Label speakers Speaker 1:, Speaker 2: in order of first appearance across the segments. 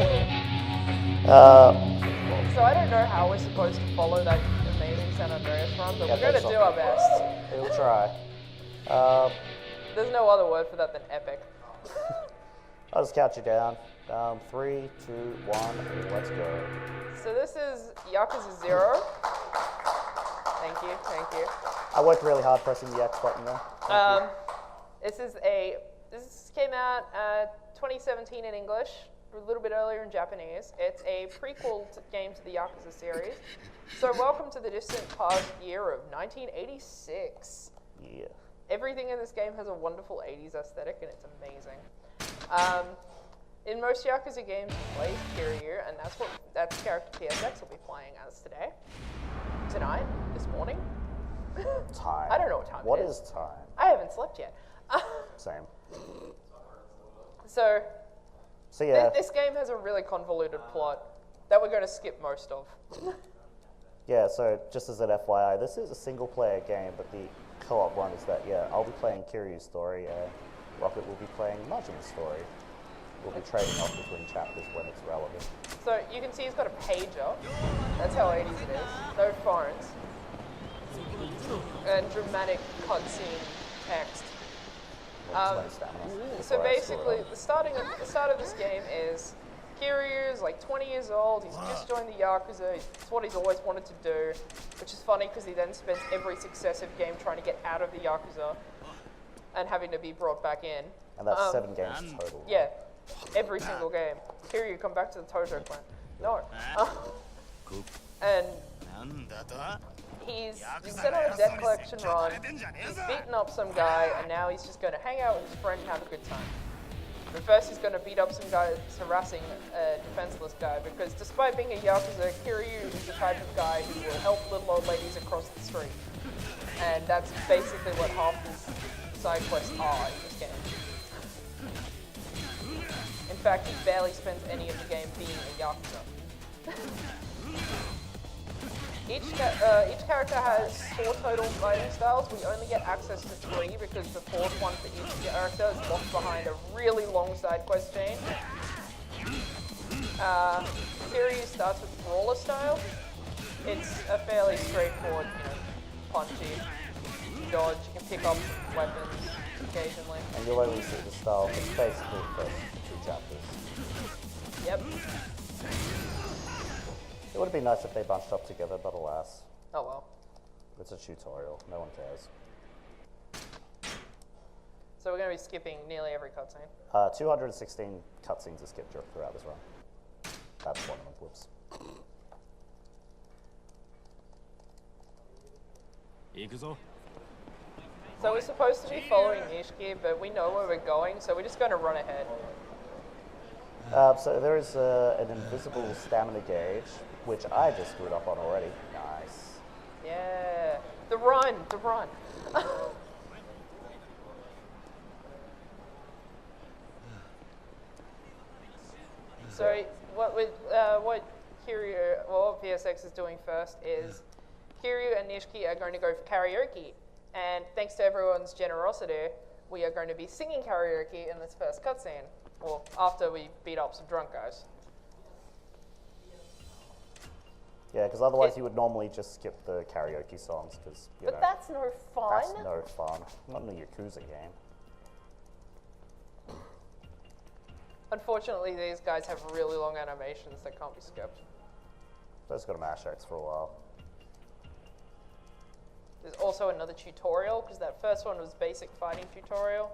Speaker 1: So I don't know how we're supposed to follow that amazing San Andreas run, but we're going to do our best.
Speaker 2: We'll try.
Speaker 1: There's no other word for that than epic.
Speaker 2: I'll just count you down. 3, 2, 1, let's go.
Speaker 1: So this is Yakuza 0. Thank you.
Speaker 2: I worked really hard pressing the X button there.
Speaker 1: This came out 2017 in English, a little bit earlier in Japanese. It's a prequel game to the Yakuza series. So welcome to the distant past year of 1986.
Speaker 2: Yeah.
Speaker 1: Everything in this game has a wonderful 80s aesthetic, and it's amazing. In most Yakuza games, you play Kiryu, and that's the character PSX will be playing as tonight, this morning.
Speaker 2: Time.
Speaker 1: I don't know what time it is.
Speaker 2: What is time?
Speaker 1: I haven't slept yet.
Speaker 2: Same.
Speaker 1: So
Speaker 2: yeah.
Speaker 1: This game has a really convoluted plot that we're going to skip most of.
Speaker 2: Yeah, so just as an FYI, this is a single-player game, but the co-op one is that, I'll be playing Kiryu's story, and Rocket will be playing Majin's story. We'll be trading off between chapters when it's relevant.
Speaker 1: So you can see he's got a pager. That's how 80s it is. No phones. And dramatic cutscene text. So basically, the start of this game is Kiryu is like 20 years old. He's just joined the Yakuza. It's what he's always wanted to do, which is funny because he then spends every successive game trying to get out of the Yakuza and having to be brought back in.
Speaker 2: And that's 7 games total.
Speaker 1: Yeah, every single game. Kiryu, come back to the Tojo clan. No. And he's set on a debt collection run. He's beaten up some guy, and now he's just going to hang out with his friend and have a good time. But first, he's going to beat up some guy that's harassing a defenseless guy, because despite being a Yakuza, Kiryu is the type of guy who will help little old ladies across the street. And that's basically what half his side quests are in this game. In fact, he barely spends any of the game being a Yakuza. Each character has 4 total fighting styles. We only get access to 3 because the 4th one for each character is locked behind a really long side quest chain. Kiryu starts with brawler style. It's a fairly straightforward, punchy, dodge. You can pick up weapons occasionally.
Speaker 2: And you'll only see the style. It's basically the first 2 chapters.
Speaker 1: Yep.
Speaker 2: It would have been nice if they bunched up together, but alas.
Speaker 1: Oh well.
Speaker 2: It's a tutorial. No one cares.
Speaker 1: So we're going to be skipping nearly every cutscene.
Speaker 2: 216 cutscenes are skipped throughout this run. That's one of them. Whoops.
Speaker 1: So we're supposed to be following Ishiki, but we know where we're going, so we're just going to run ahead.
Speaker 2: So there is an invisible stamina gauge, which I just screwed up on already. Nice.
Speaker 1: Yeah. The run. So what PSX is doing first is Kiryu and Nishiki are going to go for karaoke, and thanks to everyone's generosity, we are going to be singing karaoke in this first cutscene. Well, after we beat up some drunk guys.
Speaker 2: Yeah, because otherwise you would normally just skip the karaoke songs, because,
Speaker 1: But that's no fun.
Speaker 2: That's no fun. Not in a Yakuza game.
Speaker 1: Unfortunately, these guys have really long animations that can't be skipped.
Speaker 2: Those got to mash X for a while.
Speaker 1: There's also another tutorial, because that first one was basic fighting tutorial.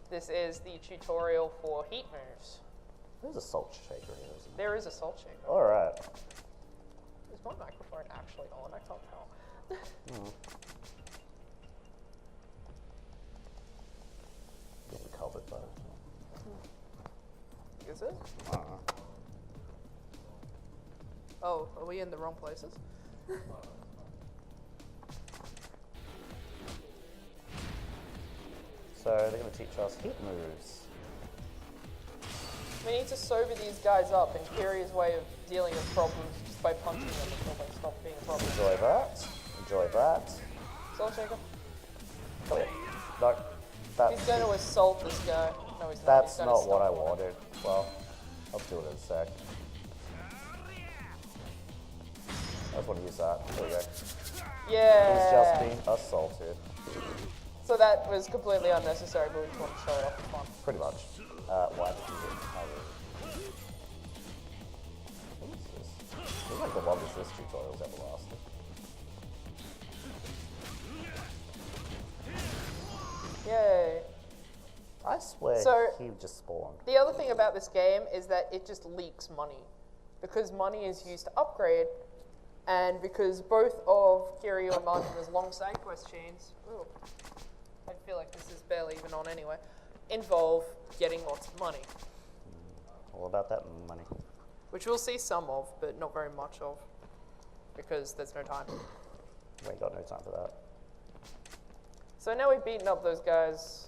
Speaker 1: This is the tutorial for heat moves.
Speaker 2: There's a salt shaker here, isn't there?
Speaker 1: There is a salt shaker.
Speaker 2: All right.
Speaker 1: Is my microphone actually on? I can't tell.
Speaker 2: Getting covered though.
Speaker 1: Is it? Oh, are we in the wrong places?
Speaker 2: So they're going to teach us heat moves.
Speaker 1: We need to sober these guys up, and Kiryu's way of dealing with problems is just by punching them until they stop being a problem.
Speaker 2: Enjoy that. Enjoy that.
Speaker 1: Salt shaker?
Speaker 2: Come here. No.
Speaker 1: He's going to assault this guy. No, he's not.
Speaker 2: That's
Speaker 1: He's gonna
Speaker 2: not what I
Speaker 1: stop him.
Speaker 2: wanted. Well, I'll do it in a sec. I just want to use that. There we go.
Speaker 1: Yeah.
Speaker 2: He's just being assaulted.
Speaker 1: So that was completely unnecessary, but we just want to show it off for fun.
Speaker 2: Pretty much. Why did you do it? What is this? Feels like the longest this tutorial's ever lasted.
Speaker 1: Yay.
Speaker 2: I swear
Speaker 1: So-
Speaker 2: he just spawned.
Speaker 1: The other thing about this game is that it just leaks money. Because money is used to upgrade, and because both of Kiryu and Majima's long side quest chains, ooh, I feel like this is barely even on anyway, involve getting lots of money.
Speaker 2: All about that money.
Speaker 1: Which we'll see some of, but not very much of, because there's no time.
Speaker 2: We ain't got no time for that.
Speaker 1: So now we've beaten up those guys.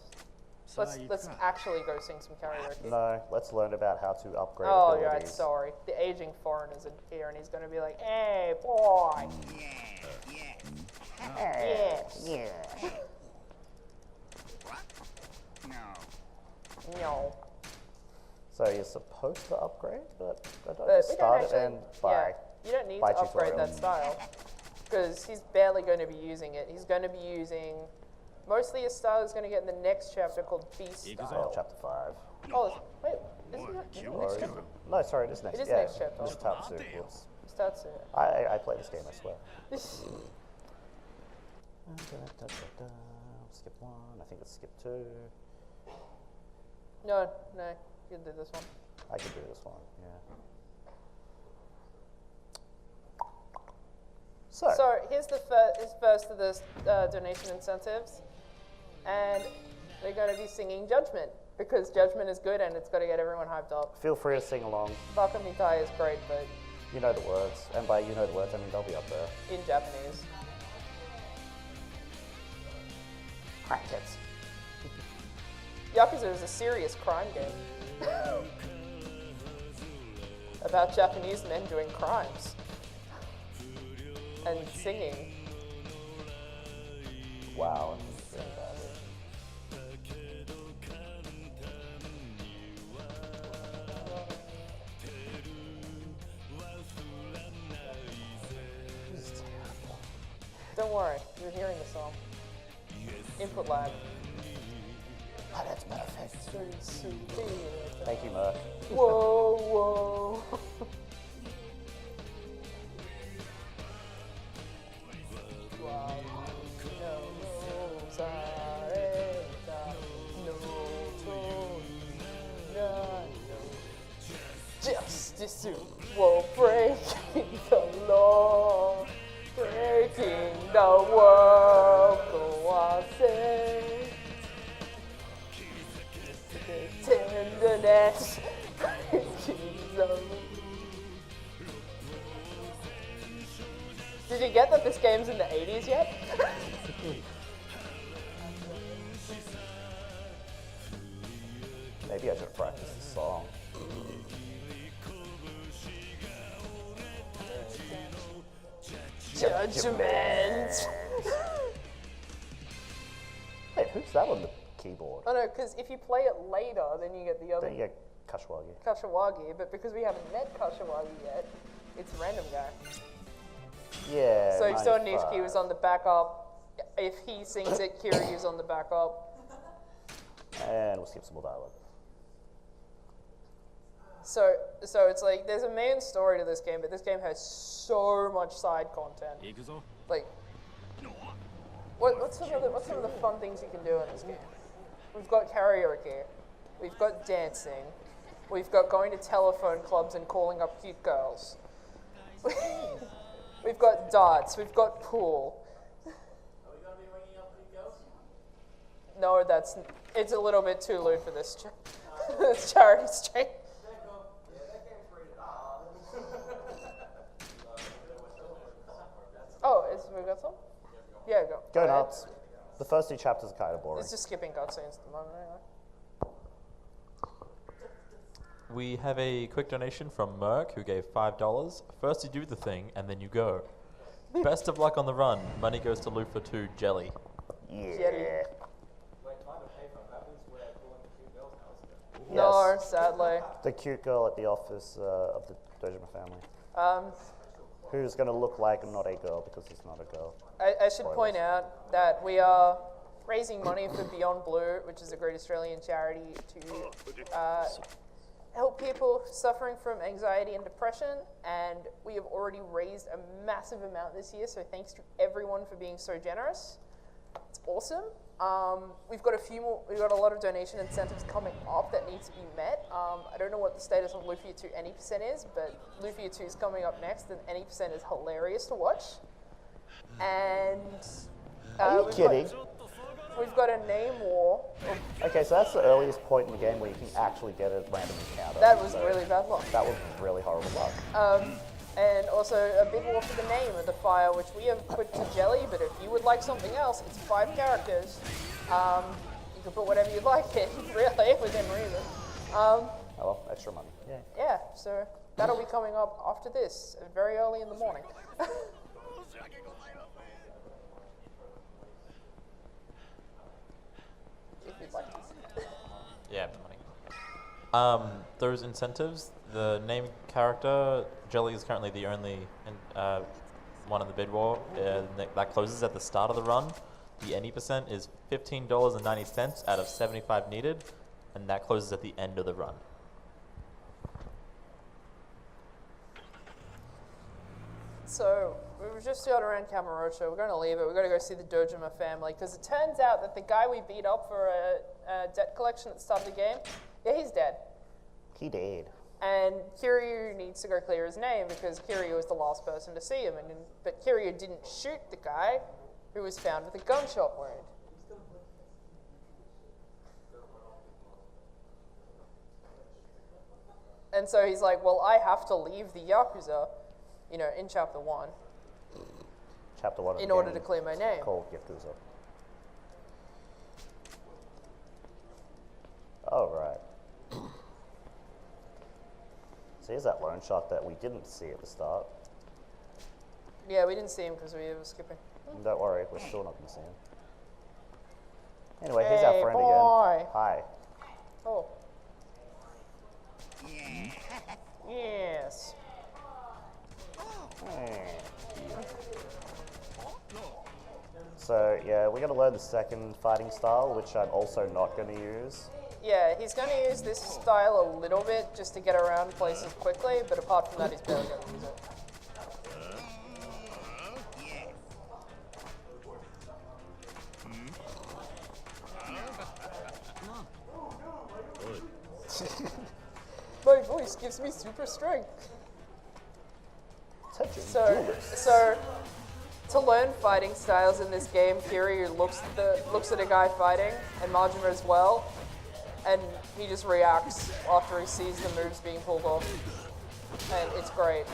Speaker 1: Let's actually go sing some karaoke.
Speaker 2: No, let's learn about how to upgrade
Speaker 1: Oh,
Speaker 2: abilities.
Speaker 1: you're right, sorry. The aging foreigner's in here, and he's going to be like, hey, boy. Yes.
Speaker 2: Yeah.
Speaker 1: No.
Speaker 2: So you're supposed to upgrade, but I don't
Speaker 1: But
Speaker 2: just
Speaker 1: we don't
Speaker 2: start it
Speaker 1: actually,
Speaker 2: and buy.
Speaker 1: you don't need
Speaker 2: Buy
Speaker 1: to upgrade
Speaker 2: tutorial.
Speaker 1: that style. Because he's barely going to be using it. He's going to be using, mostly his style is going to get in the next chapter called Beast
Speaker 2: Oh,
Speaker 1: style.
Speaker 2: chapter 5.
Speaker 1: Oh, wait, isn't it the next chapter?
Speaker 2: No, sorry, it is next.
Speaker 1: It is
Speaker 2: yeah,
Speaker 1: next chapter.
Speaker 2: This Tatsu. Whoops.
Speaker 1: Starts
Speaker 2: I play this game, I swear. Skip 1, I think it's skip 2.
Speaker 1: No, you can do this one.
Speaker 2: I can do this one, yeah.
Speaker 1: So here's the first of the donation incentives, and they're going to be singing Judgment, because Judgment is good and it's got to get everyone hyped up.
Speaker 2: Feel free to sing along.
Speaker 1: Baka Mitai is great, but
Speaker 2: You know the words, and by you know the words, I mean they'll be up there.
Speaker 1: in Japanese.
Speaker 2: Crackheads.
Speaker 1: Yakuza is a serious crime game. About Japanese men doing crimes. And singing.
Speaker 2: Wow.
Speaker 1: Don't worry, you're hearing the song. Input lag.
Speaker 2: Oh, that's perfect.
Speaker 1: Whoa,
Speaker 2: Thank you, Merc.
Speaker 1: whoa. Justice will break the law, breaking the world. Go on, say. Tenderness, breaking the. Did you get that this game's in the 80s yet?
Speaker 2: Maybe I should practice the song.
Speaker 1: Judgment.
Speaker 2: Wait, who's that on the keyboard?
Speaker 1: Oh no, because if you play it later, then you get the other
Speaker 2: Then you get Kashiwagi.
Speaker 1: Kashiwagi, but because we haven't met Kashiwagi yet, it's a random guy.
Speaker 2: Yeah.
Speaker 1: So if you saw
Speaker 2: 95.
Speaker 1: Nishiki was on the backup, if he sings it, Kiryu's on the backup.
Speaker 2: And we'll skip some more dialogue.
Speaker 1: So it's like there's a main story to this game, but this game has so much side content. Like, what's some of the fun things you can do in this game? We've got karaoke, we've got dancing, we've got going to telephone clubs and calling up cute girls. We've got darts, we've got pool.
Speaker 3: Are we going to be ringing up cute girls?
Speaker 1: No, it's a little bit too lewd for this, this charity stream. Oh, we got some? Yeah, go.
Speaker 2: Go
Speaker 1: ahead.
Speaker 2: nuts. The first 2 chapters are kind of boring.
Speaker 1: It's just skipping cutscenes at the moment anyway.
Speaker 4: We have a quick donation from Merck, who gave $5. First you do the thing, and then you go. Best of luck on the run. Money goes to Lufa 2 Jelly.
Speaker 2: Yeah.
Speaker 1: Jelly.
Speaker 3: Wait, time to pay for that means we're calling the cute girls now, isn't it?
Speaker 1: No, sadly.
Speaker 2: The cute girl at the office of the Dojima family.
Speaker 1: Um,
Speaker 2: Who's going to look like not a girl because it's not a girl.
Speaker 1: I should point out that we are raising money for Beyond Blue, which is a great Australian charity to help people suffering from anxiety and depression, and we have already raised a massive amount this year, so thanks to everyone for being so generous. It's awesome. We've got a lot of donation incentives coming up that need to be met. I don't know what the status of Lufia 2 Any% is, but Lufia 2 is coming up next, and Any% is hilarious to watch. And
Speaker 2: Are you kidding?
Speaker 1: We've got a name war.
Speaker 2: Okay, so that's the earliest point in the game where you can actually get a random encounter.
Speaker 1: That was really bad luck.
Speaker 2: That was really horrible luck.
Speaker 1: And also a big war for the name of the file, which we have put to Jelly, but if you would like something else, it's 5 characters. You can put whatever you'd like in, really, within reason.
Speaker 2: Oh well, extra money. Yeah.
Speaker 1: Yeah, so that'll be coming up after this, very early in the morning. If you'd like to.
Speaker 4: Yeah, money. Those incentives, the name character, Jelly is currently the only one in the bid war. That closes at the start of the run. The Any% is $15.90 out of 75 needed, and that closes at the end of the run.
Speaker 1: So, we were just out around Camarocho. We're going to leave it. We're going to go see the Dojima family, because it turns out that the guy we beat up for a debt collection at the start of the game, yeah, he's dead.
Speaker 2: He did.
Speaker 1: And Kiryu needs to go clear his name, because Kiryu was the last person to see him. But Kiryu didn't shoot the guy who was found with a gunshot wound. And so he's like, well, I have to leave the Yakuza, you know, in Chapter 1.
Speaker 2: Chapter 1 of
Speaker 1: in
Speaker 2: the
Speaker 1: order
Speaker 2: game
Speaker 1: to clear my name.
Speaker 2: called Yakuza. Oh, right. So here's that lone shot that we didn't see at the start.
Speaker 1: Yeah, we didn't see him because we were skipping.
Speaker 2: Don't worry, we're still not going to see him. Anyway, here's our
Speaker 1: Hey,
Speaker 2: friend
Speaker 1: boy.
Speaker 2: again. Hi.
Speaker 1: Oh. Yes.
Speaker 2: So, yeah, we're going to learn the second fighting style, which I'm also not going to use.
Speaker 1: Yeah, he's going to use this style a little bit just to get around places quickly, but apart from that, he's barely going to use it. My voice gives me super strength. So, to learn fighting styles in this game, Kiryu looks at a guy fighting, and Majima as well, and he just reacts after he sees the moves being pulled off, and it's great.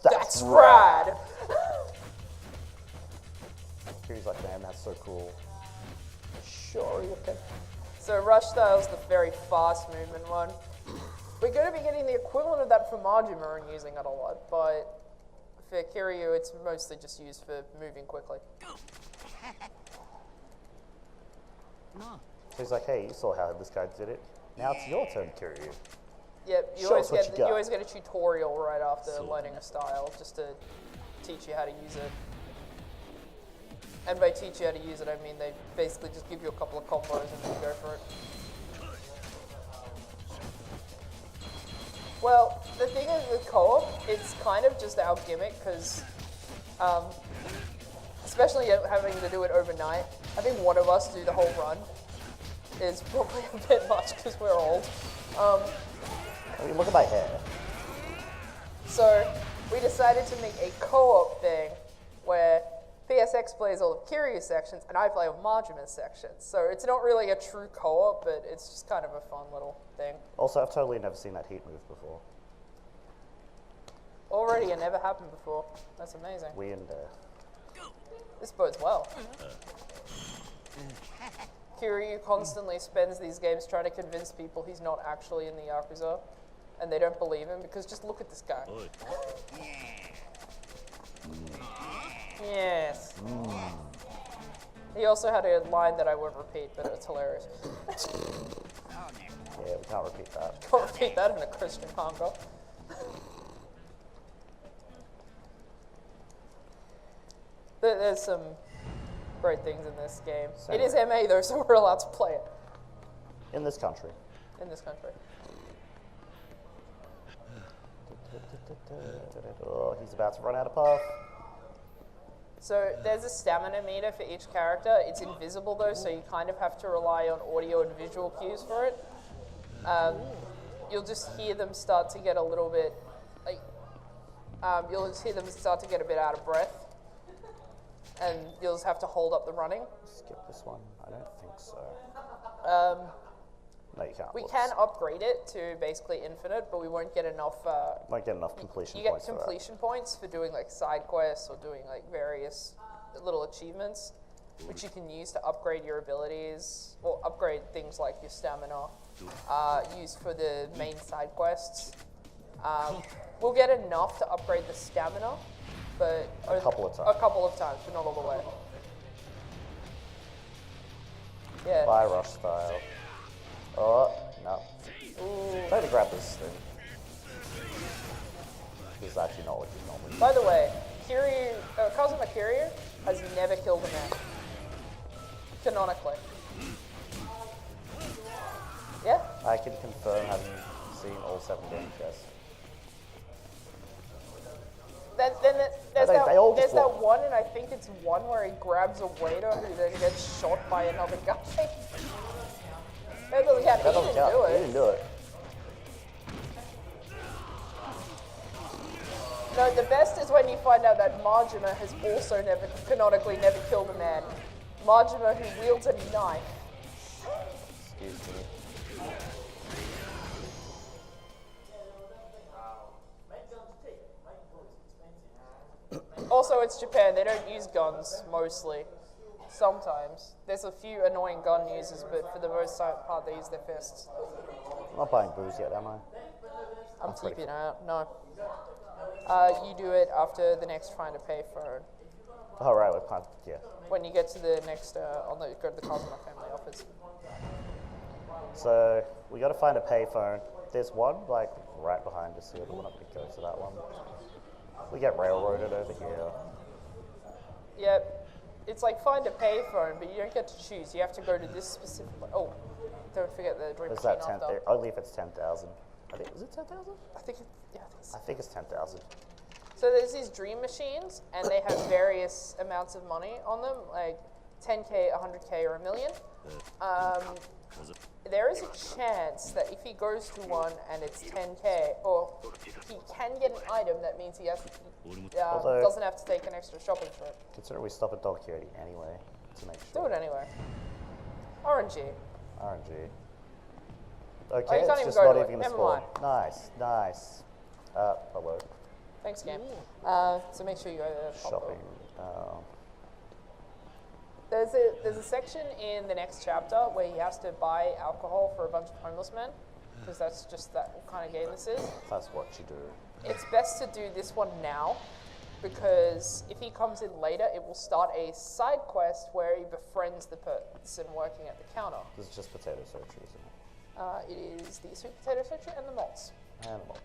Speaker 1: That's rad!
Speaker 2: Kiryu's like, man, that's so cool.
Speaker 1: Sure, you can. So Rush Style's the very fast movement one. We're going to be getting the equivalent of that for Majima and using it a lot, but for Kiryu, it's mostly just used for moving quickly.
Speaker 2: So he's like, hey, you saw how this guy did it. Now it's your turn, Kiryu.
Speaker 1: Yep, you
Speaker 2: Show us
Speaker 1: always,
Speaker 2: what you got.
Speaker 1: you always get a tutorial right after learning a style, just to teach you how to use it. And by teach you how to use it, I mean they basically just give you a couple of combos and then you go for it. Well, the thing is with co-op, it's kind of just our gimmick, because especially having to do it overnight, I think one of us do the whole run is probably a bit much because we're old.
Speaker 2: I mean, look at my hair.
Speaker 1: So we decided to make a co-op thing where PSX plays all of Kiryu's sections and I play all Majima's sections. So it's not really a true co-op, but it's just kind of a fun little thing.
Speaker 2: Also, I've totally never seen that heat move before.
Speaker 1: Already, it never happened before. That's amazing.
Speaker 2: We and
Speaker 1: This bodes well. Kiryu constantly spends these games trying to convince people he's not actually in the Yakuza, and they don't believe him because just look at this guy. Yes. He also had a line that I won't repeat, but it's hilarious.
Speaker 2: Yeah, we can't repeat that.
Speaker 1: Can't repeat that in a Christian manga. There's some great things in this game.
Speaker 2: Same
Speaker 1: It is MA though, so we're allowed to play it
Speaker 2: In this country.
Speaker 1: in this country.
Speaker 2: Oh, he's about to run out of puff.
Speaker 1: So there's a stamina meter for each character. It's invisible though, so you kind of have to rely on audio and visual cues for it. You'll just hear them start to get a little bit, like, you'll just hear them start to get a bit out of breath. And you'll just have to hold up the running.
Speaker 2: Skip this one. I don't think so. No, you can't.
Speaker 1: We
Speaker 2: Whoops.
Speaker 1: can upgrade it to basically infinite, but we won't get enough.
Speaker 2: Won't get enough completion
Speaker 1: You get
Speaker 2: points
Speaker 1: completion points for doing like side quests or doing like various little achievements, which you can use to upgrade your abilities or upgrade things like your stamina. Used for the main side quests. We'll get enough to upgrade the stamina, but
Speaker 2: A couple of times.
Speaker 1: A couple of times, but not all the way. Yeah.
Speaker 2: Fire rush style. Oh, no.
Speaker 1: Ooh.
Speaker 2: Try to grab this thing. This is actually not what you normally do.
Speaker 1: By the way, Kazuma Kiryu has never killed a man. Canonically. Yeah?
Speaker 2: I can confirm having seen all 7 games, yes. They all
Speaker 1: There's
Speaker 2: just
Speaker 1: that
Speaker 2: walk.
Speaker 1: one, and I think it's one where he grabs a waiter who then gets shot by another guy. That doesn't count. He
Speaker 2: That doesn't
Speaker 1: didn't
Speaker 2: count.
Speaker 1: do
Speaker 2: He
Speaker 1: it.
Speaker 2: didn't do it.
Speaker 1: No, the best is when you find out that Majima has also canonically never killed a man. Majima who wields a knife.
Speaker 2: Excuse me.
Speaker 1: Also, it's Japan. They don't use guns, mostly. Sometimes. There's a few annoying gun users, but for the most part, they use their fists.
Speaker 2: I'm not buying booze yet, am I?
Speaker 1: I'm
Speaker 2: pretty
Speaker 1: keeping it out. No. You do it after the next find a payphone.
Speaker 2: Oh, right, we're kind of, yeah.
Speaker 1: When you get to the next, go to the Kazuma family office.
Speaker 2: So, we gotta find a payphone. There's one, like, right behind us here, but we're not gonna go to that one. We get railroaded over here.
Speaker 1: Yep. It's like find a payphone, but you don't get to choose. You have to go to this specific one. Oh, don't forget the dream
Speaker 2: There's
Speaker 1: machine
Speaker 2: that 10,
Speaker 1: after.
Speaker 2: only if it's 10,000. I think, is it 10,000?
Speaker 1: I think it's
Speaker 2: I think it's 10,000.
Speaker 1: So there's these dream machines, and they have various amounts of money on them, like 10K, 100K, or $1 million. There is a chance that if he goes to one and it's 10K, or he can get an item, that means he has
Speaker 2: Although-
Speaker 1: doesn't have to take an extra shopping trip.
Speaker 2: Consider we stop at Dog Kyoto anyway, to make
Speaker 1: Do
Speaker 2: sure.
Speaker 1: it anyway. RNG.
Speaker 2: RNG.
Speaker 1: Oh,
Speaker 2: Okay,
Speaker 1: you can't
Speaker 2: it's
Speaker 1: even
Speaker 2: just
Speaker 1: go
Speaker 2: not
Speaker 1: to
Speaker 2: even
Speaker 1: it.
Speaker 2: gonna
Speaker 1: Never
Speaker 2: spawn.
Speaker 1: mind.
Speaker 2: Nice, nice. Hello.
Speaker 1: Thanks, game. So make sure you go there.
Speaker 2: Shopping.
Speaker 1: There's a section in the next chapter where he has to buy alcohol for a bunch of homeless men, because that's just what kind of game this is.
Speaker 2: That's what you do.
Speaker 1: It's best to do this one now, because if he comes in later, it will start a side quest where he befriends the person working at the counter.
Speaker 2: This is just potato surgery, isn't it?
Speaker 1: It is the sweet potato surgery and the malts.
Speaker 2: Animals.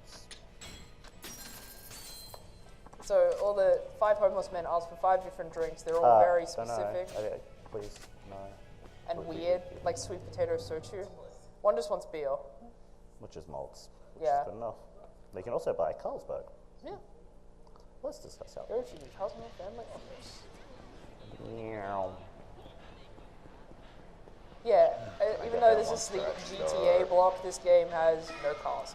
Speaker 1: So all the 5 homeless men ask for 5 different drinks. They're all very
Speaker 2: don't know.
Speaker 1: specific
Speaker 2: Okay, please, no.
Speaker 1: and
Speaker 2: Would be
Speaker 1: weird,
Speaker 2: good.
Speaker 1: like sweet potato soju. One just wants beer.
Speaker 2: Which is malts. Which
Speaker 1: Yeah.
Speaker 2: is good enough. They can also buy Carlsberg.
Speaker 1: Yeah.
Speaker 2: Let's discuss how.
Speaker 1: Go to the Cosmo family office.
Speaker 2: Meow.
Speaker 1: Yeah, even
Speaker 2: get
Speaker 1: though
Speaker 2: that
Speaker 1: this
Speaker 2: one
Speaker 1: is the
Speaker 2: scratched
Speaker 1: GTA block, this game has no cars.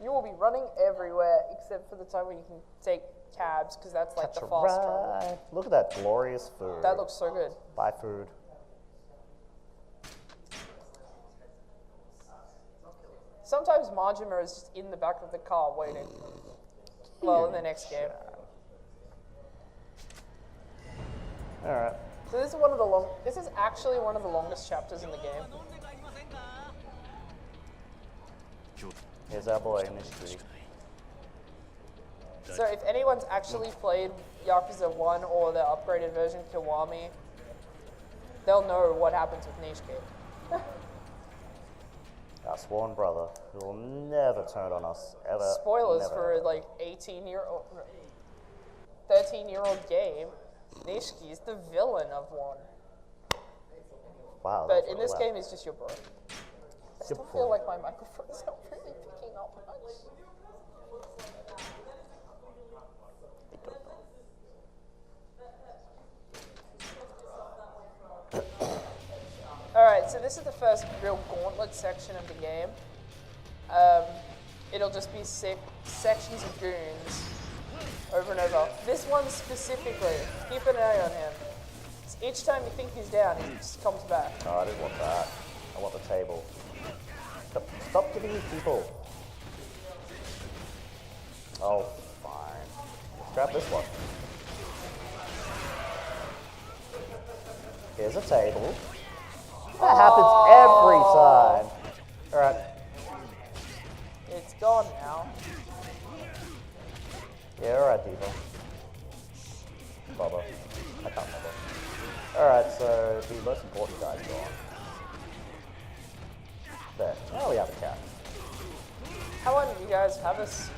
Speaker 1: You will be running everywhere except for the time when you can take cabs, because that's like
Speaker 2: Catch
Speaker 1: the
Speaker 2: a
Speaker 1: fast travel.
Speaker 2: ride. Look at that glorious food.
Speaker 1: That looks so good.
Speaker 2: Buy food.
Speaker 1: Sometimes Majima is just in the back of the car waiting. Well, in the next game.
Speaker 2: Alright.
Speaker 1: So this is actually one of the longest chapters in the game.
Speaker 2: Here's our boy in this tree.
Speaker 1: So if anyone's actually played Yakuza 1 or the upgraded version Kiwami, they'll know what happens with Niche Cake.
Speaker 2: Our sworn brother, who will never turn on us, ever.
Speaker 1: Spoilers
Speaker 2: never,
Speaker 1: for
Speaker 2: ever.
Speaker 1: like 13-year-old game. Nishiki is the villain of one.
Speaker 2: Wow.
Speaker 1: But
Speaker 2: that's
Speaker 1: in this
Speaker 2: loud.
Speaker 1: game, he's just your bro. I still feel like my microphone's not really picking up much. Alright, so this is the first real gauntlet section of the game. It'll just be sections of goons over and over. This one specifically, keep an eye on him. Each time you think he's down, he just comes back.
Speaker 2: Oh, I didn't want that. I want the table. Stop giving me people. Oh, fine. Let's grab this one. Here's a table. That happens every time. Alright.
Speaker 1: It's gone now.
Speaker 2: Yeah, alright, people. Bubba. I can't remember. Alright, so the most important guy's gone. There. Now we have a cat.
Speaker 1: How about you guys have a seat?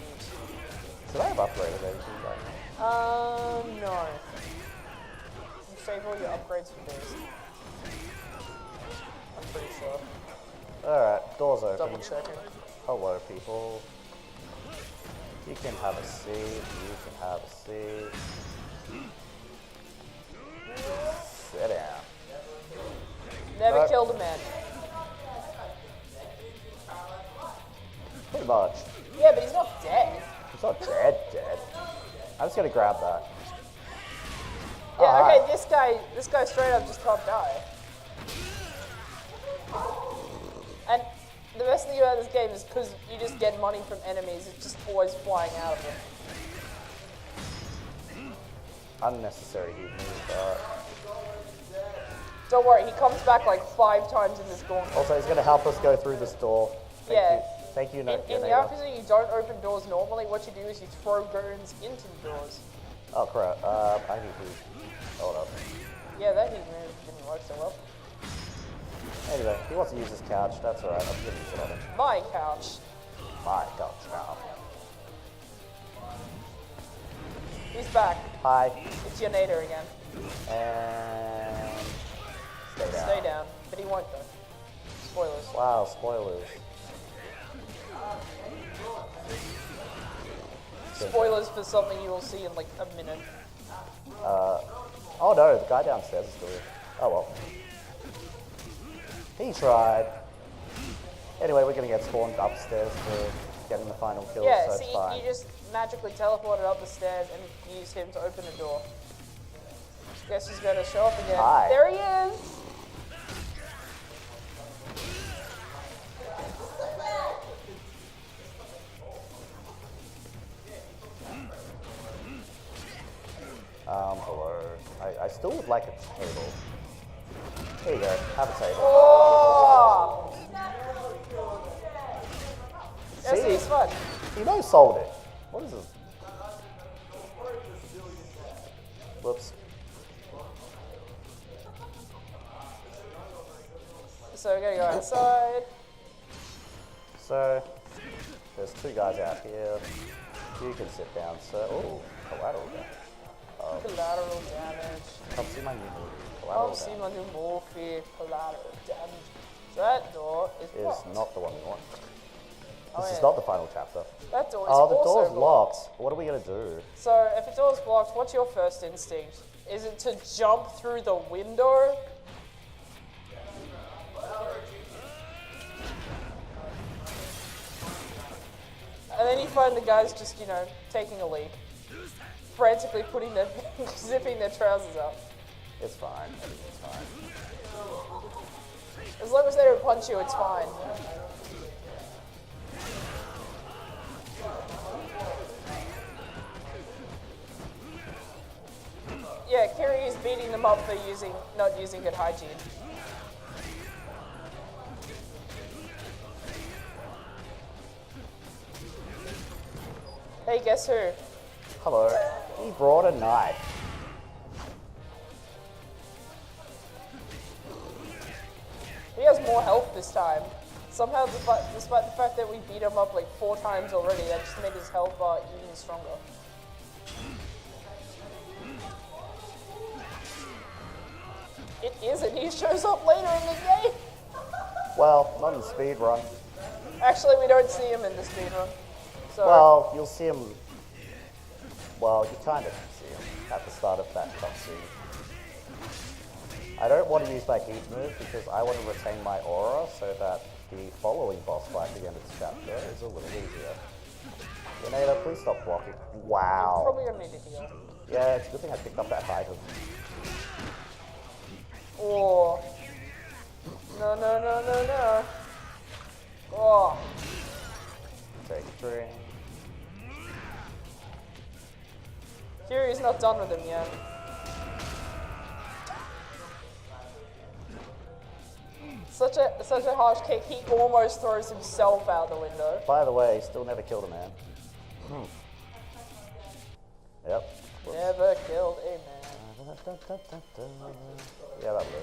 Speaker 2: Should I have upgraded anything right now?
Speaker 1: No. You save all your upgrades for this. I'm pretty sure.
Speaker 2: Alright, doors open.
Speaker 1: Double checking.
Speaker 2: Hello, people. You can have a seat. You can have a seat. Sit down.
Speaker 1: Never
Speaker 2: Right.
Speaker 1: killed a man.
Speaker 2: Pretty much.
Speaker 1: Yeah, but he's not dead.
Speaker 2: He's not dead. I'm just gonna grab that.
Speaker 1: Yeah,
Speaker 2: Alright.
Speaker 1: okay, this guy straight up just can't die. And the best thing about this game is because you just get money from enemies, it's just always flying out of them.
Speaker 2: Unnecessary heat move.
Speaker 1: Don't worry, he comes back like 5 times in this gauntlet.
Speaker 2: Also, he's gonna help us go through this door. Thank you,
Speaker 1: In
Speaker 2: neighbor.
Speaker 1: Yakuza, you don't open doors normally. What you do is you throw goons into the doors.
Speaker 2: Oh crap. I need heat. Hold up.
Speaker 1: Yeah, that heat move didn't work so well.
Speaker 2: Anyway, he wants to use his couch. That's alright. I'm gonna use it on him.
Speaker 1: My couch.
Speaker 2: My couch now.
Speaker 1: He's back.
Speaker 2: Hi.
Speaker 1: It's your Nader again.
Speaker 2: And stay down.
Speaker 1: Stay down. But he won't though. Spoilers.
Speaker 2: Wow, spoilers.
Speaker 1: Spoilers for something you will see in like a minute.
Speaker 2: Oh no, the guy downstairs is still here. Oh well. He tried. Anyway, we're gonna get spawned upstairs for getting the final kill,
Speaker 1: Yeah,
Speaker 2: so
Speaker 1: see,
Speaker 2: it's fine.
Speaker 1: you just magically teleported up the stairs and used him to open the door. Guess he's gonna show up again.
Speaker 2: Hi.
Speaker 1: There he is!
Speaker 2: Hello. I still would like a table. Here you go, have a table.
Speaker 1: Oh! Yes,
Speaker 2: See?
Speaker 1: he's fun.
Speaker 2: You know sold it. What is this? Whoops.
Speaker 1: So we're gonna go outside.
Speaker 2: So, there's 2 guys out here. You can sit down, sir. Oh, collateral damage.
Speaker 1: Collateral damage.
Speaker 2: Come see my new movie.
Speaker 1: Oh,
Speaker 2: Collateral
Speaker 1: see
Speaker 2: damage
Speaker 1: my new movie. Collateral damage. So that door is
Speaker 2: is
Speaker 1: blocked.
Speaker 2: not the one we want.
Speaker 1: Oh,
Speaker 2: This is
Speaker 1: yeah.
Speaker 2: not the final chapter.
Speaker 1: That door is
Speaker 2: Oh, the
Speaker 1: also
Speaker 2: door's
Speaker 1: blocked.
Speaker 2: locked. What are we gonna do?
Speaker 1: So if a door's blocked, what's your first instinct? Is it to jump through the window? And then you find the guys just, taking a leak. Frantically putting their, zipping their trousers up.
Speaker 2: It's fine. Everything's fine.
Speaker 1: As long as they don't punch you, it's fine. Yeah, Kiri is beating them up for not using good hygiene. Hey, guess who?
Speaker 2: Hello. He brought a knife.
Speaker 1: more health this time. Somehow, despite the fact that we beat him up like 4 times already, that just made his health bar even stronger. It isn't. He shows up later in the game.
Speaker 2: Well, not in speed run.
Speaker 1: Actually, we don't see him in the speedrun. So,
Speaker 2: Well, you'll see him. Well, you kind of see him at the start of that cutscene. I don't want to use my heat move because I want to retain my aura so that the following boss fight at the end of the chapter is a little easier. Renata, please stop blocking. Wow.
Speaker 1: probably gonna need to heal.
Speaker 2: Yeah, it's a good thing I picked up that item.
Speaker 1: Oh. No. Oh.
Speaker 2: Take a drink.
Speaker 1: Kiryu's not done with him yet. Such a harsh kick, he almost throws himself out the window.
Speaker 2: By the way, still never killed a man. Yep. Whoops.
Speaker 1: Never killed a man.
Speaker 2: Yeah, that would.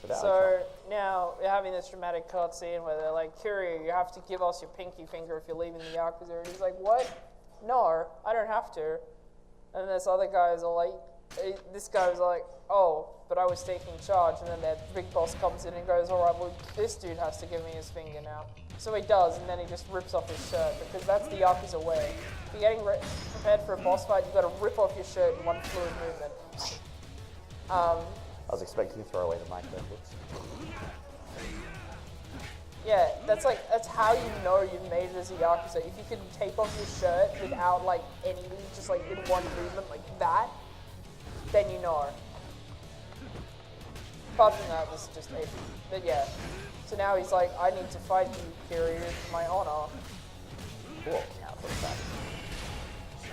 Speaker 1: So now we're having this dramatic cutscene where they're like, Kiryu, you have to give us your pinky finger if you're leaving the Yakuza. And he's like, what? No, I don't have to. And this other guy is all like, this guy was like, oh, but I was taking charge. And then that big boss comes in and goes, all right, well, this dude has to give me his finger now. So he does, and then he just rips off his shirt, because that's the Yakuza way. If you're getting prepared for a boss fight, you've got to rip off your shirt in one fluid movement.
Speaker 2: I was expecting to throw away the mic then.
Speaker 1: Yeah, that's how you know you've made it as a Yakuza. If you can take off your shirt without like anything, just like in one movement like that, then you know. Apart from that, was just a. But yeah. So now he's like, I need to fight you, Kiryu, for my honor.
Speaker 2: Cool. Yeah, for that.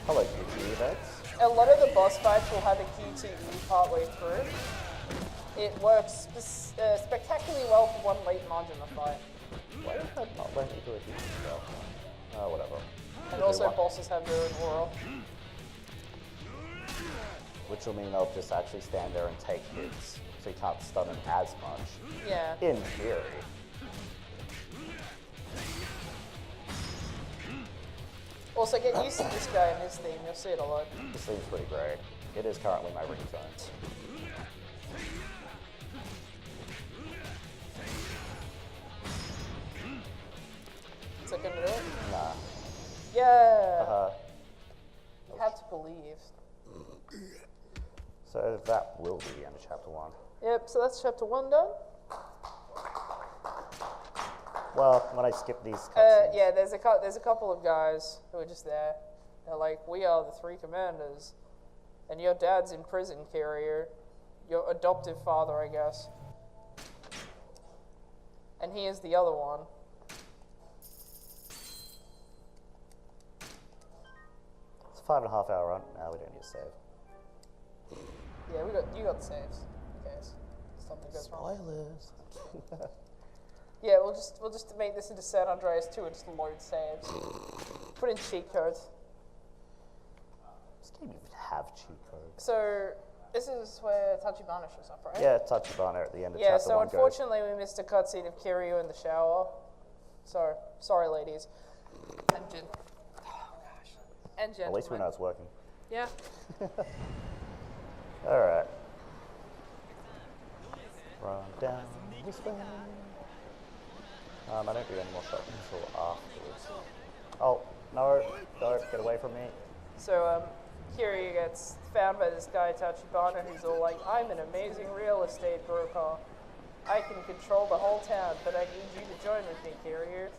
Speaker 2: Hello, QTE events.
Speaker 1: A lot of the boss fights will have a QTE partway through. It works spectacularly well for one late Majima fight.
Speaker 2: Why did that not let me do a QTE spell? Oh, whatever.
Speaker 1: And also bosses have their own aura.
Speaker 2: Which will mean they'll just actually stand there and take hits, so you can't stun him as much.
Speaker 1: Yeah.
Speaker 2: In theory.
Speaker 1: Also, get used to this guy and his theme. You'll see it a lot.
Speaker 2: This seems pretty great. It is currently my ringtone.
Speaker 1: Is that gonna do it?
Speaker 2: Nah.
Speaker 1: Yeah. You have to believe.
Speaker 2: So that will be the end of chapter 1.
Speaker 1: Yep. So that's chapter 1 done.
Speaker 2: Well, when I skip these cutscenes.
Speaker 1: Yeah. There's a couple of guys who are just there. They're like, we are the 3 commanders, and your dad's in prison, Kiryu. Your adoptive father, I guess. And he is the other one.
Speaker 2: It's a 5.5 hour run. Now we don't need to save.
Speaker 1: Yeah, you got the saves in case something goes wrong.
Speaker 2: Spoilers.
Speaker 1: Yeah, we'll just make this into San Andreas 2 and just load saves. Put in cheat codes.
Speaker 2: This game even have cheat codes.
Speaker 1: So this is where Tachibana shows up, right?
Speaker 2: Yeah, Tachibana at the end of
Speaker 1: Yeah,
Speaker 2: chapter
Speaker 1: so
Speaker 2: 1
Speaker 1: unfortunately we missed a cutscene of Kiryu in the shower. So sorry ladies. And Jin. Oh gosh. And gentlemen.
Speaker 2: At least we know it's working.
Speaker 1: Yeah.
Speaker 2: Alright. Run down this way. I don't do any more shots until afterwards. Oh, no, don't get away from me.
Speaker 1: So Kiryu gets found by this guy Tachibana who's all like, I'm an amazing real estate broker. I can control the whole town, but I need you to join with me, Kiryu.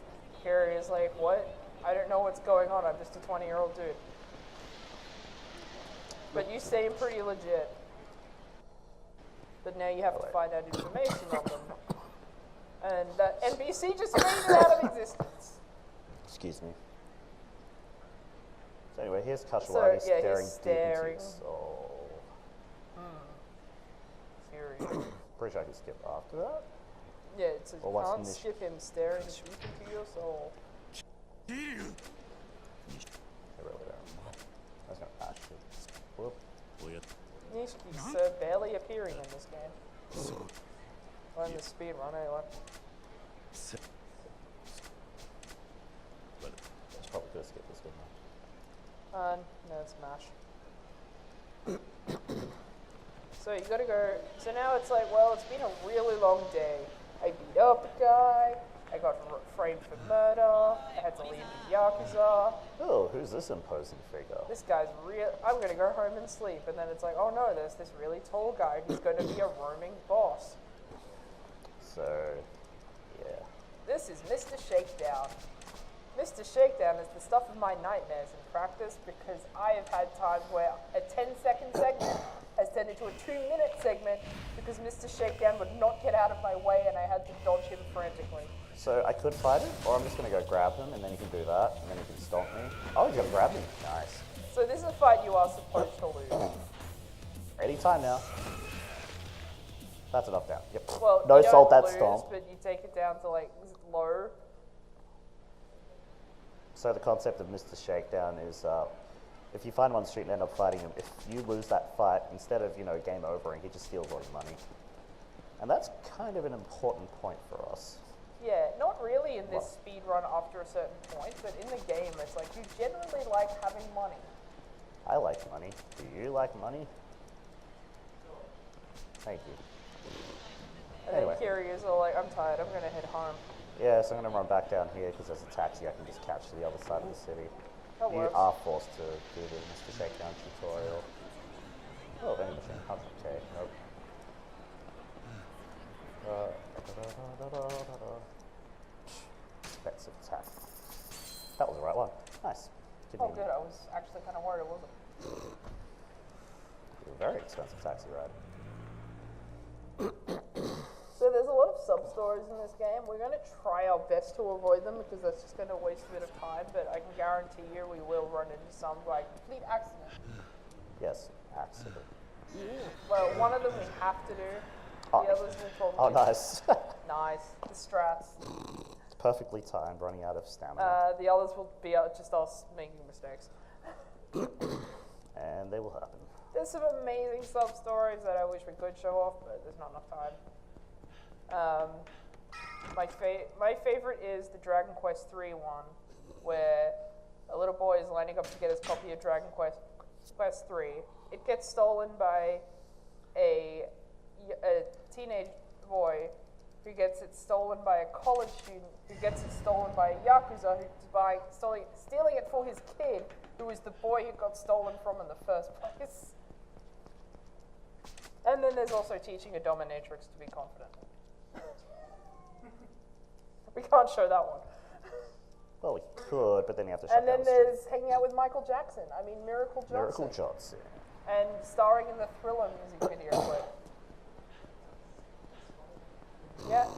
Speaker 1: Kiryu is like, what? I don't know what's going on, I'm just a 20-year-old dude. But you seem pretty legit. But now you have to find out information on them. And that NPC just faded out of existence.
Speaker 2: Excuse me. So anyway, here's Kashiwagi staring deep into his soul.
Speaker 1: Kiryu.
Speaker 2: Pretty sure I can skip after that.
Speaker 1: Yeah, it's
Speaker 2: Or
Speaker 1: you
Speaker 2: what's
Speaker 1: can't
Speaker 2: in this-
Speaker 1: skip him staring deep into your soul.
Speaker 2: That's gonna actually. Whoop.
Speaker 1: He's barely appearing in this game. Or in the speed run, anyway.
Speaker 2: Just probably could have skipped this one.
Speaker 1: No, it's MASH. So you gotta go. So now it's like, well, it's been a really long day. I beat up a guy. I got framed for murder. I had to leave the Yakuza.
Speaker 2: Oh, who's this imposing figure?
Speaker 1: This guy's real. I'm gonna go home and sleep. And then it's like, oh no, there's this really tall guy who's gonna be a roaming boss.
Speaker 2: So, yeah.
Speaker 1: This is Mr. Shakedown. Mr. Shakedown is the stuff of my nightmares in practice because I have had times where a 10-second segment has turned into a 2-minute segment because Mr. Shakedown would not get out of my way and I had to dodge him frantically.
Speaker 2: So I could fight him, or I'm just gonna go grab him, and then he can do that, and then he can stomp me. Oh, he's gonna grab me. Nice.
Speaker 1: So this is a fight you are supposed to lose.
Speaker 2: Anytime now. That's a knockdown. Yep.
Speaker 1: Well,
Speaker 2: No
Speaker 1: you don't
Speaker 2: salt that
Speaker 1: lose,
Speaker 2: stomp.
Speaker 1: but you take it down to like low.
Speaker 2: So the concept of Mr. Shakedown is, if you find him on the street and end up fighting him, if you lose that fight, instead of, game overing, he just steals all your money. And that's kind of an important point for us.
Speaker 1: Yeah, not really in this speed run after a certain point, but in the game, it's like you generally like having money.
Speaker 2: I like money. Do you like money? Thank you.
Speaker 1: And
Speaker 2: Anyway.
Speaker 1: then Kiryu is all like, I'm tired, I'm gonna head home.
Speaker 2: Yeah, so I'm going to run back down here because there's a taxi I can just catch to the other side of the city.
Speaker 1: That
Speaker 2: You
Speaker 1: works.
Speaker 2: are forced to do the Mr. Shakedown tutorial. Oh, vending machine. Okay, nope. Expensive attack. That was the right one. Nice.
Speaker 1: Oh good, I was actually kind of worried it wasn't.
Speaker 2: A very expensive taxi ride.
Speaker 1: So there's a lot of sub-stories in this game. We're going to try our best to avoid them because that's just going to waste a bit of time, but I can guarantee you we will run into some like complete accident.
Speaker 2: Yes, accident.
Speaker 1: Well, one of them we have to do.
Speaker 2: Oh.
Speaker 1: The others will probably...
Speaker 2: Oh, nice.
Speaker 1: Nice. The strats.
Speaker 2: It's perfectly timed, running out of stamina.
Speaker 1: The others will be just us making mistakes.
Speaker 2: And they will happen.
Speaker 1: There's some amazing sub-stories that I wish we could show off, but there's not enough time. My favorite is the Dragon Quest 3 one, where a little boy is lining up to get his copy of Dragon Quest 3. It gets stolen by a teenage boy who gets it stolen by a college student who gets it stolen by a Yakuza who's stealing it for his kid, who is the boy who got stolen from in the first place. And then there's also teaching a dominatrix to be confident. We can't show that one.
Speaker 2: Well, we could, but then you have to shut
Speaker 1: And
Speaker 2: down
Speaker 1: then
Speaker 2: the street.
Speaker 1: there's hanging out with Michael Jackson. I mean, Miracle Johnson.
Speaker 2: Miracle Johnson.
Speaker 1: And starring in the Thriller music video clip. Yeah,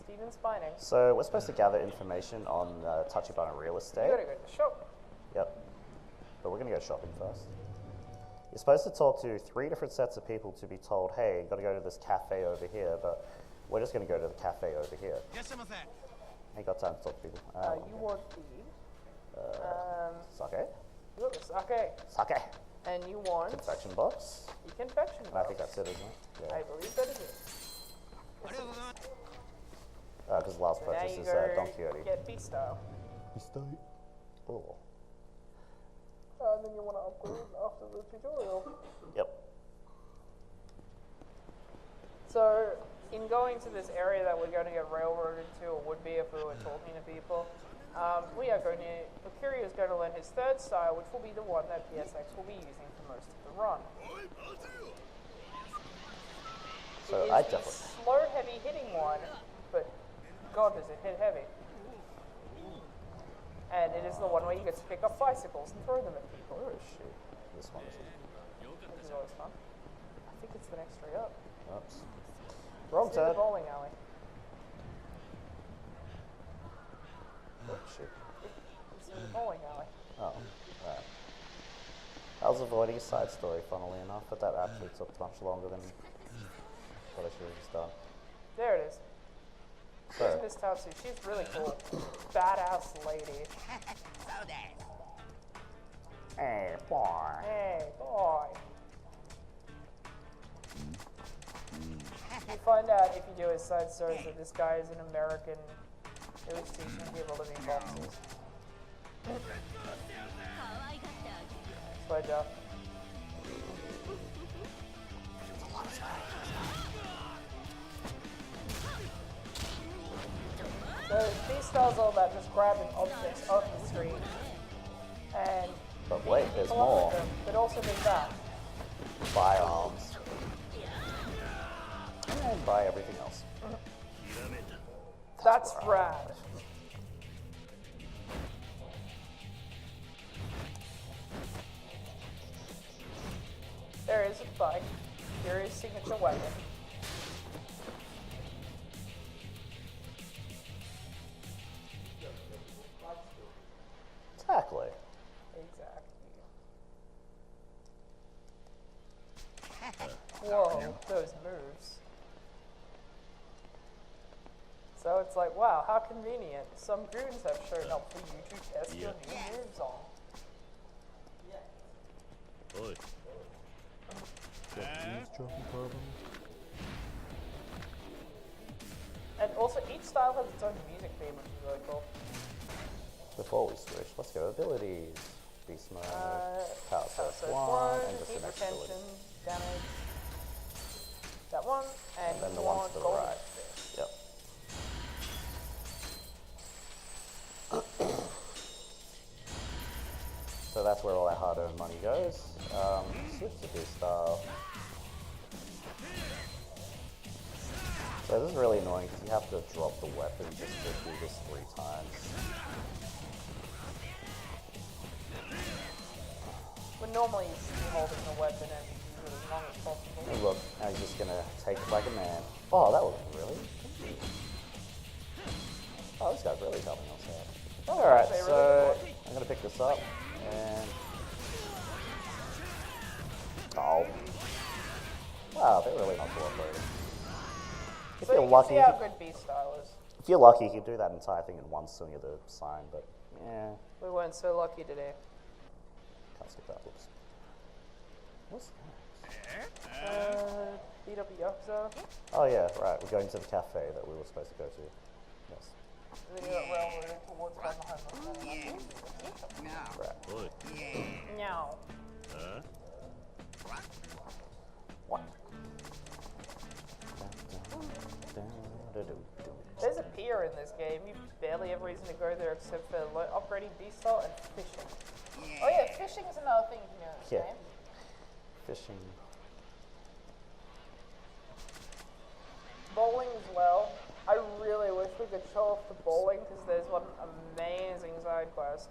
Speaker 1: Steven Spining.
Speaker 2: So we're supposed to gather information on Tachibana real estate.
Speaker 1: You gotta go to the shop.
Speaker 2: Yep. But we're going to go shopping first. You're supposed to talk to 3 different sets of people to be told, hey, you've got to go to this cafe over here, but we're just going to go to the cafe over here. Ain't got time to talk to people.
Speaker 1: You want the...
Speaker 2: Sake?
Speaker 1: You want the sake.
Speaker 2: Sake.
Speaker 1: And you want
Speaker 2: Confection box.
Speaker 1: the confection
Speaker 2: And
Speaker 1: box.
Speaker 2: I think that's it, isn't it? Yeah.
Speaker 1: I believe that is it.
Speaker 2: Because the last
Speaker 1: So now
Speaker 2: purchase
Speaker 1: you
Speaker 2: is
Speaker 1: go
Speaker 2: Don Quixote.
Speaker 1: get beast style.
Speaker 2: Oh.
Speaker 1: And then you want to upgrade after the tutorial.
Speaker 2: Yep.
Speaker 1: So, in going to this area that we're going to get railroaded to, or would be if we were talking to people, we are going to, Kiryu is going to learn his third style, which will be the one that PSX will be using for most of the run.
Speaker 2: So
Speaker 1: It
Speaker 2: I
Speaker 1: is the
Speaker 2: definitely...
Speaker 1: slow, heavy hitting one, but God, does it hit heavy. And it is the one where you get to pick up bicycles and throw them at people.
Speaker 2: Oh, shit. This one isn't.
Speaker 1: This is always fun. I think it's the next street up.
Speaker 2: Oops. Wrong
Speaker 1: It's in the
Speaker 2: turn.
Speaker 1: bowling alley.
Speaker 2: Oh, shit.
Speaker 1: It's in the bowling alley.
Speaker 2: Oh, right. I was avoiding a side story, funnily enough, but that actually took much longer than what I should have just done.
Speaker 1: There it is.
Speaker 2: So,
Speaker 1: Here's Miss Tatsu. She's really cool. Badass lady.
Speaker 2: Hey, boy.
Speaker 1: Hey, boy. You find out if you do his side stories that this guy is an American who is teaching people to be boxers. Slide up. So these styles are all about just grabbing objects off the screen and
Speaker 2: But wait, there's
Speaker 1: people up with
Speaker 2: more.
Speaker 1: them, but also there's that.
Speaker 2: Firearms. And buy everything else.
Speaker 1: That's rad. There is a bike. Here is signature weapon.
Speaker 2: Exactly.
Speaker 1: Exactly. Whoa, those moves. So it's like, wow, how convenient. Some goons have shown up for you to test your new moves on. And also, each style has its own music theme, which is really cool.
Speaker 2: Before we switch, let's go abilities. Beast mode, power surge
Speaker 1: So
Speaker 2: 1, and just
Speaker 1: heat
Speaker 2: the next
Speaker 1: retention,
Speaker 2: ability.
Speaker 1: damage. That one, and
Speaker 2: then the
Speaker 1: you
Speaker 2: one
Speaker 1: want
Speaker 2: to the
Speaker 1: golden
Speaker 2: right.
Speaker 1: fist.
Speaker 2: Yep. So that's where all our hard-earned money goes. Switch to this style. So this is really annoying because you have to drop the weapon just to do this 3 times.
Speaker 1: But normally you're holding the weapon and use it as long as possible.
Speaker 2: And look, now he's just gonna take it like a man. Oh, that was really. Oh, this guy's really helping us out. Alright,
Speaker 1: actually
Speaker 2: so
Speaker 1: really
Speaker 2: I'm gonna pick this up and. Oh. Wow, they're really not cooperating. If
Speaker 1: So
Speaker 2: you're
Speaker 1: you can
Speaker 2: lucky,
Speaker 1: see how good B style is.
Speaker 2: if you're lucky, you can do that entire thing in one swing of the sign, but yeah,
Speaker 1: We weren't so lucky today.
Speaker 2: can't skip that. Whoops. What's that?
Speaker 1: Beat up Yakuza.
Speaker 2: Oh yeah, right. We're going to the cafe that we were supposed to go to. Yes.
Speaker 1: And then you got railroaded towards by the homeless man.
Speaker 2: Right.
Speaker 1: No.
Speaker 2: What?
Speaker 1: There's a pier in this game. You barely have reason to go there except for upgrading B style and fishing. Oh yeah, fishing is another thing you know in this
Speaker 2: Yeah.
Speaker 1: game.
Speaker 2: Fishing.
Speaker 1: Bowling as well. I really wish we could show off the bowling because there's one amazing side quest,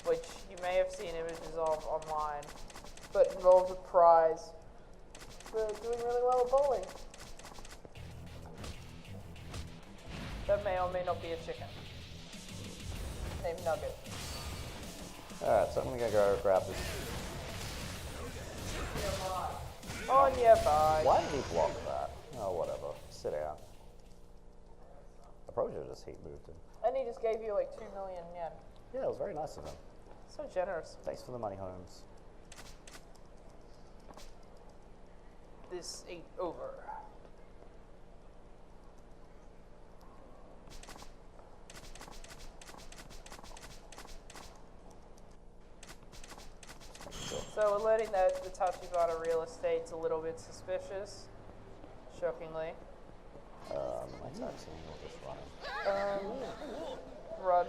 Speaker 1: which you may have seen images of online, but involves a prize for doing really well at bowling. That may or may not be a chicken named Nugget.
Speaker 2: Alright, so I'm gonna go grab this.
Speaker 1: On your bike.
Speaker 2: Why did he block that? Oh, whatever. Sit down. I probably should have just heat moved him.
Speaker 1: And he just gave you like 2 million yen.
Speaker 2: Yeah, it was very nice of him.
Speaker 1: So generous.
Speaker 2: Thanks for the money, Holmes.
Speaker 1: This ain't over. So we're learning that the Tachibana real estate's a little bit suspicious, shockingly.
Speaker 2: My taxi will just running.
Speaker 1: Run.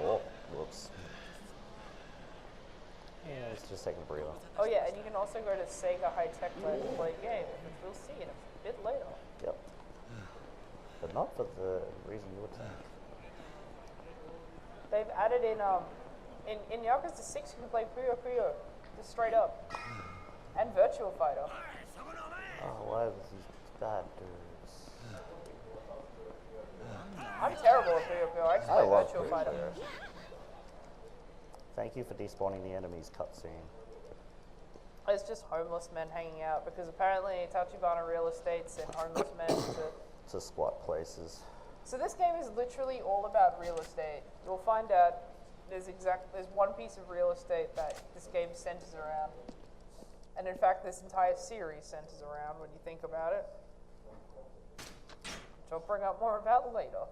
Speaker 2: Oh, whoops. Yeah, it's just taking a breather.
Speaker 1: Oh yeah, and you can also go to Sega High Tech Land and play games, which we'll see in a bit later.
Speaker 2: Yep. But not for the reason you would think.
Speaker 1: They've added in Yakuza 6 you can play Puyo Puyo, just straight up. And Virtua Fighter.
Speaker 2: Oh, why are these bad dudes?
Speaker 1: I'm terrible at Puyo Puyo, I just
Speaker 2: I
Speaker 1: play
Speaker 2: love
Speaker 1: Virtua
Speaker 2: Puyo
Speaker 1: Fighter.
Speaker 2: Puyo. Thank you for despawning the enemies cutscene.
Speaker 1: It's just homeless men hanging out, because apparently Tachibana real estates and homeless men to
Speaker 2: To squat places.
Speaker 1: So this game is literally all about real estate. You'll find out there's one piece of real estate that this game centers around. And in fact, this entire series centers around when you think about it. Which I'll bring up more about later.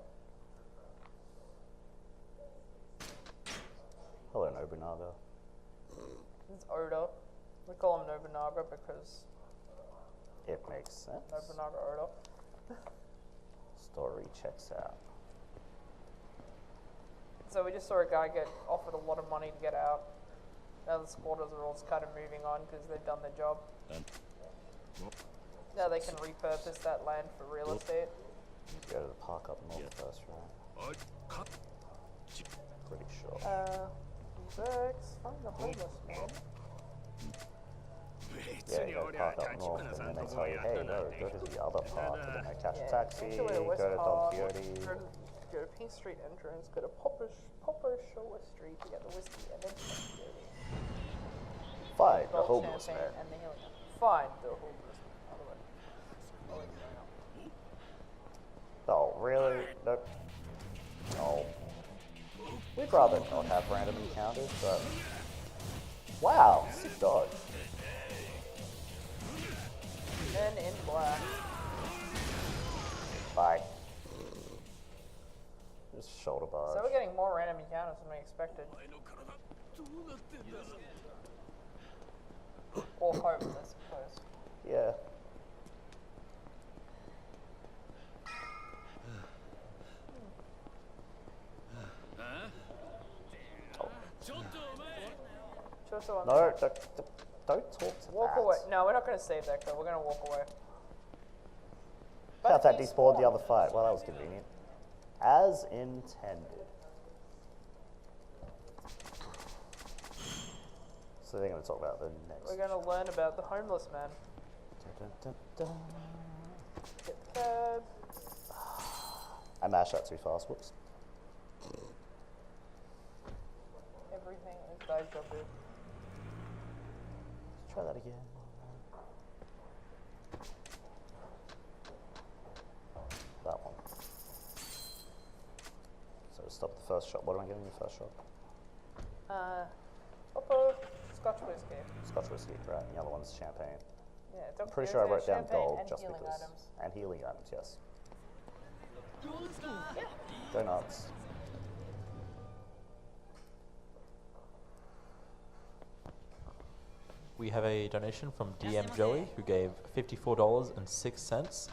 Speaker 2: Hello, Nobunaga.
Speaker 1: It's Oda. We call him Nobunaga because
Speaker 2: It makes sense.
Speaker 1: Nobunaga Oda.
Speaker 2: Story checks out.
Speaker 1: So we just saw a guy get offered a lot of money to get out. Now the squatters are all kind of moving on because they've done their job. Now they can repurpose that land for real estate.
Speaker 2: Go to the park up north first, right? Pretty sure.
Speaker 1: Vex, find the homeless man.
Speaker 2: Yeah, you go park up north and then they tell you, hey, no, go to the other park. And then they catch a taxi,
Speaker 1: Go to West
Speaker 2: go to Don
Speaker 1: Park,
Speaker 2: Quixote.
Speaker 1: Go to Pink Street entrance, go to Popper Shower Street to get the whiskey, and then Don Quixote.
Speaker 2: Find the
Speaker 1: Gold
Speaker 2: homeless
Speaker 1: champagne
Speaker 2: man.
Speaker 1: and the helium. Find the homeless man.
Speaker 2: Oh, really? Nope. No. We'd rather not have random encounters, but... Wow, sick dodge.
Speaker 1: Men in black.
Speaker 2: Bye. Just shoulder barge.
Speaker 1: So we're getting more random encounters than we expected. Or hoped, I suppose.
Speaker 2: Yeah.
Speaker 1: Choso,
Speaker 2: No, don't talk to
Speaker 1: walk
Speaker 2: that.
Speaker 1: away. No, we're not going to save that kill. We're going to walk away.
Speaker 2: How that
Speaker 1: he
Speaker 2: despawned the other fight. Well, that was convenient. As intended. So they're going to talk about the next.
Speaker 1: We're going to learn about the homeless man.
Speaker 2: Dun, dun, dun, dun.
Speaker 1: Get the cab.
Speaker 2: I mashed that too fast. Whoops.
Speaker 1: Everything is deja vu.
Speaker 2: Let's try that again. That one. So stop the first shot. What am I getting the first shot?
Speaker 1: Oppo, Scotch whiskey.
Speaker 2: Scotch whiskey, right? And the other one's champagne.
Speaker 1: Yeah,
Speaker 2: I'm pretty sure I wrote down
Speaker 1: champagne
Speaker 2: gold
Speaker 1: and
Speaker 2: just
Speaker 1: healing
Speaker 2: because.
Speaker 1: items.
Speaker 2: And healing items, yes. Go nuts.
Speaker 4: We have a donation from DM Joey who gave $54.06.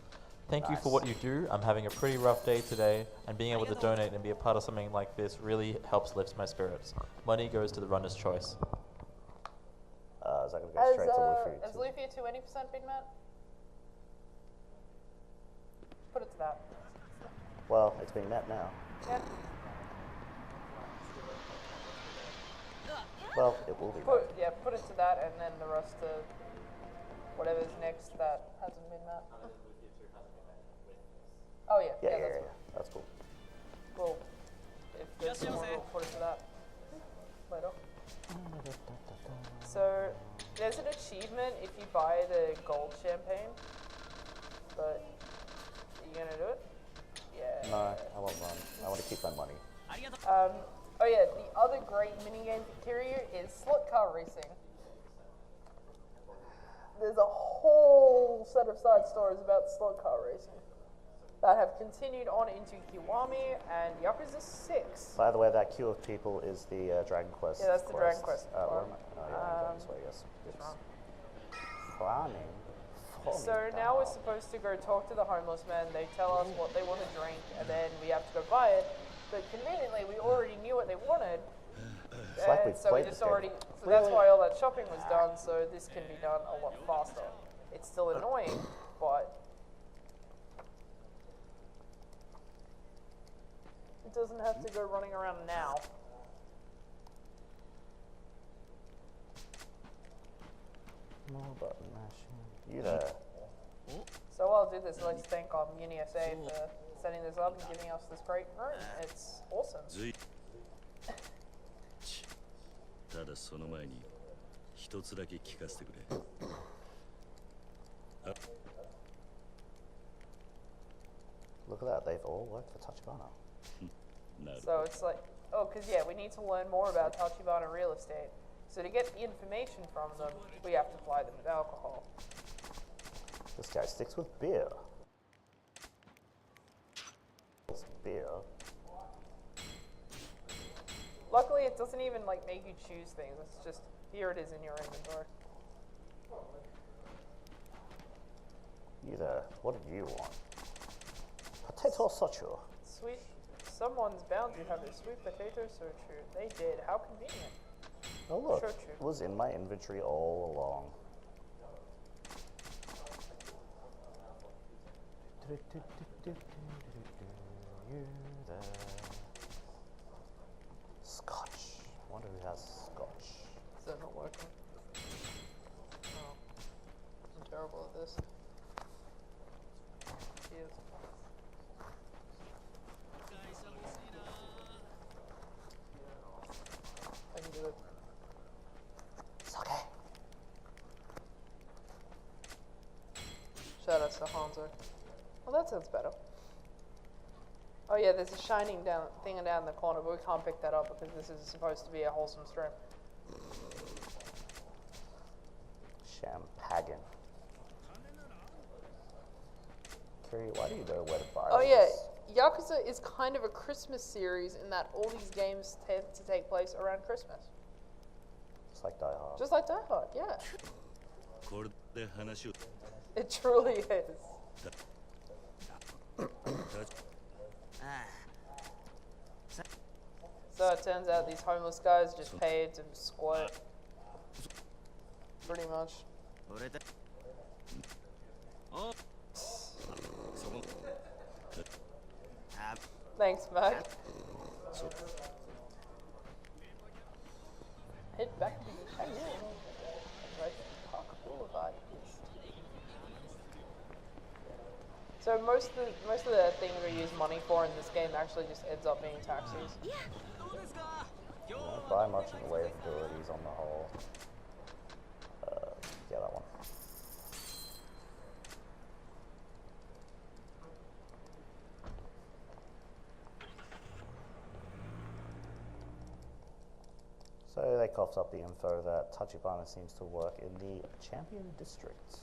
Speaker 4: Thank you for what you do. I'm having a pretty rough day today, and being able to donate and be a part of something like this really helps lift my spirits. Money goes to the runner's choice.
Speaker 2: Is that going to go straight to Luffy?
Speaker 1: Is Luffy a 280% big man? Put it to that.
Speaker 2: Well, it's been met now.
Speaker 1: Yeah.
Speaker 2: Well, it will be met.
Speaker 1: Put it to that, and then the rest to whatever's next that hasn't been met. Oh yeah,
Speaker 2: Yeah, that's cool.
Speaker 1: Well, if there's more, we'll put it to that later. So there's an achievement if you buy the gold champagne, but are you gonna do it? Yeah.
Speaker 2: No, I won't run. I want to keep my money.
Speaker 1: Oh yeah, the other great minigame for Kiryu is slot car racing. There's a whole set of side stories about slot car racing that have continued on into Kiwami and Yakuza 6.
Speaker 2: By the way, that queue of people is the Dragon Quest.
Speaker 1: Yeah, that's the Dragon Quest
Speaker 2: Where
Speaker 1: one.
Speaker 2: am I? Oh, yeah, I'm going this way, yes.
Speaker 1: wrong.
Speaker 2: Planning.
Speaker 1: So now we're supposed to go talk to the homeless men. They tell us what they want to drink, and then we have to go buy it. But conveniently, we already knew what they wanted.
Speaker 2: It's like we've
Speaker 1: so we
Speaker 2: played
Speaker 1: just
Speaker 2: this game.
Speaker 1: already. So that's why all that shopping was done. So this can be done a lot faster. It's still annoying, but it doesn't have to go running around now.
Speaker 2: More button mashing. You there.
Speaker 1: So while I do this, let's thank our MuniSA for setting this up and giving us this great room. It's awesome.
Speaker 5: ただその前に一つだけ聞かせてくれ。あ
Speaker 1: As,
Speaker 5: あ
Speaker 1: uh, as, uh, as Luffy 220% big man,
Speaker 5: あ
Speaker 1: you
Speaker 2: Look at that, they've all worked for Tachibana.
Speaker 1: So it's like, oh, because yeah, we need to learn more about Tachibana real estate. So to get the information from them, we have to ply them with alcohol.
Speaker 2: This guy sticks with beer. It's beer.
Speaker 1: Luckily, it doesn't even like make you choose things. It's just, here it is in your inventory.
Speaker 2: You there, what did you want? Potato sochu.
Speaker 1: Sweet, someone's bound to have a sweet potato soju. They did, how convenient.
Speaker 2: Oh look,
Speaker 1: Shochu.
Speaker 2: it was in my inventory all along. You there. Scotch. Wonder who has scotch.
Speaker 1: Is that not working? Oh, I'm terrible at this. Cheers. I can do it.
Speaker 2: Sake.
Speaker 1: Shout out to Hanzo. Well, that sounds better. Oh yeah, there's a shining thing down in the corner, but we can't pick that up because this is supposed to be a wholesome stream.
Speaker 2: Champagne. Kiri, why do you know where to buy
Speaker 1: Oh yeah,
Speaker 2: this?
Speaker 1: Yakuza is kind of a Christmas series in that all these games tend to take place around Christmas.
Speaker 2: Just like Die Hard.
Speaker 1: Just like Die Hard, yeah.
Speaker 5: これで話を
Speaker 1: It truly is. So it turns out these homeless guys just paid to squat. Pretty much. Thanks, Mac. Head back to the house. Right, Park Boulevard. So most of the things we use money for in this game actually just ends up being taxis.
Speaker 2: Don't buy much in the way of abilities on the whole. Yeah, that one. So they coughed up the info that Tachibana seems to work in the Champion District.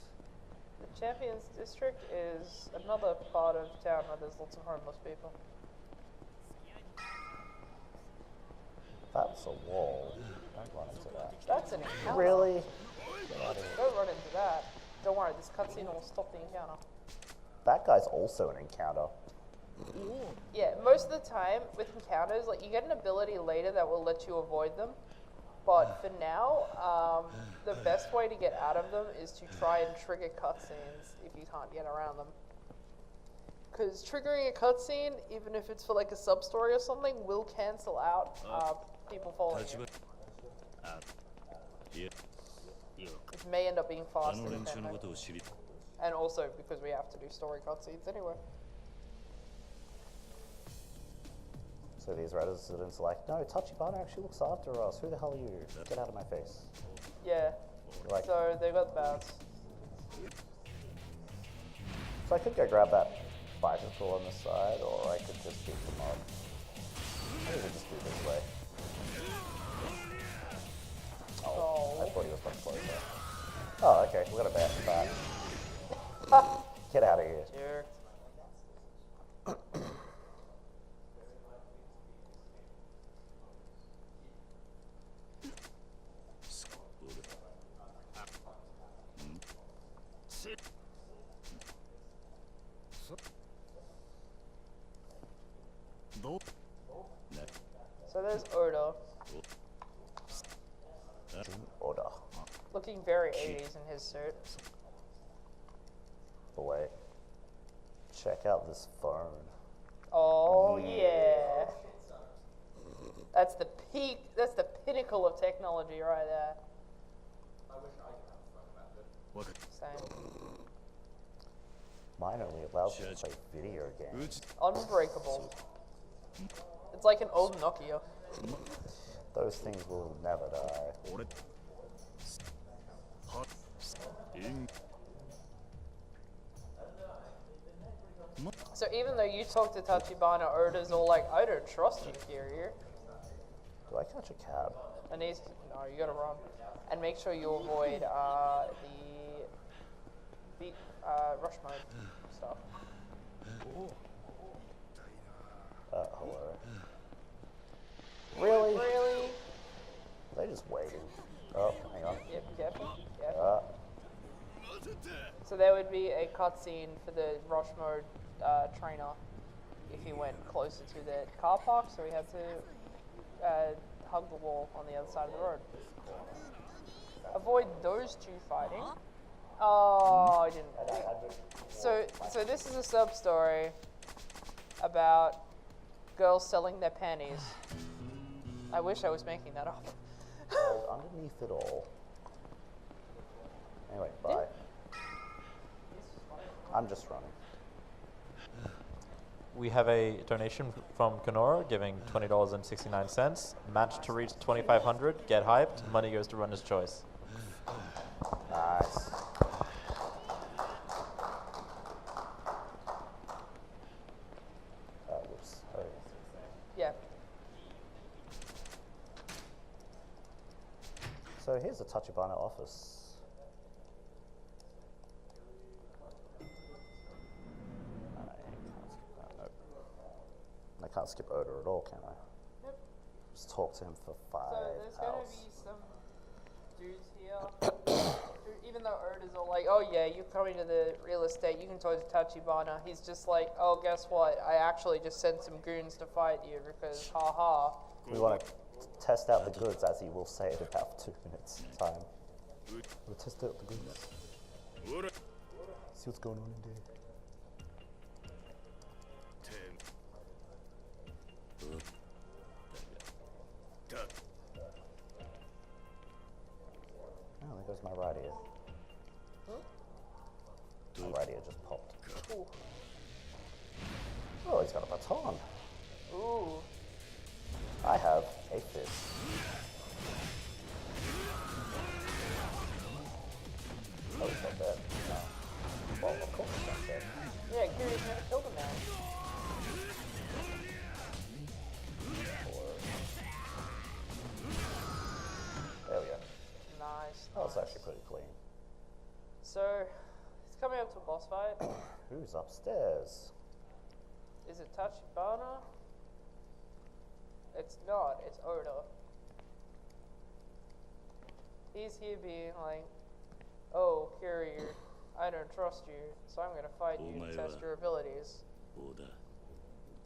Speaker 1: The Champions District is another part of town where there's lots of homeless people.
Speaker 2: That's a wall. Don't run into that.
Speaker 1: That's an encounter.
Speaker 2: Really? Get out of here.
Speaker 1: Don't run into that. Don't worry, this cutscene will stop the encounter.
Speaker 2: That guy's also an encounter.
Speaker 1: Yeah, most of the time with encounters, like you get an ability later that will let you avoid them. But for now, the best way to get out of them is to try and trigger cutscenes if you can't get around them. Because triggering a cutscene, even if it's for like a sub-story or something, will cancel out people following you. It may end up being
Speaker 5: あ
Speaker 1: faster
Speaker 5: の
Speaker 1: than
Speaker 5: 連中の
Speaker 1: 10
Speaker 5: ことを知り
Speaker 1: And also because we have to do story cutscenes anyway.
Speaker 2: So these residents are like, no, Tachibana actually looks after us. Who the hell are you? Get out of my face.
Speaker 1: Yeah.
Speaker 2: Like,
Speaker 1: So they got the bounce.
Speaker 2: so I could go grab that bicycle on the side, or I could just beat them up. Maybe we just do it this way. Oh, I thought he was much closer. Oh, okay, we got a bat back. Get out of here.
Speaker 1: Jerk. So there's Oda,
Speaker 2: Order.
Speaker 1: looking very 80s in his suit.
Speaker 2: But wait. Check out this phone.
Speaker 1: Oh yeah. That's the peak, that's the pinnacle of technology right there. Same.
Speaker 2: Mine only allows me to play video games.
Speaker 1: Unbreakable. It's like an old Nokia.
Speaker 2: Those things will never die.
Speaker 5: 俺はえん
Speaker 1: So even though you talk to Tachibana, Oda's all like, I don't trust you, Kiryu.
Speaker 2: Do I catch a cab?
Speaker 1: And he's, no, you gotta run. And make sure you avoid the beat rush mode stuff.
Speaker 2: Hello. Really?
Speaker 1: Really?
Speaker 2: Are they just waiting? Oh, hang on.
Speaker 1: Yep, careful. Careful. So there would be a cutscene for the rush mode trainer if he went closer to the car park, so he had to hug the wall on the other side of the road. Avoid those two fighting. Oh, I didn't. So this is a sub story about girls selling their panties. I wish I was making that up.
Speaker 2: Underneath it all. Anyway, bye. I'm just running.
Speaker 4: We have a donation from Kenora giving $20.69. Match to reach 2,500. Get hyped. Money goes to runner's choice.
Speaker 2: Nice. Whoops. Oh,
Speaker 1: Yeah.
Speaker 2: so here's the Tachibana office. I can't skip Oda at all, can I?
Speaker 1: Yep.
Speaker 2: Just talk to him for 5
Speaker 1: So there's going to
Speaker 2: hours.
Speaker 1: be some dudes here. Even though Oda's all like, oh yeah, you're coming to the real estate, you can talk to Tachibana. He's just like, oh, guess what? I actually just sent some goons to fight you because, haha.
Speaker 2: We want to test out the goods, as he will say in about 2 minutes time. We'll test out the goods. See what's going on in there. Oh, there goes my right ear. My right ear just popped.
Speaker 1: Ooh.
Speaker 2: Oh, he's got a baton.
Speaker 1: Ooh.
Speaker 2: I have a fist. Oh, he's not dead. No. Well, of course he's not dead.
Speaker 1: Yeah, Kiryu's never killed a man.
Speaker 2: There we go.
Speaker 1: Nice.
Speaker 2: That was actually pretty clean.
Speaker 1: So, it's coming up to a boss fight.
Speaker 2: Who's upstairs?
Speaker 1: Is it Tachibana? It's not, it's Oda. He's here being like, oh, Kiryu, I don't trust you, so I'm gonna fight you to test your abilities.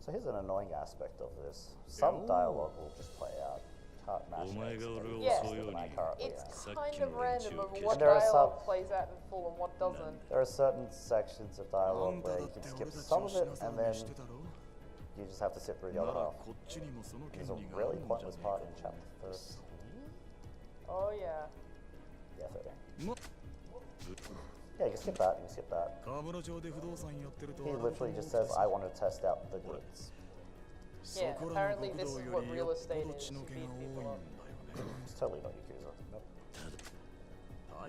Speaker 2: So here's an annoying aspect of this. Some dialogue will just play out. Can't match it.
Speaker 1: Yeah.
Speaker 2: Currently
Speaker 1: It's
Speaker 2: am.
Speaker 1: kind of random of what
Speaker 2: And there are
Speaker 1: dialogue plays out in full and what doesn't.
Speaker 2: There are certain sections of dialogue where you can skip some of it and then you just have to sit through the other half. There's a really pointless part in chapter 13.
Speaker 1: Oh yeah.
Speaker 2: Yeah, 13. Yeah, you can skip that, you can skip that. He literally just says, I want to test out the goods.
Speaker 1: Yeah, apparently this is what real estate is, to beat people up.
Speaker 2: It's totally not Yakuza. Nope. Oh, I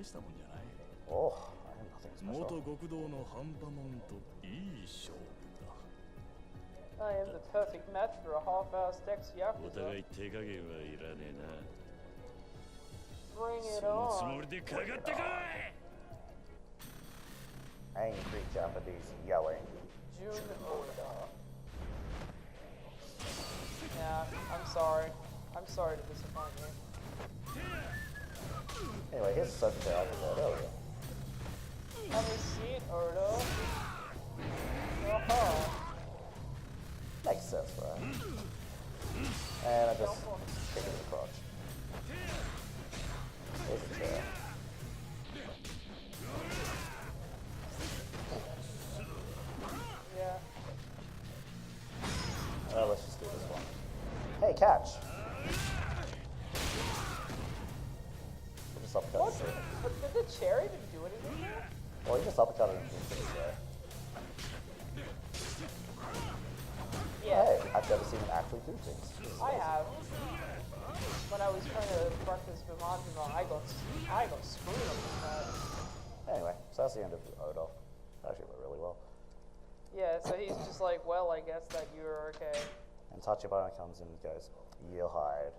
Speaker 2: have nothing special.
Speaker 1: I am the perfect match for a half-assed ex-Yakuza. Bring it on.
Speaker 2: Angry Japanese yelling.
Speaker 1: Jun Oda. Yeah, I'm sorry. I'm sorry to disappoint you.
Speaker 2: Anyway, here's such a episode. There we go.
Speaker 1: Have a seat, Oda. Uh-huh.
Speaker 2: Makes sense, right? And I just kick it in the crotch. Here's the chair.
Speaker 1: Yeah.
Speaker 2: Let's just do this one. Hey, catch! We'll just uppercut
Speaker 1: What?
Speaker 2: it.
Speaker 1: But did the chair even do anything there?
Speaker 2: Well, you just uppercut it into the chair.
Speaker 1: Yeah,
Speaker 2: Hey, I've never seen him actually do things.
Speaker 1: I have. When I was trying to practice Vimajima, I got screwed on this side.
Speaker 2: Anyway, so that's the end of Oda. Actually went really well.
Speaker 1: Yeah, so he's just like, well, I guess that you're okay.
Speaker 2: And Tachibana comes in and goes, "You'll hide."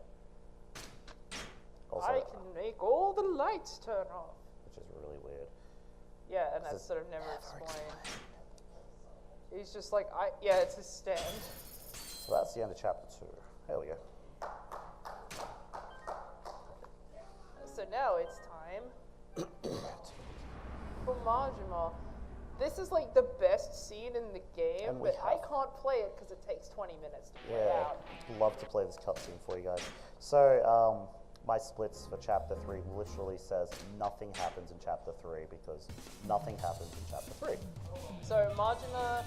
Speaker 2: Also,
Speaker 1: I can make all the lights turn off.
Speaker 2: which is really weird.
Speaker 1: Yeah, and that's sort of never explained. He's just like, yeah, it's his stand.
Speaker 2: So that's the end of chapter 2. There we go.
Speaker 1: So now it's time for Majima. This is like the best scene in the game,
Speaker 2: And we
Speaker 1: but I
Speaker 2: have-
Speaker 1: can't play it because it takes 20 minutes to play
Speaker 2: Yeah,
Speaker 1: out.
Speaker 2: love to play this cutscene for you guys. So, my splits for chapter 3 literally says nothing happens in chapter 3 because nothing happens in chapter 3.
Speaker 1: So Majima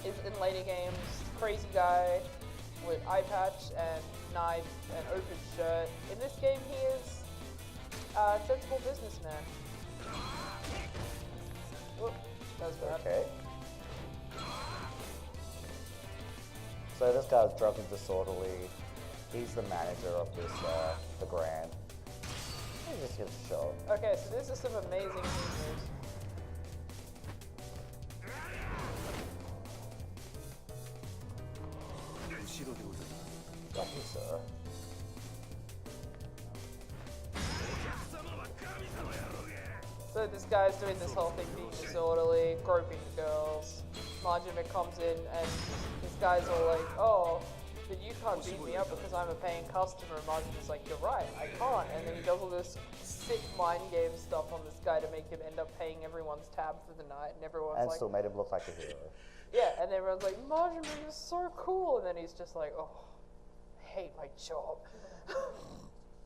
Speaker 1: is in later games, crazy guy with eye patch and knife and open shirt. In this game, he is a sensible businessman. Whoop, that was bad.
Speaker 2: Okay. So this guy's drunk and disorderly. He's the manager of this, the Grand. He just gives a shot.
Speaker 1: Okay, so this is some amazing moves.
Speaker 2: Thank you, sir.
Speaker 1: So this guy's doing this whole thing, being disorderly, groping girls. Majima comes in and this guy's all like, oh, but you can't beat me up because I'm a paying customer. And Majima's like, you're right, I can't. And then he does all this sick mind game stuff on this guy to make him end up paying everyone's tab for the night. And everyone's
Speaker 2: And
Speaker 1: like,
Speaker 2: still made him look like a hero.
Speaker 1: yeah, and everyone's like, Majima, you're so cool. And then he's just like, oh, I hate my job.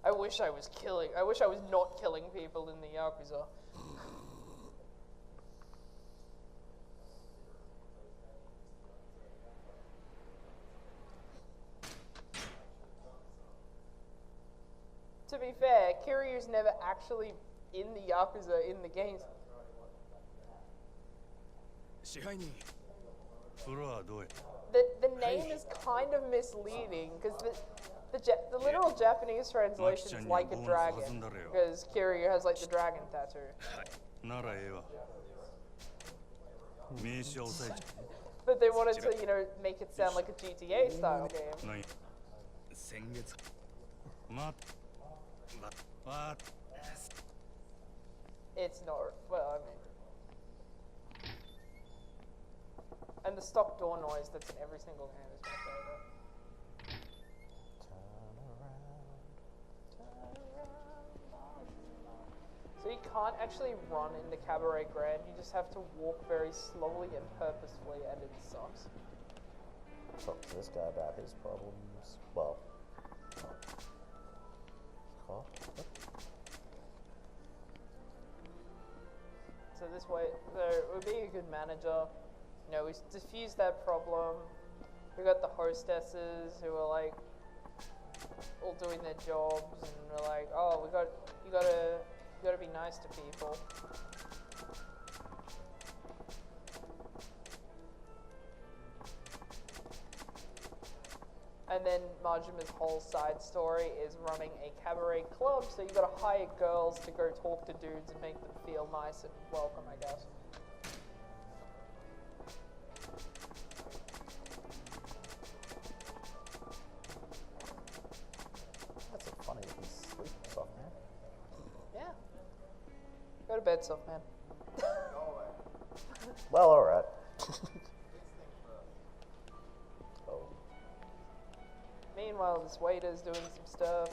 Speaker 1: I wish I was not killing people in the Yakuza. To be fair, Kiryu's never actually in the Yakuza in the games.
Speaker 5: 支配人フロアどうや
Speaker 1: The name is kind of misleading because the literal Japanese translation is like a dragon because Kiryu has like the dragon tattoo.
Speaker 5: ならええわ名刺は押さえちゃ
Speaker 1: But they wanted to, make it sound like a GTA style game.
Speaker 5: ない先月まわ
Speaker 1: It's not, well, I mean. And the stock door noise that's in every single game is my favorite. So you can't actually run in the Cabaret Grand, you just have to walk very slowly and purposefully, and it sucks.
Speaker 2: Talk to this guy about his problems. Well. Huh?
Speaker 1: So this way, so we're being a good manager. We diffused that problem. We got the hostesses who are like all doing their jobs, and we're like, oh, you gotta be nice to people. And then Majima's whole side story is running a cabaret club, so you gotta hire girls to go talk to dudes and make them feel nice and welcome, I guess.
Speaker 2: That's a funny looking sleep soft man.
Speaker 1: Yeah. Go to bed, soft man.
Speaker 2: Well, alright. Oh.
Speaker 1: Meanwhile, this waiter's doing some stuff.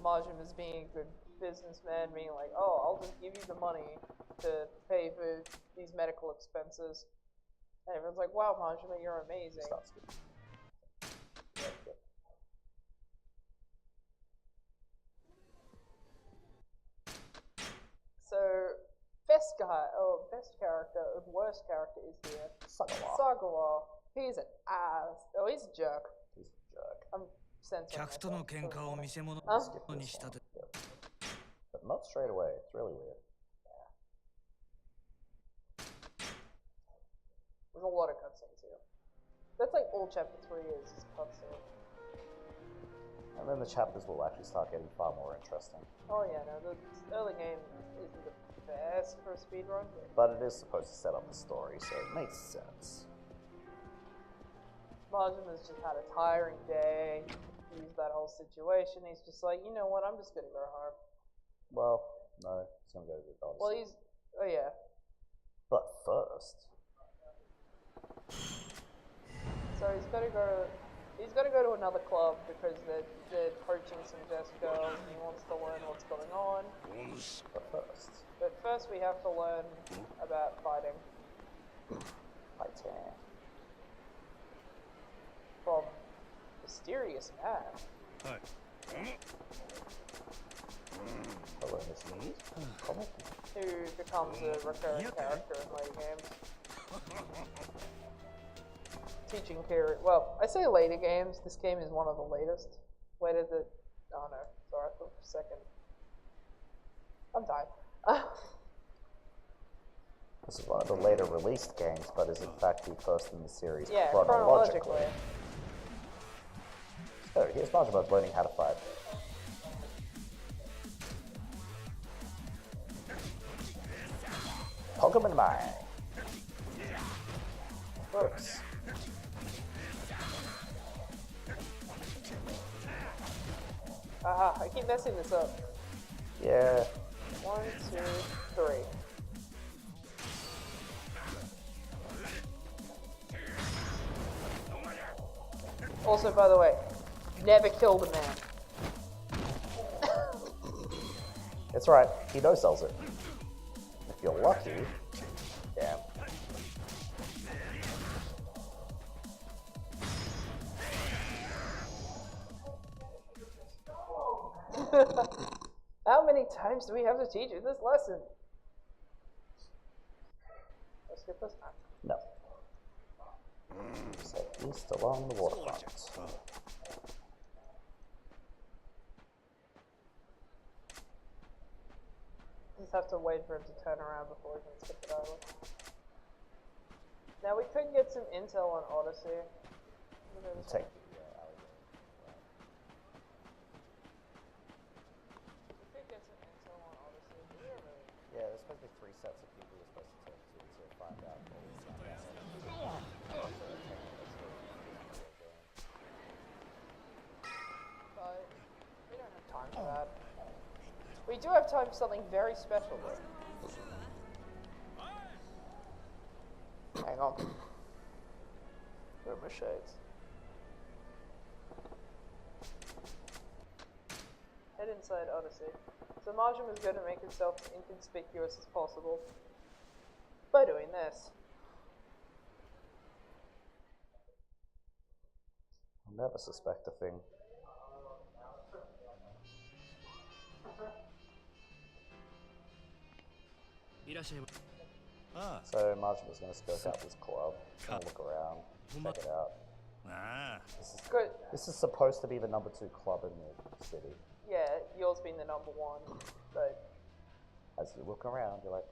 Speaker 1: Majima's being a good businessman, being like, oh, I'll just give you the money to pay for these medical expenses. And everyone's like, wow, Majima, you're amazing.
Speaker 2: Starts good. Yeah, good.
Speaker 1: So, best character, or worst character is here.
Speaker 2: Sagawa.
Speaker 1: Sagawa. He's an ass. Oh, he's a jerk.
Speaker 2: He's a jerk.
Speaker 1: I'm censoring
Speaker 3: 客との
Speaker 1: myself.
Speaker 3: 喧嘩を見せ物
Speaker 2: Skip
Speaker 3: に
Speaker 2: this
Speaker 3: したと
Speaker 2: one. Yep. But not straight away. It's really weird.
Speaker 1: There's a lot of cutscenes here. That's like all chapter 3 is cutscene.
Speaker 2: And then the chapters will actually start getting far more interesting.
Speaker 1: Oh yeah, no, the early game isn't the best for a speedrun.
Speaker 2: But it is supposed to set up the story, so it makes sense.
Speaker 1: Margin has just had a tiring day. He's that whole situation. He's just like, you know what, I'm just gonna go home.
Speaker 2: Well, no, he's gonna go to the Odyssey.
Speaker 1: Well, oh yeah.
Speaker 2: But first...
Speaker 1: So he's got to go to another club because they're poaching some desk girls and he wants to learn what's going on. But first we have to learn about fighting.
Speaker 2: Fighting.
Speaker 1: From Mysterious Man.
Speaker 2: Hello, Miss Mead.
Speaker 1: Who becomes a recurring character in later games. Teaching Kira. Well, I say later games. This game is one of the latest. Where did the? Oh no, sorry, I thought for a second. I'm dying.
Speaker 2: This is one of the later released games, but is in fact the first in the series
Speaker 1: Yeah,
Speaker 2: chronologically. So here's Majima learning how to fight. Pokemon Mine. Works.
Speaker 1: Aha, I keep messing this up.
Speaker 2: Yeah.
Speaker 1: 1, 2, 3. Also, by the way, never killed a man.
Speaker 2: It's right, he no-sells it. If you're lucky, damn.
Speaker 1: How many times do we have to teach you this lesson? Let's skip this time.
Speaker 2: No. Just head east along the waterfront.
Speaker 1: Just have to wait for him to turn around before we can skip it over. Now we could get some intel on Odyssey.
Speaker 2: Take. Yeah, there's supposed to be 3 sets of people you're supposed to talk to find out all this stuff.
Speaker 1: But we don't have time for that. We do have time for something very special though. Hang on. Where are my shades? Head inside Odyssey. So Marjam is going to make himself as inconspicuous as possible by doing this.
Speaker 2: I'll never suspect a thing. So Marjam is going to scope out this club, gonna look around, check it out.
Speaker 1: Good.
Speaker 2: This is supposed to be the number 2 club in the city.
Speaker 1: Yeah, yours being the number 1, but
Speaker 2: As you look around, you're like,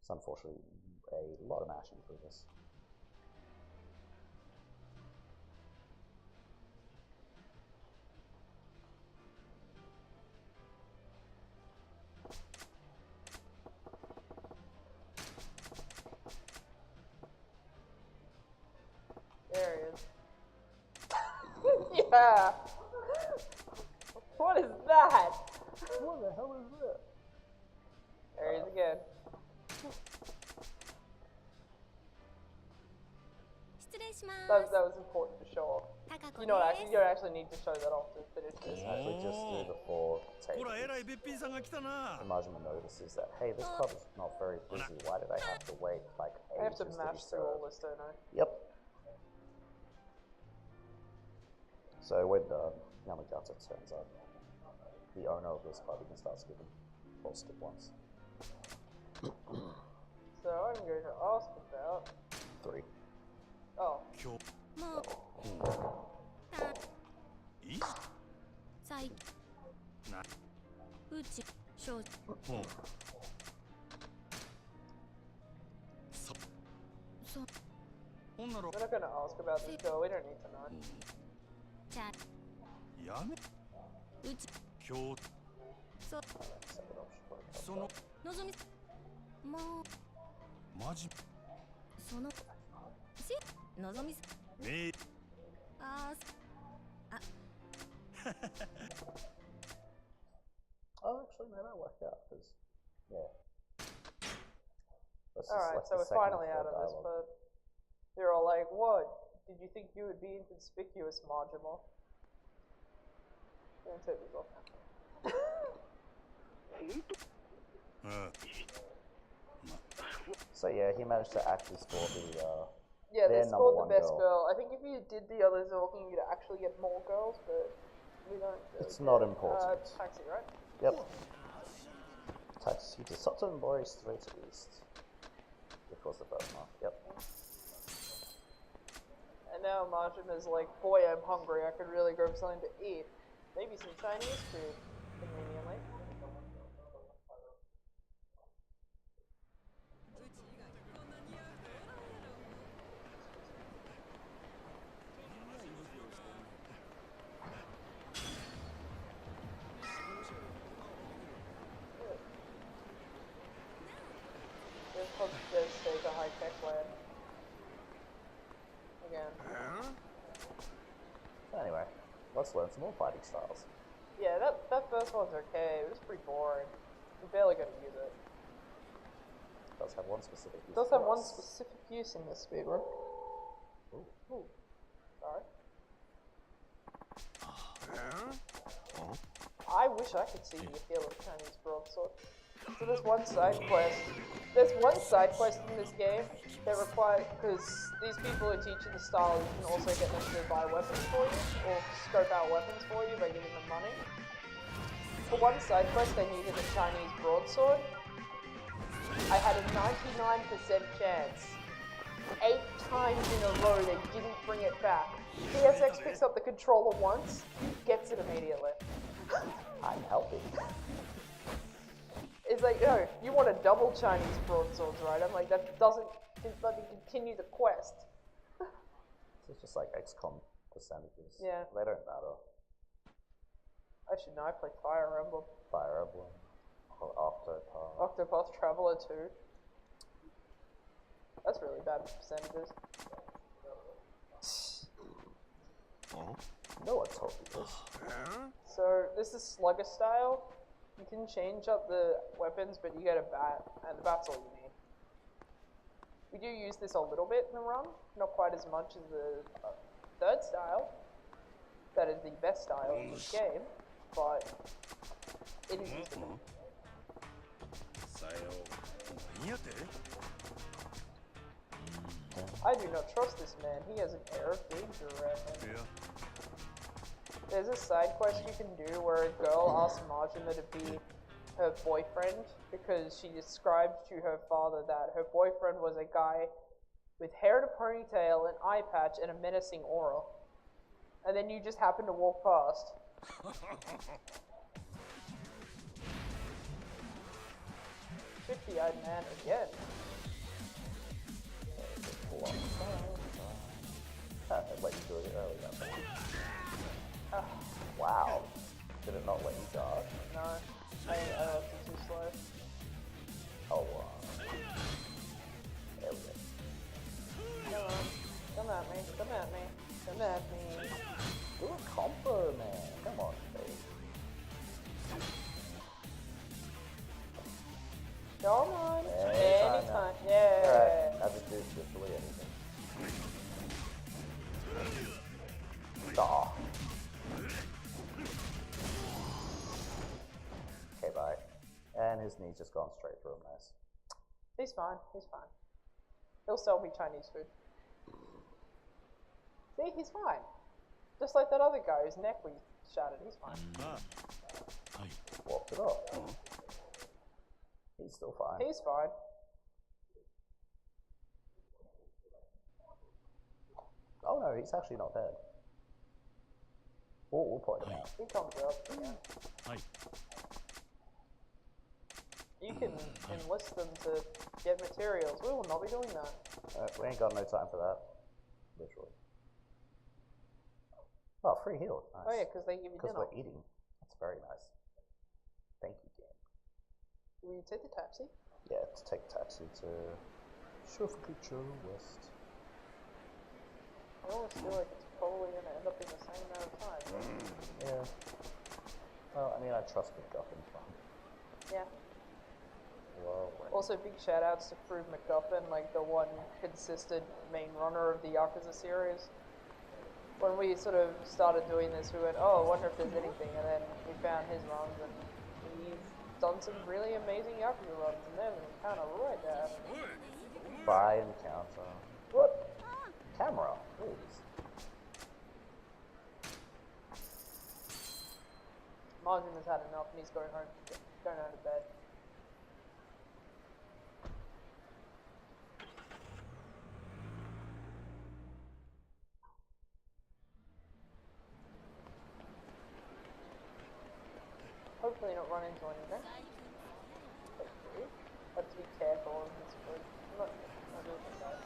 Speaker 2: It's unfortunately a lot of mashing through this.
Speaker 1: there he is. Yeah! What is that?
Speaker 2: What the hell is that?
Speaker 1: There he is again. That was important to show off. You don't actually need to show that off to finish this.
Speaker 2: Actually, just do the 4 takes. And Majima notices that, hey, this club is not very busy. Why did I have to wait like ages
Speaker 1: I have to
Speaker 2: be
Speaker 1: mash through all
Speaker 2: served?
Speaker 1: this, don't I?
Speaker 2: Yep. So when Yamagata turns up, the owner of this club, he can start skipping. Or skip once.
Speaker 1: So I'm going to ask about...
Speaker 2: 3.
Speaker 1: Oh. We're not gonna ask about this girl, we don't need to know.
Speaker 6: じゃあ
Speaker 5: やめ
Speaker 6: うち
Speaker 5: 今日
Speaker 6: そ
Speaker 2: Second option for it.
Speaker 5: その
Speaker 6: のぞみもう
Speaker 5: マジ
Speaker 6: そのしのぞみ
Speaker 5: め
Speaker 6: あーあ
Speaker 2: Oh, actually, no, that worked out because, yeah. Let's just
Speaker 1: Alright,
Speaker 2: select
Speaker 1: so
Speaker 2: the
Speaker 1: we're
Speaker 2: second
Speaker 1: finally
Speaker 2: for
Speaker 1: out of this,
Speaker 2: dialogue.
Speaker 1: but they're all like, what? Did you think you would be inconspicuous, Marginal? I'm gonna take this off now.
Speaker 5: うん
Speaker 2: So yeah, he managed to actually score the,
Speaker 1: Yeah, they
Speaker 2: their number
Speaker 1: scored the
Speaker 2: one
Speaker 1: best
Speaker 2: girl.
Speaker 1: girl. I think if you did the others talking, you'd actually get more girls, but we don't. Really
Speaker 2: It's not
Speaker 1: care.
Speaker 2: important.
Speaker 1: Taxi, right?
Speaker 2: Yep. Taxi to Sutton Boy straight east. Which was the first one. Yep.
Speaker 1: And now Marjam is like, boy, I'm hungry. I could really go for something to eat. Maybe some Chinese food, conveniently. This stays a high-tech land. Again.
Speaker 2: Anyway, let's learn some more fighting styles.
Speaker 1: Yeah, that first one's okay. It was pretty boring. We barely got to use it.
Speaker 2: It does have one specific use.
Speaker 1: It does have
Speaker 2: for
Speaker 1: one
Speaker 2: us.
Speaker 1: specific use in this speedrun.
Speaker 2: Ooh.
Speaker 1: Ooh. Sorry. I wish I could see the appeal of Chinese broadsword. So there's one side quest. There's one side quest in this game that requires, because these people are teaching the style, you can also get them to buy weapons for you, or scope out weapons for you by giving them money. For one side quest, I needed a Chinese broadsword. I had a 99% chance. 8 times in a row they didn't bring it back. PSX picks up the controller once, gets it immediately.
Speaker 2: I'm helping.
Speaker 1: It's like, no, you want a double Chinese broadswords, right? I'm like, that doesn't let me continue the quest.
Speaker 2: It's just like XCOM percentages.
Speaker 1: Yeah.
Speaker 2: They don't matter.
Speaker 1: I should know, I play Fire Emblem.
Speaker 2: Fire Emblem. Or Octopath.
Speaker 1: Octopath Traveler 2. That's really bad with percentages.
Speaker 2: No one told me this.
Speaker 1: So, this is Slugger style. You can change up the weapons, but you get a bat, and the bat's all you need. We do use this a little bit in the run, not quite as much as the third style. That is the best style in this game, but it is useful.
Speaker 5: さよ何やて
Speaker 1: I do not trust this man. He has an air of danger around him.
Speaker 5: いや
Speaker 1: There's a side quest you can do where a girl asks Majima to be her boyfriend because she described to her father that her boyfriend was a guy with hair in a ponytail, an eye patch, and a menacing aura. And then you just happen to walk past. Fifty-eyed man again.
Speaker 2: I let you do it earlier. Wow. Did it not let you dodge?
Speaker 1: No, I left it too slow.
Speaker 2: Oh, wow. There we go.
Speaker 1: Come on, come at me, come at me, come at me.
Speaker 2: Do a combo, man. Come on, babe.
Speaker 1: Come on,
Speaker 2: Anytime
Speaker 1: anytime,
Speaker 2: now.
Speaker 1: yeah.
Speaker 2: Alright, I just do literally anything. Aw. Okay, bye. And his knee's just gone straight through him, nice.
Speaker 1: He's fine, he's fine. He'll sell me Chinese food. See, he's fine. Just like that other guy whose neck we shattered, he's fine.
Speaker 5: あはい
Speaker 2: Walked it off. He's still fine.
Speaker 1: He's fine.
Speaker 2: Oh no, he's actually not dead. We'll point him out.
Speaker 1: He comes up again.
Speaker 5: はい
Speaker 1: You can enlist them to get materials. We will not be doing that.
Speaker 2: We ain't got no time for that. literally. Oh, free heal. Nice.
Speaker 1: Oh yeah, because they give you
Speaker 2: Because
Speaker 1: dinner.
Speaker 2: we're eating. That's very nice. Thank you, game.
Speaker 1: Will you take the taxi?
Speaker 2: Yeah, let's take taxi to Shufkacher West.
Speaker 1: I almost feel like it's probably going to end up in the same amount of time.
Speaker 2: Yeah. Well, I mean, I trust MacGuffin.
Speaker 1: Yeah.
Speaker 2: Well,
Speaker 1: Also, big shout outs to Prove MacGuffin, like the one consistent main runner of the Yakuza series. When we sort of started doing this, we went, oh, I wonder if there's anything, and then we found his runs, and he's done some really amazing Yakuza runs, and there's an encounter right there.
Speaker 2: by encounter. What? Camera, please.
Speaker 1: Margin has had enough, and he's going home to bed. Hopefully not run into anything. Hopefully. Have to be careful in this food. Not doing that.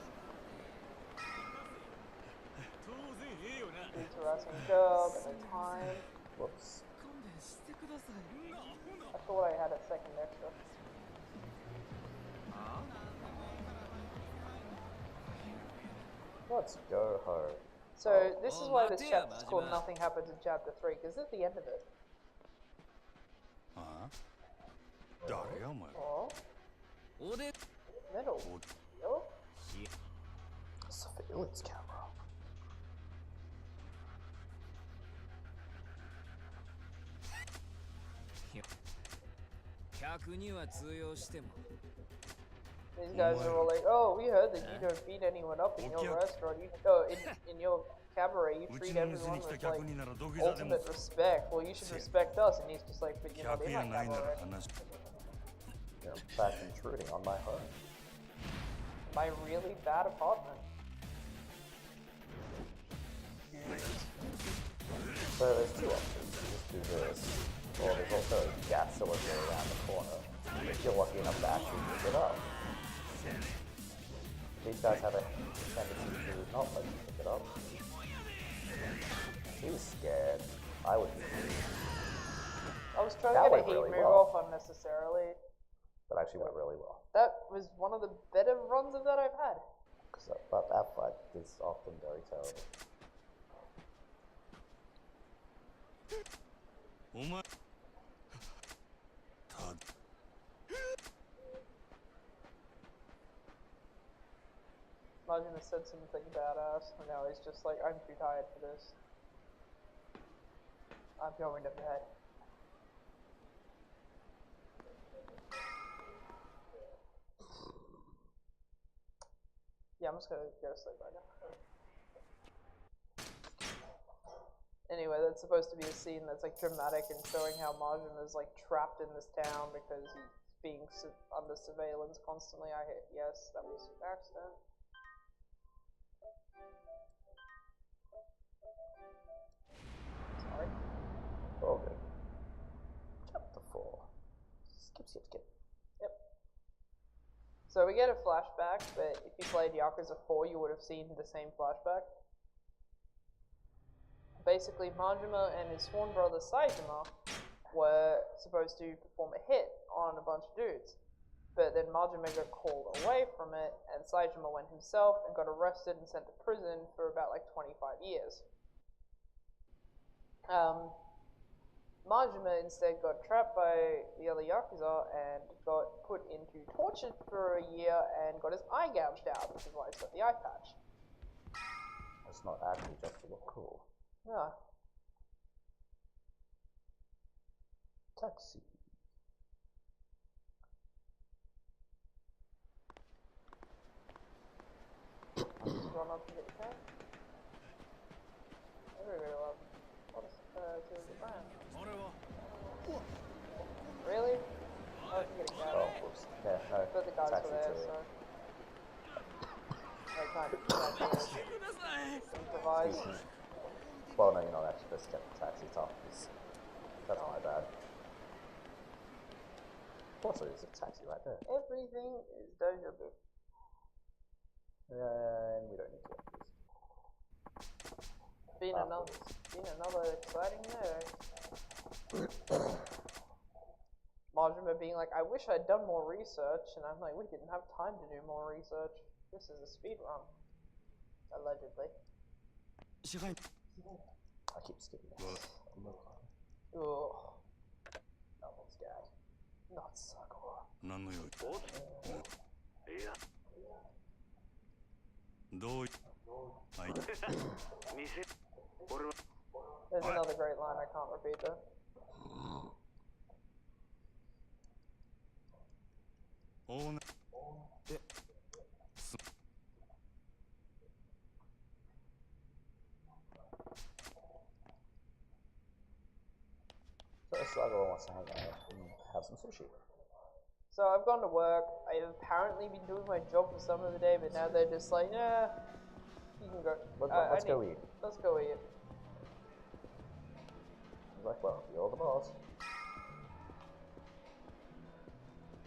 Speaker 1: He's harassing a girl at the time.
Speaker 2: Whoops.
Speaker 1: I thought I had a second extra.
Speaker 2: Let's go home.
Speaker 1: So this is why this chapter is called Nothing Happens in Chapter 3, because this is the end of it. Oh. Metal. Oh.
Speaker 2: Surveillance camera.
Speaker 1: These guys are all like, oh, we heard that you don't beat anyone up in your restaurant. In your cabaret, you treat everyone with like ultimate respect. Well, you should respect us. And he's just like, but you're not in my cabaret.
Speaker 2: You're in fact intruding on my home.
Speaker 1: My really bad apartment.
Speaker 2: So there's two options. You just do this, or there's also a gas cylinder around the corner. If you're lucky enough to actually pick it up. These guys have a tendency to not let you pick it up. He's scared. I would be too.
Speaker 1: I was trying
Speaker 2: That
Speaker 1: to get a
Speaker 2: went
Speaker 1: heat
Speaker 2: really
Speaker 1: move
Speaker 2: well.
Speaker 1: off unnecessarily.
Speaker 2: That actually went really well.
Speaker 1: That was one of the better runs of that I've had.
Speaker 2: But that fight is often very terrible.
Speaker 1: Margin has said something about us, and now he's just like, I'm too tired for this. I'm going to bed. Yeah, I'm just gonna go to sleep right now. Anyway, that's supposed to be a scene that's like dramatic and showing how Margin is like trapped in this town because he's being under surveillance constantly. Yes, that was an accident. Sorry.
Speaker 2: Oh, good. Chapter 4. Skip.
Speaker 1: Yep. So we get a flashback, but if you played Yakuza 4, you would have seen the same flashback. Basically, Majima and his sworn brother Saejima were supposed to perform a hit on a bunch of dudes. But then Majima got called away from it, and Saejima went himself and got arrested and sent to prison for about like 25 years. Majima instead got trapped by the other Yakuza and got put into torture for a year and got his eye gouged out, which is why he's got the eye patch.
Speaker 2: It's not actually just to look cool.
Speaker 1: Yeah.
Speaker 2: Taxi.
Speaker 1: I'll just run up and get the car. Everybody loves to the brand. Really? I can get a cab.
Speaker 2: Oh, whoops. Yeah, no.
Speaker 1: But the guys
Speaker 2: Taxi
Speaker 1: were there,
Speaker 2: to
Speaker 1: so I can't improvise.
Speaker 2: Excuse me. Well, no, you're not actually supposed to get the taxi top. That's my bad. Also, there's a taxi right there.
Speaker 1: Everything is deja vu.
Speaker 2: And we don't need to get this.
Speaker 1: Been another exciting day. Majima being like, I wish I'd done more research, and I'm like, we didn't have time to do more research. This is a speed run. Allegedly.
Speaker 2: I keep skipping this.
Speaker 1: Ooh. That one's gag. Not Sakura. There's another great line I can't repeat though.
Speaker 2: So Sago wants to hang out and have some sushi.
Speaker 1: So I've gone to work. I've apparently been doing my job for some of the day, but now they're just like, yeah, you can go.
Speaker 2: Let's go eat.
Speaker 1: Let's go eat.
Speaker 2: He's like, well, you're the boss.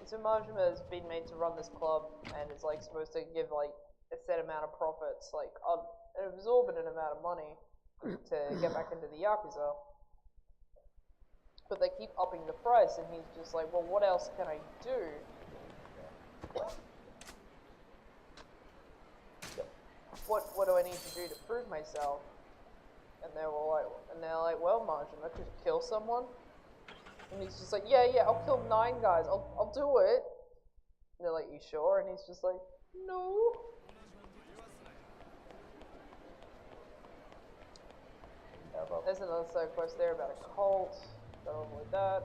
Speaker 1: So Majima has been made to run this club, and is like supposed to give like a set amount of profits, like an exorbitant amount of money, to get back into the Yakuza. But they keep upping the price, and he's just like, well, what else can I do? What do I need to do to prove myself? And they're like, well, Majima, could you kill someone? And he's just like, yeah, I'll kill 9 guys. I'll do it. And they're like, you sure? And he's just like, no. There's another side quest there about a cult. Don't avoid that.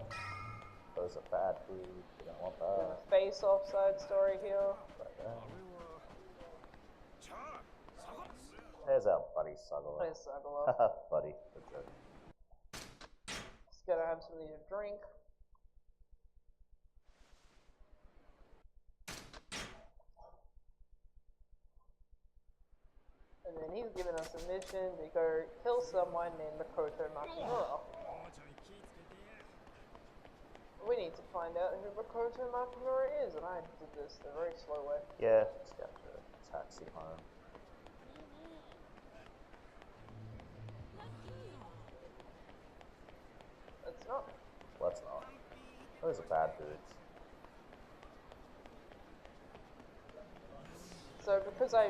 Speaker 2: Those are bad food. You don't want that.
Speaker 1: There's a face-off side story here.
Speaker 2: Right there. There's our buddy Sagala.
Speaker 1: There's Sagala.
Speaker 2: Buddy. Good joke.
Speaker 1: Just gotta have something to drink. And then he's given us a mission to go kill someone named Makoto Makimura. We need to find out who Makoto Makimura is, and I did this the very slow way.
Speaker 2: Yeah, let's get the taxi home.
Speaker 1: Let's not.
Speaker 2: Let's not. Those are bad dudes.
Speaker 1: So because I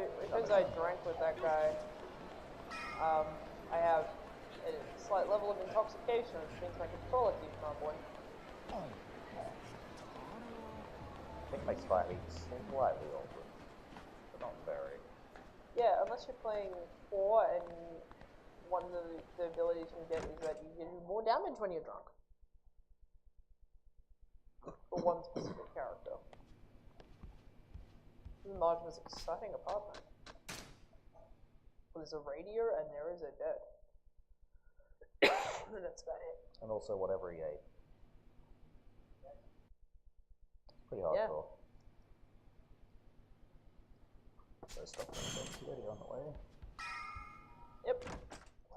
Speaker 1: drank with that guy, I have a slight level of intoxication, which means my controller keeps mumbling.
Speaker 2: I think makes fighting slightly awkward, but not very.
Speaker 1: Yeah, unless you're playing 4 and one of the abilities you can get is that you can do more damage when you're drunk. For one specific character. This is Majima's exciting apartment. There's a radio and there is a bed. And that's about it.
Speaker 2: And also whatever he ate. Pretty hardcore. So stop the video on the way.
Speaker 1: Yep.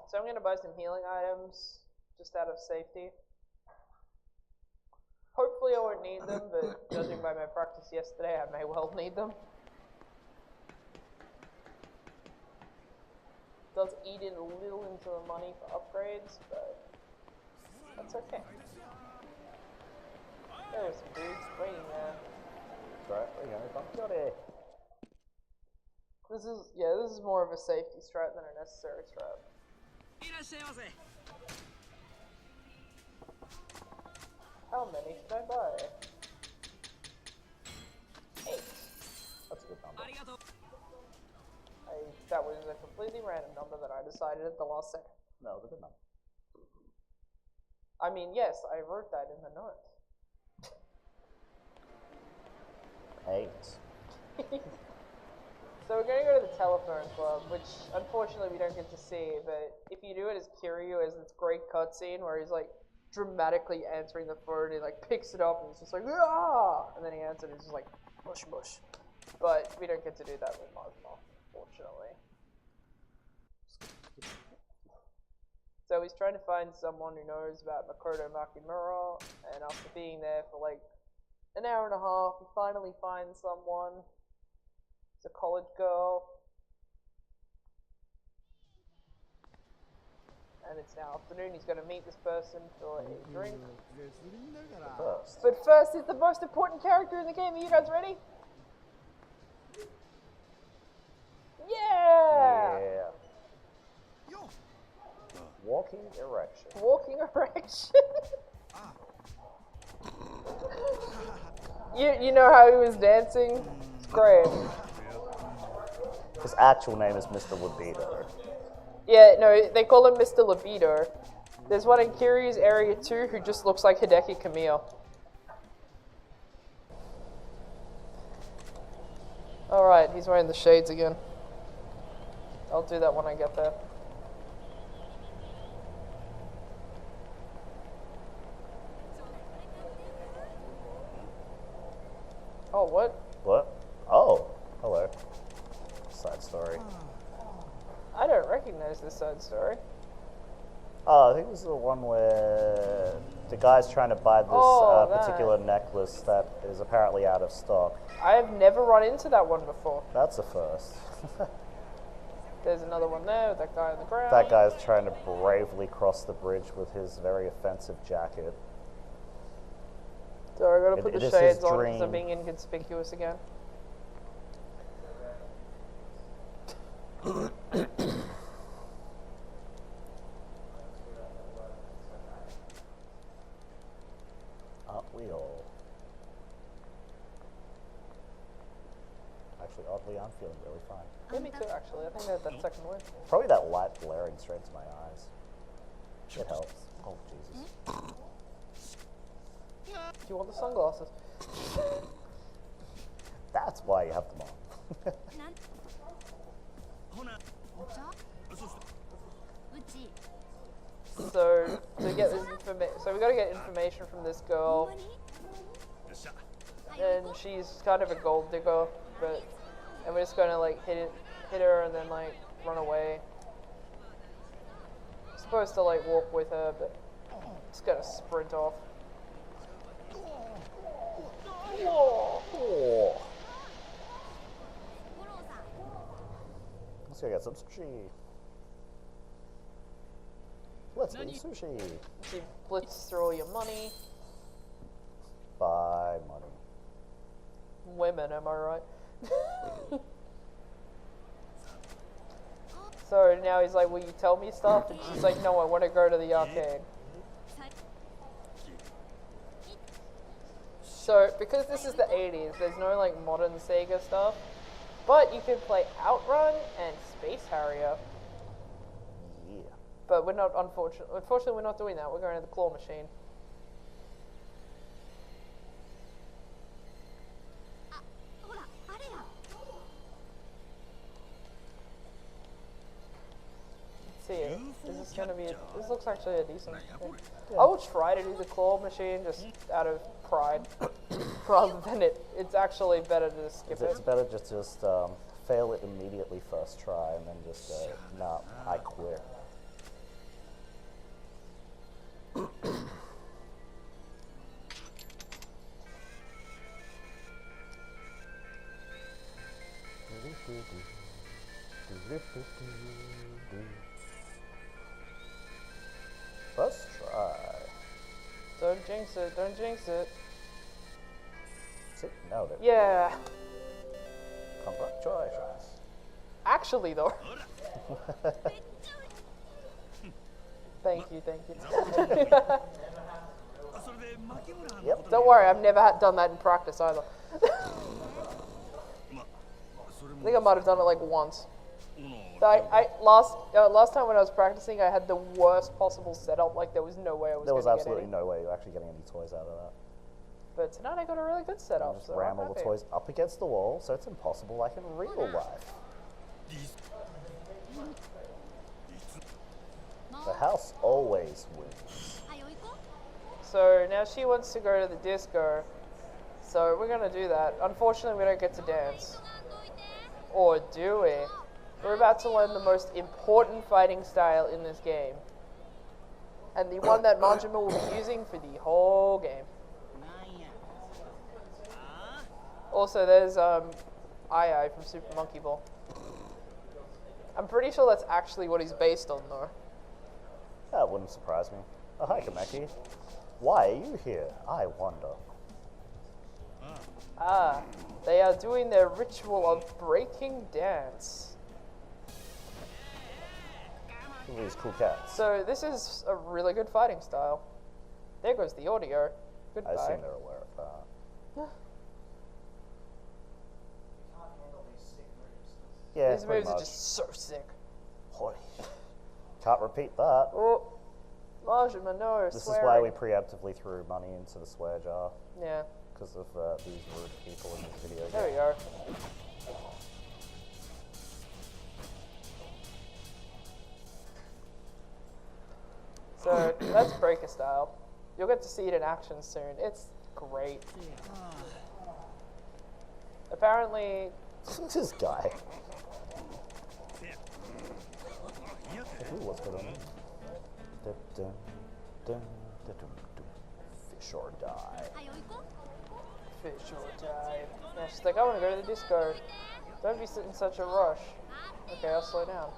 Speaker 1: So I'm gonna buy some healing items just out of safety. Hopefully I won't need them, but judging by my practice yesterday, I may well need them. Does eat in a little into the money for upgrades, but that's okay. There were some dudes waiting there.
Speaker 2: That's right, we're going to got it.
Speaker 1: This is more of a safety strat than a necessary strat. How many should I buy? 8.
Speaker 2: That's a good number.
Speaker 1: That was a completely random number that I decided at the last second.
Speaker 2: No, it was a good number.
Speaker 1: I mean, yes, I wrote that in the note.
Speaker 2: 8.
Speaker 1: So we're going to go to the telephone club, which unfortunately we don't get to see, but if you do it as Kiryu, as this great cutscene where he's like dramatically answering the phone, he like picks it up and he's just like, ah! And then he answers and he's just like, mush mush. But we don't get to do that with Majima, fortunately. So he's trying to find someone who knows about Makoto Makimura, and after being there for like an hour and a half, he finally finds someone. It's a college girl. and it's now afternoon. He's going to meet this person for a drink.
Speaker 2: First.
Speaker 1: But first is the most important character in the game. Are you guys ready? Yeah!
Speaker 2: Walking erection.
Speaker 1: Walking erection. you know how he was dancing? It's great.
Speaker 2: His actual name is Mr. Libido.
Speaker 1: Yeah, no, they call him Mr. Libido. There's one in Kiryu's area too who just looks like Hideki Kamiya. Alright, he's wearing the shades again. I'll do that when I get there. Oh, what?
Speaker 2: What? Oh, hello. Side story.
Speaker 1: I don't recognize this side story.
Speaker 2: Oh, I think this is the one where the guy's trying to buy this
Speaker 1: that.
Speaker 2: particular necklace that is apparently out of stock.
Speaker 1: I've never run into that one before.
Speaker 2: That's a first.
Speaker 1: There's another one there with that guy on the ground.
Speaker 2: That guy's trying to bravely cross the bridge with his very offensive jacket.
Speaker 1: So I gotta put
Speaker 2: It
Speaker 1: the
Speaker 2: is his
Speaker 1: shades on because
Speaker 2: dream.
Speaker 1: I'm being inconspicuous again.
Speaker 2: Aren't we all? Actually, oddly, I'm feeling really fine.
Speaker 1: Yeah, me too, actually. I think that second word.
Speaker 2: Probably that light blaring straight into my eyes. It helps. Oh, Jesus.
Speaker 1: Do you want the sunglasses?
Speaker 2: That's why you have them on.
Speaker 6: なんうち
Speaker 1: So to get this so we gotta get information from this girl, and she's kind of a gold digger, and we're just gonna like hit her and then like run away. Supposed to like walk with her, but just gotta sprint off. Whoa.
Speaker 2: Oh. Let's go get some sushi. Let's eat sushi.
Speaker 1: She blitzes through all your money.
Speaker 2: Buy money.
Speaker 1: Women, am I right? So now he's like, will you tell me stuff? And she's like, no, I want to go to the arcade. So, because this is the 80s, there's no like modern Sega stuff, but you can play Outrun and Space Harrier.
Speaker 2: Yeah.
Speaker 1: But we're not, unfortunately we're not doing that, we're going to the claw machine. Let's see it. Is this going to be, this looks actually a decent thing. I will try to do the claw machine just out of pride, rather than it's actually better to just skip
Speaker 2: It's
Speaker 1: it.
Speaker 2: better just fail it immediately first try and then just go, nah, I quit. First try.
Speaker 1: Don't jinx it, don't jinx it.
Speaker 2: See, nailed it.
Speaker 1: Yeah.
Speaker 2: Congratulations.
Speaker 1: Actually, though. Thank you.
Speaker 2: Yep.
Speaker 1: Don't worry, I've never done that in practice either. I think I might have done it like once. Last time when I was practicing, I had the worst possible setup. Like there was no way I was.
Speaker 2: There was
Speaker 1: gonna
Speaker 2: absolutely
Speaker 1: get any.
Speaker 2: no way you're actually getting any toys out of that.
Speaker 1: But tonight I got a really good setup.
Speaker 2: Just
Speaker 1: So
Speaker 2: ram
Speaker 1: I'm
Speaker 2: all the
Speaker 1: happy.
Speaker 2: toys up against the wall, so it's impossible like in real life. The house always wins.
Speaker 1: So now she wants to go to the disco. So we're gonna do that. Unfortunately, we don't get to dance. Or do we? We're about to learn the most important fighting style in this game. And the one that Majima will be using for the whole game. Also, there's Ai from Super Monkey Ball. I'm pretty sure that's actually what he's based on, though.
Speaker 2: That wouldn't surprise me. Oh, hi, Kameki. Why are you here? I wonder.
Speaker 1: Ah, they are doing their ritual of breaking dance.
Speaker 2: Look at these cool cats.
Speaker 1: So this is a really good fighting style. There goes the audio. Goodbye.
Speaker 2: I assume they're aware of that. Yeah,
Speaker 1: These
Speaker 2: pretty
Speaker 1: moves are
Speaker 2: much.
Speaker 1: just so sick.
Speaker 2: Holy. Can't repeat that.
Speaker 1: Oh, Marjima, no,
Speaker 2: This
Speaker 1: swearing.
Speaker 2: is why we preemptively threw money into the swear jar.
Speaker 1: Yeah,
Speaker 2: Because of these rude people in this video
Speaker 1: there we
Speaker 2: game.
Speaker 1: go. So that's breaker style. You'll get to see it in action soon. It's great. Apparently,
Speaker 2: This guy. Ooh, what's going on? Dun, dun, dun, dun, dun, dun. Fish or die.
Speaker 1: fish or die. Yeah, she's like, I want to go to the disco. Don't be in such a rush. Okay, I'll slow down.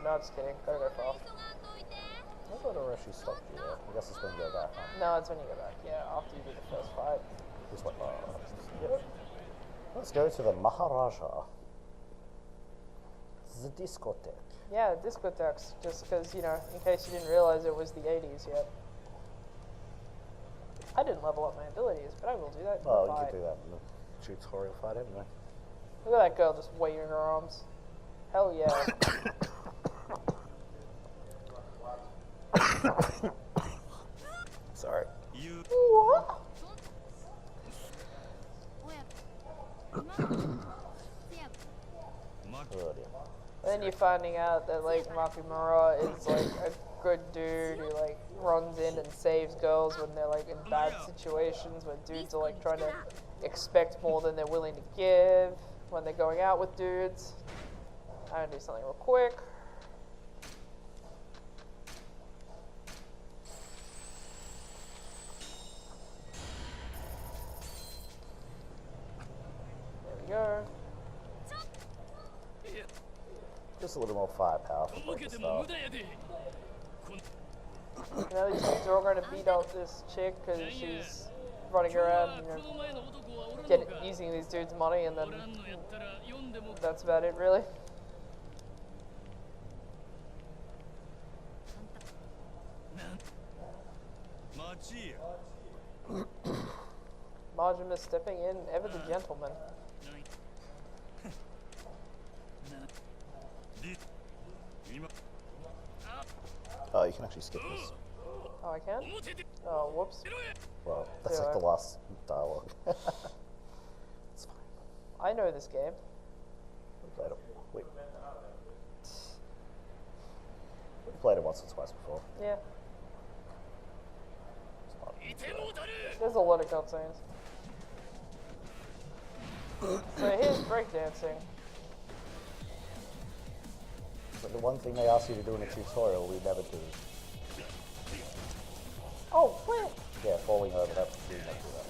Speaker 1: No, just kidding. Gotta go fast.
Speaker 2: I thought I actually stopped you there. I guess it's when you go back, huh?
Speaker 1: No, it's when you go back. Yeah, after you do the first fight.
Speaker 2: This way.
Speaker 1: Yep.
Speaker 2: Let's go to the Maharaja. The discotheque.
Speaker 1: Yeah, discotheques, just because, you know, in case you didn't realize it was the 80s yet. I didn't level up my abilities, but I will do that in the
Speaker 2: Well, you
Speaker 1: fight.
Speaker 2: could do that in the tutorial fight anyway.
Speaker 1: Look at that girl just waving her arms. Hell yeah.
Speaker 2: Sorry.
Speaker 1: What?
Speaker 2: Oh dear.
Speaker 1: Then you're finding out that, like, Makimura is, like, a good dude who, like, runs in and saves girls when they're, like, in bad situations, where dudes are, like, trying to expect more than they're willing to give when they're going out with dudes. I'm gonna do something real quick. There we go.
Speaker 2: Just a little more firepower for breaking stuff.
Speaker 1: Now these dudes are all going to beat up this chick because she's running around, you know, using these dudes' money, and then that's about it, really. Majima stepping in, ever the gentleman.
Speaker 2: Oh, you can actually skip this.
Speaker 1: Oh, I can? Oh, whoops.
Speaker 2: Well, that's like the last dialogue. It's fine.
Speaker 1: I know this game.
Speaker 2: We played it. We've played it once or twice before.
Speaker 1: Yeah.
Speaker 2: It's not
Speaker 1: There's a lot of cutscenes. So here's breakdancing.
Speaker 2: But the one thing they ask you to do in a tutorial, we never do.
Speaker 1: Oh, flip!
Speaker 2: Yeah, falling over, that's we never do that.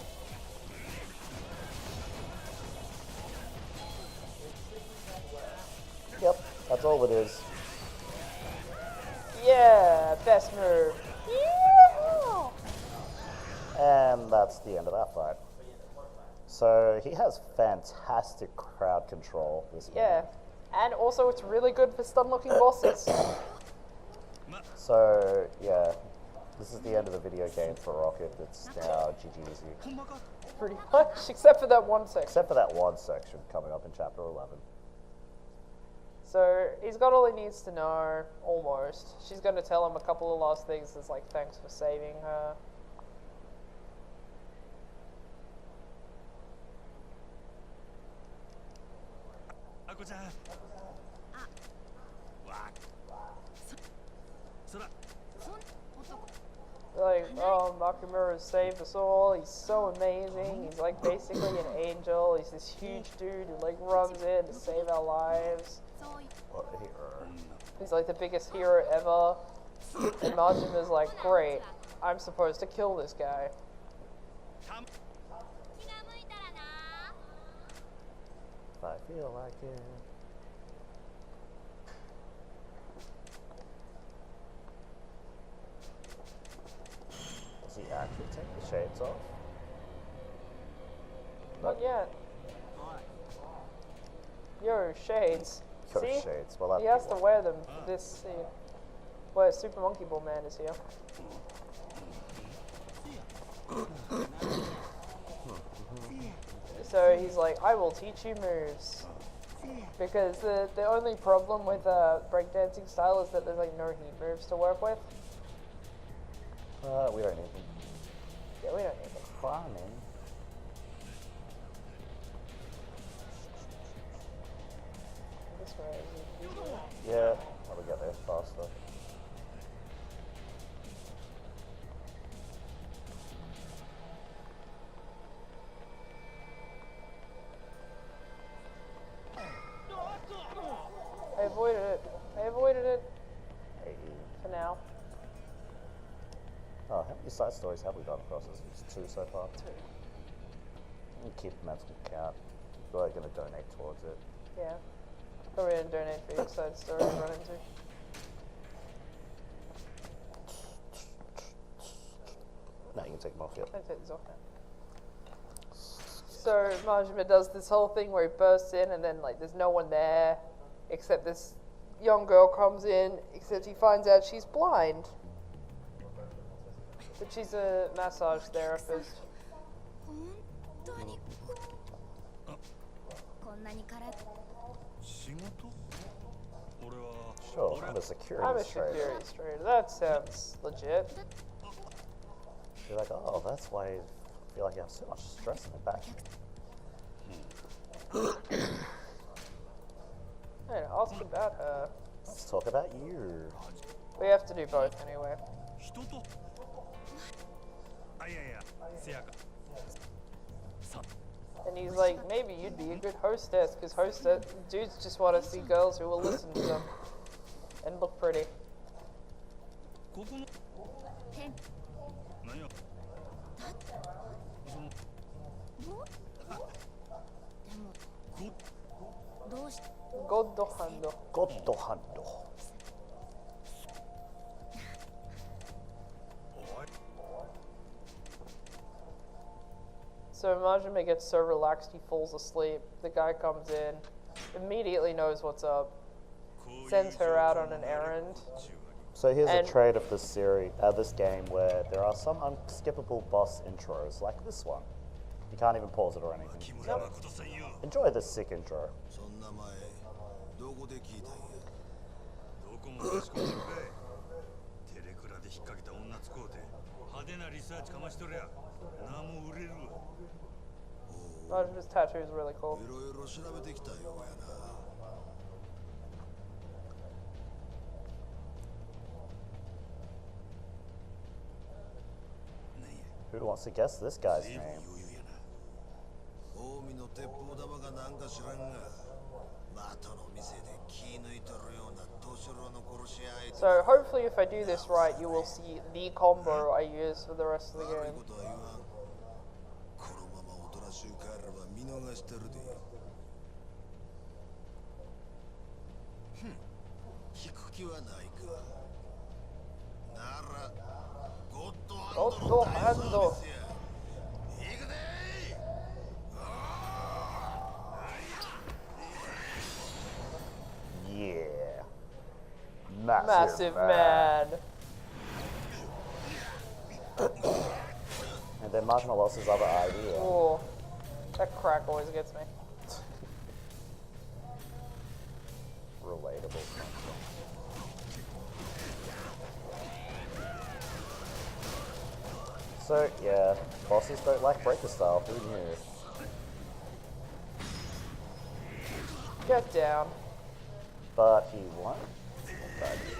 Speaker 2: Yep, that's all it is.
Speaker 1: Yeah, best move. Yeah.
Speaker 2: And that's the end of that fight. So he has fantastic crowd control, this man.
Speaker 1: Yeah. And also it's really good for stun-locking bosses.
Speaker 2: So, yeah, this is the end of the video game for Rocket. It's now GG's.
Speaker 1: Pretty much, except for that one section.
Speaker 2: Except for that one section coming up in Chapter 11.
Speaker 1: So he's got all he needs to know, almost. She's going to tell him a couple of last things as like thanks for saving her. Like, oh, Makimura has saved us all. He's so amazing. He's like basically an angel. He's this huge dude who like runs in to save our lives.
Speaker 2: What a hero.
Speaker 1: He's like the biggest hero ever. And Majima's like, great, I'm supposed to kill this guy.
Speaker 2: If I feel like it. actually take the shades off?
Speaker 1: Not yet. Yo, shades.
Speaker 2: Yo,
Speaker 1: See?
Speaker 2: shades. Well,
Speaker 1: He has to wear them for this scene. Where Super Monkey Ball Man is here. So he's like, I will teach you moves. Because the only problem with breakdancing style is that there's like no heat moves to work with.
Speaker 2: We don't need them.
Speaker 1: Yeah, we don't need them.
Speaker 2: Climbing.
Speaker 1: This way is easier.
Speaker 2: Yeah, I'll get there faster.
Speaker 1: I avoided it. I avoided it
Speaker 2: Hey.
Speaker 1: for now.
Speaker 2: Oh, how many side stories have we gone across? It's 2 so far.
Speaker 1: 2.
Speaker 2: Keep mental count. We're going to donate towards it.
Speaker 1: Yeah. Probably gonna donate for each side story I run into.
Speaker 2: No, you can take them off, yep.
Speaker 1: I take these off now. So Majima does this whole thing where he bursts in and then like there's no one there except this young girl comes in, except he finds out she's blind. But she's a massage therapist.
Speaker 6: 本当にこんなに体
Speaker 5: 仕事俺は
Speaker 2: Sure, I'm a security
Speaker 1: I'm a
Speaker 2: trader.
Speaker 1: security trader. That sounds legit.
Speaker 2: You're like, oh, that's why you feel like you have so much stress in the back.
Speaker 1: Hey, ask about her.
Speaker 2: Let's talk about you.
Speaker 1: We have to do both anyway.
Speaker 5: 人とあいやいやせやかさ
Speaker 1: And he's like, maybe you'd be a good hostess, because dudes just want to see girls who will listen to them and look pretty.
Speaker 5: ここの
Speaker 6: 変
Speaker 5: 何やその
Speaker 6: ぼでも
Speaker 5: ご
Speaker 6: どうして
Speaker 1: God hando.
Speaker 2: Goddo hando.
Speaker 5: おい
Speaker 1: So Majima gets so relaxed he falls asleep. The guy comes in, immediately knows what's up, sends her out on an errand.
Speaker 2: So here's
Speaker 1: And-
Speaker 2: a trait of this series, this game, where there are some unskippable boss intros, like this one. You can't even pause it or anything.
Speaker 5: 木村誠さんよ
Speaker 2: Enjoy this sick intro.
Speaker 5: そんな前どこで聞いたんやどこもかしこまるかいテレクラで引っ掛けた女使うて派手なリサーチかましとりゃ何も売れるわ
Speaker 1: Majima's tattoo is really cool.
Speaker 5: いろいろ調べてきたようやな
Speaker 2: Who wants to guess this guy's
Speaker 5: 随分
Speaker 2: name?
Speaker 5: 余裕やな近江の鉄砲玉がなんか知らんが的の店で気抜いとるような年寄りの殺し合い
Speaker 1: So hopefully if I do this right, you will see the combo I use for the rest of the
Speaker 5: 悪い
Speaker 1: game.
Speaker 5: ことは言わんこのままおとなしゅう帰れば見逃してるでふん引く気はないかならゴッドハンドの大サービスや行くでー
Speaker 2: Yeah.
Speaker 1: Massive man.
Speaker 2: And then Majima lost his other idea.
Speaker 1: Oh, that crack always gets me.
Speaker 2: Relatable. So, yeah, bosses don't like breaker style, who knew?
Speaker 1: Get down.
Speaker 2: But he won't die to this.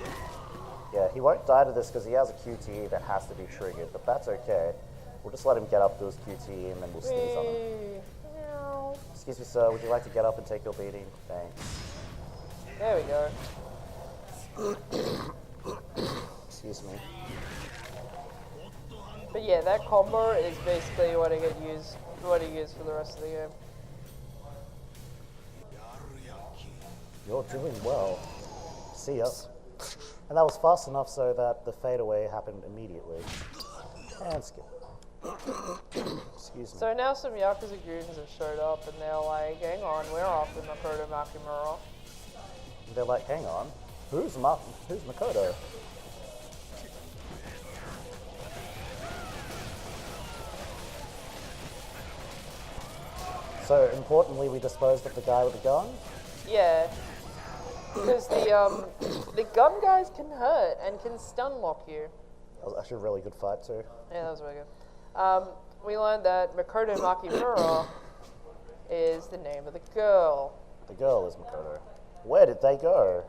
Speaker 2: Yeah, he won't die to this because he has a QTE that has to be triggered, but that's okay. We'll just let him get up to his QTE and then we'll sneeze on him.
Speaker 1: Whee! Meow.
Speaker 2: Excuse me, sir, would you like to get up and take your beating? Thanks.
Speaker 1: There we go.
Speaker 2: Excuse me.
Speaker 1: But yeah, that combo is basically what I get used, what I use for the rest of the game.
Speaker 5: やるやんけ
Speaker 2: You're doing well. See ya. And that was fast enough so that the fadeaway happened immediately. And skip. Excuse me.
Speaker 1: So now some Yakuza goons have showed up and they're like, hang on, we're after Makoto Makimura.
Speaker 2: They're like, hang on, who's Makoto? So importantly, we disposed of the guy with the gun.
Speaker 1: Yeah. Because the gun guys can hurt and can stun lock you.
Speaker 2: That was actually a really good fight too.
Speaker 1: Yeah, that was really good. We learned that Makoto Makimura is the name of the girl.
Speaker 2: The girl is Makoto. Where did they go?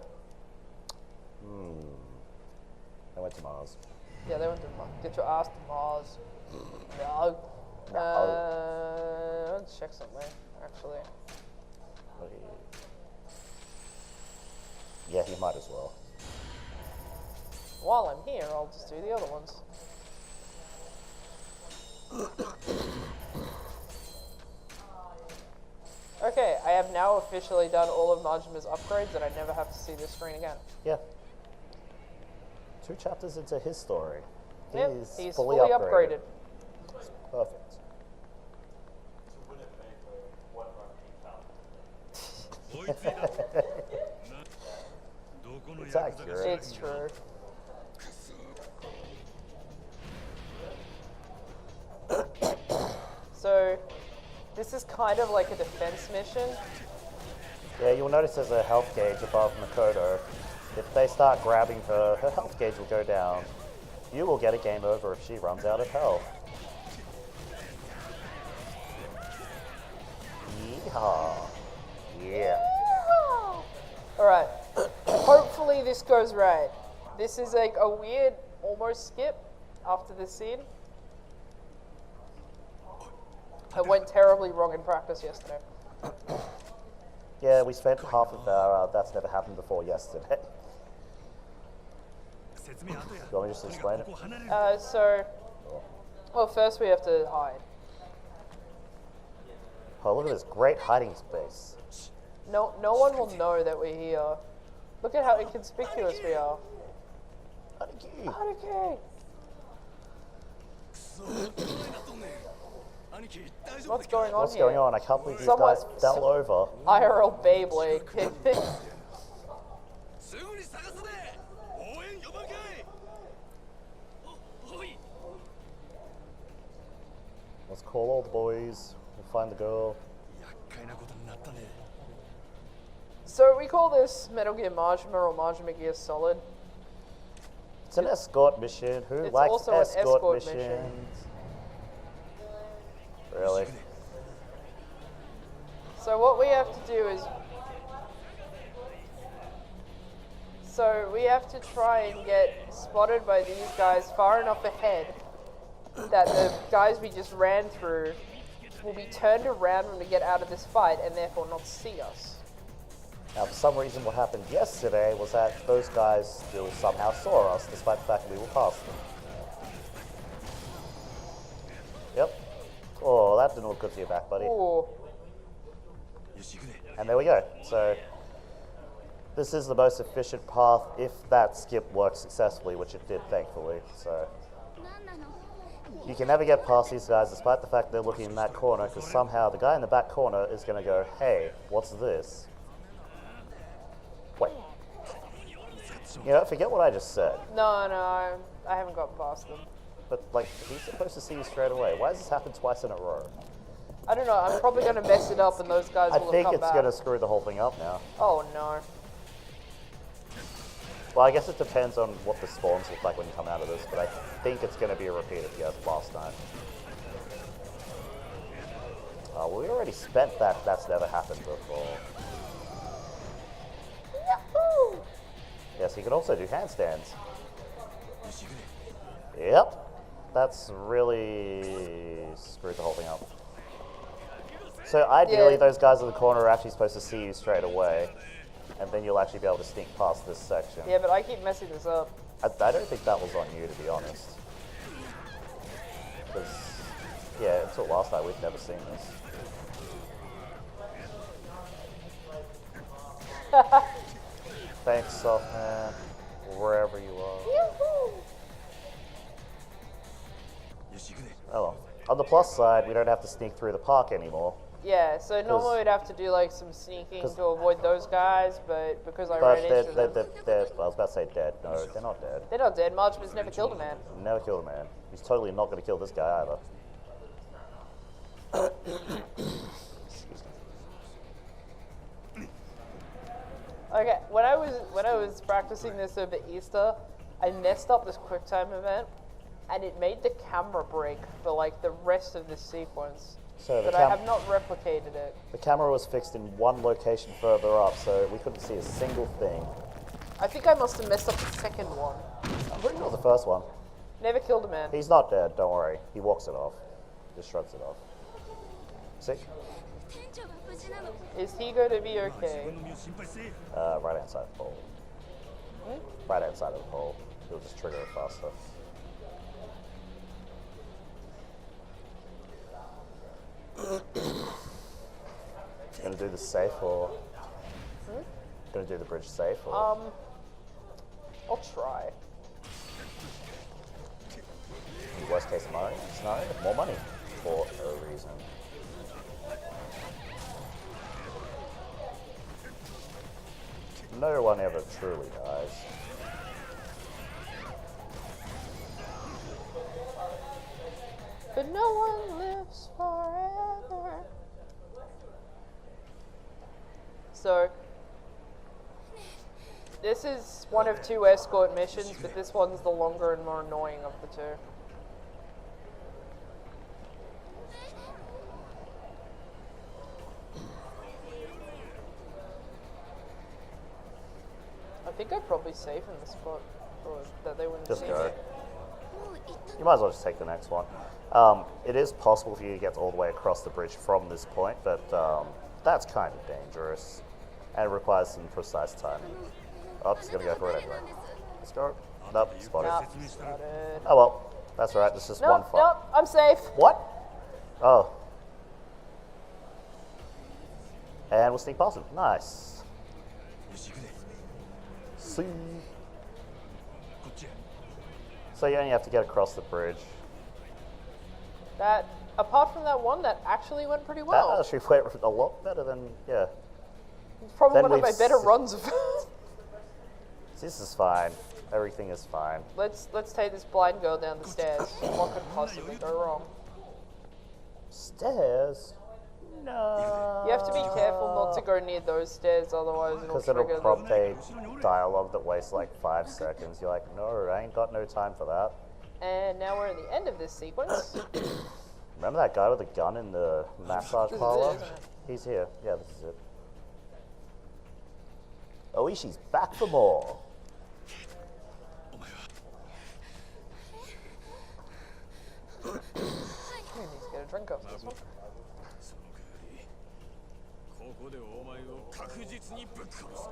Speaker 2: They went to Mars.
Speaker 1: Yeah, they went to Mars. Get your ass to Mars. No. Let's check something, actually.
Speaker 2: Yeah, you might as well.
Speaker 1: While I'm here, I'll just do the other ones. Okay, I have now officially done all of Majima's upgrades and I never have to see this screen again.
Speaker 2: Yeah. 2 chapters into his story.
Speaker 1: Yep,
Speaker 2: He's
Speaker 1: he's
Speaker 2: fully
Speaker 1: fully
Speaker 2: upgraded.
Speaker 1: upgraded.
Speaker 2: Perfect. It's accurate.
Speaker 1: It's true. So, this is kind of like a defense mission.
Speaker 2: Yeah, you'll notice there's a health gauge above Makoto. If they start grabbing her, her health gauge will go down. You will get a game over if she runs out of health. Yeehaw. Yeah.
Speaker 1: Alright, hopefully this goes right. This is like a weird almost skip after this scene. It went terribly wrong in practice yesterday.
Speaker 2: Yeah, we spent half of our that's never happened before yesterday. You want me just to explain it?
Speaker 1: Well, first we have to hide.
Speaker 2: Oh, look at this great hiding space.
Speaker 1: No one will know that we're here. Look at how inconspicuous we are. Okay. What's going on
Speaker 2: What's
Speaker 1: here?
Speaker 2: going on? I can't believe these
Speaker 1: Someone-
Speaker 2: guys fell over.
Speaker 1: IRL Beyblade.
Speaker 2: Let's call all the boys. We'll find the girl.
Speaker 1: So we call this Metal Gear Majima or Majima Gear Solid.
Speaker 2: It's an escort mission. Who
Speaker 1: It's
Speaker 2: likes
Speaker 1: also an escort
Speaker 2: missions?
Speaker 1: mission.
Speaker 2: Really?
Speaker 1: So what we have to do is... So we have to try and get spotted by these guys far enough ahead that the guys we just ran through will be turned around when we get out of this fight and therefore not see us.
Speaker 2: Now, for some reason, what happened yesterday was that those guys still somehow saw us, despite the fact that we were past them. Yep. Oh, that didn't look good for your back, buddy.
Speaker 1: Ooh.
Speaker 2: And there we go. So, this is the most efficient path if that skip works successfully, which it did, thankfully. So, you can never get past these guys, despite the fact they're looking in that corner, because somehow the guy in the back corner is going to go, hey, what's this? Wait. You know, forget what I just said.
Speaker 1: No, I haven't got past them.
Speaker 2: But, like, he's supposed to see you straight away. Why does this happen twice in a row?
Speaker 1: I don't know, I'm probably going to mess it up and those guys
Speaker 2: I
Speaker 1: will have
Speaker 2: think
Speaker 1: come
Speaker 2: it's
Speaker 1: back.
Speaker 2: going to screw the whole thing up now.
Speaker 1: Oh no.
Speaker 2: Well, I guess it depends on what the spawns look like when you come out of this, but I think it's going to be a repeat of the last time. Well, we already spent that. That's never happened before.
Speaker 1: Yahoo!
Speaker 2: Yes, you can also do handstands. Yep. That's really screwed the whole thing up. So ideally,
Speaker 1: Yeah.
Speaker 2: those guys in the corner are actually supposed to see you straight away, and then you'll actually be able to sneak past this section.
Speaker 1: Yeah, but I keep messing this up.
Speaker 2: I don't think that was on you, to be honest. Because, yeah, until last night, we've never seen this. Thanks, Softman, wherever you are.
Speaker 1: Yahoo!
Speaker 2: Oh well. On the plus side, we don't have to sneak through the park anymore.
Speaker 1: Yeah, so normally we'd have to do like some sneaking to avoid those guys, but because I
Speaker 2: But
Speaker 1: ran
Speaker 2: they're,
Speaker 1: into them,
Speaker 2: I was about to say dead. No, they're not dead.
Speaker 1: they're not dead. Marchman's never killed a man.
Speaker 2: Never killed a man. He's totally not going to kill this guy either.
Speaker 1: Okay, when I was practicing this over Easter, I messed up this QuickTime event, and it made the camera break for like the rest of this sequence.
Speaker 2: So
Speaker 1: But I have not replicated it.
Speaker 2: the camera was fixed in one location further up, so we couldn't see a single thing.
Speaker 1: I think I must have messed up the second one.
Speaker 2: I'm pretty sure the first one.
Speaker 1: Never killed a man.
Speaker 2: He's not dead, don't worry. He walks it off. Just shrugs it off. See?
Speaker 6: 店長は無事なの。
Speaker 1: Is he going to be
Speaker 5: 自
Speaker 1: okay?
Speaker 5: 分の身を心配せえ。
Speaker 2: Right outside the pole. Right outside of the pole. He'll just trigger it faster. Gonna do the safe or? Gonna do the bridge safe or?
Speaker 1: I'll try.
Speaker 2: Worst case scenario, more money for a reason. No one ever truly dies.
Speaker 1: But no one lives forever. So, this is one of 2 escort missions, but this one's the longer and more annoying of the 2. I think I'd probably save in the spot, or that they wouldn't
Speaker 2: Just
Speaker 1: see
Speaker 2: go.
Speaker 1: me.
Speaker 2: You might as well just take the next one. It is possible for you to get all the way across the bridge from this point, but that's kind of dangerous. And it requires some precise timing. Oh, he's gonna go for it anyway. Let's go. Nope, spotted.
Speaker 1: Nope, spotted.
Speaker 2: Oh well, that's alright, it's just one
Speaker 1: Nope,
Speaker 2: fight.
Speaker 1: nope, I'm safe.
Speaker 2: What? Oh. And we'll sneak past him. Nice.
Speaker 5: よし行くで。
Speaker 2: See.
Speaker 5: こっちへ。
Speaker 2: So you only have to get across the bridge.
Speaker 1: That, apart from that one, that actually went pretty
Speaker 2: That
Speaker 1: well.
Speaker 2: actually went a lot better than, yeah.
Speaker 1: It's probably
Speaker 2: then
Speaker 1: one of my
Speaker 2: we've
Speaker 1: better
Speaker 2: s-
Speaker 1: runs of
Speaker 2: This is fine. Everything is fine.
Speaker 1: Let's take this blind girl down the stairs. What could possibly go wrong?
Speaker 2: Stairs? No.
Speaker 1: You have to be careful not to go near those stairs, otherwise it'll
Speaker 2: Because
Speaker 1: trigger
Speaker 2: it'll
Speaker 1: them.
Speaker 2: prompt a dialogue that wastes like 5 seconds. You're like, no, I ain't got no time for that.
Speaker 1: And now we're at the end of this sequence.
Speaker 2: Remember that guy with the gun in the massage
Speaker 1: This is it,
Speaker 2: parlor?
Speaker 1: isn't it?
Speaker 2: He's here. Yeah, this is it. Oishi's back for more.
Speaker 1: We need to get a drink after this one.
Speaker 5: その代わりここでお前を確実にぶっ殺す。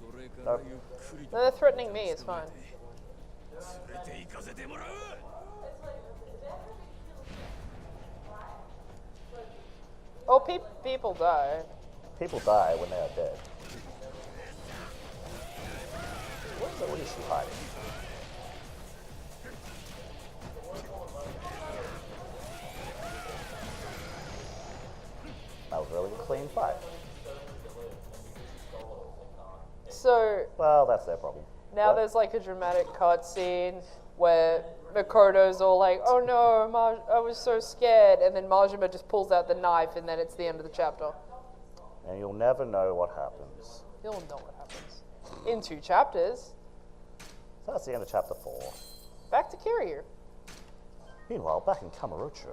Speaker 5: それからゆっくりと
Speaker 1: No, they're threatening me, it's fine.
Speaker 5: 連れて行かせてもらう。
Speaker 1: Oh, people die.
Speaker 2: People die when they are dead. Where's the Oishi hiding? That was really a clean fight.
Speaker 1: So,
Speaker 2: Well, that's their problem.
Speaker 1: now
Speaker 2: What?
Speaker 1: there's like a dramatic cutscene where Makoto's all like, oh no, I was so scared, and then Majima just pulls out the knife, and then it's the end of the chapter.
Speaker 2: And you'll never know what happens.
Speaker 1: You'll know what happens. In 2 chapters,
Speaker 2: So that's the end of chapter 4.
Speaker 1: back to Kiryu.
Speaker 2: Meanwhile, back in Kamurocho.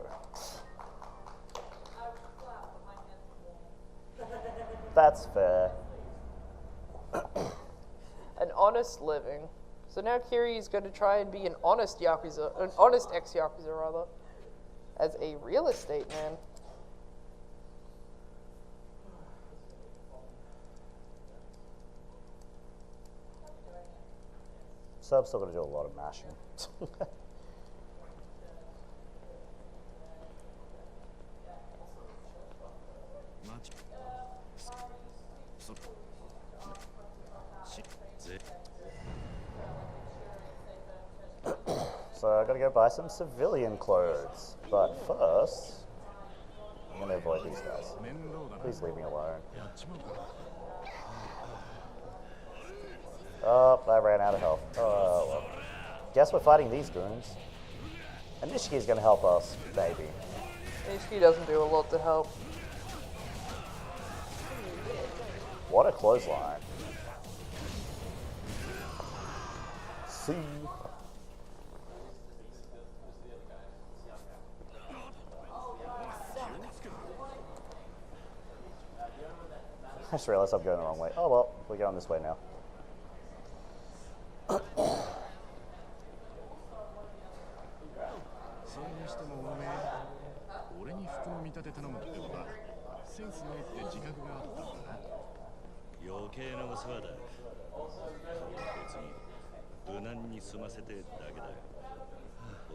Speaker 2: That's fair.
Speaker 1: An honest living. So now Kiryu's going to try and be an honest Yakuza, an honest ex-Yakuza rather, as a real estate man.
Speaker 2: So I'm still going to do a lot of mashing. So I gotta go buy some civilian clothes. But first, I'm gonna avoid these guys. Please leave me alone. Oh, I ran out of health. Oh, well. Guess we're fighting these goons. And Nishiki's gonna help us, maybe.
Speaker 1: Nishiki doesn't do a lot to help.
Speaker 2: What a clothesline. See? I just realized I'm going the wrong way. Oh well, we're going this way now.
Speaker 7: それにしてもおめえ、俺に服の見立て頼むってことはセンスないって自覚があったんだな。
Speaker 5: 余計なお世話だ。別に無難に済ませてだけだよ。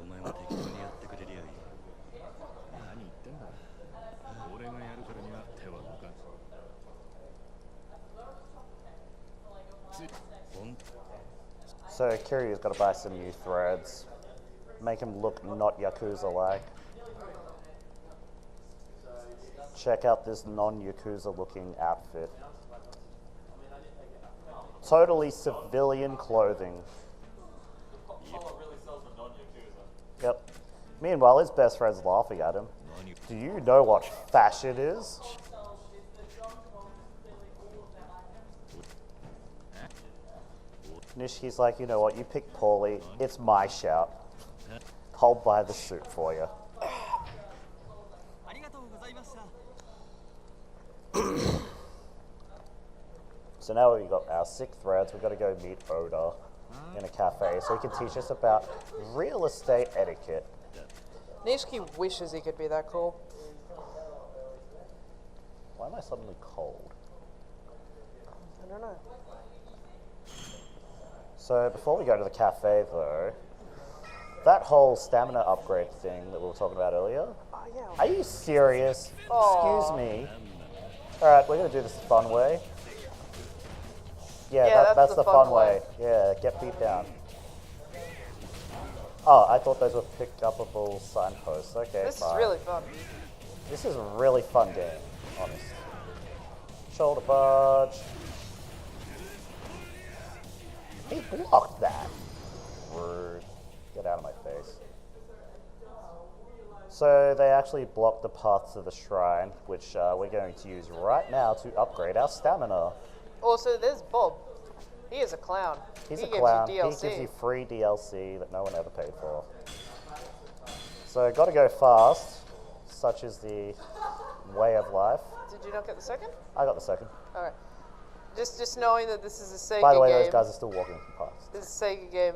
Speaker 5: お前も適当にやってくれりゃいい。
Speaker 7: 何言ってんだ。俺がやるからには手は動かん。
Speaker 2: So Kiryu's got to buy some new threads. Make him look not Yakuza-like. Check out this non-Yakuza looking outfit. Totally civilian clothing. Yep. Meanwhile, his best friend's laughing at him. Do you know what fashion is? Nishiki's like, you know what, you picked poorly, it's my shout. I'll buy the suit for you. So now we've got our sick threads, we've got to go meet Oda in a cafe so he can teach us about real estate etiquette.
Speaker 1: Nishiki wishes he could be that cool.
Speaker 2: Why am I suddenly cold?
Speaker 1: I don't know.
Speaker 2: So before we go to the cafe though, that whole stamina upgrade thing that we were talking about earlier,
Speaker 1: Oh, yeah.
Speaker 2: are you serious?
Speaker 1: Aw.
Speaker 2: Excuse me. Alright, we're going to do this the fun way. Yeah,
Speaker 1: Yeah,
Speaker 2: that's the fun way. Yeah, get beat down. Oh, I thought those were pick-upable signposts. Okay,
Speaker 1: This
Speaker 2: fine.
Speaker 1: is really fun.
Speaker 2: This is a really fun game, honest. Shoulder barge. He blocked that. Rude. Get out of my face. So they actually blocked the path to the shrine, which we're going to use right now to upgrade our stamina.
Speaker 1: Also, there's Bob. He is a clown.
Speaker 2: He's
Speaker 1: he
Speaker 2: a
Speaker 1: gives
Speaker 2: clown.
Speaker 1: you
Speaker 2: He
Speaker 1: DLC.
Speaker 2: gives you free DLC that no one ever paid for. So got to go fast, such is the way of life.
Speaker 1: Did you not get the second?
Speaker 2: I got the second.
Speaker 1: Alright. Just knowing that this is a Sega
Speaker 2: By the way,
Speaker 1: game.
Speaker 2: those guys are still walking past.
Speaker 1: This is a Sega game,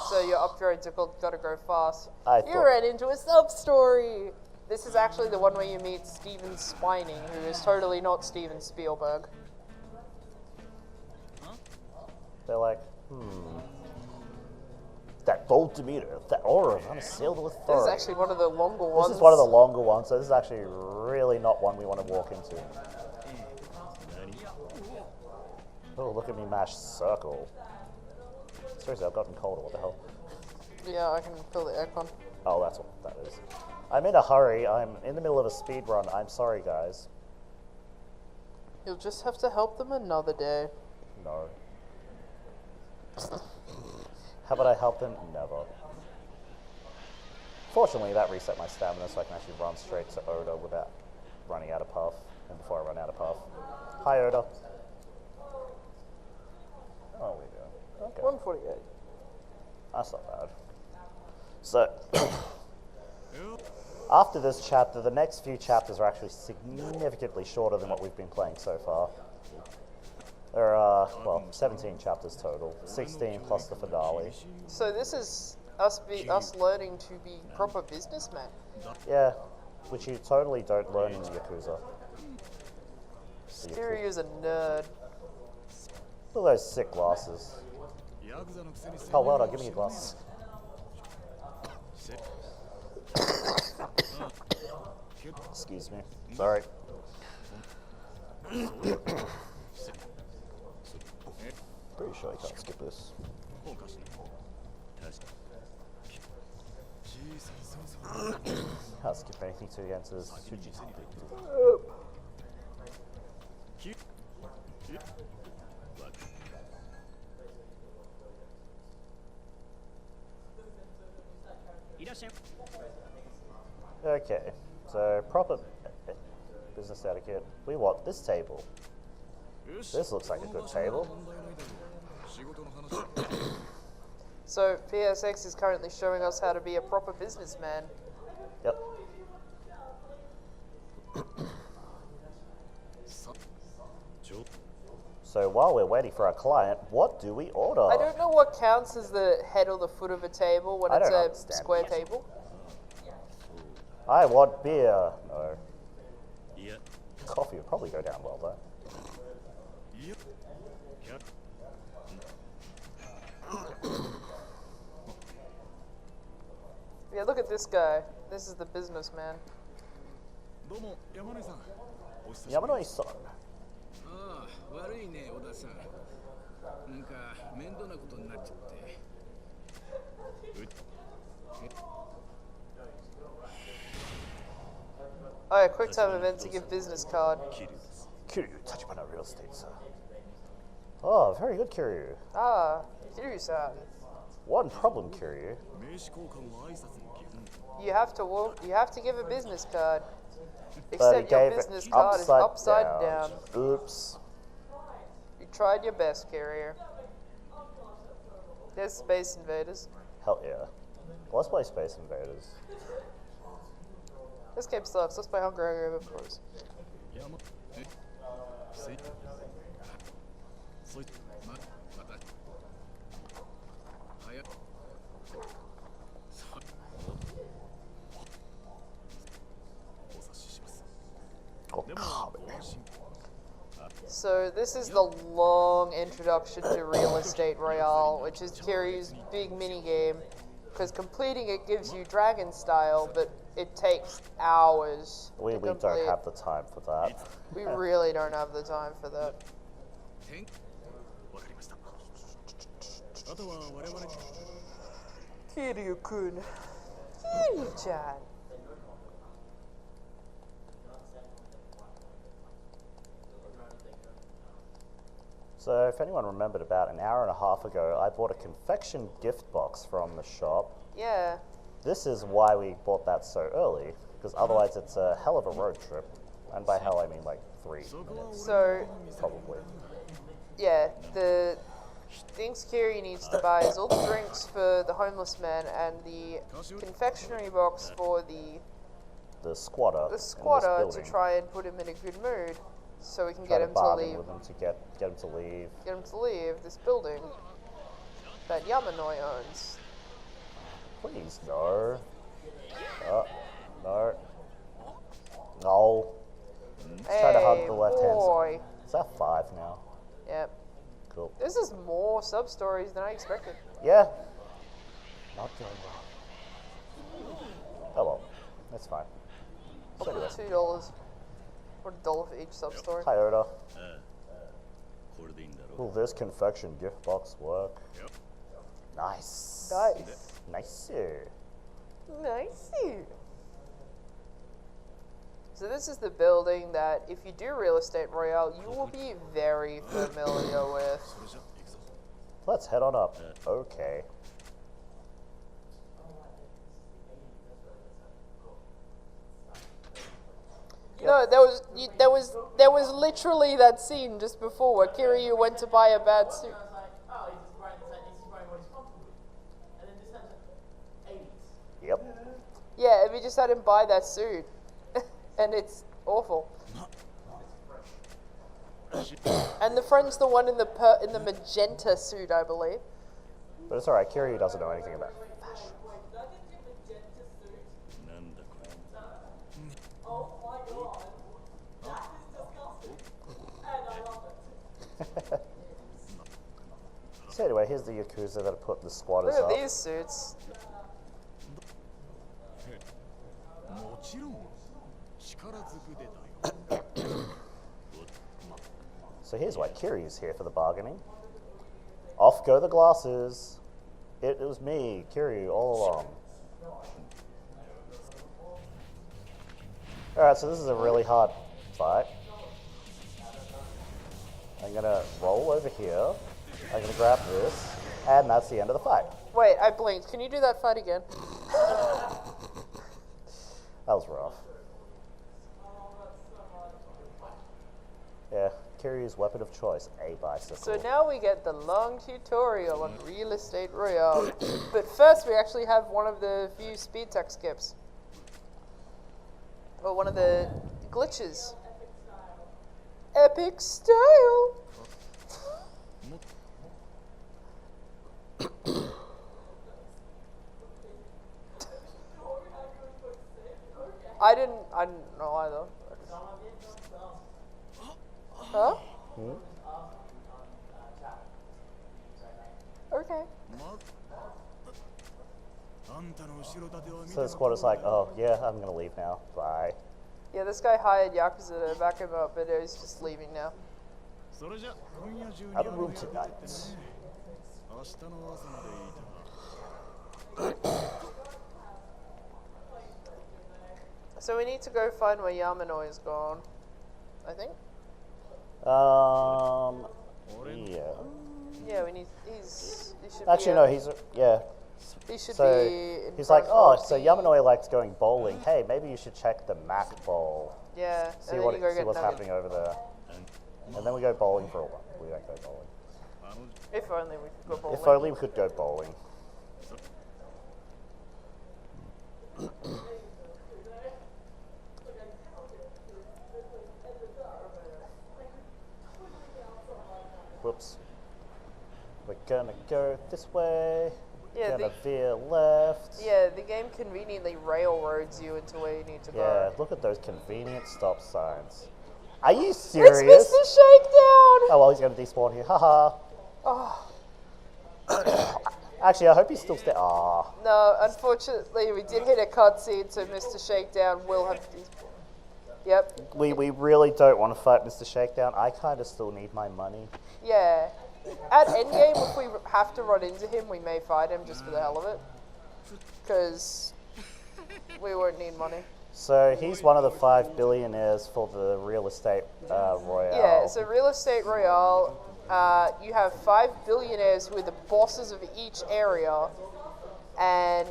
Speaker 1: so your upgrades are called Gotta Go Fast.
Speaker 2: I
Speaker 1: You
Speaker 2: thought-
Speaker 1: ran into a sub-story! This is actually the one where you meet Steven Spining, who is totally not Steven Spielberg.
Speaker 2: They're like, that bold demeanor, that aura of unassailable
Speaker 1: This is
Speaker 2: authority.
Speaker 1: actually one of the longer ones.
Speaker 2: This is one of the longer ones, so this is actually really not one we want to walk into. Oh, look at me mash circle. Seriously, I've gotten colder, what the hell?
Speaker 1: Yeah, I can feel the aircon.
Speaker 2: Oh, that's what that is. I'm in a hurry, I'm in the middle of a speed run, I'm sorry guys.
Speaker 1: You'll just have to help them another day.
Speaker 2: No. How about I help them? Never. Fortunately, that reset my stamina so I can actually run straight to Oda without running out of puff, and before I run out of puff. Hi, Oda. Oh, we do. Okay.
Speaker 1: 148.
Speaker 2: That's not bad. So, after this chapter, the next few chapters are actually significantly shorter than what we've been playing so far. There are, well, 17 chapters total, 16 plus the finale.
Speaker 1: So this is us learning to be proper businessmen.
Speaker 2: Yeah, which you totally don't learn in Yakuza.
Speaker 1: Kiryu's a nerd.
Speaker 2: Look at those sick glasses. Oh, well done, give me your glasses. Excuse me. Sorry. Pretty sure I can't skip this. Can't skip anything till he enters Suji. Okay, so proper business etiquette. We want this table. This looks like a good table.
Speaker 1: So PSX is currently showing us how to be a proper businessman.
Speaker 2: Yep. So while we're waiting for our client, what do we order?
Speaker 1: I don't know what counts as the head or the foot of a table when
Speaker 2: I
Speaker 1: it's
Speaker 2: don't
Speaker 1: a
Speaker 2: understand.
Speaker 1: square table.
Speaker 2: I want beer. No.
Speaker 5: いや
Speaker 2: Coffee would probably go down well though.
Speaker 5: いやキャ
Speaker 1: Yeah, look at this guy. This is the businessman.
Speaker 7: どうも山根さんお久しぶり
Speaker 2: Yamanoi-san.
Speaker 8: ああ悪いね小田さんなんか面倒なことになっちゃって
Speaker 1: Alright, quick time event to give business card.
Speaker 5: キリです
Speaker 2: Kiryu, Tachibana Real Estate, sir. Oh, very good, Kiryu.
Speaker 1: Ah, Kiryu-san.
Speaker 2: One problem, Kiryu.
Speaker 7: 名刺交換は挨拶の基本
Speaker 1: You have to walk. You have to give a business card.
Speaker 2: But he
Speaker 1: Except your
Speaker 2: gave
Speaker 1: business
Speaker 2: it
Speaker 1: card is upside down.
Speaker 2: Oops.
Speaker 1: You tried your best, Carrier. There's Space Invaders.
Speaker 2: Hell yeah. Let's play Space Invaders.
Speaker 1: This game sucks. Let's play Hunger Hungry, of course.
Speaker 7: 山えせいそいまた早くさお察しします
Speaker 2: Oh,
Speaker 7: でも
Speaker 2: God.
Speaker 7: ご安心
Speaker 1: So this is the long introduction to Real Estate Royale, which is Kiryu's big mini game. Because completing it gives you Dragon style, but it takes hours.
Speaker 2: We
Speaker 1: to
Speaker 2: don't
Speaker 1: complete.
Speaker 2: have the time for that.
Speaker 1: We really don't have the time for that.
Speaker 7: 天わかりましたあとは我々
Speaker 1: Kiryu-kun. Kiryu-chan.
Speaker 2: So, if anyone remembered, about an hour and a half ago, I bought a confection gift box from the shop.
Speaker 1: Yeah.
Speaker 2: This is why we bought that so early, because otherwise it's a hell of a road trip. And by hell, I mean like 3 minutes,
Speaker 1: So,
Speaker 2: probably.
Speaker 1: yeah, the things Kiryu needs to buy is all the drinks for the homeless man and the confectionery box for
Speaker 2: The squatter.
Speaker 1: the
Speaker 2: in this
Speaker 1: squatter to
Speaker 2: building.
Speaker 1: try and put him in a good mood, so we can
Speaker 2: Try
Speaker 1: get
Speaker 2: to
Speaker 1: him to
Speaker 2: bargain
Speaker 1: leave.
Speaker 2: with him to get him to leave.
Speaker 1: Get him to leave this building that Yamanoi owns.
Speaker 2: Please, no. No. No. Try to hug
Speaker 1: Hey,
Speaker 2: the left hand
Speaker 1: boy.
Speaker 2: side. Is that 5 now?
Speaker 1: Yep.
Speaker 2: Cool.
Speaker 1: This is more sub stories than I expected.
Speaker 2: Yeah. Not doing well. Oh well. That's fine. So anyway.
Speaker 1: $2 or $1 for each sub story.
Speaker 2: Hi, Oda.
Speaker 5: これでいいんだろ
Speaker 2: Will this confection gift box work? Nice.
Speaker 1: Nice.
Speaker 2: Nice.
Speaker 1: Nice. So this is the building that, if you do Real Estate Royale, you will be very familiar with.
Speaker 7: それじゃ行くぞ
Speaker 2: Let's head on up. Okay.
Speaker 1: No, there was literally that scene just before where Kiryu went to buy a bad suit.
Speaker 3: Oh, he's just wearing what he's comfortable with. And then this turns 80s.
Speaker 2: Yep.
Speaker 1: Yeah, if you just had him buy that suit, and it's awful. And the friend's the one in the magenta suit, I believe.
Speaker 2: But it's alright, Kiryu doesn't know anything about fashion.
Speaker 5: なんだこれ
Speaker 3: Oh my god. That is disgusting. And I love it.
Speaker 2: So anyway, here's the Yakuza that put the squatters
Speaker 1: Look
Speaker 2: up.
Speaker 1: at these suits.
Speaker 7: もちろん力ずくでだよ
Speaker 2: So here's why Kiryu's here for the bargaining. Off go the glasses. It was me, Kiryu, all along. Alright, so this is a really hard fight. I'm gonna roll over here. I'm gonna grab this, and that's the end of the fight.
Speaker 1: Wait, I blinked. Can you do that fight again?
Speaker 2: That was rough. Yeah, Kiryu's weapon of choice, a bicycle.
Speaker 1: So now we get the long tutorial on Real Estate Royale. But first we actually have one of the few speed tech skips. Or one of the glitches. Epic style! I didn't know either. Huh? Okay.
Speaker 2: So the squad is like, oh yeah, I'm gonna leave now. Bye.
Speaker 1: Yeah, this guy hired Yakuza to back him up, but he's just leaving now.
Speaker 2: Out of room tonight.
Speaker 1: So we need to go find where Yamanoi is gone, I think.
Speaker 2: Yeah.
Speaker 1: Yeah, we need. He should.
Speaker 2: Actually,
Speaker 1: be,
Speaker 2: no, he's yeah.
Speaker 1: He should
Speaker 2: So
Speaker 1: be.
Speaker 2: he's like, oh, so Yamanoi likes going bowling. Hey, maybe you should check the Mac Bowl.
Speaker 1: Yeah.
Speaker 2: See
Speaker 1: and
Speaker 2: what
Speaker 1: then you go
Speaker 2: see
Speaker 1: get
Speaker 2: what's
Speaker 1: Nugget.
Speaker 2: happening over there. And then we go bowling for a while. We don't go bowling.
Speaker 1: If only we could go bowling.
Speaker 2: If only we could go bowling. Whoops. We're gonna go this way.
Speaker 1: Yeah,
Speaker 2: Gonna veer left.
Speaker 1: Yeah, the game conveniently railroads you into where you need to
Speaker 2: Yeah,
Speaker 1: go.
Speaker 2: look at those convenient stop signs. Are you serious?
Speaker 1: It's Mr. Shakedown!
Speaker 2: Oh well, he's gonna despawn here. Haha.
Speaker 1: Oh.
Speaker 2: Actually, I hope he's still there. Ah.
Speaker 1: No, unfortunately, we did hit a cutscene, so Mr. Shakedown will have to despawn. Yep.
Speaker 2: We really don't want to fight Mr. Shakedown. I kind of still need my money.
Speaker 1: Yeah. At endgame, if we have to run into him, we may fight him just for the hell of it. Because we won't need money.
Speaker 2: So he's one of the 5 billionaires for the real estate royale.
Speaker 1: Yeah, so Real Estate Royale, you have 5 billionaires who are the bosses of each area, and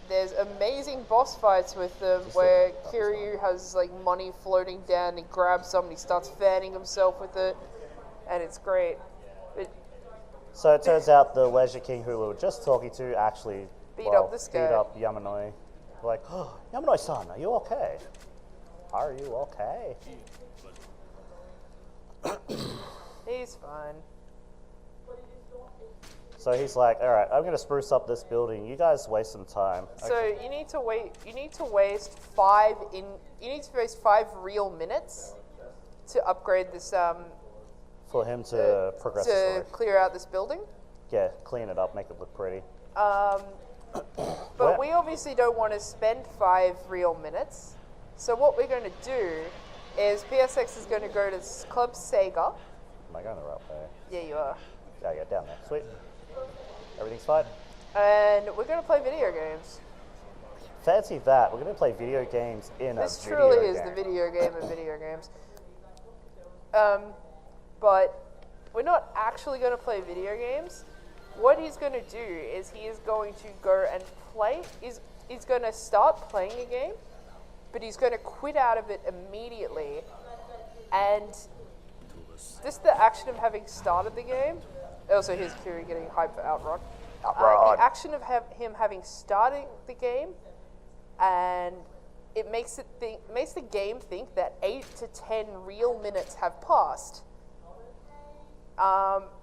Speaker 1: there's amazing boss fights with them where Kiryu has like money floating down, he grabs somebody, starts fanning himself with it, and it's great.
Speaker 2: So it turns out the Leisure King who we were just talking to actually
Speaker 1: Beat up this guy.
Speaker 2: Beat up Yamanoi. We're like, oh, Yamanoi-san, are you okay? Are you okay?
Speaker 1: He's fine.
Speaker 2: So he's like, all right, I'm going to spruce up this building. You guys waste some time.
Speaker 1: So you need to wait. You need to waste 5 real minutes to upgrade this.
Speaker 2: For him to progress the
Speaker 1: to
Speaker 2: story.
Speaker 1: clear out this building.
Speaker 2: Yeah, clean it up, make it look pretty.
Speaker 1: But we obviously don't want to spend 5 real minutes. So what we're going to do is PSX is going to go to Club Sega.
Speaker 2: Am I going the right way?
Speaker 1: Yeah, you are.
Speaker 2: Yeah, yeah, down there. Sweet. Everything's fine.
Speaker 1: And we're going to play video games.
Speaker 2: Fancy that. We're going to play video games in
Speaker 1: This
Speaker 2: a video
Speaker 1: truly is
Speaker 2: game.
Speaker 1: the video game of video games. But we're not actually going to play video games. What he's going to do is he is going to go and play. He's going to start playing a game, but he's going to quit out of it immediately. And just the action of having started the game. Also, here's Kiri getting hyped for Outrun. The action of him having started the game, and it makes the game think that 8 to 10 real minutes have passed.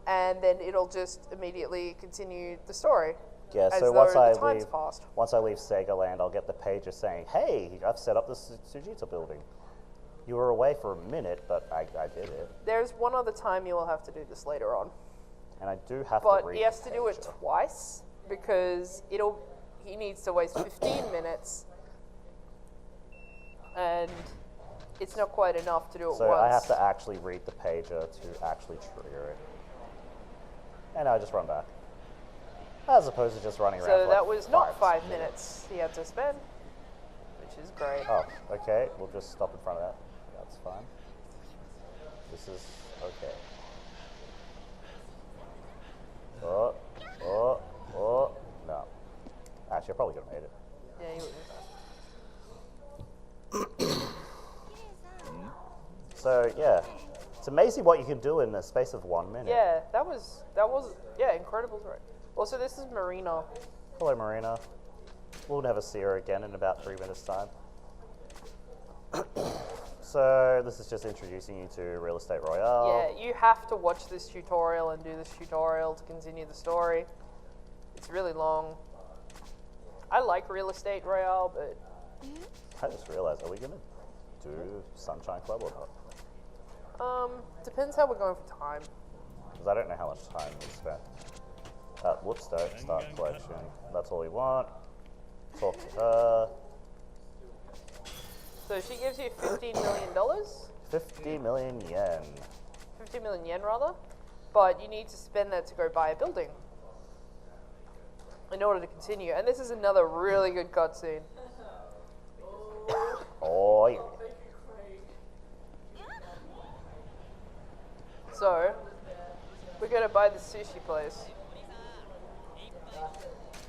Speaker 1: And then it'll just immediately continue the story.
Speaker 2: Yeah,
Speaker 1: as
Speaker 2: so
Speaker 1: though
Speaker 2: once
Speaker 1: the time's passed.
Speaker 2: once I leave Sega Land, I'll get the pager saying, hey, I've set up this Sujita building. You were away for a minute, but I did it.
Speaker 1: There's one other time you will have to do this later on.
Speaker 2: And I do have to
Speaker 1: But
Speaker 2: read
Speaker 1: he has
Speaker 2: the
Speaker 1: to do it
Speaker 2: pager.
Speaker 1: twice because he needs to waste 15 minutes. And it's not quite enough to do it
Speaker 2: So
Speaker 1: once.
Speaker 2: I have to actually read the pager to actually trigger it. And I just run back. As opposed to just running around
Speaker 1: So
Speaker 2: for
Speaker 1: that
Speaker 2: like
Speaker 1: was not 5
Speaker 2: 5
Speaker 1: minutes he had to spend, which is great.
Speaker 2: Oh, okay. We'll just stop in front of that. That's fine. This is okay. Oh, no. Actually, I probably could have made it.
Speaker 1: Yeah, you would.
Speaker 2: So yeah, it's amazing what you can do in the space of 1 minute.
Speaker 1: Yeah, that was incredible. Right. Also, this is Marina.
Speaker 2: Hello, Marina. We'll never see her again in about 3 minutes' time. So this is just introducing you to Real Estate Royale.
Speaker 1: Yeah, you have to watch this tutorial and do this tutorial to continue the story. It's really long. I like Real Estate Royale, but
Speaker 2: I just realized, are we going to do Sunshine Club or not?
Speaker 1: depends how we're going for time.
Speaker 2: Because I don't know how much time we spent. Whoops, don't start collection. That's all we want. Talk to her.
Speaker 1: So she gives you $15 million,
Speaker 2: 50 million yen.
Speaker 1: 50 million yen rather, but you need to spend that to go buy a building in order to continue. And this is another really good cutscene.
Speaker 2: Oh, yeah.
Speaker 1: So, we're going to buy the sushi place.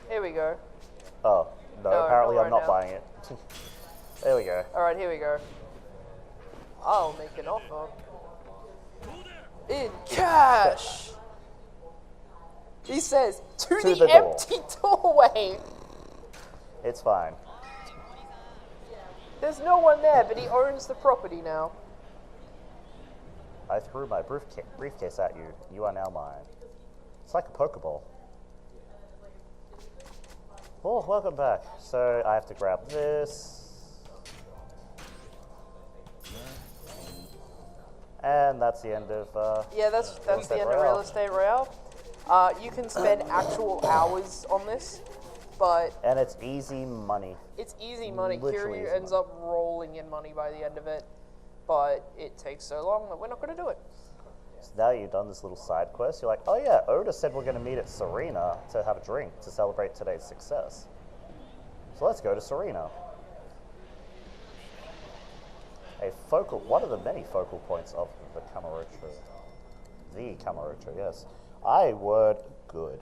Speaker 1: Here we go.
Speaker 2: Oh, no,
Speaker 1: No,
Speaker 2: apparently
Speaker 1: not
Speaker 2: I'm
Speaker 1: right
Speaker 2: not
Speaker 1: now.
Speaker 2: buying it. There we go.
Speaker 1: Alright, here we go. I'll make an offer. In cash! He says, to
Speaker 2: To
Speaker 1: the
Speaker 2: the door.
Speaker 1: empty doorway!
Speaker 2: It's fine.
Speaker 1: There's no one there, but he owns the property now.
Speaker 2: I threw my briefcase at you. You are now mine. It's like a Pokeball. Oh, welcome back. So I have to grab this. And that's the end of...
Speaker 1: Yeah, that's the
Speaker 2: Estate
Speaker 1: end of
Speaker 2: Royale.
Speaker 1: Real Estate Royale. You can spend actual hours on this, but
Speaker 2: and it's easy money.
Speaker 1: it's easy money.
Speaker 2: Literally
Speaker 1: Kiryu
Speaker 2: easy
Speaker 1: ends up rolling in money by the end of it, but it takes so long that we're not going to do it.
Speaker 2: So now you've done this little side quest, you're like, oh yeah, Oda said we're going to meet at Serena to have a drink to celebrate today's success. So let's go to Serena. One of the many focal points of the Kamurocho. The Kamurocho, yes. I word good.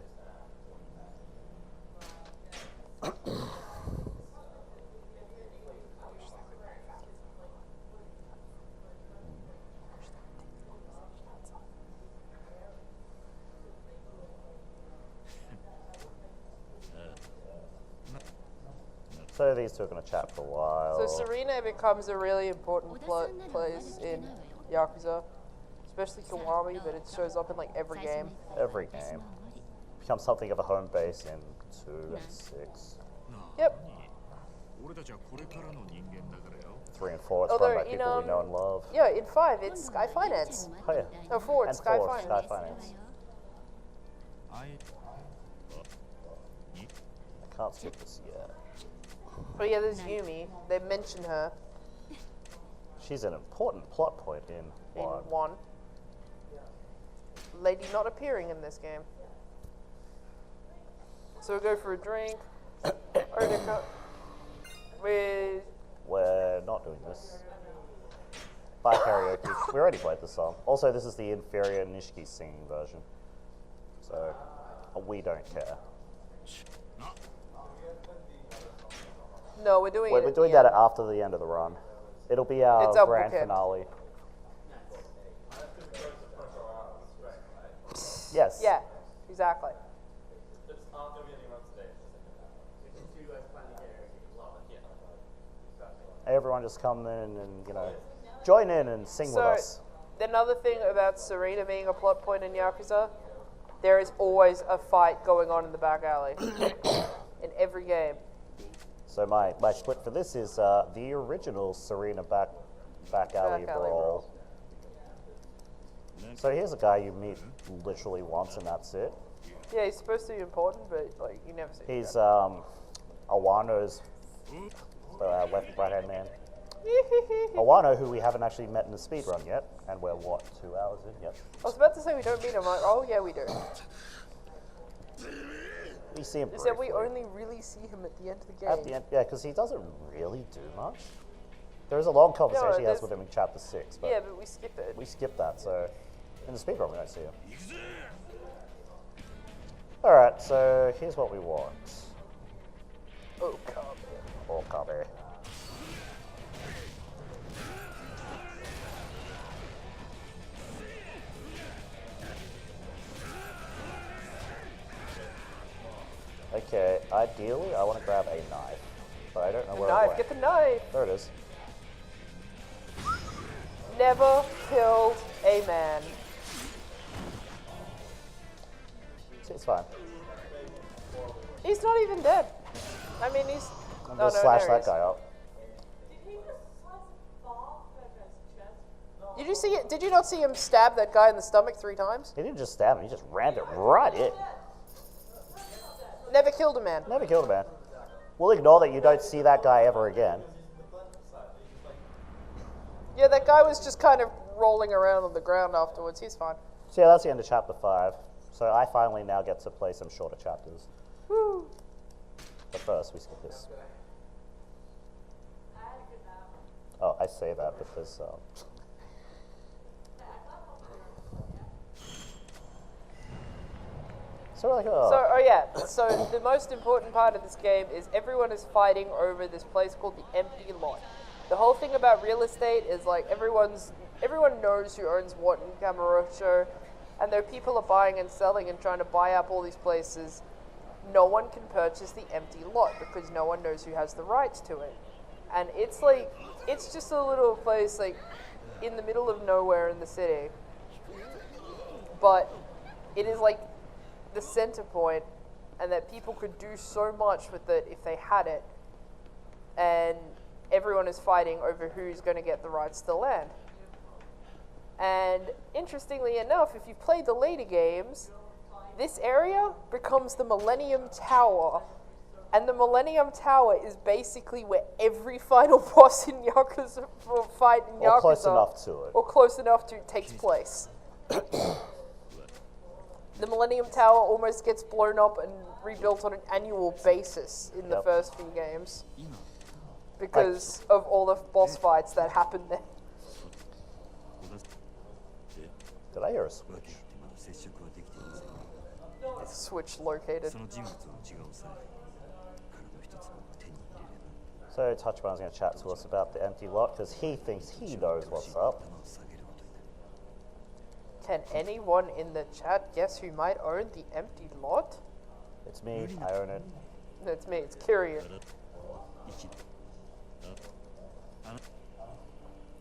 Speaker 2: So these two are going to chat for a while.
Speaker 1: So Serena becomes a really important place in Yakuza, especially Kiwami, but it shows up in like every game.
Speaker 2: Every game becomes something of a home base in 2 and 6.
Speaker 1: Yep.
Speaker 7: 俺たちはこれからの人間だからよ。
Speaker 2: 3 and 4, it's
Speaker 1: Although,
Speaker 2: run by people we know and love.
Speaker 1: Yeah, in 5 it's Sky Finance.
Speaker 2: Oh yeah.
Speaker 1: No, 4
Speaker 2: And
Speaker 1: it's Sky
Speaker 2: 4,
Speaker 1: Finance.
Speaker 2: Sky Finance.
Speaker 7: I
Speaker 2: I can't skip this yet.
Speaker 1: But yeah, there's Yumi. They mention her
Speaker 2: She's an important plot point in
Speaker 1: in
Speaker 2: 1.
Speaker 1: 1. Lady not appearing in this game. So we go for a drink. Odaka.
Speaker 2: We're not doing this. By karaoke. We already played this song. Also, this is the inferior Nishiki singing version. So, we don't care.
Speaker 1: No, we're doing
Speaker 2: We're
Speaker 1: it.
Speaker 2: doing that after the end of the run. It'll be our
Speaker 1: It's our
Speaker 2: grand
Speaker 1: bookend.
Speaker 2: finale. Yes.
Speaker 1: Yeah, exactly.
Speaker 2: Everyone just come in and, join in and sing with
Speaker 1: So,
Speaker 2: us.
Speaker 1: another thing about Serena being a plot point in Yakuza, there is always a fight going on in the back alley. In every game.
Speaker 2: So my split for this is the original Serena back alley brawl. So here's a guy you meet literally once and that's it.
Speaker 1: Yeah, he's supposed to be important, but like you never see him.
Speaker 2: He's Awano's right hand man. Awano, who we haven't actually met in the speedrun yet, and we're what, 2 hours in? Yep.
Speaker 1: I was about to say we don't meet him. Oh yeah, we do.
Speaker 2: We see him
Speaker 1: Is that we
Speaker 2: briefly.
Speaker 1: only really see him at the end of the game.
Speaker 2: At the end, yeah, because he doesn't really do much. There is a long conversation he has
Speaker 1: there's-
Speaker 2: with him in chapter 6, but
Speaker 1: Yeah, but we skip it.
Speaker 2: we skip that, so in the speedrun we don't see him. Alright, so here's what we want.
Speaker 1: Oh, come.
Speaker 2: Oh, copy. Okay, ideally I want to grab a knife, but I don't know where it
Speaker 1: Knife,
Speaker 2: went.
Speaker 1: get the knife.
Speaker 2: There it is.
Speaker 1: Never killed a man.
Speaker 2: It's fine.
Speaker 1: He's not even dead. I mean, he's.
Speaker 2: I'm
Speaker 1: Oh,
Speaker 2: gonna
Speaker 1: no,
Speaker 2: slash
Speaker 1: there he
Speaker 2: that
Speaker 1: is.
Speaker 2: guy up.
Speaker 1: Did you see it? Did you not see him stab that guy in the stomach 3 times?
Speaker 2: He didn't just stab him, he just rammed it right in.
Speaker 1: Never killed a man.
Speaker 2: Never killed a man. We'll ignore that you don't see that guy ever again.
Speaker 1: Yeah, that guy was just kind of rolling around on the ground afterwards. He's fine.
Speaker 2: So yeah, that's the end of chapter 5. So I finally now get to play some shorter chapters.
Speaker 1: Woo.
Speaker 2: But first, we skip this. Oh, I say that because so like,
Speaker 1: So the most important part of this game is everyone is fighting over this place called the empty lot. The whole thing about real estate is like everyone knows who owns what in Kamurocho, and there people are buying and selling and trying to buy up all these places. No one can purchase the empty lot because no one knows who has the rights to it. And it's like, it's just a little place like in the middle of nowhere in the city. But it is like the center point, and that people could do so much with it if they had it. And everyone is fighting over who's going to get the rights to the land. And interestingly enough, if you've played the later games, this area becomes the Millennium Tower. And the Millennium Tower is basically where every final boss in Yakuza, or fight in Yakuza,
Speaker 2: or close enough to it.
Speaker 1: or close enough to, takes place. The Millennium Tower almost gets blown up and rebuilt on an annual basis in the
Speaker 2: Yep.
Speaker 1: first few games. Because of all the boss fights that happen there.
Speaker 2: Did I hear a switch?
Speaker 5: まだ接触はできていませんが
Speaker 1: Switch located.
Speaker 5: その人物の血が抑え体一つも手に入れれば
Speaker 2: So Touchbun's going to chat to us about the empty lot because he thinks he knows what's up.
Speaker 5: 頭を下げることになる
Speaker 1: Can anyone in the chat guess who might own the empty lot?
Speaker 2: It's me, I own it.
Speaker 1: That's me, it's Kiryu.
Speaker 5: 生き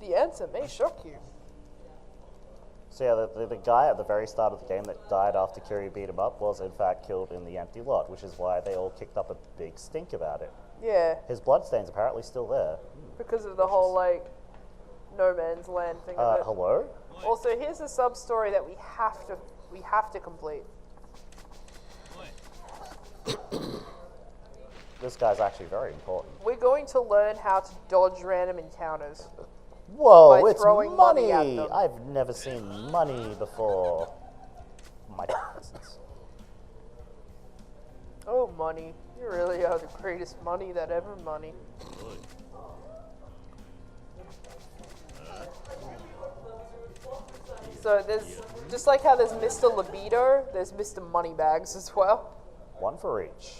Speaker 1: The answer may shock you.
Speaker 2: So yeah, the guy at the very start of the game that died after Kiryu beat him up was in fact killed in the empty lot, which is why they all kicked up a big stink about it.
Speaker 1: Yeah,
Speaker 2: His bloodstain's apparently still there.
Speaker 1: because of the whole, like, no man's land thing of it.
Speaker 2: Hello?
Speaker 1: Also, here's a sub-story that we have to complete.
Speaker 2: This guy's actually very important.
Speaker 1: We're going to learn how to dodge random encounters.
Speaker 2: Whoa,
Speaker 1: By
Speaker 2: it's
Speaker 1: throwing money at them.
Speaker 2: I've never seen money before. My license.
Speaker 1: Oh, money. You really are the greatest money that ever money. So there's, just like how there's Mr. Libido, there's Mr. Moneybags as well.
Speaker 2: One for each.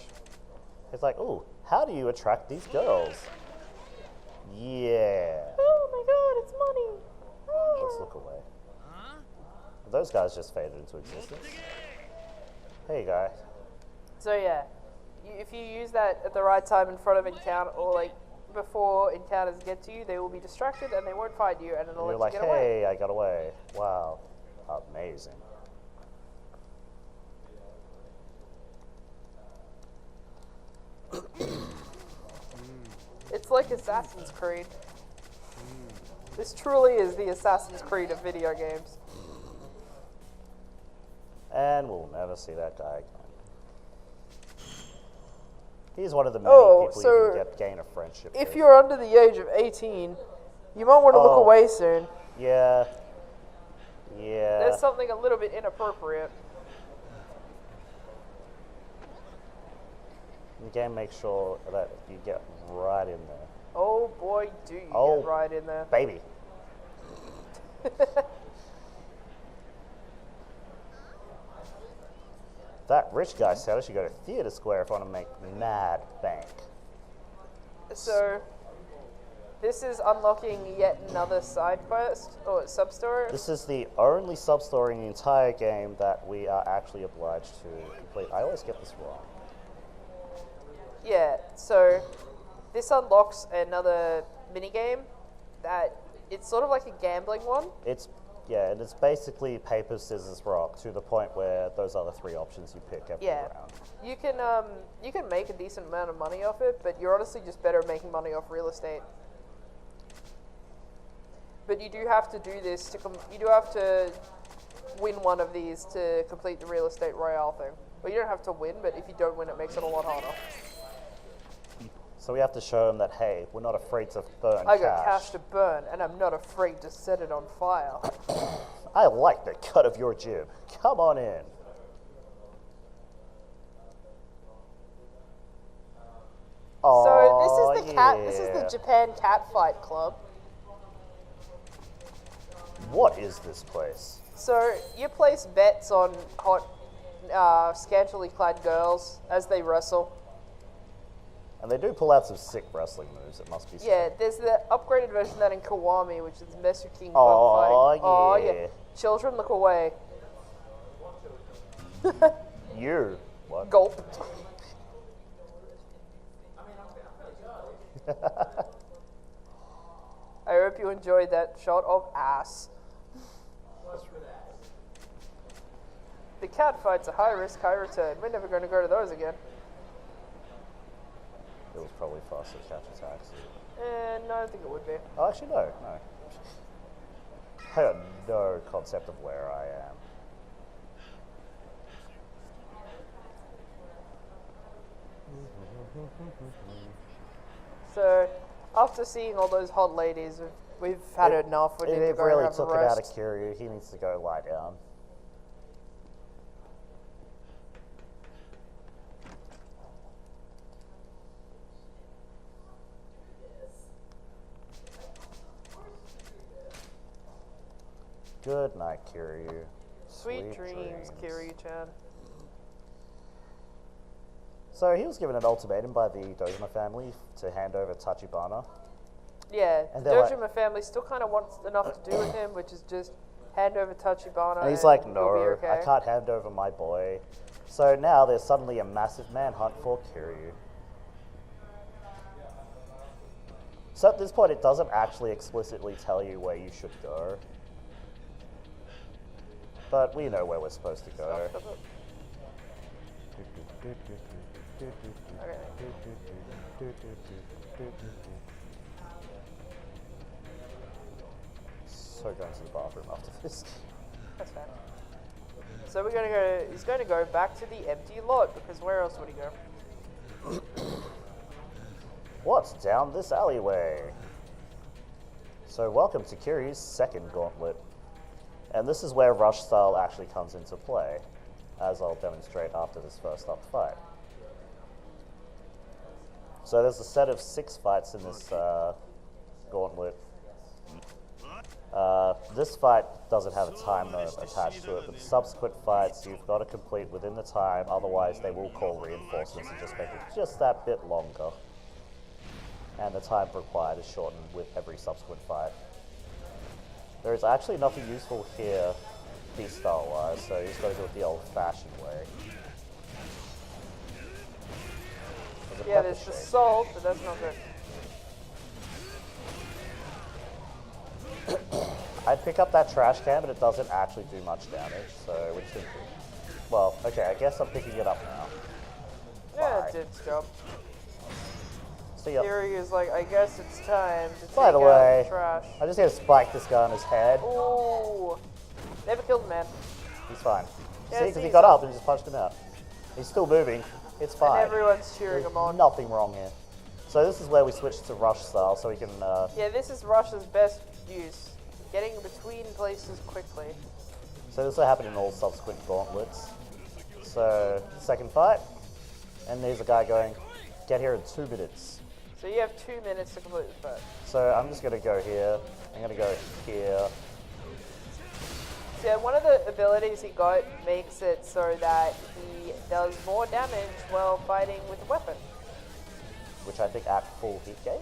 Speaker 2: It's like, ooh, how do you attract these girls? Yeah.
Speaker 1: Oh my god, it's money.
Speaker 2: Let's look away. Those guys just faded into existence. Hey, guy.
Speaker 1: So yeah, if you use that at the right time in front of encounter, or like before encounters get to you, they will be distracted and they won't find you, and it'll
Speaker 2: You're
Speaker 1: let
Speaker 2: like,
Speaker 1: you get away.
Speaker 2: hey, I got away. Wow. Amazing.
Speaker 1: It's like Assassin's Creed. This truly is the Assassin's Creed of video games.
Speaker 2: And we'll never see that guy again. He's one of the many
Speaker 1: Oh,
Speaker 2: people
Speaker 1: so
Speaker 2: you can gain a friendship
Speaker 1: If
Speaker 2: with.
Speaker 1: you're under the age of 18, you might want to look
Speaker 2: Oh.
Speaker 1: away soon.
Speaker 2: Yeah. Yeah.
Speaker 1: There's something a little bit inappropriate.
Speaker 2: The game makes sure that you get right in there.
Speaker 1: Oh boy, do you
Speaker 2: Oh,
Speaker 1: get right in there.
Speaker 2: Baby. That rich guy said I should go to Theatre Square if I want to make mad bank.
Speaker 1: So, this is unlocking yet another side quest, or sub-story.
Speaker 2: This is the only sub-story in the entire game that we are actually obliged to complete. I always get this wrong.
Speaker 1: Yeah, so this unlocks another minigame that it's sort of like a gambling one.
Speaker 2: Yeah, and it's basically paper, scissors, rock to the point where those are the three options you pick every
Speaker 1: Yeah.
Speaker 2: round.
Speaker 1: You can make a decent amount of money off it, but you're honestly just better at making money off real estate. But you do have to do this you do have to win one of these to complete the real estate royale thing. Well, you don't have to win, but if you don't win, it makes it a lot harder.
Speaker 2: So we have to show them that, hey, we're not afraid to burn
Speaker 1: I got cash to burn, and I'm not afraid to set it on fire.
Speaker 2: I like the cut of your jib. Come on in.
Speaker 1: So this is the cat.
Speaker 2: yeah.
Speaker 1: This is the Japan Cat Fight Club.
Speaker 2: What is this place?
Speaker 1: So you place bets on hot, scantily clad girls as they wrestle.
Speaker 2: And they do pull out some sick wrestling moves, it must be said.
Speaker 1: Yeah, there's the upgraded version of that in Kiwami, which is the Messer King bug
Speaker 2: Oh,
Speaker 1: fight. Oh
Speaker 2: yeah.
Speaker 1: yeah. Children, look away.
Speaker 2: You. What?
Speaker 1: Gulp. I hope you enjoyed that shot of ass. The cat fights are high risk, high return. We're never going to go to those again.
Speaker 2: It was probably faster catch attacks.
Speaker 1: No, I don't think it would be.
Speaker 2: Oh, actually, no. I got no concept of where I am.
Speaker 1: So, after seeing all those hot ladies, we've had enough. We need to
Speaker 2: It
Speaker 1: go
Speaker 2: really
Speaker 1: have a
Speaker 2: took it out of
Speaker 1: rest.
Speaker 2: Kiryu. He needs to go lie down. Good night, Kiryu.
Speaker 1: Sweet dreams, Kiryu-chan.
Speaker 2: So he was given an ultimatum by the Dojima family to hand over Tachibana.
Speaker 1: Yeah,
Speaker 2: And
Speaker 1: the
Speaker 2: they're like-
Speaker 1: Dojima family still kind of wants enough to do with him, which is just hand over Tachibana.
Speaker 2: And he's like,
Speaker 1: he'll
Speaker 2: no,
Speaker 1: be okay.
Speaker 2: I can't hand over my boy. So now there's suddenly a massive manhunt for Kiryu. So at this point, it doesn't actually explicitly tell you where you should go. But we know where we're supposed to go. So going to the bathroom after this.
Speaker 1: That's fine. So we're gonna go. He's going to go back to the empty lot because where else would he go?
Speaker 2: What's down this alleyway? So welcome to Kiryu's second gauntlet. And this is where rush style actually comes into play, as I'll demonstrate after this first up fight. So there's a set of 6 fights in this gauntlet. This fight doesn't have a timer attached to it, but the subsequent fights you've got to complete within the time, otherwise they will call reinforcements and just make it just that bit longer. And the time required is shortened with every subsequent fight. There is actually nothing useful here, piece style wise, so you just got to do it the old fashioned way.
Speaker 1: Yeah, there's the salt, but that's not good.
Speaker 2: I'd pick up that trash can, but it doesn't actually do much damage, so which should be. Well, okay, I guess I'm picking it up now.
Speaker 1: Yeah,
Speaker 2: Bye.
Speaker 1: it did its job.
Speaker 2: See ya.
Speaker 1: Here he is like, I guess it's time to
Speaker 2: By
Speaker 1: take
Speaker 2: the
Speaker 1: out
Speaker 2: way,
Speaker 1: the trash.
Speaker 2: I just had to spike this guy on his head.
Speaker 1: Ooh. Never killed a man.
Speaker 2: He's fine.
Speaker 1: Yeah,
Speaker 2: See, because
Speaker 1: see,
Speaker 2: he got
Speaker 1: so-
Speaker 2: up and just punched him out. He's still moving. It's fine.
Speaker 1: And everyone's cheering
Speaker 2: There's
Speaker 1: him on.
Speaker 2: nothing wrong here. So this is where we switch to rush style, so we can.
Speaker 1: Yeah, this is Russia's best use. Getting between places quickly.
Speaker 2: So this will happen in all subsequent gauntlets. So second fight, and there's a guy going, Get here in 2 minutes.
Speaker 1: So you have 2 minutes to complete this fight.
Speaker 2: So I'm just gonna go here. I'm gonna go here.
Speaker 1: So one of the abilities he got makes it so that he does more damage while fighting with a weapon.
Speaker 2: Which I think at full hit gauge.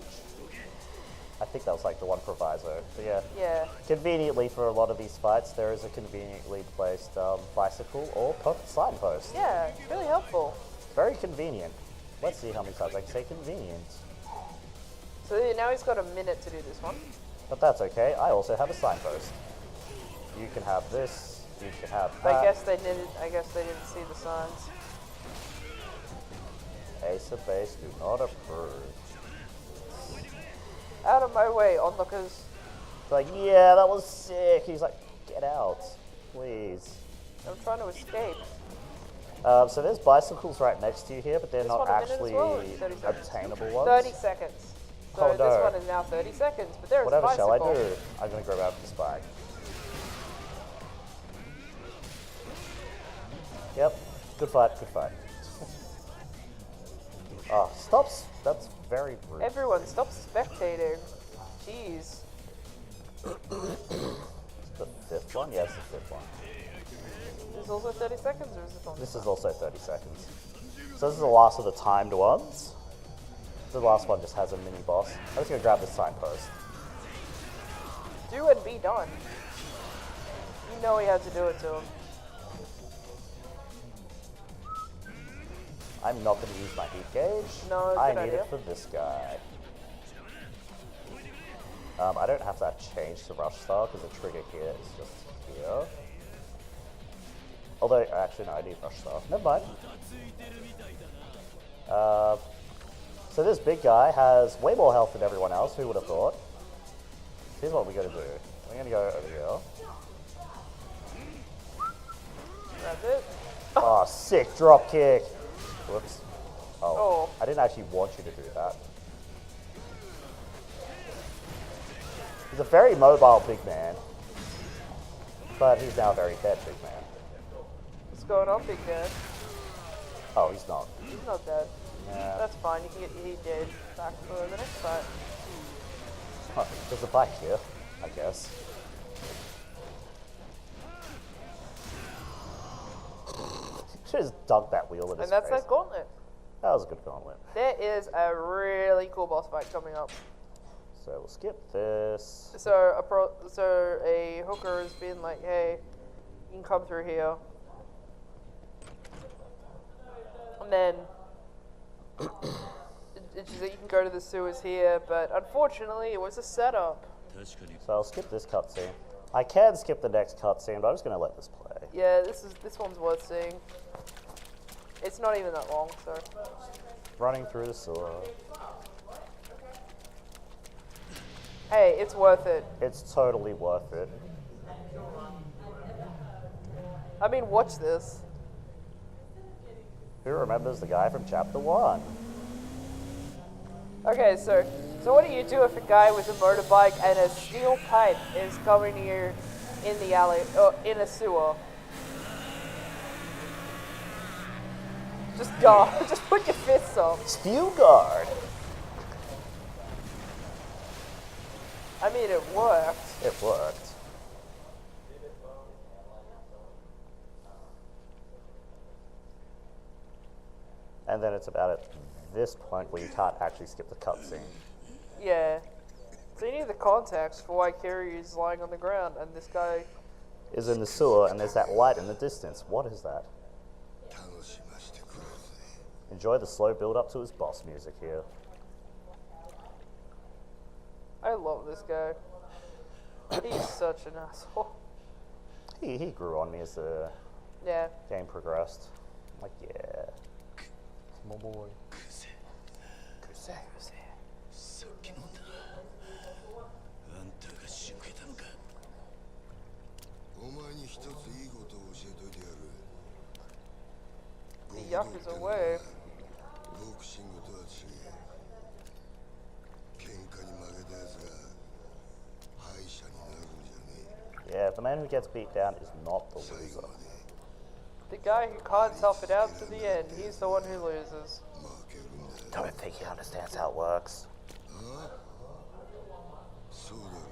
Speaker 2: I think that was like the one proviso. But yeah.
Speaker 1: Yeah.
Speaker 2: Conveniently for a lot of these fights, there is a conveniently placed bicycle or signpost.
Speaker 1: Yeah, it's really helpful.
Speaker 2: Very convenient. Let's see how many times I can say convenient.
Speaker 1: So now he's got a minute to do this one.
Speaker 2: But that's okay. I also have a signpost. You can have this. You can have that.
Speaker 1: I guess they didn't see the signs.
Speaker 2: Ace of base do not approve.
Speaker 1: Out of my way, onlookers.
Speaker 2: It's like, yeah, that was sick. He's like, get out, please.
Speaker 1: I'm trying to escape.
Speaker 2: So there's bicycles right next to you here, but they're
Speaker 1: This
Speaker 2: not
Speaker 1: one a minute as
Speaker 2: actually
Speaker 1: well, or 30 seconds?
Speaker 2: obtainable ones.
Speaker 1: 30 seconds. So
Speaker 2: Oh,
Speaker 1: this
Speaker 2: no.
Speaker 1: one is now 30 seconds, but there's
Speaker 2: Whatever
Speaker 1: a bicycle.
Speaker 2: shall I do? I'm gonna grab out this bike. Yep, good fight, good fight. Oh, stops. That's very rude.
Speaker 1: Everyone, stop spectating. Jeez.
Speaker 2: The 5th one? Yes, the 5th one.
Speaker 1: Is this also 30 seconds, or is this on?
Speaker 2: This is also 30 seconds. So this is the last of the timed ones. The last one just has a mini boss. I'm just gonna grab this signpost.
Speaker 1: Do and be done. You know he had to do it to him.
Speaker 2: I'm not gonna use my heat gauge.
Speaker 1: No,
Speaker 2: I
Speaker 1: good
Speaker 2: need
Speaker 1: idea.
Speaker 2: it for this guy. I don't have to change the rush style because the trigger here is just here. Although, actually, no, I need rush style. Never mind. So this big guy has way more health than everyone else. Who would have thought? Here's what we're gonna do. We're gonna go over here.
Speaker 1: That's it.
Speaker 2: Oh, sick drop kick. Whoops. Oh,
Speaker 1: Oh.
Speaker 2: I didn't actually want you to do that. He's a very mobile big man, but he's now a very dead big man.
Speaker 1: What's going on, big man?
Speaker 2: Oh, he's not.
Speaker 1: He's not dead.
Speaker 2: Yeah.
Speaker 1: That's fine. You can get your heat gauge back for the next fight.
Speaker 2: Huh, there's a bike here, I guess. Should have just dunked that wheel in his
Speaker 1: And that's
Speaker 2: face.
Speaker 1: that gauntlet.
Speaker 2: That was a good gauntlet.
Speaker 1: There is a really cool boss fight coming up.
Speaker 2: So we'll skip this.
Speaker 1: So a hooker has been like, hey, you can come through here. And then it's just that you can go to the sewers here, but unfortunately it was a setup.
Speaker 2: So I'll skip this cutscene. I can skip the next cutscene, but I'm just going to let this play.
Speaker 1: Yeah, this one's worth seeing. It's not even that long, so.
Speaker 2: Running through the sewer.
Speaker 1: Hey, it's worth it.
Speaker 2: It's totally worth it.
Speaker 1: I mean, watch this.
Speaker 2: Who remembers the guy from Chapter 1?
Speaker 1: Okay, so what do you do if a guy with a motorbike and a steel pipe is coming to you in the alley, or in a sewer? Just go. Just put your fists up.
Speaker 2: Steel guard.
Speaker 1: I mean, it worked.
Speaker 2: It worked. And then it's about at this point where you can't actually skip the cutscene.
Speaker 1: Yeah. So you need the context for why Kiryu is lying on the ground and this guy.
Speaker 2: Is in the sewer and there's that light in the distance. What is that? Enjoy the slow build up to his boss music here.
Speaker 1: I love this guy. He's such an asshole.
Speaker 2: He grew on me as the
Speaker 1: Yeah.
Speaker 2: game progressed. I'm like, yeah. Small boy. Kuse.
Speaker 8: さっきのだあんたが仕掛けたのか
Speaker 5: お前に一ついいことを教えといてやる
Speaker 1: The Yakuza way.
Speaker 5: ボクシングとは違え喧嘩に負けたやつが敗者になるんじゃね
Speaker 2: Yeah, the man who gets beat down is not the
Speaker 5: え最
Speaker 2: loser.
Speaker 5: 後まで
Speaker 1: The guy who can't tough it out to the end, he's the one who loses.
Speaker 5: 負けるんだ
Speaker 2: don't think he understands how it works.
Speaker 5: そうだろう。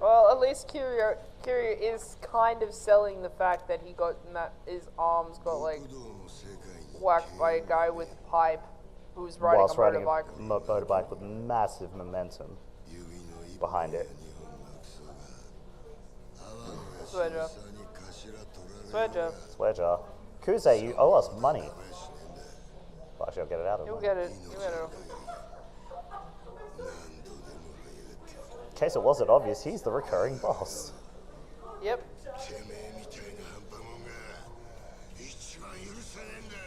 Speaker 1: Well, at least Kiryu is kind of selling the fact that he got that his arms got like whacked by a guy with a pipe who's riding
Speaker 2: Whilst
Speaker 1: a
Speaker 2: riding
Speaker 1: motorbike.
Speaker 2: a motorbike with massive momentum behind it.
Speaker 1: Swear Swear
Speaker 2: Swear jar. Kuze, you owe us money. Well, actually, I'll get it out of
Speaker 1: You'll
Speaker 2: money.
Speaker 1: get it. You'll get it.
Speaker 2: In case it wasn't obvious, he's the recurring boss.
Speaker 1: Yep.
Speaker 5: てめえみたいな半端もんが一番許せねえんだよ。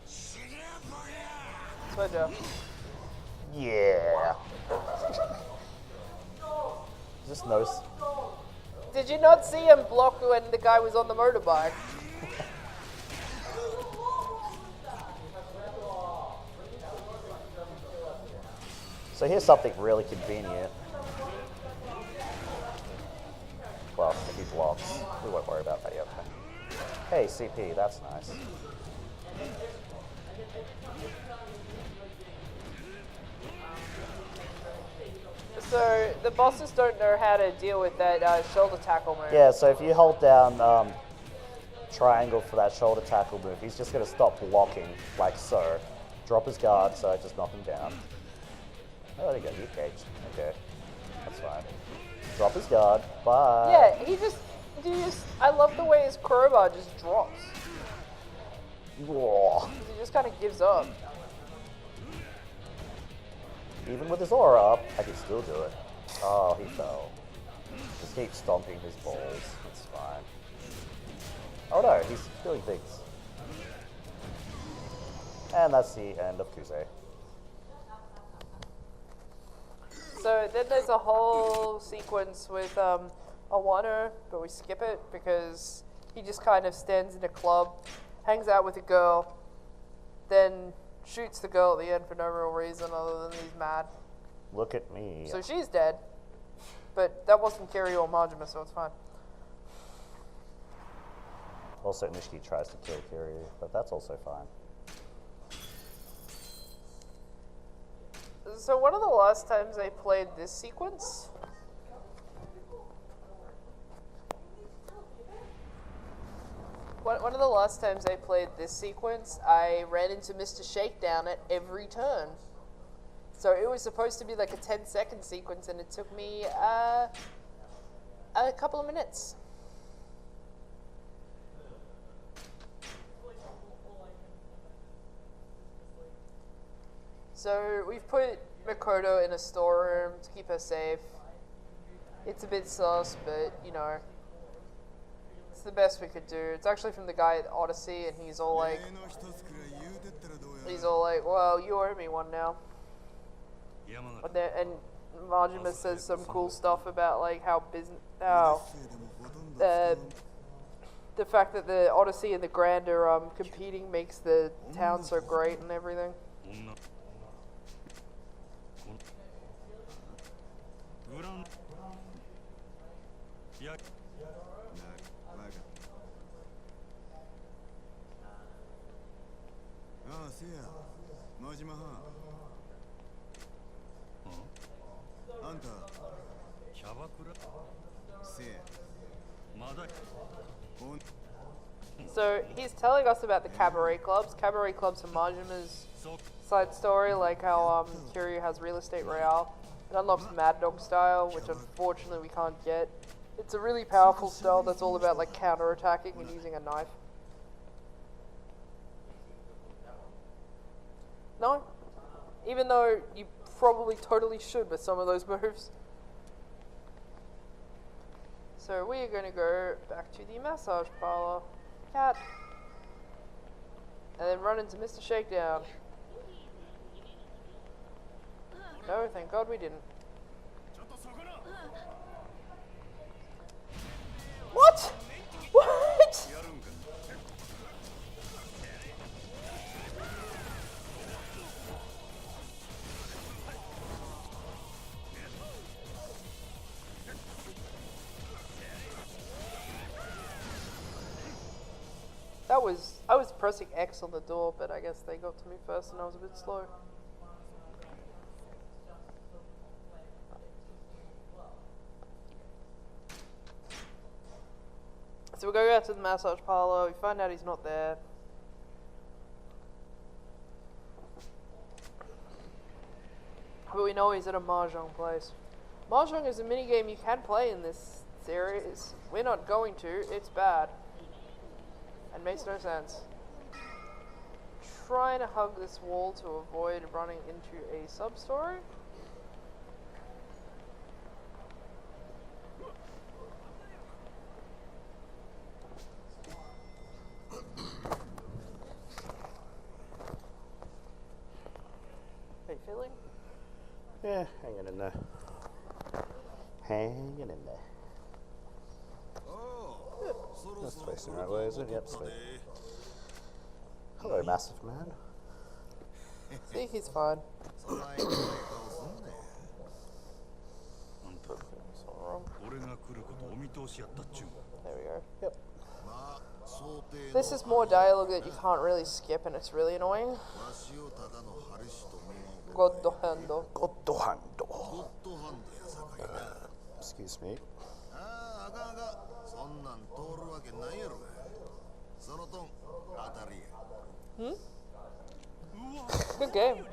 Speaker 5: 死ねえボケ！
Speaker 1: Swear
Speaker 2: Yeah. Just notice.
Speaker 1: Did you not see him block when the guy was on the motorbike?
Speaker 2: So here's something really convenient. Well, if he blocks, we won't worry about that yet. Hey, CP, that's nice.
Speaker 1: So the bosses don't know how to deal with that shoulder tackle move.
Speaker 2: Yeah, so if you hold down triangle for that shoulder tackle move, he's just going to stop blocking, like so. Drop his guard, so just knock him down. Oh, there you go, you caged. Okay, that's fine. Drop his guard, bye.
Speaker 1: Yeah, I love the way his crowbar just drops.
Speaker 2: Whoa.
Speaker 1: He just kind of gives up.
Speaker 2: Even with his aura up, I can still do it. Oh, he fell. Just keep stomping his balls. It's fine. Oh no, he's doing things. And that's the end of Kuze.
Speaker 1: So then there's a whole sequence with Awano, but we skip it because he just kind of stands in a club, hangs out with a girl, then shoots the girl at the end for no real reason other than he's mad.
Speaker 2: Look at me.
Speaker 1: So she's dead, but that wasn't Kiryu or Majima, so it's fine.
Speaker 2: Also, Nishiki tries to kill Kiryu, but that's also fine.
Speaker 1: So one of the last times I played this sequence, I ran into Mr. Shakedown at every turn. So it was supposed to be like a 10-second sequence, and it took me a couple of minutes. So we've put Makoto in a storeroom to keep her safe. It's a bit sus, but you know, it's the best we could do. It's actually from the guy at Odyssey, and he's all like, well, you owe me one now. And Majima says some cool stuff about like how the fact that the Odyssey and the Grand are competing makes the town so great and everything. So he's telling us about the cabaret clubs. Cabaret clubs are Majima's side story, like how Kiryu has Real Estate Royale. It unlocks Mad Dog style, which unfortunately we can't get. It's a really powerful style that's all about like counter-attacking and using a knife. No? Even though you probably totally should with some of those moves. So we are going to go back to the massage parlor. Cat. And then run into Mr. Shakedown. No, thank God we didn't. What? What? I was pressing X on the door, but I guess they got to me first and I was a bit slow. So we go out to the massage parlor, we find out he's not there. But we know he's at a mahjong place. Mahjong is a minigame you can play in this series. We're not going to, it's bad. And makes no sense. Trying to hug this wall to avoid running into a sub-story. How you feeling?
Speaker 2: Yeah, hanging in there. Hanging in there. That's facing the right way, is it? Yep, sweet. Hello, massive man.
Speaker 1: See, he's fine. There we go.
Speaker 2: Yep.
Speaker 1: This is more dialogue that you can't really skip and it's really annoying. Goddohando.
Speaker 2: Goddohando. Excuse me.
Speaker 1: Good game.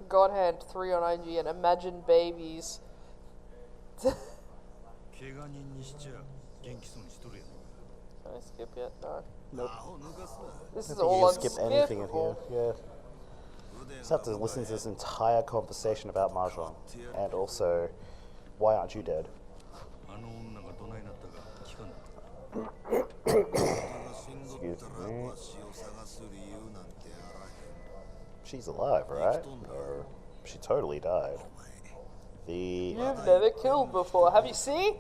Speaker 1: Godhand 3 on IGN. Imagine babies. Can I skip yet? No.
Speaker 2: Nope.
Speaker 1: This is
Speaker 2: You
Speaker 1: all
Speaker 2: can skip anything in here.
Speaker 1: unskippable.
Speaker 2: Yeah. Just have to listen to this entire conversation about mahjong, and also, why aren't you dead? Excuse me. She's alive, right? Or she totally died.
Speaker 1: You've never killed before. Have you? See?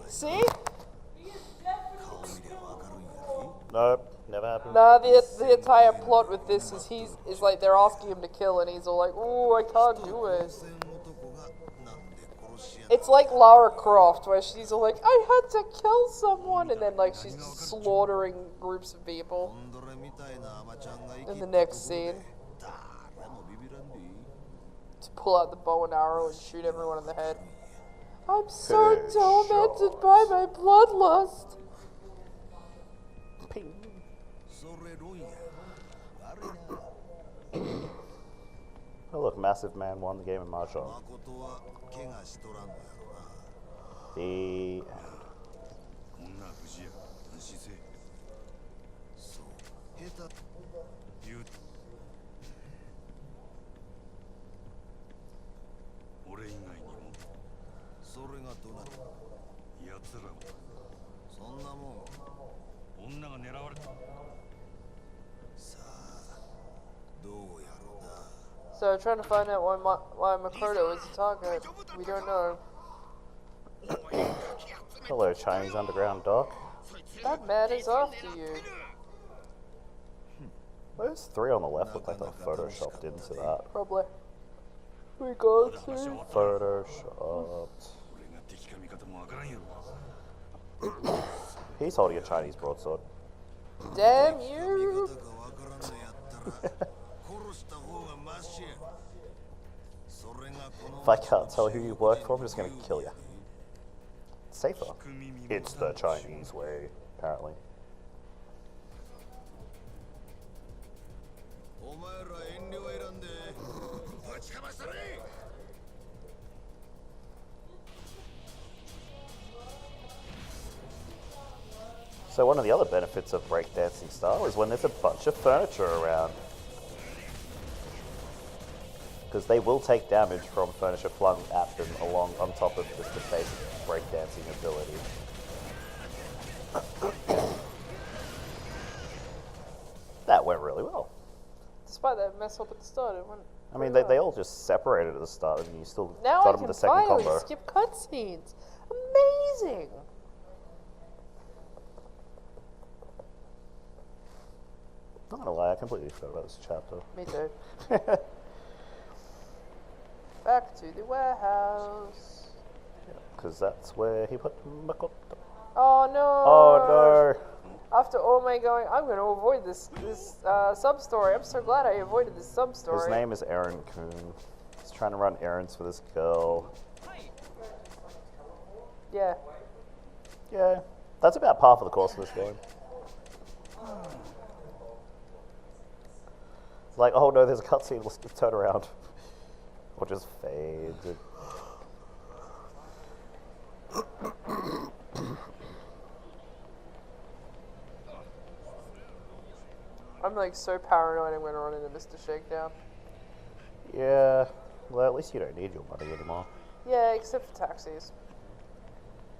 Speaker 2: Nope, never happened.
Speaker 1: Nah, the entire plot with this is like they're asking him to kill and he's all like, ooh, I can't do it. It's like Lara Croft where she's all like, I had to kill someone, and then like she's just slaughtering groups of people in the next scene. To pull out the bow and arrow and shoot everyone in the head. I'm so tormented by my bloodlust.
Speaker 2: Ping. Oh look, Massive Man won the game of mahjong. The
Speaker 1: So trying to find out why Makoto is the target. We don't know.
Speaker 2: hello, Chinese underground doc.
Speaker 1: That man is after you.
Speaker 2: Those three on the left look like they're photoshopped into that.
Speaker 1: Probably. We got to.
Speaker 2: Photoshopped. He's holding a Chinese broadsword.
Speaker 1: Damn you!
Speaker 2: If I can't tell who you work for, I'm just gonna kill you. It's safer. It's the Chinese way, apparently. So one of the other benefits of breakdancing style is when there's a bunch of furniture around. Because they will take damage from furniture flung at them along on top of just the basic breakdancing ability. That went really well.
Speaker 1: Despite that mess up at the start, it went.
Speaker 2: I mean, they all just separated at the start and you still
Speaker 1: Now
Speaker 2: got
Speaker 1: I
Speaker 2: them
Speaker 1: can
Speaker 2: with the second
Speaker 1: finally
Speaker 2: combo.
Speaker 1: skip cutscenes. Amazing!
Speaker 2: Not gonna lie, I completely forgot about this chapter.
Speaker 1: Me too. Back to the warehouse.
Speaker 2: Because that's where he put Makoto.
Speaker 1: Oh no!
Speaker 2: Oh
Speaker 1: After all my going, I'm going to avoid this sub story. I'm so glad I avoided this sub
Speaker 2: no!
Speaker 1: story.
Speaker 2: His name is Aaron Kuhn. He's trying to run errands for this girl.
Speaker 1: Yeah.
Speaker 2: Yeah, that's about par for the course of this game. It's like, oh no, there's a cutscene, let's turn around. Or just fades.
Speaker 1: I'm like so paranoid I'm going to run into Mr. Shakedown.
Speaker 2: Yeah, well at least you don't need your money anymore.
Speaker 1: Yeah, except for taxis.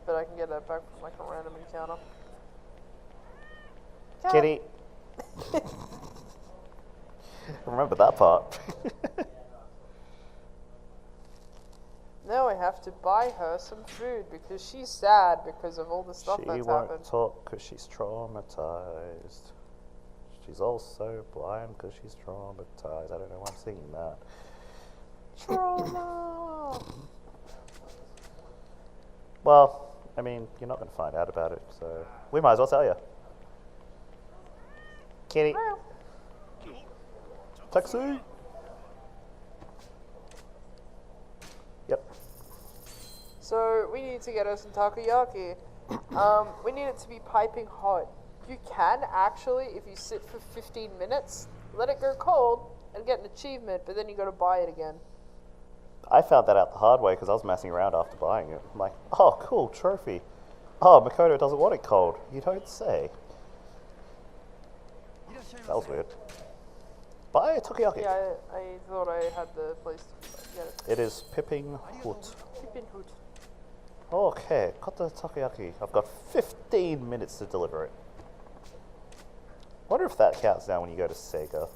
Speaker 1: But I can get that back from like a random encounter. Cat.
Speaker 2: Kitty! Remember that part.
Speaker 1: Now I have to buy her some food because she's sad because of all the stuff
Speaker 2: She
Speaker 1: that's
Speaker 2: won't
Speaker 1: happened.
Speaker 2: talk because she's traumatized. She's also blind because she's traumatized. I don't know why I'm singing that.
Speaker 1: Trauma!
Speaker 2: Well, I mean, you're not going to find out about it, so we might as well tell you. Kitty. Taxi. Yep.
Speaker 1: So we need to get us some takoyaki. We need it to be piping hot. You can actually, if you sit for 15 minutes, let it go cold and get an achievement, but then you got to buy it again.
Speaker 2: I found that out the hard way because I was messing around after buying it. I'm like, oh, cool, trophy. Oh, Makoto doesn't want it cold. You don't say. That was weird. Buy a takoyaki.
Speaker 1: Yeah, I thought I had the place to get it.
Speaker 2: It is Pipping Hoot.
Speaker 1: Pippin Hoot.
Speaker 2: Okay, got the takoyaki. I've got 15 minutes to deliver it. Wonder if that counts down when you go to Sega.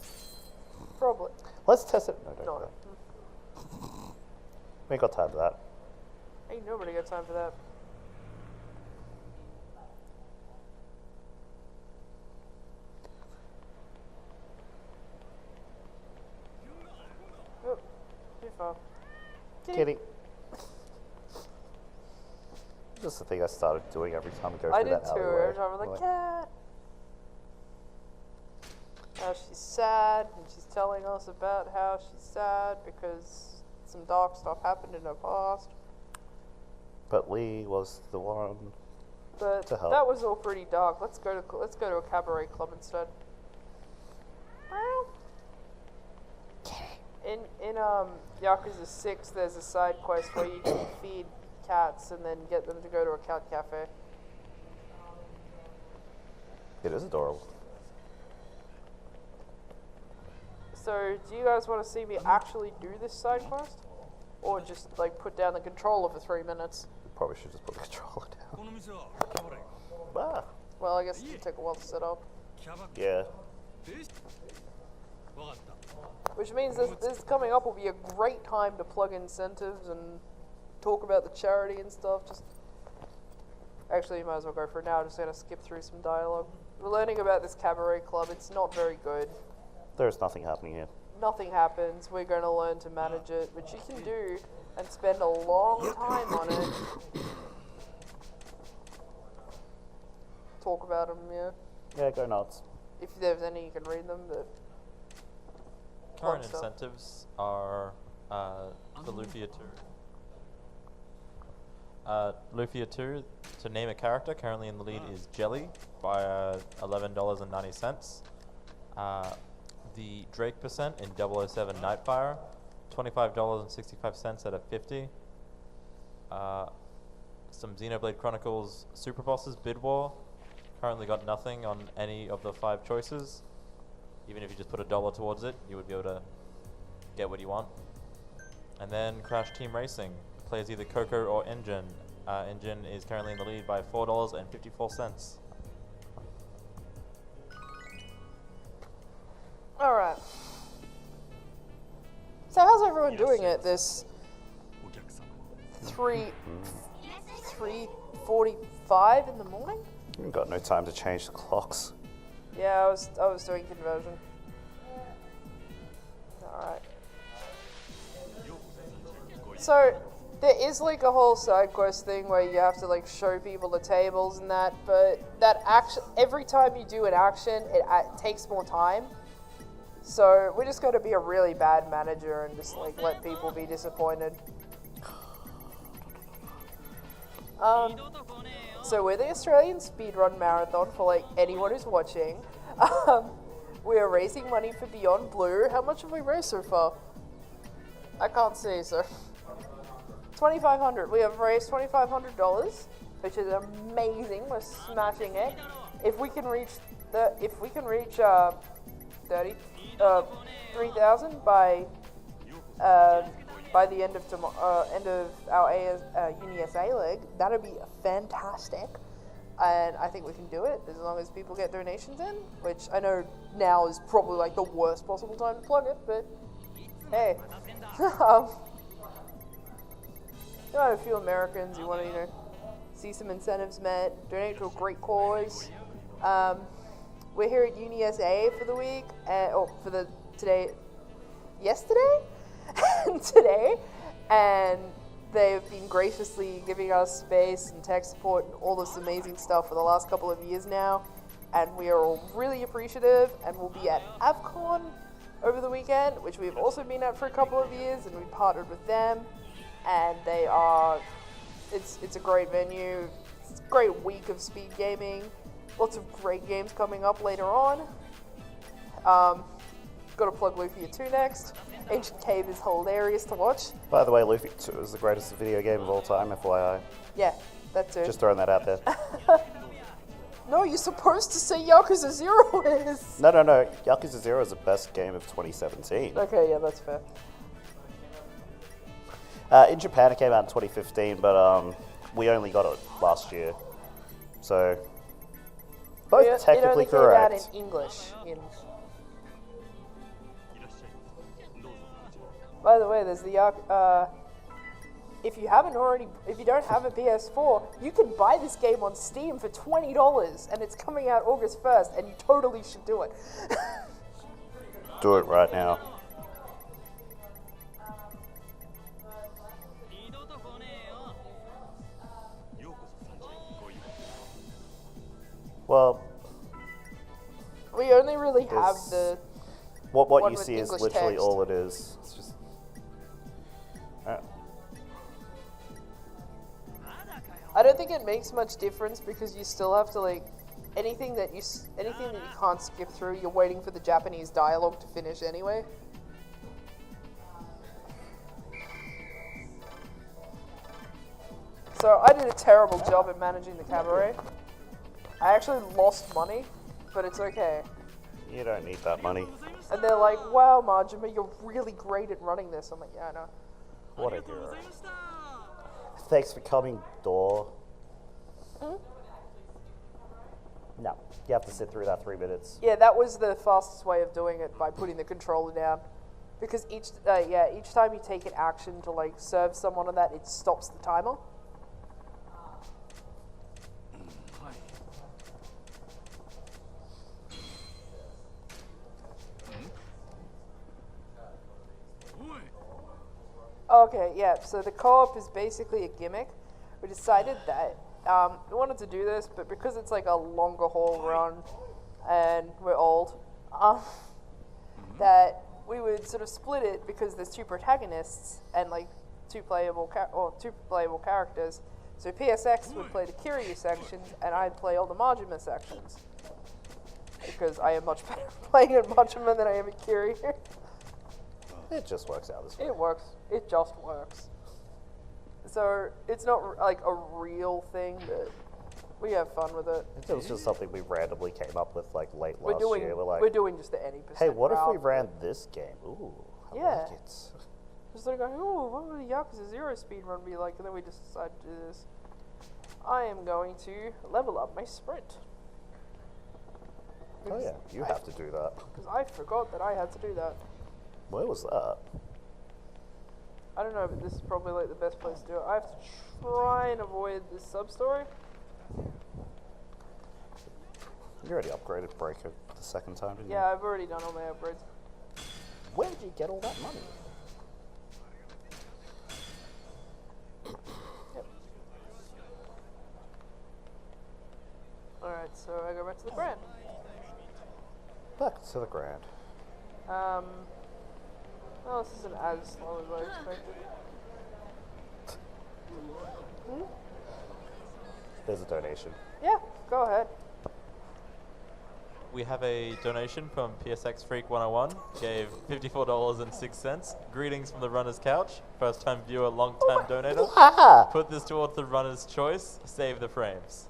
Speaker 1: Probably.
Speaker 2: Let's test it. No, don't.
Speaker 1: No.
Speaker 2: do that. We ain't got time for that.
Speaker 1: Ain't nobody got time for that. Oh, too far.
Speaker 2: Kitty. Just the thing I started doing every time I go
Speaker 1: I
Speaker 2: through
Speaker 1: did
Speaker 2: that
Speaker 1: too.
Speaker 2: alleyway.
Speaker 1: Every time I'm like,
Speaker 2: Like,
Speaker 1: cat. Now she's sad, and she's telling us about how she's sad because some dark stuff happened in her past.
Speaker 2: but Lee was the one.
Speaker 1: But
Speaker 2: To help.
Speaker 1: that was all pretty dark. Let's go to a cabaret club instead. In Yakuza 6, there's a side quest where you can feed cats and then get them to go to a cat cafe.
Speaker 2: It is adorable.
Speaker 1: So, do you guys want to see me actually do this side quest? Or just, like, put down the controller for 3 minutes?
Speaker 2: Probably should just put the controller down.
Speaker 5: この店はキャバレー
Speaker 2: Ah,
Speaker 1: Well, I guess it could take a while to set up.
Speaker 5: キャバ
Speaker 2: yeah.
Speaker 5: わかった
Speaker 1: Which means this coming up will be a great time to plug incentives and talk about the charity and stuff. Just actually, you might as well go for it now. I'm just going to skip through some dialogue. We're learning about this cabaret club. It's not very good.
Speaker 2: There's nothing happening here.
Speaker 1: Nothing happens. We're going to learn to manage it, which you can do and spend a long time on it. Talk about them, yeah.
Speaker 2: Yeah, go nuts.
Speaker 1: If there's any, you can read them. But
Speaker 4: Current
Speaker 1: stuff.
Speaker 4: incentives are for Lufia 2. Lufia 2, to name a character, currently in the lead is Jelly by $11.90. The Drake percent in 007 Nightfire, $25.65 out of 50. Some Xenoblade Chronicles Super Bosses Bid War, currently got nothing on any of the 5 choices. Even if you just put $1 towards it, you would be able to get what you want. And then Crash Team Racing plays either Coco or Engine. Engine is currently in the lead by $4.54.
Speaker 1: Alright. So how's everyone doing at this
Speaker 5: お客様
Speaker 1: 3:45 in the morning?
Speaker 2: We've got no time to change the clocks.
Speaker 1: Yeah, I was doing conversion. Alright. So there is like a whole side quest thing where you have to like show people the tables and that, but that action, every time you do an action, it takes more time. So we just got to be a really bad manager and just like let people be disappointed. So we're the Australian Speedrun Marathon for like anyone who's watching. We are raising money for Beyond Blue. How much have we raised so far? I can't see, so $2,500. We have raised $2,500, which is amazing. We're smashing it. If we can reach 3,000 by the end of our UniSA leg, that'd be fantastic. And I think we can do it as long as people get donations in, which I know now is probably like the worst possible time to plug it, but hey. You know, a few Americans who want to, you know, see some incentives met, donate to a great cause. We're here at UniSA for the week, yesterday and today, and they've been graciously giving us space and tech support and all this amazing stuff for the last couple of years now, and we are all really appreciative, and we'll be at AVCon over the weekend, which we've also been at for a couple of years, and we partnered with them, and they are, it's a great venue, it's a great week of speed gaming, lots of great games coming up later on. Got to plug Lufia 2 next. Ancient Cave is hilarious to watch.
Speaker 2: By the way, Lufia 2 is the greatest video game of all time, FYI.
Speaker 1: Yeah, that too.
Speaker 2: Just throwing that out there.
Speaker 1: No, you're supposed to say Yakuza 0 is.
Speaker 2: No. Yakuza 0 is the best game of 2017.
Speaker 1: Okay, yeah, that's fair.
Speaker 2: In Japan, it came out in 2015, but we only got it last year. So, both technically correct.
Speaker 1: It only came out in English. By the way, there's the if you don't have a PS4, you can buy this game on Steam for $20, and it's coming out August 1st, and you totally should do it.
Speaker 2: Do it right now. Well,
Speaker 1: we only really have the.
Speaker 2: What you see is
Speaker 1: English
Speaker 2: literally
Speaker 1: text.
Speaker 2: all it is. It's just.
Speaker 1: I don't think it makes much difference because you still have to like anything that you can't skip through. You're waiting for the Japanese dialogue to finish anyway. So I did a terrible job at managing the cabaret. I actually lost money, but it's okay.
Speaker 2: You don't need that money.
Speaker 1: And they're like, "Wow, Majima, you're really great at running this." I'm like, "Yeah, I know."
Speaker 2: What a hero. Thanks for coming, Door. No, you have to sit through that 3 minutes.
Speaker 1: Yeah, that was the fastest way of doing it, by putting the controller down. Because each time you take an action to like serve someone on that, it stops the timer. Okay, yeah, so the co-op is basically a gimmick. We decided that we wanted to do this, but because it's like a longer haul run and we're old, that we would sort of split it because there's two protagonists and like two playable characters. So PSX would play the Kiryu sections and I'd play all the Majima sections. Because I am much better playing at Majima than I am at Kiryu.
Speaker 2: It just works out this way.
Speaker 1: It works. It just works. So it's not like a real thing, but we have fun with it.
Speaker 2: It was just something we randomly came up with like late last year.
Speaker 1: We're doing just the any percent.
Speaker 2: Hey, what if we
Speaker 1: route.
Speaker 2: ran this game? Ooh, I like it.
Speaker 1: Just like going, ooh, what would a Yakuza 0 speedrun be like? And then we just decided to do this. I am going to level up my sprint.
Speaker 2: Oh yeah, you have to do that.
Speaker 1: Because I forgot that I had to do that.
Speaker 2: Where was that?
Speaker 1: I don't know, but this is probably like the best place to do it. I have to try and avoid this sub-story.
Speaker 2: You already upgraded Breaker the second time, didn't you?
Speaker 1: Yeah, I've already done all my upgrades.
Speaker 2: Where did you get all that money?
Speaker 1: so I go back to the Grand.
Speaker 2: Back to the Grand.
Speaker 1: Well, this isn't as slow as I expected.
Speaker 2: There's a donation.
Speaker 1: Yeah, go ahead.
Speaker 4: We have a donation from psxfreak101. Gave $54.06. Greetings from the runner's couch. First time viewer, long time donator. Put this towards the runner's choice. Save the frames.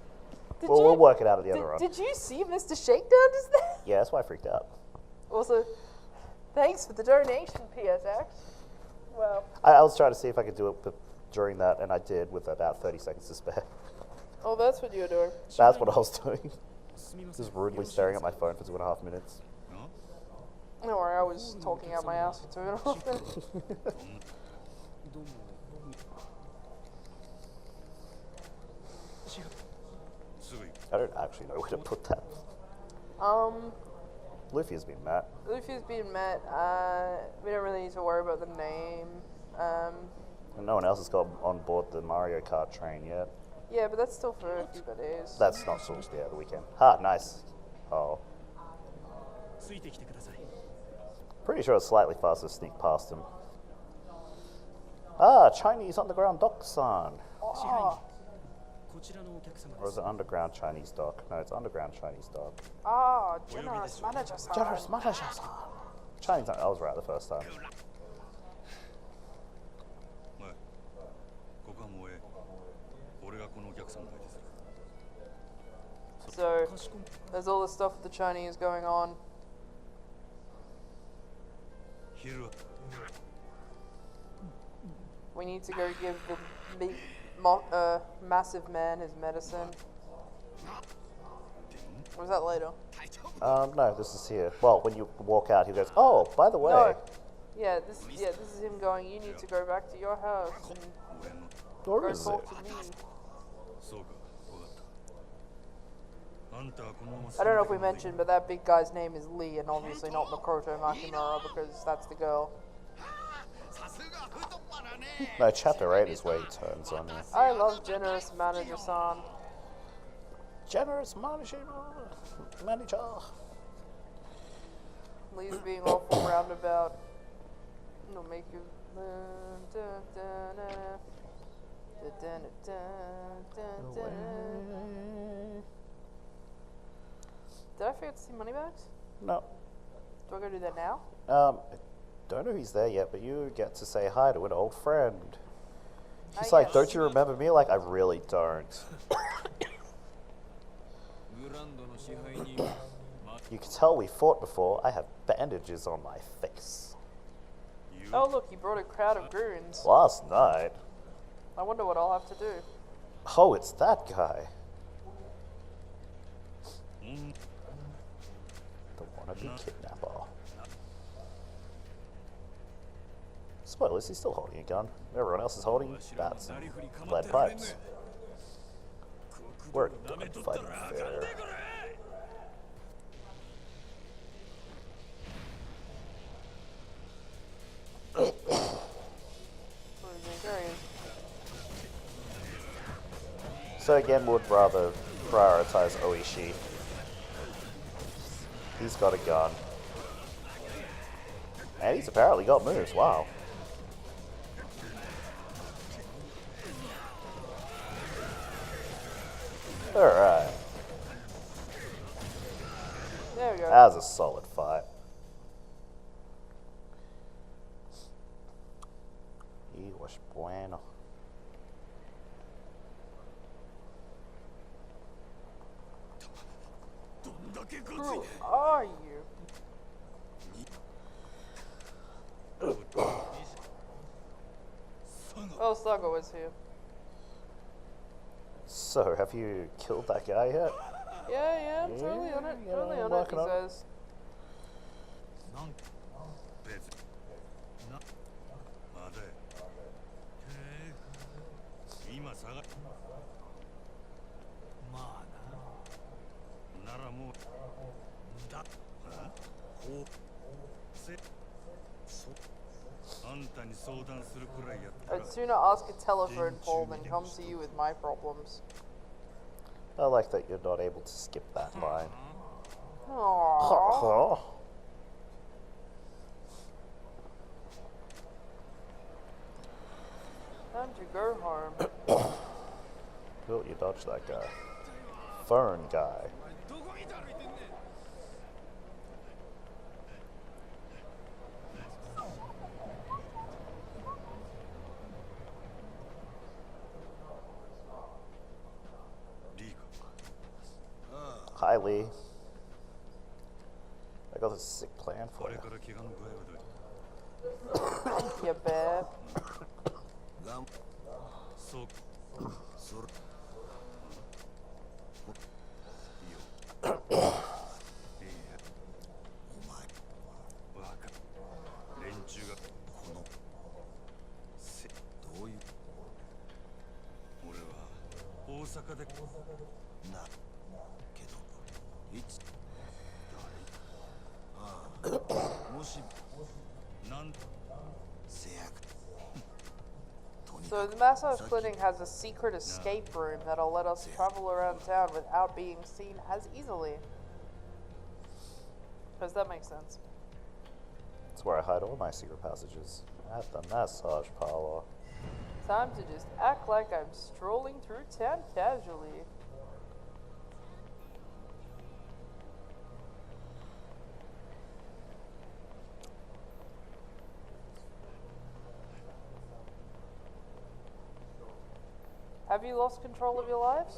Speaker 2: Well, we'll work it out at the other run.
Speaker 1: Did you see Mr. Shakedown just there?
Speaker 2: Yeah, that's why I freaked out.
Speaker 1: Also, thanks for the donation, PSX. Well,
Speaker 2: I was trying to see if I could do it during that, and I did with about 30 seconds to spare.
Speaker 1: oh, that's what you were doing.
Speaker 2: That's what I was doing. Just rudely staring at my phone for 2.5 minutes.
Speaker 1: Don't worry, I was talking out my ass for 2.5 minutes.
Speaker 2: I don't actually know where to put that. Luffy has been met.
Speaker 1: Luffy's been met. We don't really need to worry about the name.
Speaker 2: And no one else has got on board the Mario Kart train yet.
Speaker 1: Yeah, but that's still for a few days.
Speaker 2: That's not supposed to be the weekend. Ha, nice. Oh. Pretty sure it's slightly faster to sneak past him. Ah, Chinese underground dock-san.
Speaker 1: Oh,
Speaker 2: Or is it underground Chinese dock? No, it's underground Chinese dock.
Speaker 1: generous manager-san.
Speaker 2: Generous manager-san. Chinese, I was right the first time.
Speaker 1: So, there's all this stuff with the Chinese going on. We need to go give the massive man his medicine. Or was that later?
Speaker 2: No, this is here. Well, when you walk out, he goes, oh, by the way.
Speaker 1: No. Yeah, this is him going, you need to go back to your house and
Speaker 2: Or
Speaker 1: go
Speaker 2: is
Speaker 1: talk
Speaker 2: it?
Speaker 1: to me. I don't know if we mentioned, but that big guy's name is Lee, and obviously not Makoto Makimura, because that's the girl.
Speaker 2: No, chapter 8 is where he turns on you.
Speaker 1: I love Generous Manager-san.
Speaker 2: Generous manager.
Speaker 1: Lee's being awful roundabout. It'll make you... Did I forget to see Moneybags?
Speaker 2: No.
Speaker 1: Do I go do that now?
Speaker 2: I don't know if he's there yet, but you get to say hi to an old friend. She's
Speaker 1: Ah,
Speaker 2: like,
Speaker 1: yes.
Speaker 2: don't you remember me? Like, I really don't. You can tell we fought before. I have bandages on my face.
Speaker 1: Oh look, he brought a crowd of goons.
Speaker 2: Last night.
Speaker 1: I wonder what I'll have to do.
Speaker 2: Oh, it's that guy. The wannabe kidnapper. Spoilers, he's still holding a gun. Everyone else is holding bats and lead pipes. We're done fighting fair. So again, would rather prioritize Oishi. He's got a gun. And he's apparently got moves, wow. Alright.
Speaker 1: There we go.
Speaker 2: That was a solid fight. He was bueno.
Speaker 1: Who are you? Oh, Saga was here.
Speaker 2: So, have you killed that guy yet?
Speaker 1: Yeah, I'm totally on it.
Speaker 2: Yeah,
Speaker 1: Totally
Speaker 2: I'm
Speaker 1: on it,
Speaker 2: working
Speaker 1: he
Speaker 2: on it.
Speaker 1: says. I'd sooner ask a telephone pole than come to you with my problems.
Speaker 2: I like that you're not able to skip that line.
Speaker 1: Aww. Time to go home.
Speaker 2: Oh, you dodged that guy. Fern guy.
Speaker 8: どこ見て歩いてんねん
Speaker 5: リーカ
Speaker 2: Hi, Lee. I got a sick plan
Speaker 5: あ
Speaker 2: for
Speaker 5: れ
Speaker 2: you.
Speaker 5: から怪我の具合はどう
Speaker 1: You bet.
Speaker 5: そうそれいいよいいやお前バカ連中がこのどういう俺は大阪でなけどいつ誰ああもしなんせやく
Speaker 1: So the massage clinic has a secret escape room that'll let us travel around town without being seen as easily. Does that make sense?
Speaker 2: It's where I hide all my secret passages. At the massage parlor.
Speaker 1: Time to just act like I'm strolling through town casually. Have you lost control of your lives?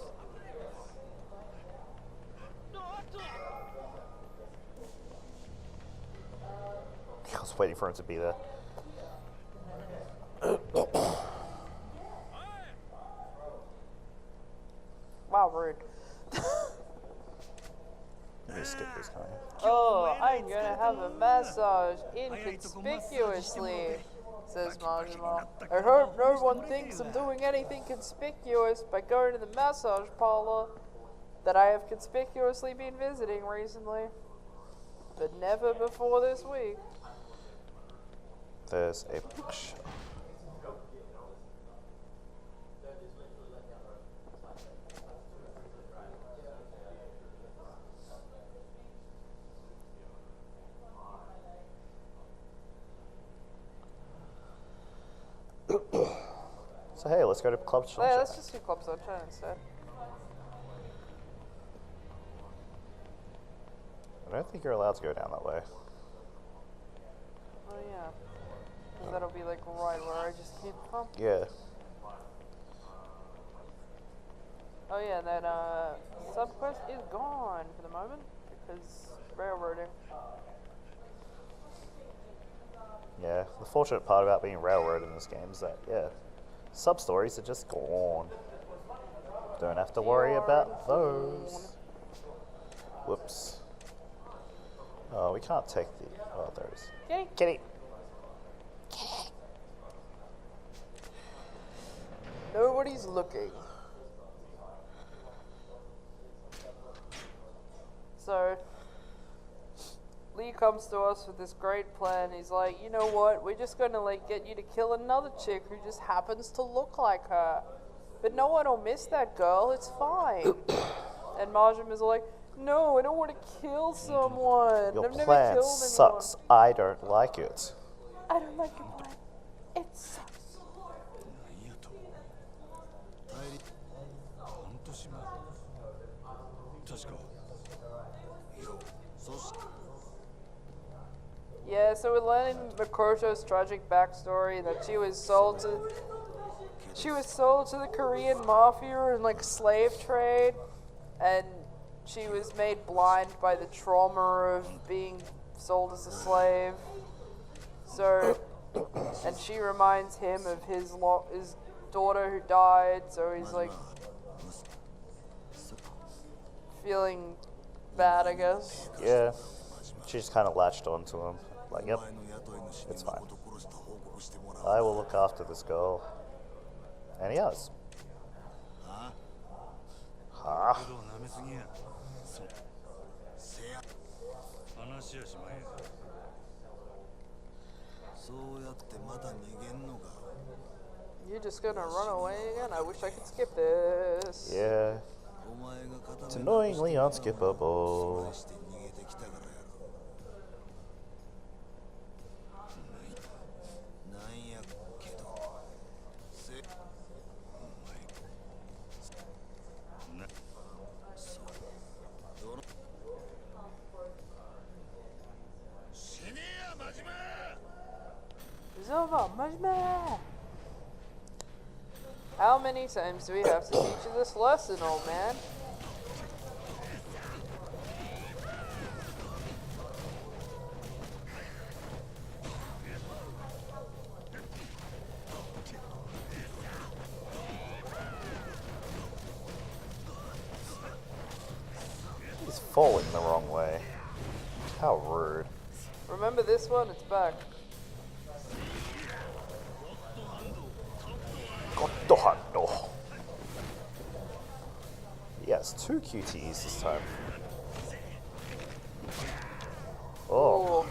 Speaker 2: I was waiting for him to be there.
Speaker 1: Wow, rude.
Speaker 2: Let me skip this time.
Speaker 1: Oh, I'm gonna have a massage inconspicuously, says Majima. I hope no one thinks I'm doing anything conspicuous by going to the massage parlor that I have conspicuously been visiting recently. But never before this week.
Speaker 2: There's a picture. So hey, let's go to Club Sunshine.
Speaker 1: Yeah, let's just do Club Sunshine instead.
Speaker 2: I don't think you're allowed to go down that way.
Speaker 1: Oh yeah. 'Cause that'll be like right where I just came from.
Speaker 2: Yeah.
Speaker 1: Oh yeah, that subquest is gone for the moment because railroading.
Speaker 2: Yeah. The fortunate part about being railroad in this game is that, yeah, sub-stories are just gone. Don't have to worry about those. Whoops. Oh, we can't take the... Oh, there it is.
Speaker 1: Kitty.
Speaker 2: Kitty!
Speaker 1: Nobody's looking. So, Lee comes to us with this great plan. He's like, you know what? We're just gonna like get you to kill another chick who just happens to look like her. But no one will miss that girl. It's fine. And Marjam is like, no, I don't want to kill someone.
Speaker 2: Your
Speaker 1: I've never
Speaker 2: plan
Speaker 1: killed
Speaker 2: sucks. I don't like it.
Speaker 1: anyone. I don't like your plan. It sucks.
Speaker 5: なんやと帰り半年前確かよそして
Speaker 1: Yeah, so we're learning Makoto's tragic backstory that she was sold to the Korean mafia and like slave trade, and she was made blind by the trauma of being sold as a slave. So, and she reminds him of his daughter who died, so he's like feeling bad, I guess.
Speaker 2: Yeah. She just kind of latched onto him. Like, yep,
Speaker 5: 前の雇い主に
Speaker 2: it's fine.
Speaker 5: 誠殺した報告してもらう
Speaker 2: I will look after this girl. And he has.
Speaker 5: あ
Speaker 2: Ha.
Speaker 5: けど舐めすぎやそうせや話やしまへんそうやってまた逃げんのか
Speaker 1: You're just gonna run away again? I wish I could skip this.
Speaker 2: Yeah.
Speaker 5: お前が
Speaker 2: It's annoyingly unskippable.
Speaker 5: して逃げてきたからやろなんやけどせお前なそうどの死ねや真島
Speaker 1: It's over, Majma! How many times do we have to teach you this lesson, old man?
Speaker 2: He's falling the wrong way. How rude.
Speaker 1: Remember this one? It's back.
Speaker 2: Gotto. Yes, 2 QTEs this time. Oh.
Speaker 1: Ooh.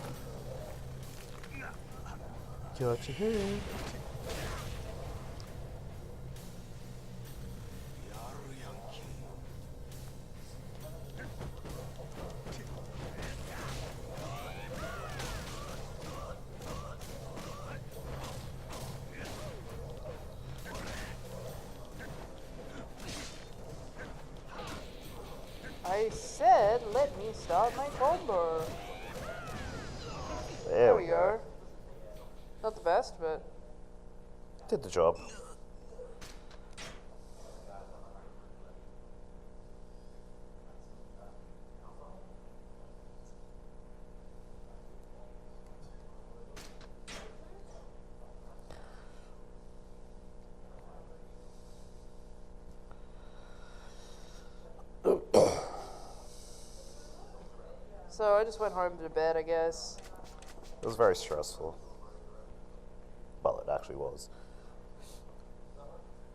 Speaker 2: Got your head.
Speaker 1: I said, let me start my combo. There we go. Not the best, but
Speaker 2: Did the job.
Speaker 1: so I just went home to bed, I guess.
Speaker 2: It was very stressful. Well, it actually was.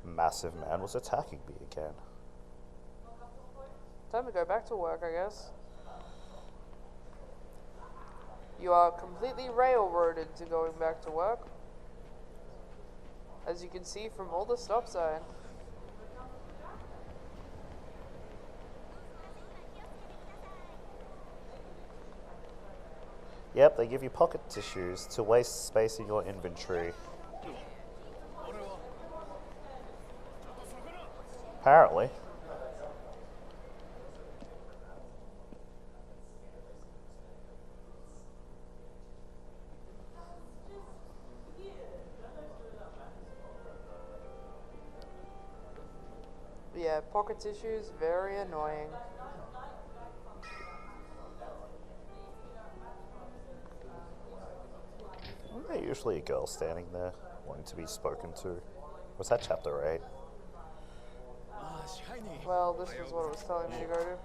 Speaker 2: Massive man was attacking me again.
Speaker 1: Time to go back to work, I guess. You are completely railroaded to going back to work, as you can see from all the stop sign.
Speaker 2: Yep, they give you pocket tissues to waste space in your inventory. Apparently.
Speaker 1: Yeah, pocket tissues, very annoying.
Speaker 2: Isn't there usually a girl standing there wanting to be spoken to? Was that chapter 8?
Speaker 1: Well, this was what it was telling me to go to.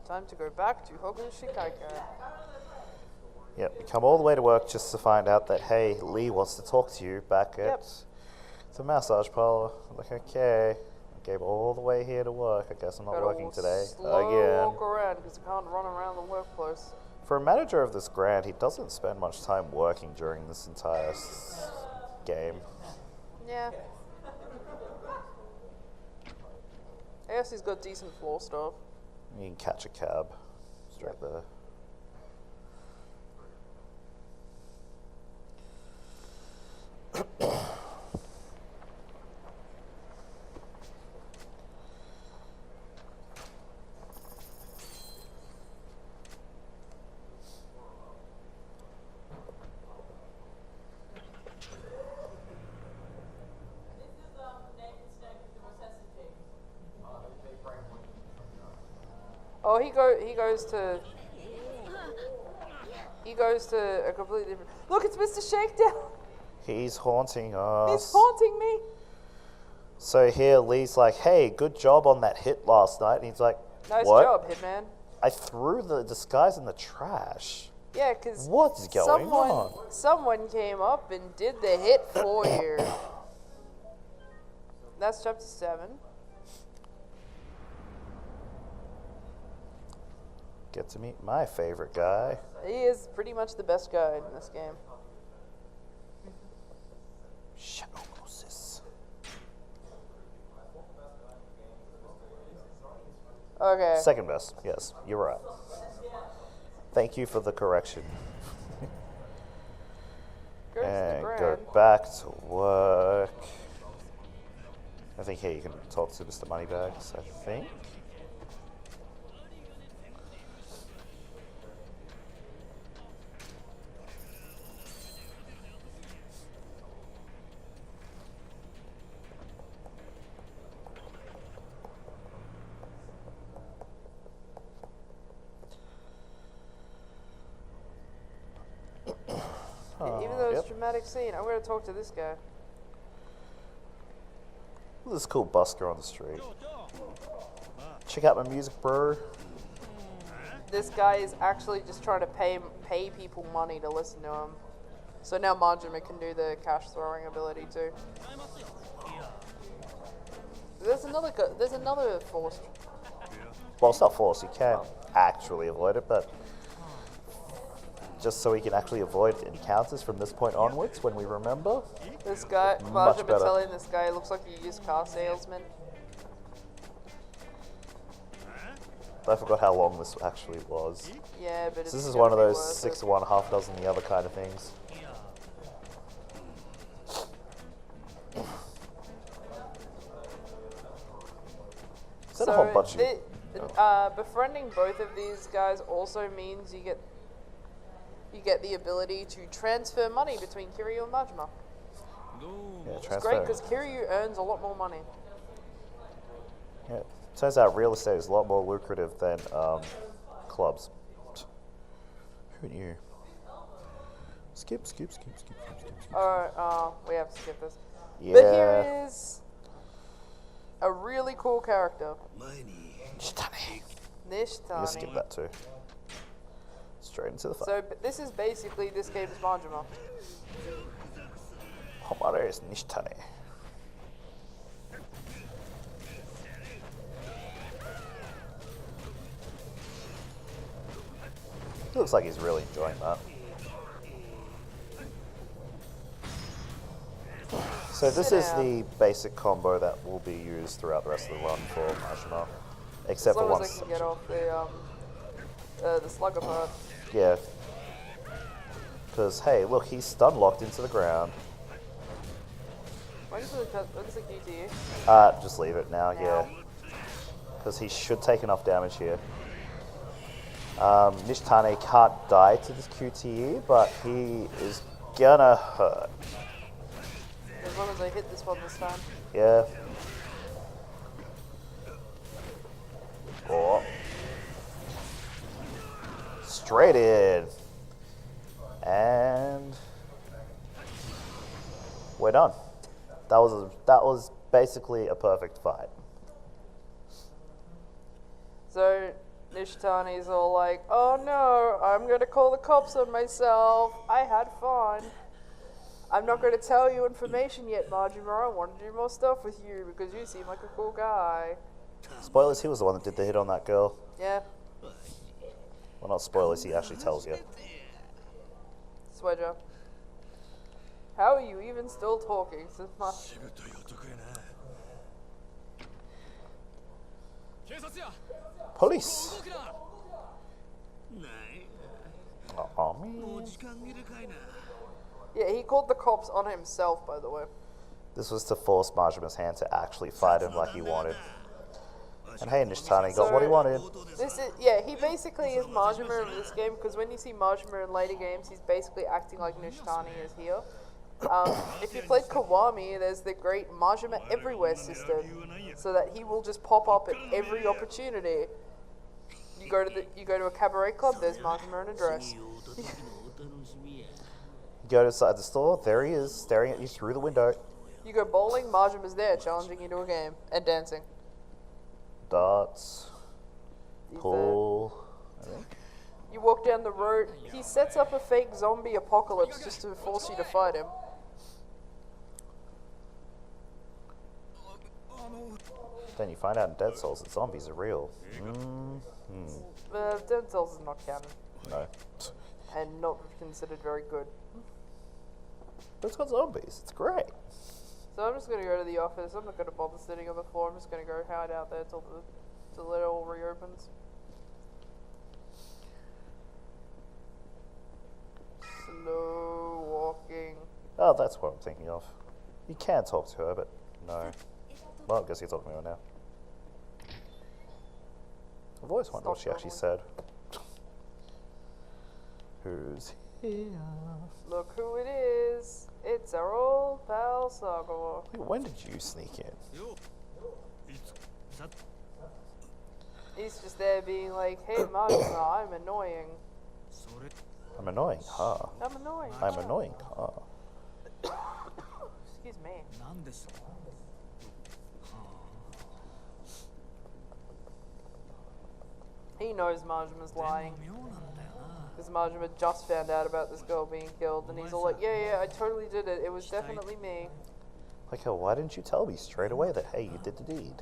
Speaker 1: Time to go back to Hogan Shikaika.
Speaker 2: Yep, we come all the way to work just to find out that, hey, Lee wants to talk to you back at
Speaker 1: Yep.
Speaker 2: the massage parlor. I'm like, okay. I came all the way here to work. I guess I'm not
Speaker 1: Gotta
Speaker 2: working today.
Speaker 1: slow
Speaker 2: Again.
Speaker 1: walk around because I can't run around the workplace.
Speaker 2: For a manager of this grant, he doesn't spend much time working during this entire game.
Speaker 1: Yeah. I guess he's got decent floor stuff.
Speaker 2: You can catch a cab straight there.
Speaker 1: Oh, he goes to a completely different. Look, it's Mr. Shakedown.
Speaker 2: He's haunting us.
Speaker 1: He's haunting me.
Speaker 2: So here Lee's like, hey, good job on that hit last night. And he's like,
Speaker 1: Nice
Speaker 2: what?
Speaker 1: job, Hitman.
Speaker 2: I threw the disguise in the trash.
Speaker 1: Yeah, because
Speaker 2: What's going on?
Speaker 1: Someone came up and did the hit for you. That's chapter 7.
Speaker 2: Get to meet my favorite guy.
Speaker 1: He is pretty much the best guy in this game.
Speaker 2: Shadow Moses.
Speaker 1: Okay.
Speaker 2: Second best. Yes, you're right. Thank you for the correction.
Speaker 1: Go to the
Speaker 2: And go
Speaker 1: ground.
Speaker 2: back to work. I think here you can talk to Mr. Moneybags, I think.
Speaker 1: Even though it's
Speaker 2: Yep.
Speaker 1: a dramatic scene, I'm going to talk to this guy.
Speaker 2: Look at this cool busker on the street. Check out my music, bro.
Speaker 1: This guy is actually just trying to pay people money to listen to him. So now Majima can do the cash throwing ability too. There's another forced.
Speaker 2: Well, it's not forced. You can't actually avoid it, but just so we can actually avoid encounters from this point onwards when we remember.
Speaker 1: This guy,
Speaker 2: Much
Speaker 1: Majima
Speaker 2: better.
Speaker 1: telling this guy looks like a used car salesman.
Speaker 2: I forgot how long this actually was.
Speaker 1: Yeah, but
Speaker 2: So
Speaker 1: it's
Speaker 2: this is
Speaker 1: gonna
Speaker 2: one of
Speaker 1: be
Speaker 2: those
Speaker 1: worth
Speaker 2: 6
Speaker 1: it.
Speaker 2: to 1, half dozen the other kind of things. Is that a whole bunch of...
Speaker 1: befriending both of these guys also means you get the ability to transfer money between Kiryu and Majima.
Speaker 2: Yeah,
Speaker 1: It's great
Speaker 2: transfer.
Speaker 1: because Kiryu earns a lot more money.
Speaker 2: Yeah. Turns out real estate is a lot more lucrative than clubs. Who knew? Skip.
Speaker 1: Oh, we have to skip this.
Speaker 2: Yeah.
Speaker 1: But here is a really cool character,
Speaker 2: Shitani. You
Speaker 1: Nishtani.
Speaker 2: skip that too. Straight into the fight.
Speaker 1: So this is basically this game's Majima.
Speaker 2: Homare is Nishtani. Looks like he's really enjoying that. So this
Speaker 1: Sit
Speaker 2: is
Speaker 1: down.
Speaker 2: the basic combo that will be used throughout the rest of the run for Majima.
Speaker 1: As
Speaker 2: Except for
Speaker 1: long
Speaker 2: once.
Speaker 1: as I can get off the slugger part.
Speaker 2: Yeah. Because, hey, look, he's stun locked into the ground.
Speaker 1: When does it do to you?
Speaker 2: Just leave it now, yeah. Because he should take enough damage here. Nishtane can't die to this QTE, but he is gonna hurt.
Speaker 1: As long as I hit this one this time.
Speaker 2: Yeah. Oh. Straight in. And we're done. That was basically a perfect fight.
Speaker 1: So Nishtani's all like, "Oh no, I'm gonna call the cops on myself. I had fun. I'm not gonna tell you information yet, Majima. I want to do more stuff with you because you seem like a cool guy."
Speaker 2: Spoilers, he was the one that did the hit on that girl.
Speaker 1: Yeah,
Speaker 2: Well, not spoilers, he actually tells you.
Speaker 1: Swedger. How are you even still talking? Since my
Speaker 5: しぶとい男やな。
Speaker 2: Police!
Speaker 5: ない。
Speaker 2: Oh,
Speaker 5: も
Speaker 2: man.
Speaker 5: う時間切れかいな。
Speaker 1: Yeah, he called the cops on himself, by the way.
Speaker 2: This was to force Majima's hand to actually fight him like he wanted. And hey, Nishtani got what he wanted.
Speaker 1: This is, yeah, he basically is Majima in this game, because when you see Majima in later games, he's basically acting like Nishtani is here. If you played Kiwami, there's the great Majima Everywhere system, so that he will just pop up at every opportunity. You go to a cabaret club, there's Majima in a dress.
Speaker 2: You go inside the store, there he is, staring at you through the window.
Speaker 1: You go bowling, Majima's there, challenging you to a game, and dancing.
Speaker 2: Darts,
Speaker 1: He's there.
Speaker 2: pool.
Speaker 1: You walk down the road, he sets up a fake zombie apocalypse just to force you to fight him.
Speaker 2: Then you find out in Dead Souls that zombies are real.
Speaker 1: Dead Cells is not canon,
Speaker 2: No.
Speaker 1: and not considered very good.
Speaker 2: But it's got zombies. It's great.
Speaker 1: So I'm just gonna go to the office. I'm not gonna bother sitting on the floor. I'm just gonna go hide out there till it all reopens. Slow walking.
Speaker 2: Oh, that's what I'm thinking of. You can talk to her, but no. Well, I guess you're talking to her now. I've always wondered what she actually said. Who's here?
Speaker 1: Look who it is. It's our old pal Sagor.
Speaker 2: Wait, when did you sneak in?
Speaker 1: He's just there being like, hey Majima, I'm annoying.
Speaker 2: I'm annoying, huh?
Speaker 1: I'm annoying.
Speaker 2: I'm annoying, huh?
Speaker 1: Excuse me. He knows Majima's lying. Because Majima just found out about this girl being killed, and he's all like, yeah, I totally did it. It was definitely me.
Speaker 2: Like, hell, why didn't you tell me straight away that, hey, you did the deed?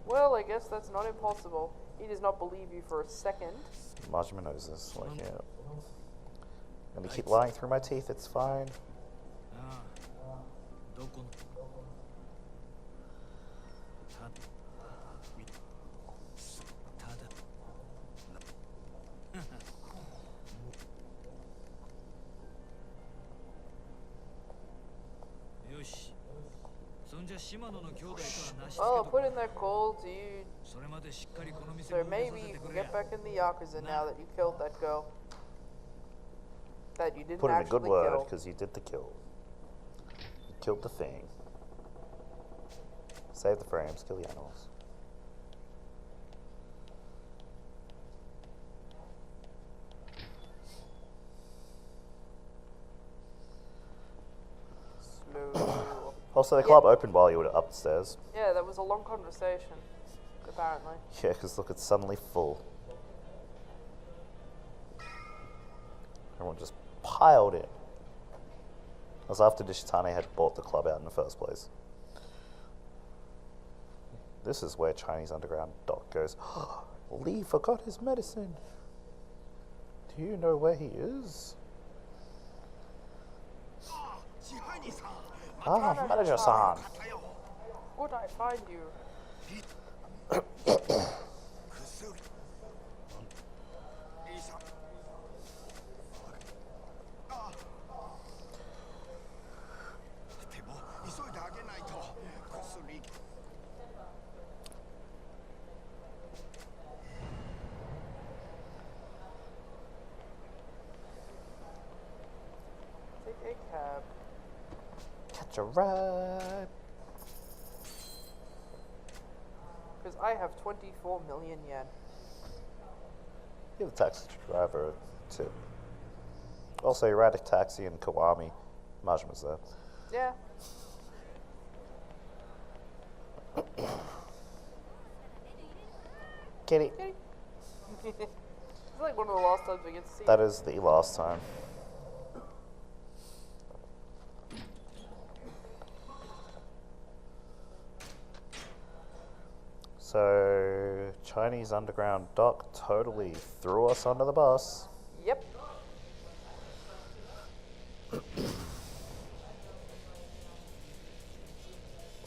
Speaker 1: Well, I guess that's not impossible. He does not believe you for a second.
Speaker 2: Majima knows this, like, yeah. I'm gonna keep lying through my teeth, it's fine.
Speaker 1: Well, I'll put in that call to you. So maybe you can get back in the Yakuza now that you killed that girl. That you didn't
Speaker 2: Put in a
Speaker 1: actually
Speaker 2: good word,
Speaker 1: kill.
Speaker 2: because you did the kill. You killed the thing. Save the frames, kill the animals.
Speaker 1: Slow.
Speaker 2: Also, the club opened while you were upstairs.
Speaker 1: Yeah, that was a long conversation, apparently.
Speaker 2: Yeah, because look, it's suddenly full. Everyone just piled in. It was after Nishitani had bought the club out in the first place. This is where Chinese Underground Doc goes, Lee forgot his medicine. Do you know where he is? Ah, Manager-san.
Speaker 1: Would I find you? Take a cab.
Speaker 2: Catch a ride.
Speaker 1: Because I have 24 million yen.
Speaker 2: Give the taxi driver a tip. Also, you ride a taxi in Kiwami. Majima's there.
Speaker 1: Yeah.
Speaker 2: Kitty.
Speaker 1: It's like one of the last times we get to see
Speaker 2: That
Speaker 1: you.
Speaker 2: is the last time. So, Chinese Underground Doc totally threw us under the bus.
Speaker 1: Yep.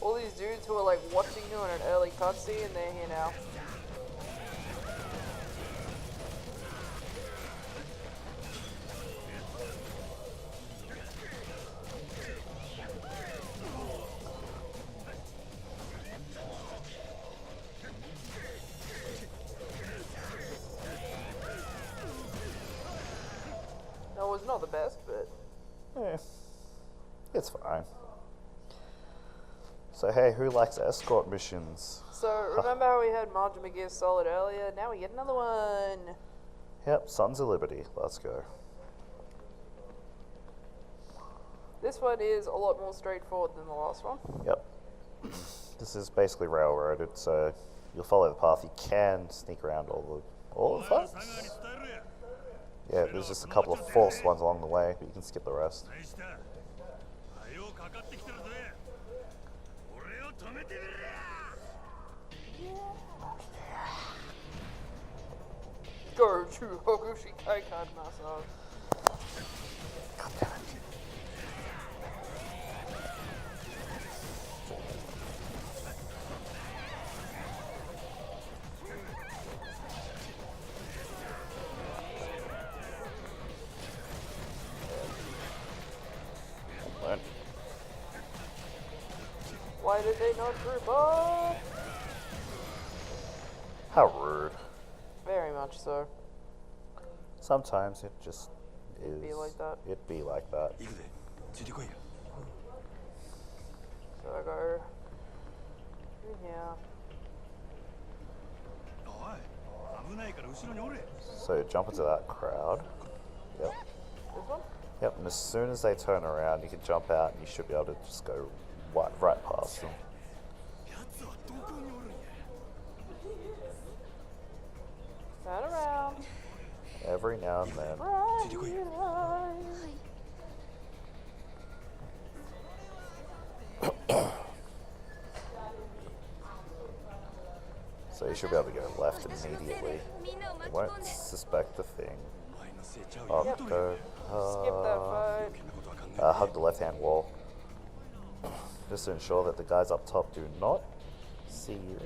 Speaker 1: All these dudes who are like watching you in an early cutscene, and they're here now. That was not the best, but
Speaker 2: Eh, it's fine. So, hey, who likes escort missions?
Speaker 1: so remember how we had Majima Gear Solid earlier? Now we get another one.
Speaker 2: Yep, Sons of Liberty. Let's go.
Speaker 1: This one is a lot more straightforward than the last one.
Speaker 2: Yep. This is basically railroaded, so you'll follow the path. You can sneak around all the fights. Yeah, there's just a couple of forced ones along the way, but you can skip the rest.
Speaker 1: True Hogushi Kai card massage.
Speaker 2: God damn it. Learn.
Speaker 1: Why did they not group up?
Speaker 2: How rude.
Speaker 1: Very much so.
Speaker 2: Sometimes it just is.
Speaker 1: It'd be like that.
Speaker 2: It'd be like that.
Speaker 5: 行くぜついてこいや
Speaker 1: So I go in here.
Speaker 5: おい危ないから後ろにおれ
Speaker 2: So jump into that crowd. Yep.
Speaker 1: This one?
Speaker 2: Yep, and as soon as they turn around, you can jump out and you should be able to just go right past them.
Speaker 5: 奴はどこにおるんや
Speaker 1: Turn around.
Speaker 2: Every now and then.
Speaker 1: Right
Speaker 5: ついてこいや
Speaker 2: So you should be able to go left immediately.
Speaker 6: みんなを
Speaker 2: They
Speaker 6: 巻き
Speaker 2: won't
Speaker 6: 込んで
Speaker 2: suspect the thing.
Speaker 5: お前のせいちゃうよ
Speaker 2: Up, go.
Speaker 1: Skip that fight.
Speaker 5: 余計なことは考えて
Speaker 2: Hug the left-hand wall. Just to ensure that the guys up top do not see you.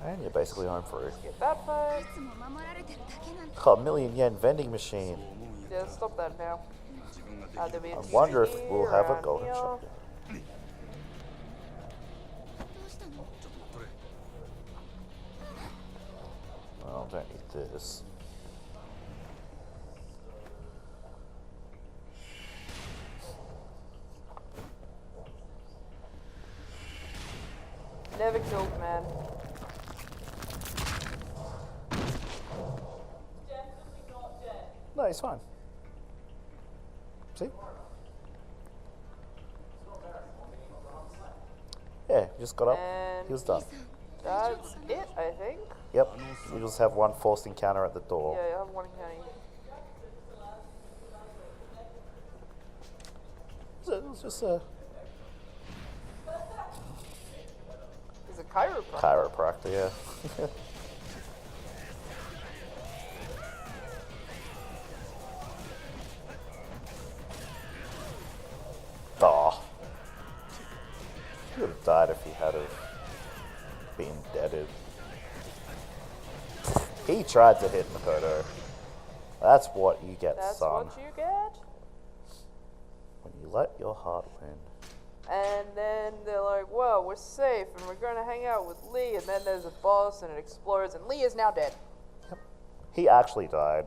Speaker 2: And you're basically home free.
Speaker 1: Skip that fight.
Speaker 6: いつも守られてるだけなんだ
Speaker 2: Oh, million yen vending machine.
Speaker 5: 思うんや
Speaker 1: Yeah, stop that now.
Speaker 5: 自分がで
Speaker 1: There'll
Speaker 5: きる
Speaker 1: be a
Speaker 2: I wonder if
Speaker 1: TV
Speaker 2: we'll have a
Speaker 1: around
Speaker 2: golden
Speaker 1: here.
Speaker 2: shotgun.
Speaker 6: どうしたの
Speaker 5: ちょっと待っとれ
Speaker 2: Oh, don't need this.
Speaker 1: Never killed, man.
Speaker 2: No, he's fine. See? Yeah, he just got up.
Speaker 1: And
Speaker 2: He was done.
Speaker 1: that's it, I think.
Speaker 2: Yep. We just have one forced encounter at the door.
Speaker 1: Yeah, I have one county.
Speaker 2: It was just a
Speaker 1: He's a chiropractor.
Speaker 2: chiropractor, yeah. Oh. He would have died if he had have been deaded. He tried to hit Makoto. That's what you get,
Speaker 1: That's
Speaker 2: son.
Speaker 1: what you get.
Speaker 2: When you let your heart win.
Speaker 1: And then they're like, well, we're safe and we're going to hang out with Lee. And then there's a boss and it explodes and Lee is now dead.
Speaker 2: He actually died.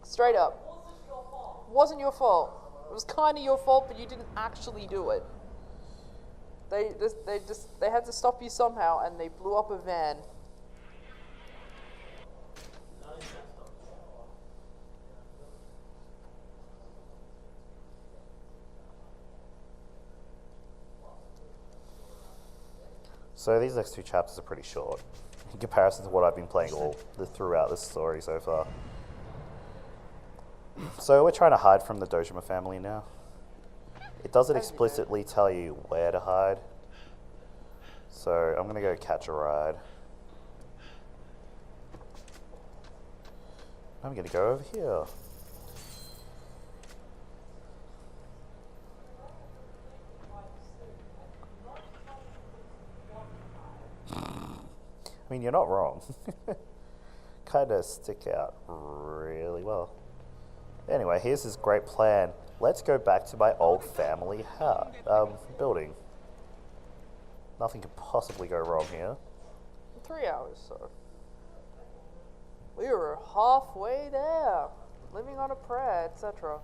Speaker 1: Straight up. Wasn't your fault. It was kind of your fault, but you didn't actually do it. They had to stop you somehow, and they blew up a van.
Speaker 2: So these next two chapters are pretty short in comparison to what I've been playing throughout this story so far. So we're trying to hide from the Dojima family now. It doesn't explicitly tell you where to hide. So I'm gonna go catch a ride. I'm gonna go over here. I mean, you're not wrong. Kinda stick out really well. Anyway, here's his great plan. Let's go back to my old family building. Nothing could possibly go wrong here.
Speaker 1: 3 hours, so. We were halfway there. Living on a prayer, etc.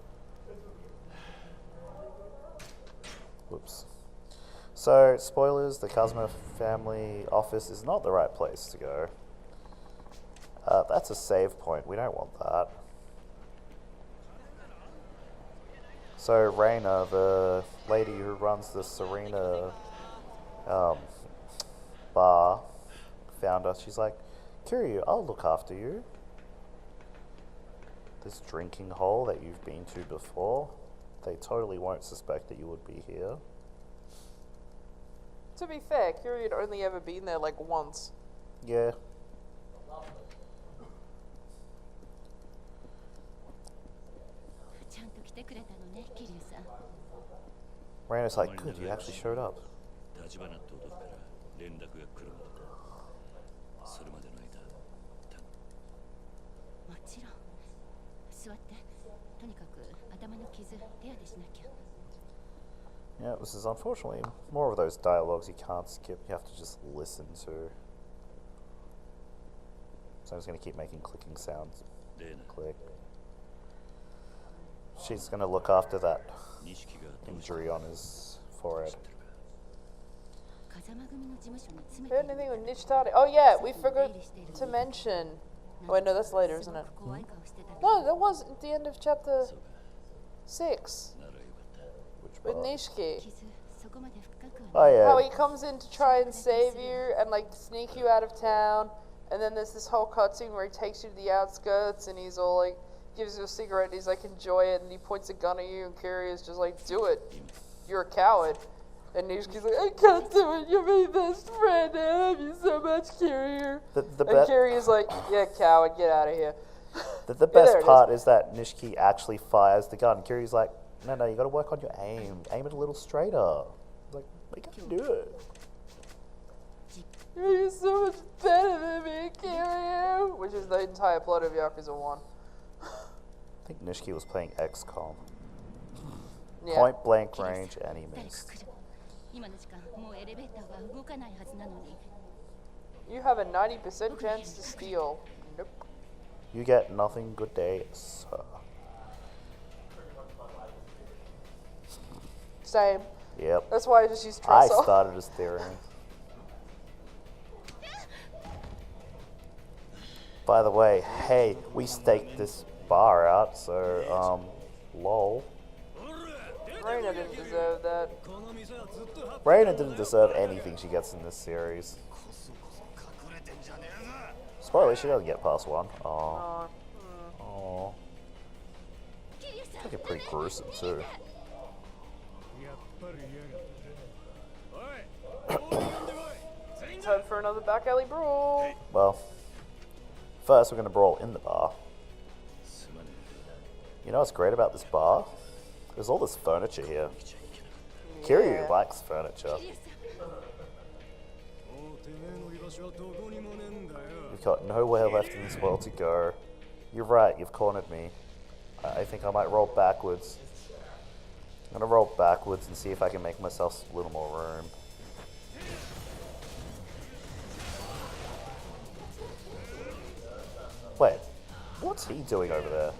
Speaker 2: Whoops. So, spoilers, the Kazuma family office is not the right place to go. That's a save point. We don't want that. So, Reina, the lady who runs the Serena bar, found us. She's like, Kiryu, I'll look after you. This drinking hole that you've been to before, they totally won't suspect that you would be here.
Speaker 1: To be fair, Kyrie had only ever been there like once.
Speaker 2: Yeah.
Speaker 6: てくれたのね、桐生さん。
Speaker 2: Randall's like, good, you actually showed up.
Speaker 5: 立花って男から連絡が来るまでだ。それまでの間、
Speaker 6: もちろん。座って。とにかく頭の傷手当てしなきゃ。
Speaker 2: Yeah, this is unfortunately more of those dialogues you can't skip, you have to just listen to. So I'm just going to keep making clicking sounds.
Speaker 5: 例の
Speaker 2: Click. She's going to look after that
Speaker 5: 錦がどうした
Speaker 2: injury on his forehead.
Speaker 6: 風間組の事務所に詰め
Speaker 1: Heard anything with Nishtari? Oh yeah, we forgot to mention. Oh wait, no, that's later, isn't it?
Speaker 6: 怖い顔してたけど
Speaker 1: No, that was at the end of chapter
Speaker 5: そうか
Speaker 1: 6
Speaker 5: ならよかった。
Speaker 2: Which
Speaker 1: with
Speaker 2: part?
Speaker 1: Nishiki.
Speaker 6: 傷そこまで深く
Speaker 2: Oh
Speaker 6: はない
Speaker 1: How
Speaker 2: yeah.
Speaker 1: he comes in to try and save you and like sneak you out of town, and then there's this whole cutscene where he takes you to the outskirts and he's all like, gives you a cigarette and he's like, enjoy it, and he points a gun at you and Kiryu is just like, do it, you're a coward. And Nishiki's like, I can't do it, you're my best friend, I love you so much, Kiryu.
Speaker 2: The
Speaker 1: And Kiryu's like, yeah, coward, get out of here.
Speaker 2: The
Speaker 1: Yeah,
Speaker 2: best
Speaker 1: there it
Speaker 2: part is that Nishiki actually fires the gun. Kiryu's like, no, you got to work on your aim. Aim it a little straighter. He's like, we can do it.
Speaker 1: You're so much better than me, Kiryu. Which is the entire plot of Yakuza 1.
Speaker 2: I think Nishiki was playing XCOM.
Speaker 1: Yeah.
Speaker 2: Point blank range, and he
Speaker 6: 誰か
Speaker 2: missed.
Speaker 6: 来る今の時間もうエレベーターは動かないはずなのに
Speaker 1: You have a 90% chance to steal. Nope.
Speaker 2: You get nothing, good day, sir.
Speaker 1: Same.
Speaker 2: Yep.
Speaker 1: That's why I just used
Speaker 2: I
Speaker 1: Tresor.
Speaker 2: started as theory. By the way, hey, we staked this bar out, so, lol.
Speaker 1: Reina didn't deserve that.
Speaker 5: この店はずっとハッ
Speaker 2: Reina didn't deserve anything she gets in this series.
Speaker 5: こそこそ隠れてんじゃねえぞ。
Speaker 2: Spoiler, she doesn't get past one. Oh,
Speaker 1: Aw.
Speaker 2: oh.
Speaker 6: 桐生さん
Speaker 2: Make it pretty gruesome too.
Speaker 7: やっぱり嫌がってる。おい、もう呼んでこい。全員
Speaker 1: Time for another back alley brawl.
Speaker 2: Well, first we're gonna brawl in the bar.
Speaker 5: すまね
Speaker 2: You know what's great about this bar? There's all this furniture here.
Speaker 5: え。来ちゃいけなかっ
Speaker 2: Kiryu
Speaker 1: Yeah.
Speaker 2: likes furniture.
Speaker 6: 桐生さん
Speaker 7: もうてめえの居場所はどこにもねえんだよ。
Speaker 2: We've got nowhere left in this world to go. You're right, you've cornered me. I think I might roll backwards. I'm gonna roll backwards and see if I can make myself a little more room. Wait, what's he doing over there?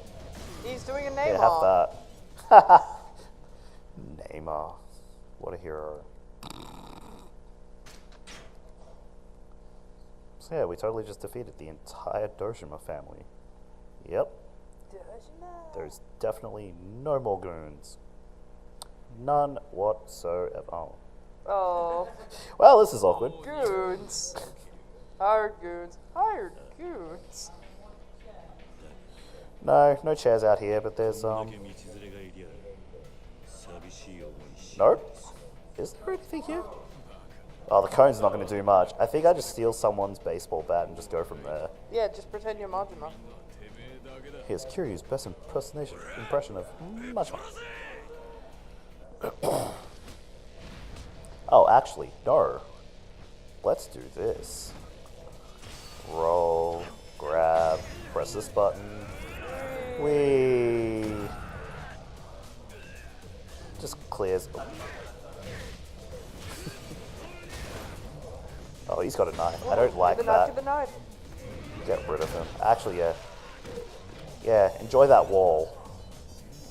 Speaker 1: He's doing a
Speaker 2: Yeah,
Speaker 1: Neymar.
Speaker 2: have that. Neymar. What a hero. So yeah, we totally just defeated the entire Dojima family. Yep. There's definitely no more goons. None whatsoever. Oh.
Speaker 1: Oh,
Speaker 2: Well, this is awkward.
Speaker 1: goons. Hired goons. Hired goons.
Speaker 2: No chairs out here, but there's
Speaker 5: た。こんだけ道連れがいりゃ寂しい思いし
Speaker 2: Nope. Is there anything here? Oh, the cone's not going to do much. I think I just steal someone's baseball bat and just go from there.
Speaker 1: Yeah, just pretend you're Majima.
Speaker 7: てめえだけだ。
Speaker 2: Here's Kiryu's best impression of Majima. Oh, actually, no. Let's do this. Roll, grab, press this button. Whee! Just clears. Oh, he's got a knife. I don't like
Speaker 1: Get the knife,
Speaker 2: that.
Speaker 1: get the knife.
Speaker 2: Get rid of him. Actually, yeah. Yeah, enjoy that wall.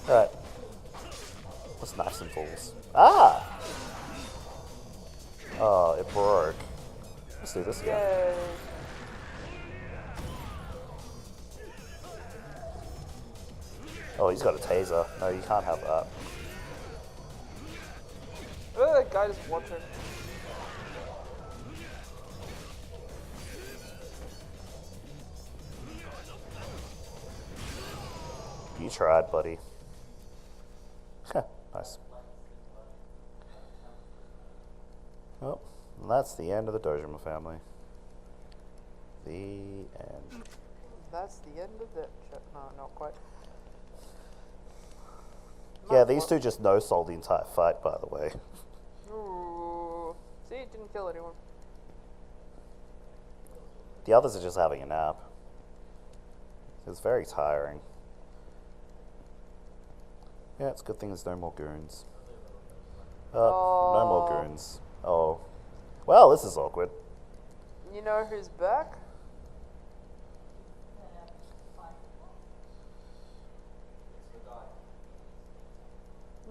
Speaker 2: Alright. Let's knife some fools. Ah! Oh, it broke. Let's do this again.
Speaker 1: Yay.
Speaker 2: Oh, he's got a taser. No, you can't have that.
Speaker 1: Oh, that guy just watching.
Speaker 2: You tried, buddy. Nice. Well, that's the end of the Dojima family. The end.
Speaker 1: That's the end of that. No, not quite.
Speaker 2: Yeah, these two just no-sold the entire fight, by the way.
Speaker 1: Ooh. See, it didn't kill anyone.
Speaker 2: The others are just having a nap. It's very tiring. Yeah, it's a good thing there's no more goons. No more goons. Oh. Well, this is awkward.
Speaker 1: You know who's back?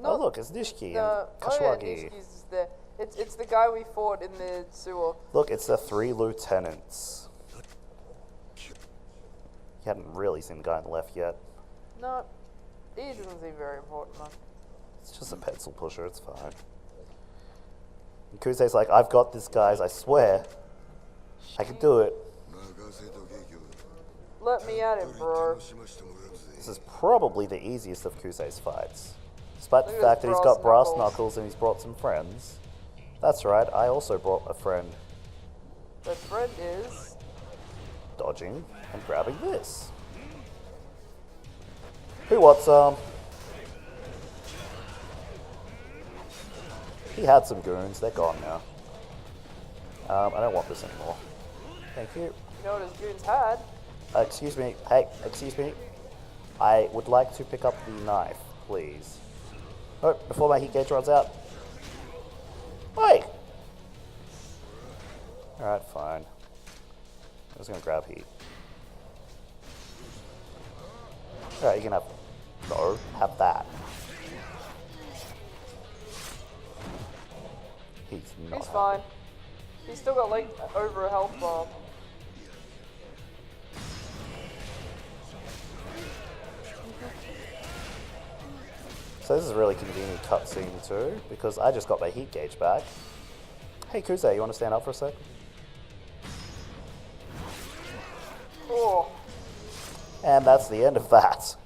Speaker 2: Oh, look, it's Nishiki and
Speaker 1: Oh yeah,
Speaker 2: Kashiwagi.
Speaker 1: Nishiki's there. It's the guy we fought in the sewer.
Speaker 2: Look, it's the 3 lieutenants. You hadn't really seen the guy on the left yet.
Speaker 1: No, he doesn't seem very important though.
Speaker 2: It's just a pencil pusher, it's fine. And Kusei's like, I've got this, guys, I swear. I can do it.
Speaker 1: Let me at it, bro.
Speaker 2: This is probably the easiest of Kusei's fights. Despite the
Speaker 1: Look at
Speaker 2: fact that
Speaker 1: his
Speaker 2: he's got
Speaker 1: brass
Speaker 2: brass knuckles and he's brought some friends. That's right, I also brought a friend.
Speaker 1: The friend is...
Speaker 2: Dodging and grabbing this. Who wants some? He had some goons, they're gone now. I don't want this anymore. Thank you.
Speaker 1: You know what his goons had?
Speaker 2: Excuse me, hey, excuse me. I would like to pick up the knife, please. Oh, before my heat gauge runs out. Wait! Alright, fine. I'm just gonna grab heat. Alright, you can have... No, have that. He's not
Speaker 1: He's
Speaker 2: happy.
Speaker 1: fine. He's still got like over a health bar.
Speaker 2: So this is a really convenient cutscene too, because I just got my heat gauge back. Hey Kusei, you want to stand up for a sec?
Speaker 1: Oh.
Speaker 2: And that's the end of that.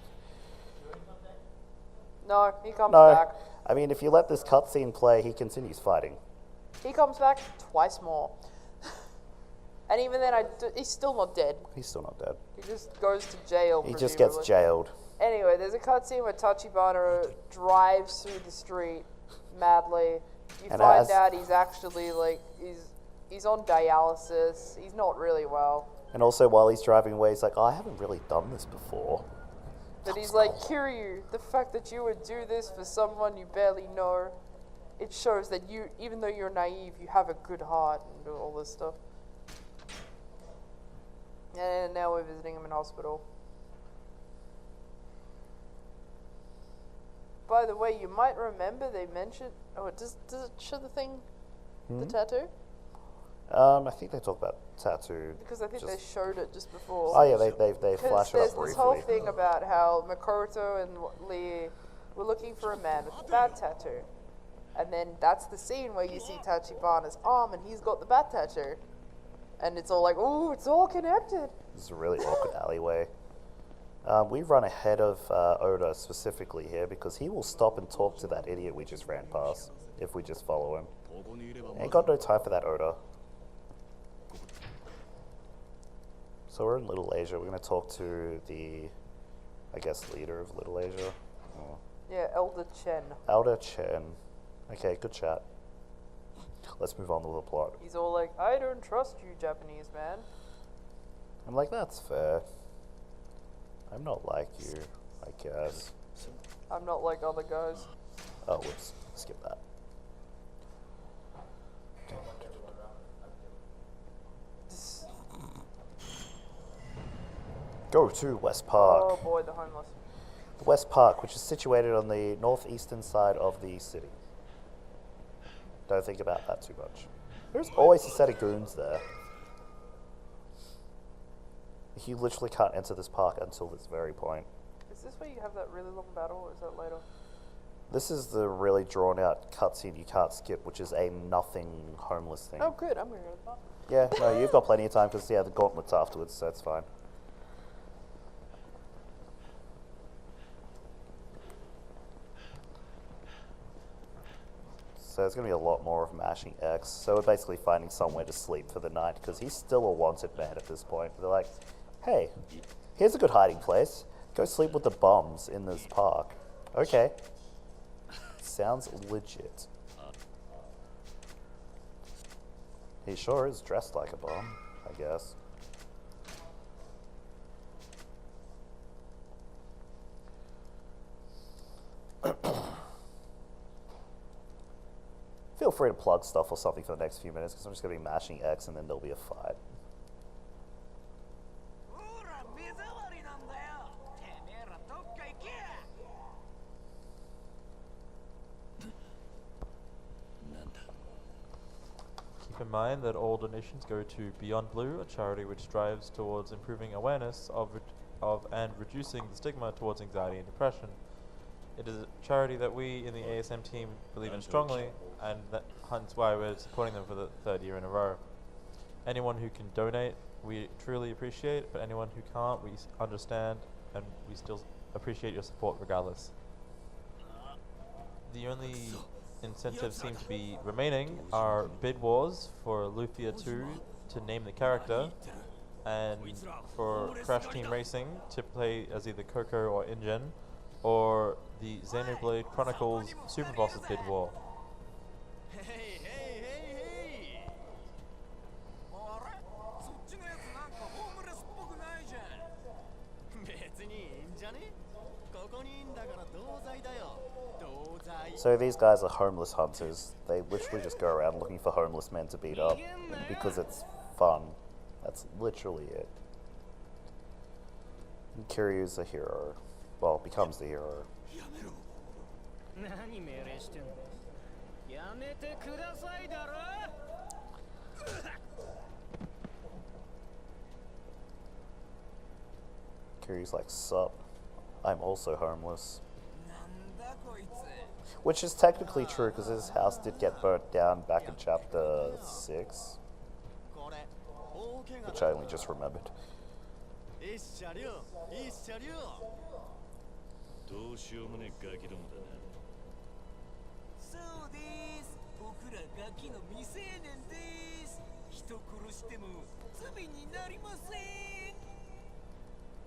Speaker 1: No, he comes
Speaker 2: No,
Speaker 1: back.
Speaker 2: I mean, if you let this cutscene play, he continues fighting.
Speaker 1: He comes back twice more. And even then, he's still not dead.
Speaker 2: He's still not dead.
Speaker 1: He just goes to jail.
Speaker 2: He just gets
Speaker 1: presumably.
Speaker 2: jailed.
Speaker 1: Anyway, there's a cutscene where Tachibana drives through the street madly. You
Speaker 2: And
Speaker 1: find
Speaker 2: as-
Speaker 1: out he's actually like he's on dialysis. He's not really well.
Speaker 2: And also, while he's driving away, he's like, oh, I haven't really done this before.
Speaker 1: But he's like, Kiryu, the fact that you would do this for someone you barely know, it shows that you, even though you're naive, you have a good heart and do all this stuff. And now we're visiting him in hospital. By the way, you might remember they mentioned... Oh, does it show the thing? The tattoo?
Speaker 2: I think they talk about tattoo.
Speaker 1: Because I think they
Speaker 2: just-
Speaker 1: showed it just before.
Speaker 2: Oh yeah, they
Speaker 1: Because
Speaker 2: flash it
Speaker 1: there's
Speaker 2: up
Speaker 1: this whole
Speaker 2: briefly.
Speaker 1: thing about how Makoto and Lee were looking for a man with a bat tattoo. And then that's the scene where you see Tachibana's arm and he's got the bat tattoo. And it's all like, ooh, it's all connected.
Speaker 2: This is a really awkward alleyway. We run ahead of Oda specifically here because he will stop and talk to that idiot we just ran past if we just follow him. Ain't got no time for that, Oda. So we're in Little Asia. We're going to talk to the, I guess, leader of Little Asia. Oh.
Speaker 1: Yeah, Elder Chen.
Speaker 2: Elder Chen. Okay, good chat. Let's move on to the plot.
Speaker 1: He's all like, I don't trust you, Japanese man.
Speaker 2: I'm like, that's fair. I'm not like you, I guess.
Speaker 1: I'm not like other guys.
Speaker 2: Oh, whoops. Skip that. Go to West Park.
Speaker 1: Oh boy, the homeless.
Speaker 2: West Park, which is situated on the northeastern side of the city. Don't think about that too much. There's always a set of goons there. You literally can't enter this park until this very point.
Speaker 1: Is this where you have that really long battle, or is that later?
Speaker 2: This is the really drawn out cutscene you can't skip, which is a nothing homeless thing.
Speaker 1: Oh good, I'm gonna go to the park.
Speaker 2: Yeah, no, you've got plenty of time because, yeah, the gauntlet's afterwards, so it's fine. So there's going to be a lot more of mashing X. So we're basically finding somewhere to sleep for the night because he's still a wanted man at this point. They're like, hey, here's a good hiding place. Go sleep with the bums in this park. Okay. Sounds legit. He sure is dressed like a bomb, I guess. Feel free to plug stuff or something for the next few minutes, because I'm just going to be mashing X and then there'll be a fight.
Speaker 4: Keep in mind that all donations go to Beyond Blue, a charity which strives towards improving awareness of and reducing the stigma towards anxiety and depression. It is a charity that we in the ASM team believe in strongly, and hence why we're supporting them for the 3rd year in a row. Anyone who can donate, we truly appreciate, but anyone who can't, we understand, and we still appreciate your support regardless. The only incentives seem to be remaining are bid wars for Lufia 2 to name the character, and for Crash Team Racing to play as either Coco or InGen, or the Xenoblade Chronicles Super Bosses bid war.
Speaker 2: So these guys are homeless hunters. They literally just go around looking for homeless men to beat up because it's fun. That's literally it. And Kiryu's a hero. Well, becomes the hero. Kiryu's like, sup, I'm also homeless. Which is technically true, because his house did get burnt down back in chapter 6. Which I only just remembered.
Speaker 5: どうしようもねえガキどもだな。
Speaker 8: そうです。僕らガキの未成年です。人殺しても罪になりません。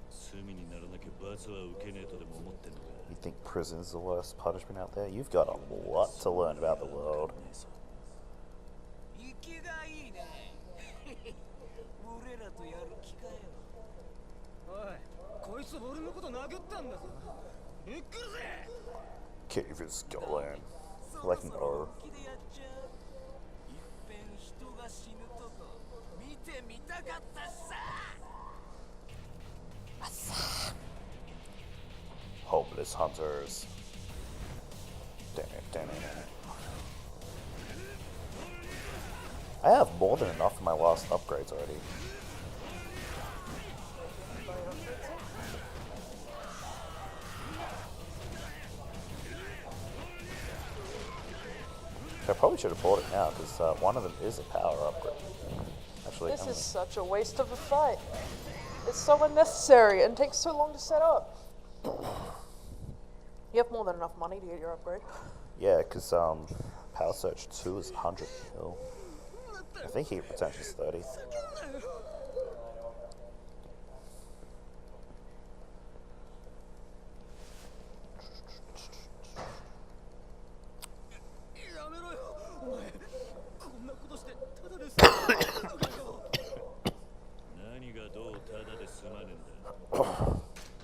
Speaker 5: 罪にならなきゃ罰は受けねえとでも思ってんのか。
Speaker 2: You think prison is the worst punishment out there? You've got a lot to learn about the world.
Speaker 8: 生きがいいね。俺らとやる気かよ。おい、こいつ俺のこと殴ったんだぞ。行くぜ。
Speaker 2: Cave is going. Like no.
Speaker 8: いっぺん人が死ぬとこ見てみたかったさ。
Speaker 2: Homeless hunters. Damn it, damn it. I have more than enough for my last upgrades already. I probably should have bought it now, because one of them is a power upgrade. Actually,
Speaker 1: This is such a waste of a fight. It's so unnecessary and takes so long to set up. You have more than enough money to get your upgrade.
Speaker 2: yeah, because Power Search 2 is 100 mil. I think heat potential is 30.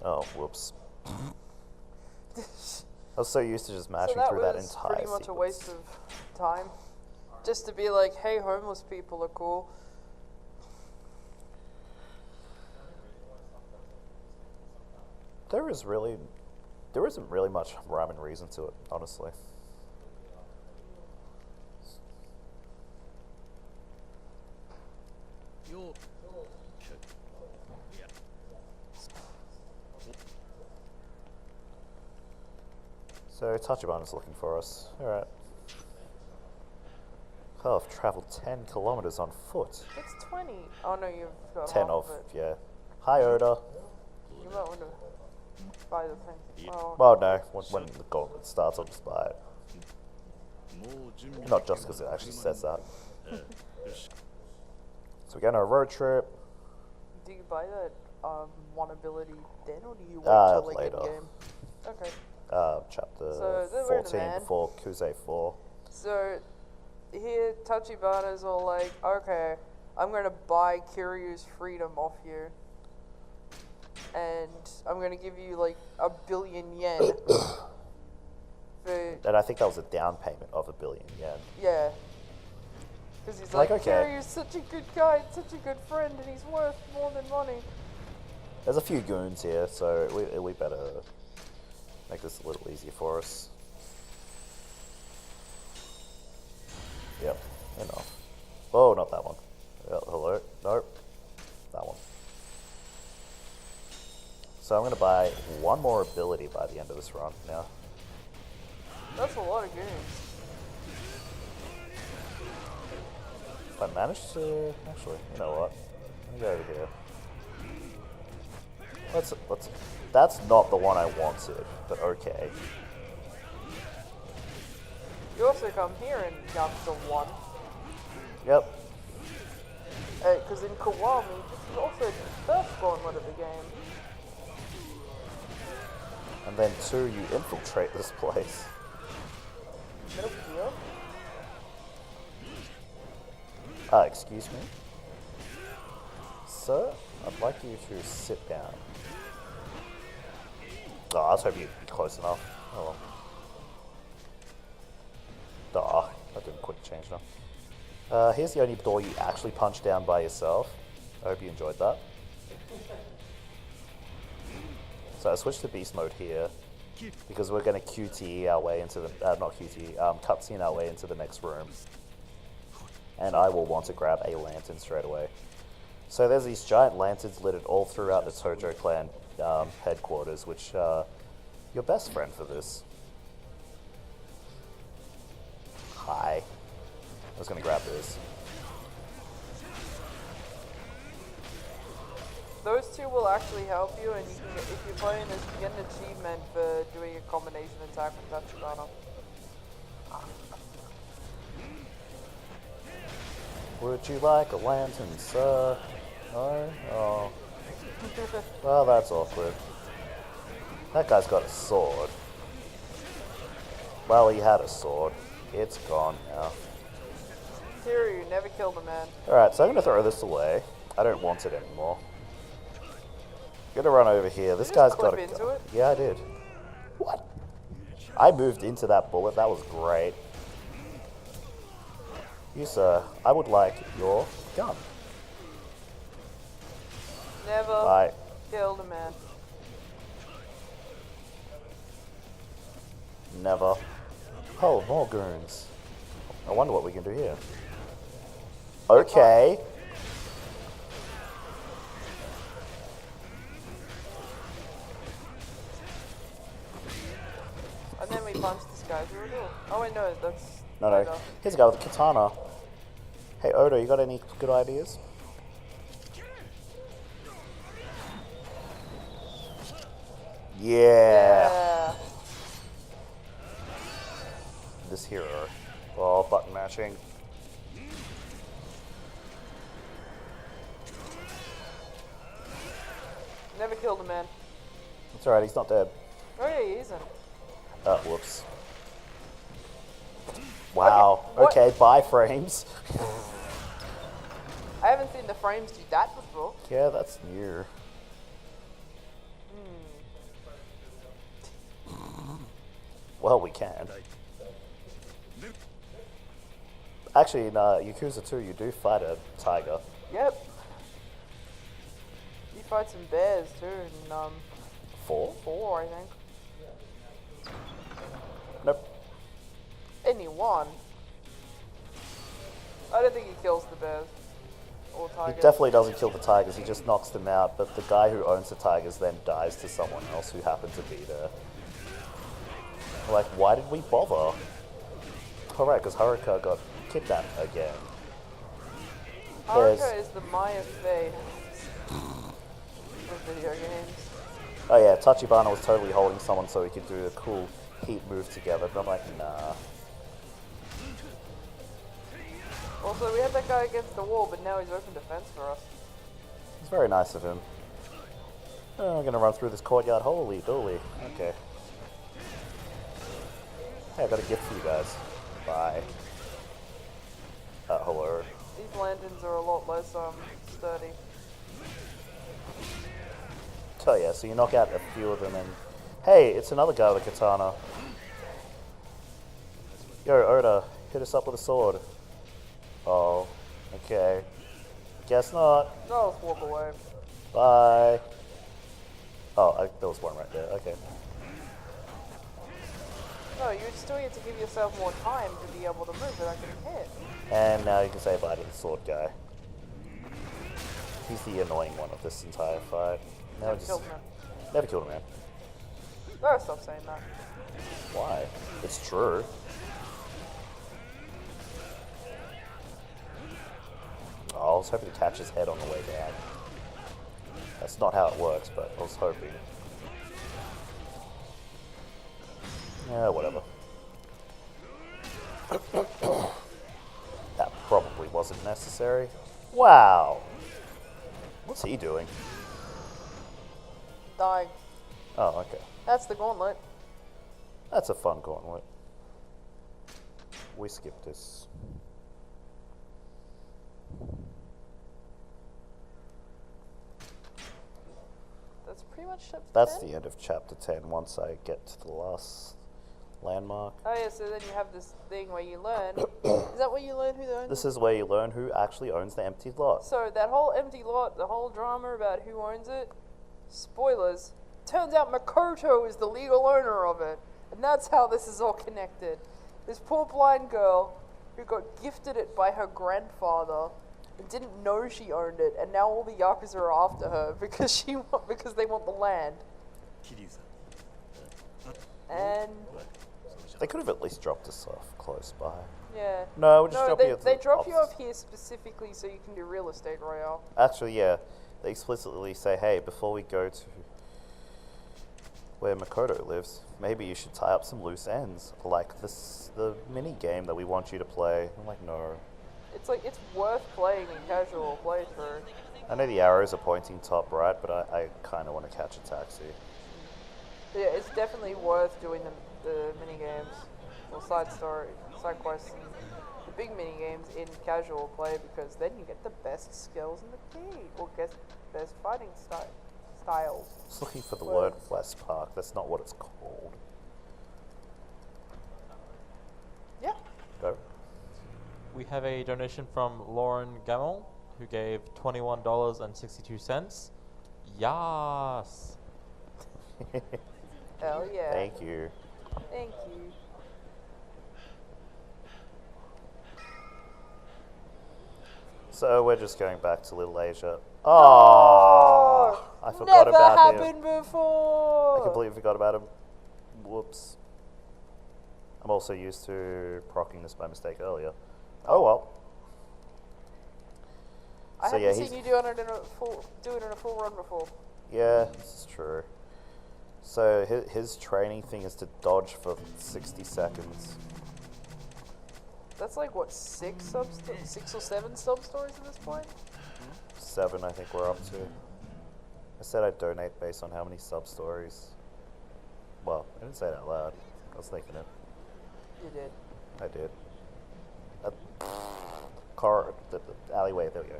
Speaker 2: Oh, whoops. I was so used to just mashing through that
Speaker 1: was
Speaker 2: entire
Speaker 1: pretty much a
Speaker 2: sequence.
Speaker 1: waste of time. Just to be like, hey, homeless people are cool.
Speaker 2: There isn't really much rhyme and reason to it, honestly. So Tachibana is looking for us. Alright. Oh, I've travelled 10 kilometers on foot.
Speaker 1: It's 20. Oh no, you've got
Speaker 2: 10
Speaker 1: half
Speaker 2: of,
Speaker 1: it.
Speaker 2: yeah. Hi, Oda.
Speaker 1: You might want to buy the thing. Oh,
Speaker 2: Well, no, when the gauntlet starts, I'll just buy it. Not just because it actually says that. So we're going on a road trip.
Speaker 1: do you buy that one ability then, or do you wait till like
Speaker 2: later.
Speaker 1: in game? Okay.
Speaker 2: chapter
Speaker 1: So, then we're in the
Speaker 2: 14
Speaker 1: van.
Speaker 2: before Kuze 4.
Speaker 1: So here Tachibana's all like, okay, I'm gonna buy Kiryu's freedom off you. And I'm gonna give you like 1 billion yen. For,
Speaker 2: And I think that was a down payment of 1 billion yen.
Speaker 1: yeah. Because he's
Speaker 2: Like,
Speaker 1: like,
Speaker 2: okay.
Speaker 1: Kiryu's such a good guy, such a good friend, and he's worth more than money.
Speaker 2: There's a few goons here, so we better make this a little easier for us. Yep, enough. Oh, not that one. Hello? Nope. That one. So I'm going to buy one more ability by the end of this run now.
Speaker 1: That's a lot of games.
Speaker 2: If I manage to... Actually, you know what? Let me go over here. Let's... That's not the one I wanted, but okay.
Speaker 1: You also come here in Yakuza 1.
Speaker 2: Yep.
Speaker 1: Because in Kiwami, this is also the first gauntlet of the game.
Speaker 2: And then 2, you infiltrate this place.
Speaker 1: Metal Gear?
Speaker 2: Excuse me? Sir, I'd like you to sit down. Oh, I was hoping you'd be close enough. Oh well. I didn't quick change now. Here's the only door you actually punch down by yourself. I hope you enjoyed that. So I switched to beast mode here because we're going to QTE our way into the, not QTE, cutscene our way into the next room. And I will want to grab a lantern straight away. So there's these giant lanterns littered all throughout the Tojo clan headquarters, which your best friend for this. Hi. I was going to grab this.
Speaker 1: Those two will actually help you, and you can get, if you're playing this, you get an achievement for doing a combination attack with Tachibana.
Speaker 2: Would you like a lantern, sir? No? Oh. Well, that's awkward. That guy's got a sword. Well, he had a sword. It's gone now.
Speaker 1: Kiryu never killed a man.
Speaker 2: Alright, so I'm going to throw this away. I don't want it anymore. I'm going to run over here. This
Speaker 1: Did you
Speaker 2: guy's
Speaker 1: just
Speaker 2: got
Speaker 1: clip
Speaker 2: a...
Speaker 1: into it?
Speaker 2: Yeah, I did. What? I moved into that bullet. That was great. You, sir, I would like your gun.
Speaker 1: Never
Speaker 2: Bye.
Speaker 1: killed a man.
Speaker 2: Never. Oh, more goons. I wonder what we can do here. Okay.
Speaker 1: And then we punched this guy through a door. Oh wait, no, that's...
Speaker 2: No.
Speaker 1: Oda.
Speaker 2: Here's a guy with a katana. Hey, Oda, you got any good ideas? Yeah. This hero. Oh, button mashing.
Speaker 1: Never killed a man.
Speaker 2: It's alright, he's not dead.
Speaker 1: Oh yeah, he isn't.
Speaker 2: Whoops. Wow.
Speaker 1: what?
Speaker 2: Okay, bye frames.
Speaker 1: I haven't seen the frames do that before.
Speaker 2: Yeah, that's new. Well, we can. Actually, in Yakuza 2, you do fight a tiger.
Speaker 1: Yep. You fight some bears too in
Speaker 2: 4?
Speaker 1: 4, I think.
Speaker 2: Nope.
Speaker 1: Any one. I don't think he kills the bears. Or
Speaker 2: He
Speaker 1: tigers.
Speaker 2: definitely doesn't kill the tigers, he just knocks them out, but the guy who owns the tigers then dies to someone else who happened to be there. Like, why did we bother? Oh right, because Haruka got kidnapped again.
Speaker 1: Haruka is the Maya Fey of video games.
Speaker 2: Oh yeah, Tachibana was totally holding someone so he could do a cool heat move together, but I'm like, nah.
Speaker 1: Also, we had that guy against the wall, but now he's open defense for us.
Speaker 2: It's very nice of him. Oh, I'm gonna run through this courtyard. Holy dooly. Okay. Hey, I got a gift for you guys. Bye. Hello.
Speaker 1: These lanterns are a lot less sturdy.
Speaker 2: Oh yeah, so you knock out a few of them and... Hey, it's another guy with a katana. Yo, Oda, hit us up with a sword. Oh, okay. Guess not.
Speaker 1: No, let's walk away.
Speaker 2: Bye. Oh, there was one right there. Okay.
Speaker 1: No, you're just doing it to give yourself more time to be able to move without getting hit.
Speaker 2: And now you can say bye to the sword guy. He's the annoying one of this entire fight.
Speaker 1: Never killed him.
Speaker 2: Never killed a man.
Speaker 1: No, stop saying that.
Speaker 2: Why? It's true. Oh, I was hoping to catch his head on the way down. That's not how it works, but I was hoping. Yeah, whatever. That probably wasn't necessary. Wow. What's he doing?
Speaker 1: Dying.
Speaker 2: Oh, okay.
Speaker 1: That's the gauntlet.
Speaker 2: That's a fun gauntlet. We skipped this.
Speaker 1: That's pretty much chapter
Speaker 2: That's
Speaker 1: 10?
Speaker 2: the end of chapter 10 once I get to the last landmark.
Speaker 1: Oh yeah, so then you have this thing where you learn. Is that where you learn who owns
Speaker 2: This
Speaker 1: it?
Speaker 2: is where you learn who actually owns the empty lot.
Speaker 1: So that whole empty lot, the whole drama about who owns it, spoilers, turns out Makoto is the legal owner of it. And that's how this is all connected. This poor blind girl who got gifted it by her grandfather and didn't know she owned it, and now all the Yakuza are after her because because they want the land. And
Speaker 2: They could have at least dropped us off close by.
Speaker 1: yeah.
Speaker 2: No, we'll just drop you at
Speaker 1: they
Speaker 2: the
Speaker 1: drop you
Speaker 2: office.
Speaker 1: off here specifically so you can do real estate royale.
Speaker 2: Actually, yeah. They explicitly say, hey, before we go to where Makoto lives, maybe you should tie up some loose ends. Like the mini game that we want you to play. I'm like, no.
Speaker 1: It's like, it's worth playing in casual playthrough.
Speaker 2: I know the arrows are pointing top right, but I kind of want to catch a taxi.
Speaker 1: Yeah, it's definitely worth doing the mini games or side quests and the big mini games in casual play, because then you get the best skills in the game or get best fighting styles.
Speaker 2: I was looking for the word West Park. That's not what it's called.
Speaker 1: Yeah.
Speaker 2: Go.
Speaker 4: We have a donation from Lauren Gamel, who gave $21.62. Yas.
Speaker 1: Hell yeah.
Speaker 2: Thank you.
Speaker 1: Thank you.
Speaker 2: So we're just going back to Little Asia. Oh, I forgot
Speaker 1: Never
Speaker 2: about him.
Speaker 1: happened before.
Speaker 2: I completely forgot about him. Whoops. I'm also used to proccing this by mistake earlier. Oh well.
Speaker 1: I
Speaker 2: So yeah,
Speaker 1: haven't seen you do it in a full run before.
Speaker 2: Yeah, this is true. So his training thing is to dodge for 60 seconds.
Speaker 1: That's like what, 6 or 7 sub stories at this point?
Speaker 2: 7, I think we're up to. I said I'd donate based on how many sub-stories. Well, I didn't say it out loud. I was thinking it.
Speaker 1: You did.
Speaker 2: I did. The alleyway, there we go.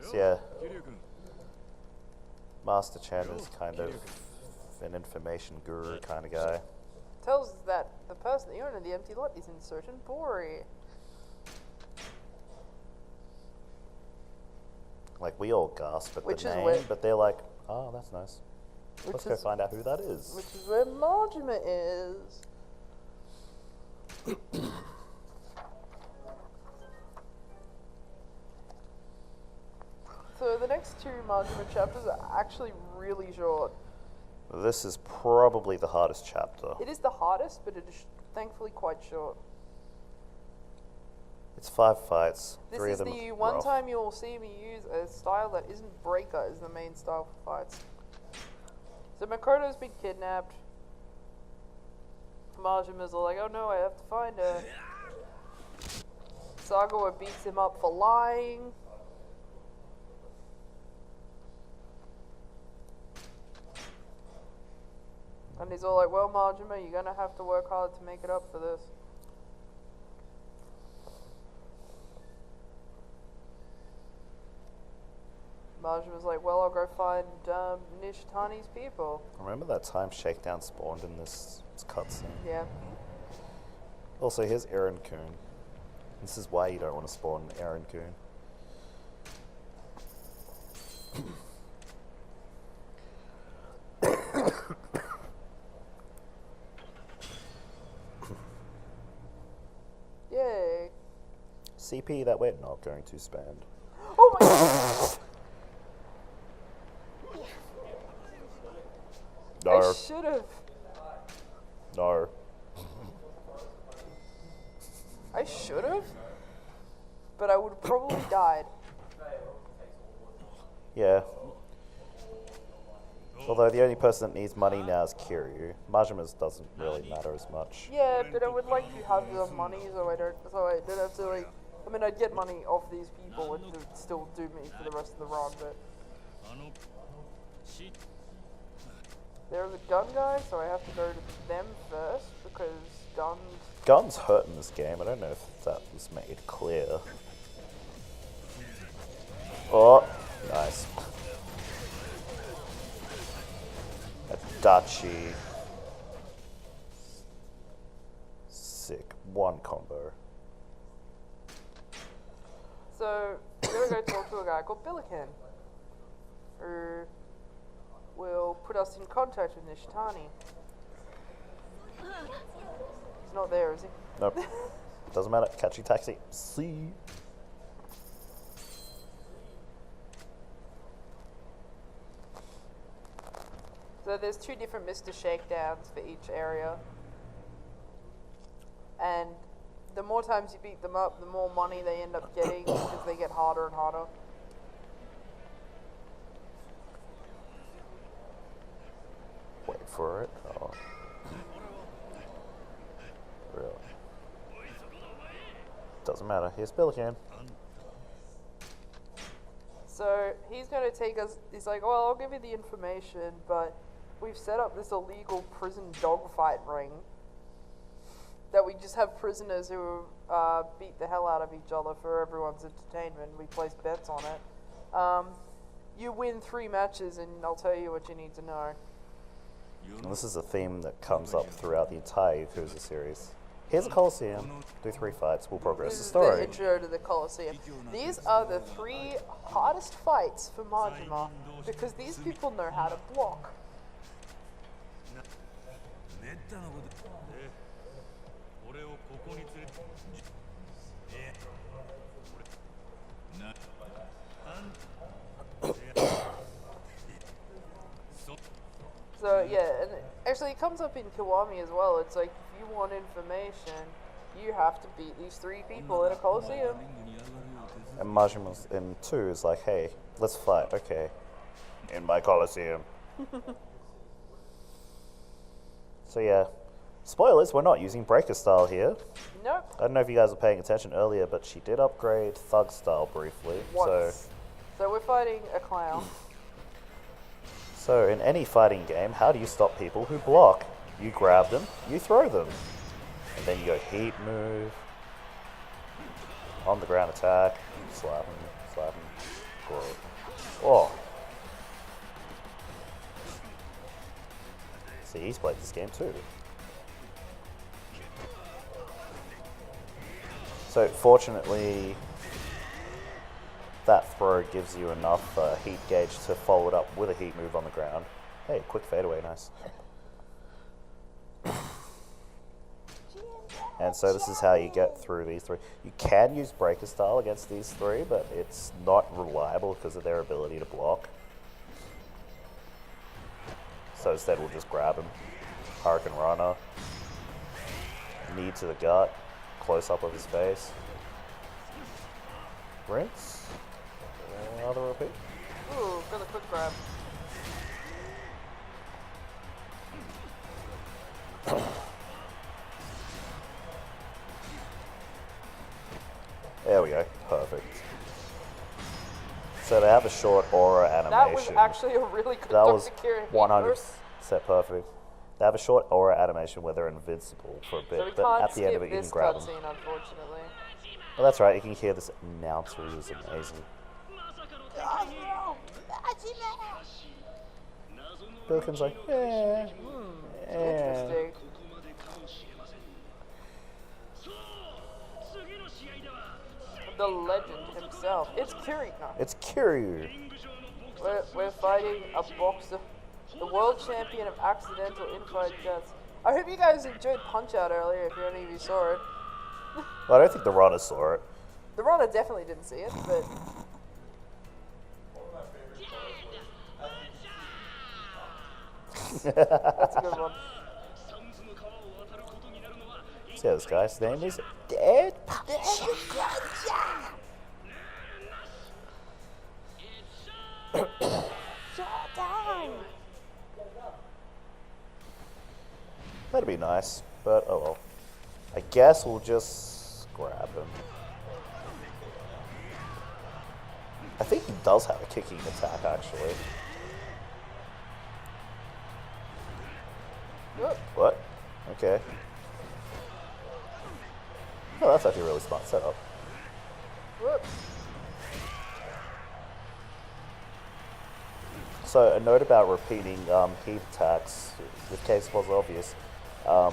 Speaker 2: So yeah, Master Chen is kind of an information guru kind of guy.
Speaker 1: Tells us that the person, the owner of the empty lot, is in certain Bori.
Speaker 2: Like, we all gasp at
Speaker 1: Which
Speaker 2: the
Speaker 1: is
Speaker 2: name,
Speaker 1: where-
Speaker 2: but they're like, oh, that's nice. Let's go
Speaker 1: is-
Speaker 2: find out who that is.
Speaker 1: Which is where Majima is. So the next 2 Majima chapters are actually really short.
Speaker 2: This is probably the hardest chapter.
Speaker 1: It is the hardest, but it is thankfully quite short.
Speaker 2: It's 5 fights.
Speaker 1: This
Speaker 2: 3
Speaker 1: is
Speaker 2: of them
Speaker 1: the
Speaker 2: are
Speaker 1: one
Speaker 2: rough.
Speaker 1: time you will see me use a style that isn't Breaker as the main style for fights. So Makoto's been kidnapped. Majima's all like, oh no, I have to find her. Sagawa beats him up for lying. And he's all like, well, Majima, you're gonna have to work hard to make it up for this. Majima's like, well, I'll go find Nishitani's people.
Speaker 2: Remember that time Shakedown spawned in this cutscene?
Speaker 1: Yeah.
Speaker 2: Also, here's Aaron Kun. This is why you don't want to spawn Aaron Kun.
Speaker 1: Yay.
Speaker 2: CP that we're not going to spend.
Speaker 1: Oh my god!
Speaker 2: No.
Speaker 1: I should've.
Speaker 2: No.
Speaker 1: I should've? But I would've probably died.
Speaker 2: Yeah. Although the only person that needs money now is Kiryu. Majima's doesn't really matter as much.
Speaker 1: Yeah, but I would like to have the money so I don't have to like. I mean, I'd get money off these people, which would still do me for the rest of the run, but there's a gun guy, so I have to go to them first because
Speaker 2: Guns hurt in this game. I don't know if that was made clear. Oh, nice. Adachi. Sick. One combo.
Speaker 1: So, we're gonna go talk to a guy called Billiken, who will put us in contact with Nishitani. He's not there, is he?
Speaker 2: Nope. Doesn't matter. Catchy taxi. See.
Speaker 1: So there's 2 different Mr. Shakedowns for each area. And the more times you beat them up, the more money they end up getting because they get harder and harder.
Speaker 2: Wait for it. Oh. Really? Doesn't matter. Here's Billiken.
Speaker 1: So he's going to take us, he's like, well, I'll give you the information, but we've set up this illegal prison dogfight ring that we just have prisoners who beat the hell out of each other for everyone's entertainment. We place bets on it. You win 3 matches and I'll tell you what you need to know.
Speaker 2: And this is a theme that comes up throughout the entire Yakuza series. Here's a Coliseum. Do 3 fights. We'll progress
Speaker 1: This
Speaker 2: the
Speaker 1: is
Speaker 2: story.
Speaker 1: the intro to the Coliseum. These are the 3 hardest fights for Majima because these people know how to block. So yeah, and actually it comes up in Kiwami as well. It's like if you want information, you have to beat these 3 people in a Coliseum.
Speaker 2: And Majima's in 2 is like, hey, let's fight. Okay. In my Coliseum. So yeah. Spoilers, we're not using Breaker Style here.
Speaker 1: Nope.
Speaker 2: I don't know if you guys were paying attention earlier, but she did upgrade Thug Style briefly.
Speaker 1: Once. So we're fighting a clown.
Speaker 2: So in any fighting game, how do you stop people who block? You grab them, you throw them. And then you go heat move, on the ground attack, slap him, great. Oh. See, he's played this game too. So fortunately, that throw gives you enough heat gauge to follow it up with a heat move on the ground. Hey, quick fadeaway, nice. And so this is how you get through these 3. You can use Breaker Style against these 3, but it's not reliable because of their ability to block. So instead we'll just grab him. Hurricane Runner. Knee to the gut. Close up of his face. Rinse. Another repeat.
Speaker 1: Ooh, got a quick grab.
Speaker 2: There we go. Perfect. So they have a short aura animation.
Speaker 1: That was actually a really good
Speaker 2: That was
Speaker 1: Dr. Kira heat
Speaker 2: 100%
Speaker 1: move.
Speaker 2: perfect. They have a short aura animation where they're invincible for a bit,
Speaker 1: So we
Speaker 2: but
Speaker 1: can't
Speaker 2: at the end
Speaker 1: skip
Speaker 2: of it you can
Speaker 1: this
Speaker 2: grab them.
Speaker 1: cutscene, unfortunately.
Speaker 2: Well, that's right. You can hear this announcer who's amazing. Billiken's like, yeah.
Speaker 1: Interesting. The legend himself. It's Kiryu. No.
Speaker 2: It's Kiryu.
Speaker 1: We're fighting a boxer, the world champion of accidental in-fight deaths. I hope you guys enjoyed Punch-Out earlier, if any of you saw it.
Speaker 2: Well, I don't think the runner saw it.
Speaker 1: The runner definitely didn't see it, but... That's a good one.
Speaker 2: See how this guy's name is Dead Punch. That'd be nice, but oh well. I guess we'll just grab him. I think he does have a kicking attack, actually.
Speaker 1: Whoop.
Speaker 2: What? Okay. Oh, that's actually a really smart setup.
Speaker 1: Whoops.
Speaker 2: So, a note about repeating heat attacks, with case was obvious,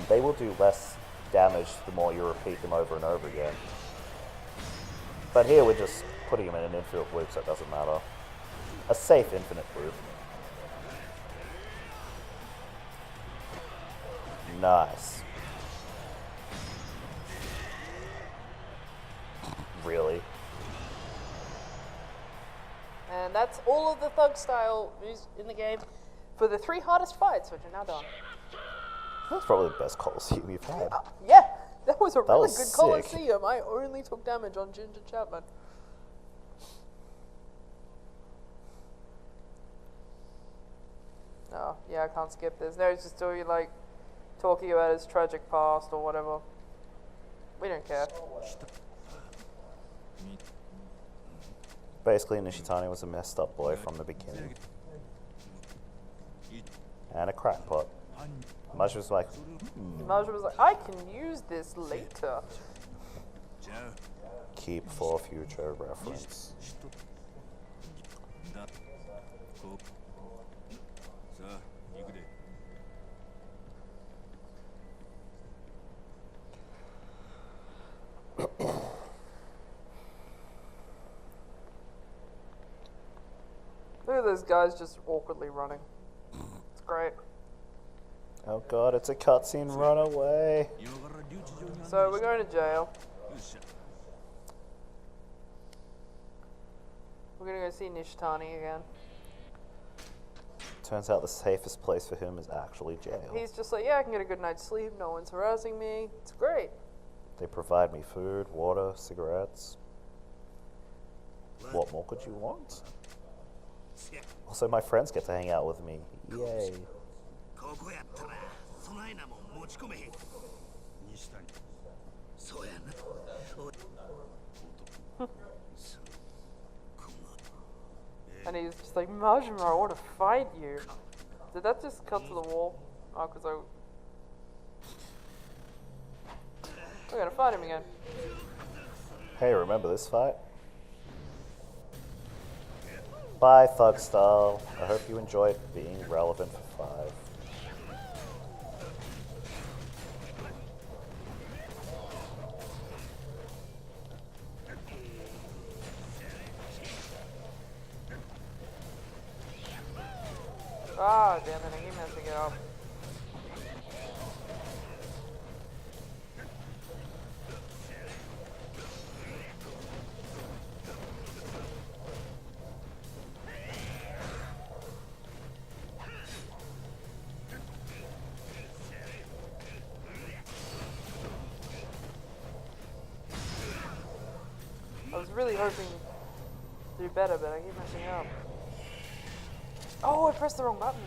Speaker 2: they will do less damage the more you repeat them over and over again. But here we're just putting them in an infinite loop, so it doesn't matter. A safe infinite loop. Nice. Really?
Speaker 1: And that's all of the thug style moves in the game for the 3 hardest fights, which are now done.
Speaker 2: That's probably the best Coliseum we've had.
Speaker 1: Yeah, that was a really
Speaker 2: was
Speaker 1: good
Speaker 2: sick.
Speaker 1: Coliseum. I only took damage on Ginger Chapman. Oh, yeah, I can't skip this. No, he's just doing like talking about his tragic past or whatever. We don't care.
Speaker 2: Basically, Nishitani was a messed up boy from the beginning. And a crackpot. Much was like,
Speaker 1: Marja was like, I can use this later.
Speaker 2: keep for future reference.
Speaker 1: Look at those guys just awkwardly running. It's great.
Speaker 2: Oh god, it's a cutscene, run away.
Speaker 1: So we're going to jail. We're gonna go see Nishitani again.
Speaker 2: Turns out the safest place for him is actually jail.
Speaker 1: He's just like, yeah, I can get a good night's sleep, no one's harassing me. It's great.
Speaker 2: They provide me food, water, cigarettes. What more could you want? Also, my friends get to hang out with me. Yay.
Speaker 5: ここやったらそないなもん持ち込めへん西谷そうやな
Speaker 1: And he's just like, Majima, I want to fight you. Did that just cut to the wall? Oh, because we're gonna fight him again.
Speaker 2: Hey, remember this fight? Bye, Thug Style. I hope you enjoyed being relevant for 5.
Speaker 1: Ah, damn it, I keep messing it up. I was really hoping to do better, but I keep messing up. Oh, I pressed the wrong button.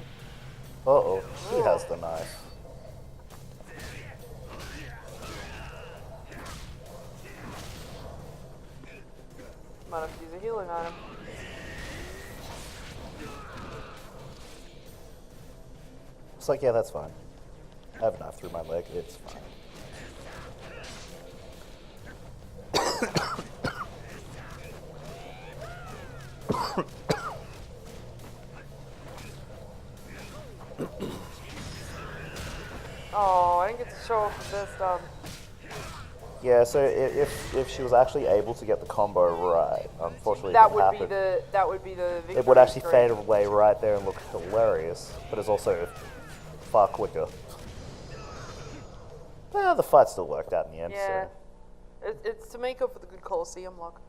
Speaker 2: Uh-oh, he has the knife.
Speaker 1: Might have to use a healing item.
Speaker 2: It's like, yeah, that's fine. I have a knife through my leg. It's fine.
Speaker 1: Oh, I didn't get to show off the best
Speaker 2: Yeah, so if she was actually able to get the combo right, unfortunately
Speaker 1: that
Speaker 2: it
Speaker 1: would
Speaker 2: didn't
Speaker 1: be
Speaker 2: happen.
Speaker 1: the victory
Speaker 2: It would actually
Speaker 1: screen.
Speaker 2: fade away right there and look hilarious, but it's also far quicker. Well, the fight still worked out in the end.
Speaker 1: Yeah.
Speaker 2: So.
Speaker 1: It's to make up for the good Colosseum luck.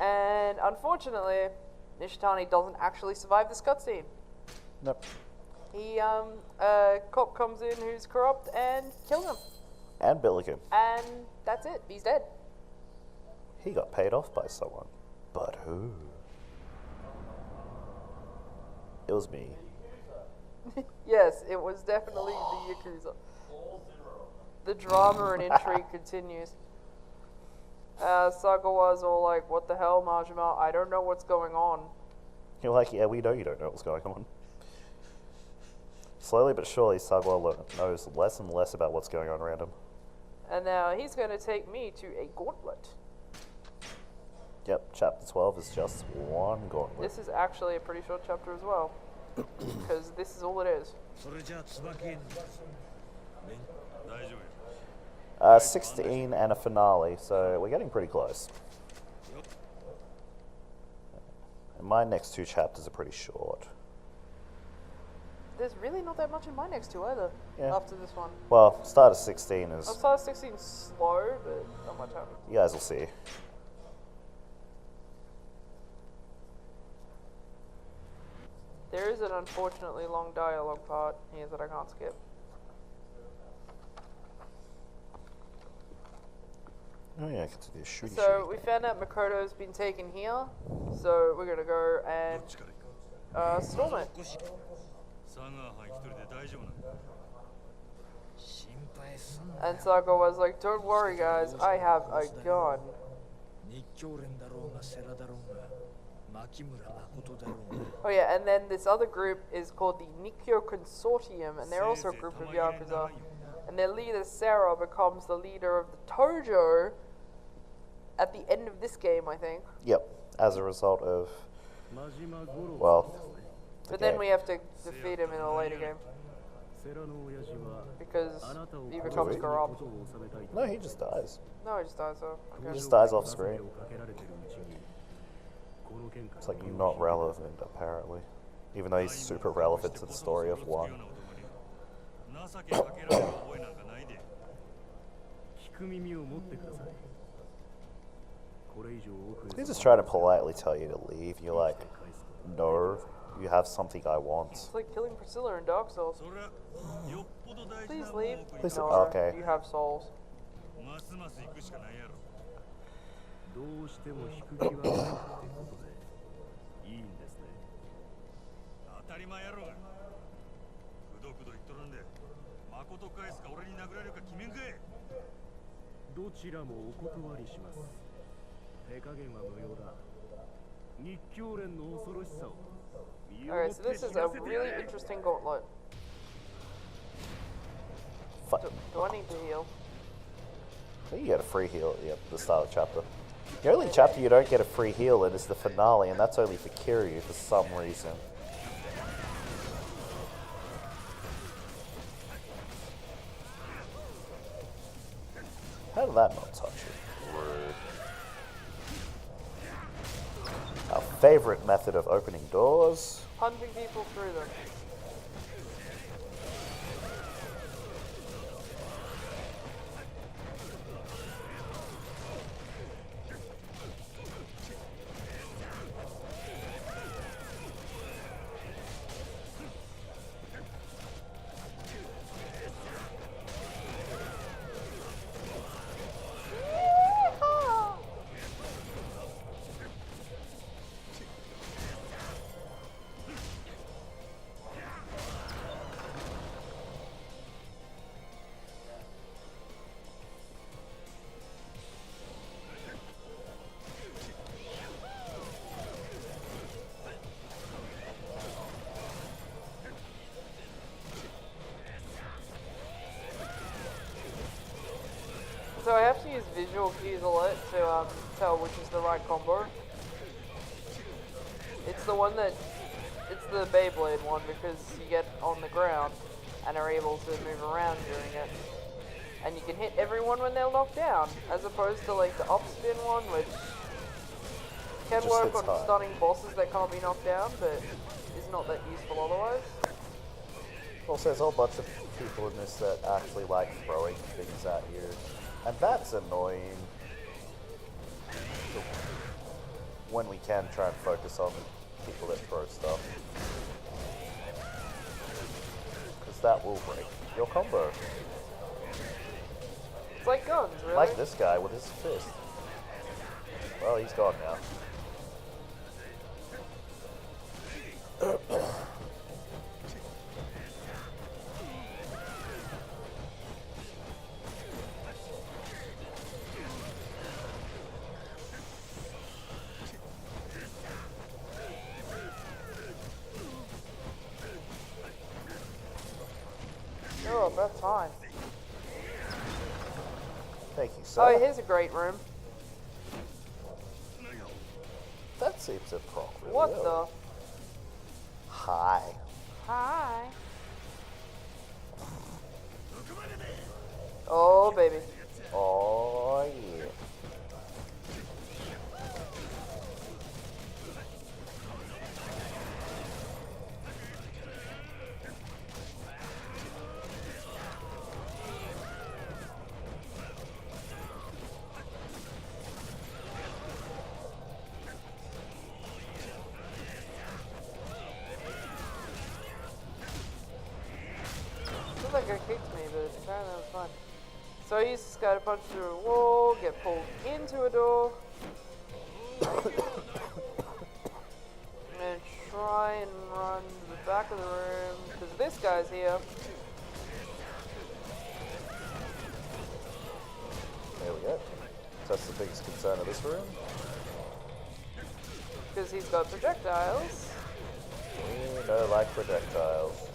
Speaker 1: And unfortunately, Nishitani doesn't actually survive this cutscene.
Speaker 2: Nope.
Speaker 1: He, cop comes in who's corrupt and kills him.
Speaker 2: And Billiken.
Speaker 1: And that's it. He's dead.
Speaker 2: He got paid off by someone. But who? It was me.
Speaker 1: Yes, it was definitely the Yakuza. The drama and intrigue continues. Sagawa's all like, what the hell, Majima? I don't know what's going on.
Speaker 2: You're like, yeah, we know you don't know what's going on. Slowly but surely, Sagawa knows less and less about what's going on around him.
Speaker 1: And now he's going to take me to a gauntlet.
Speaker 2: Yep, chapter 12 is just one gauntlet.
Speaker 1: This is actually a pretty short chapter as well. Because this is all it is.
Speaker 5: それじゃあ椿園に大丈夫よ
Speaker 2: 16 and a finale, so we're getting pretty close. And my next two chapters are pretty short.
Speaker 1: There's really not that much in my next two either.
Speaker 2: Yeah.
Speaker 1: After this one.
Speaker 2: Well, start of 16 is,
Speaker 1: I'll start 16 slow, but not much happens.
Speaker 2: you guys will see.
Speaker 1: There is an unfortunately long dialogue part here that I can't skip.
Speaker 2: Oh yeah, I get to do shooty
Speaker 1: So we found out Makoto's been taken here, so we're gonna go and
Speaker 5: どっちから行く
Speaker 1: storm it.
Speaker 5: 佐川藩一人で大丈夫なの
Speaker 8: 心配すんな
Speaker 1: And Saga was like, "Don't worry, guys, I have a gun."
Speaker 8: 日教連だろうが世良だろうが牧村誠だろうが
Speaker 1: Oh yeah, and then this other group is called the Nikkyo Consortium, and they're also a group of Yakuza. And their leader, Sarah, becomes the leader of the Tojo at the end of this game, I think.
Speaker 2: Yep, as a result of, well,
Speaker 1: But then we have to defeat him in a later game. Because he becomes corrupt.
Speaker 2: no, he just dies.
Speaker 1: No, he just dies, so.
Speaker 2: He
Speaker 1: Okay.
Speaker 2: just dies off screen. It's like not relevant, apparently. Even though he's super relevant to the story of 1.
Speaker 5: 情けかけられる覚えなんかないで
Speaker 7: 聞く耳を持ってください。これ以上奥へ
Speaker 2: He's just trying to politely tell you to leave. You're like, no, you have something I want.
Speaker 1: It's like killing Priscilla in Dark Souls.
Speaker 5: そりゃよっぽど大事
Speaker 1: Please
Speaker 5: なも
Speaker 1: leave.
Speaker 5: んを送り
Speaker 2: Please-
Speaker 1: No,
Speaker 2: okay.
Speaker 1: you have souls.
Speaker 5: ますます行くしかないやろ
Speaker 7: どうしても引く気はないってことでいいんですね。
Speaker 5: 当たり前やろがくどくど言っとるんで誠返すか俺に殴られるか決めんかい
Speaker 7: どちらもお断りします。手加減は無用だ。日教連の恐ろしさを身をもっ
Speaker 1: Alright, so
Speaker 7: て
Speaker 1: this
Speaker 7: 知
Speaker 1: is a
Speaker 7: らせてや
Speaker 1: really
Speaker 7: れ。
Speaker 1: interesting gauntlet. Do I need to heal?
Speaker 2: I think you get a free heal at the start of the chapter. The only chapter you don't get a free heal in is the finale, and that's only for Kiryu for some reason. How did that not touch you? Rude. Our favorite method of opening doors.
Speaker 1: Punching people through them. use visual cues a lot to tell which is the right combo. It's the one that, it's the Beyblade one because you get on the ground and are able to move around during it. And you can hit everyone when they're knocked down, as opposed to like the upspin one, which can
Speaker 2: Just
Speaker 1: work
Speaker 2: hits
Speaker 1: on
Speaker 2: hard.
Speaker 1: stunning bosses that can't be knocked down, but is not that useful otherwise.
Speaker 2: Also, there's a whole bunch of people in this that actually like throwing things at you, and that's annoying. So when we can try and focus on people that throw stuff, because that will break your combo.
Speaker 1: It's like guns, really.
Speaker 2: Like this guy with his fist. Well, he's gone now.
Speaker 1: Oh, about time.
Speaker 2: Thank you, sir.
Speaker 1: Oh, here's a great room.
Speaker 2: That seems to proc really
Speaker 1: What
Speaker 2: well.
Speaker 1: the?
Speaker 2: Hi.
Speaker 1: Hi. Oh, baby.
Speaker 2: Oh, yeah.
Speaker 1: Feels like it kicked me, but apparently that was fun. So I use this guy to punch through a wall, get pulled into a door. I'm gonna try and run to the back of the room, because this guy's here.
Speaker 2: There we go. So that's the biggest concern of this room.
Speaker 1: Because he's got projectiles.
Speaker 2: We don't like projectiles.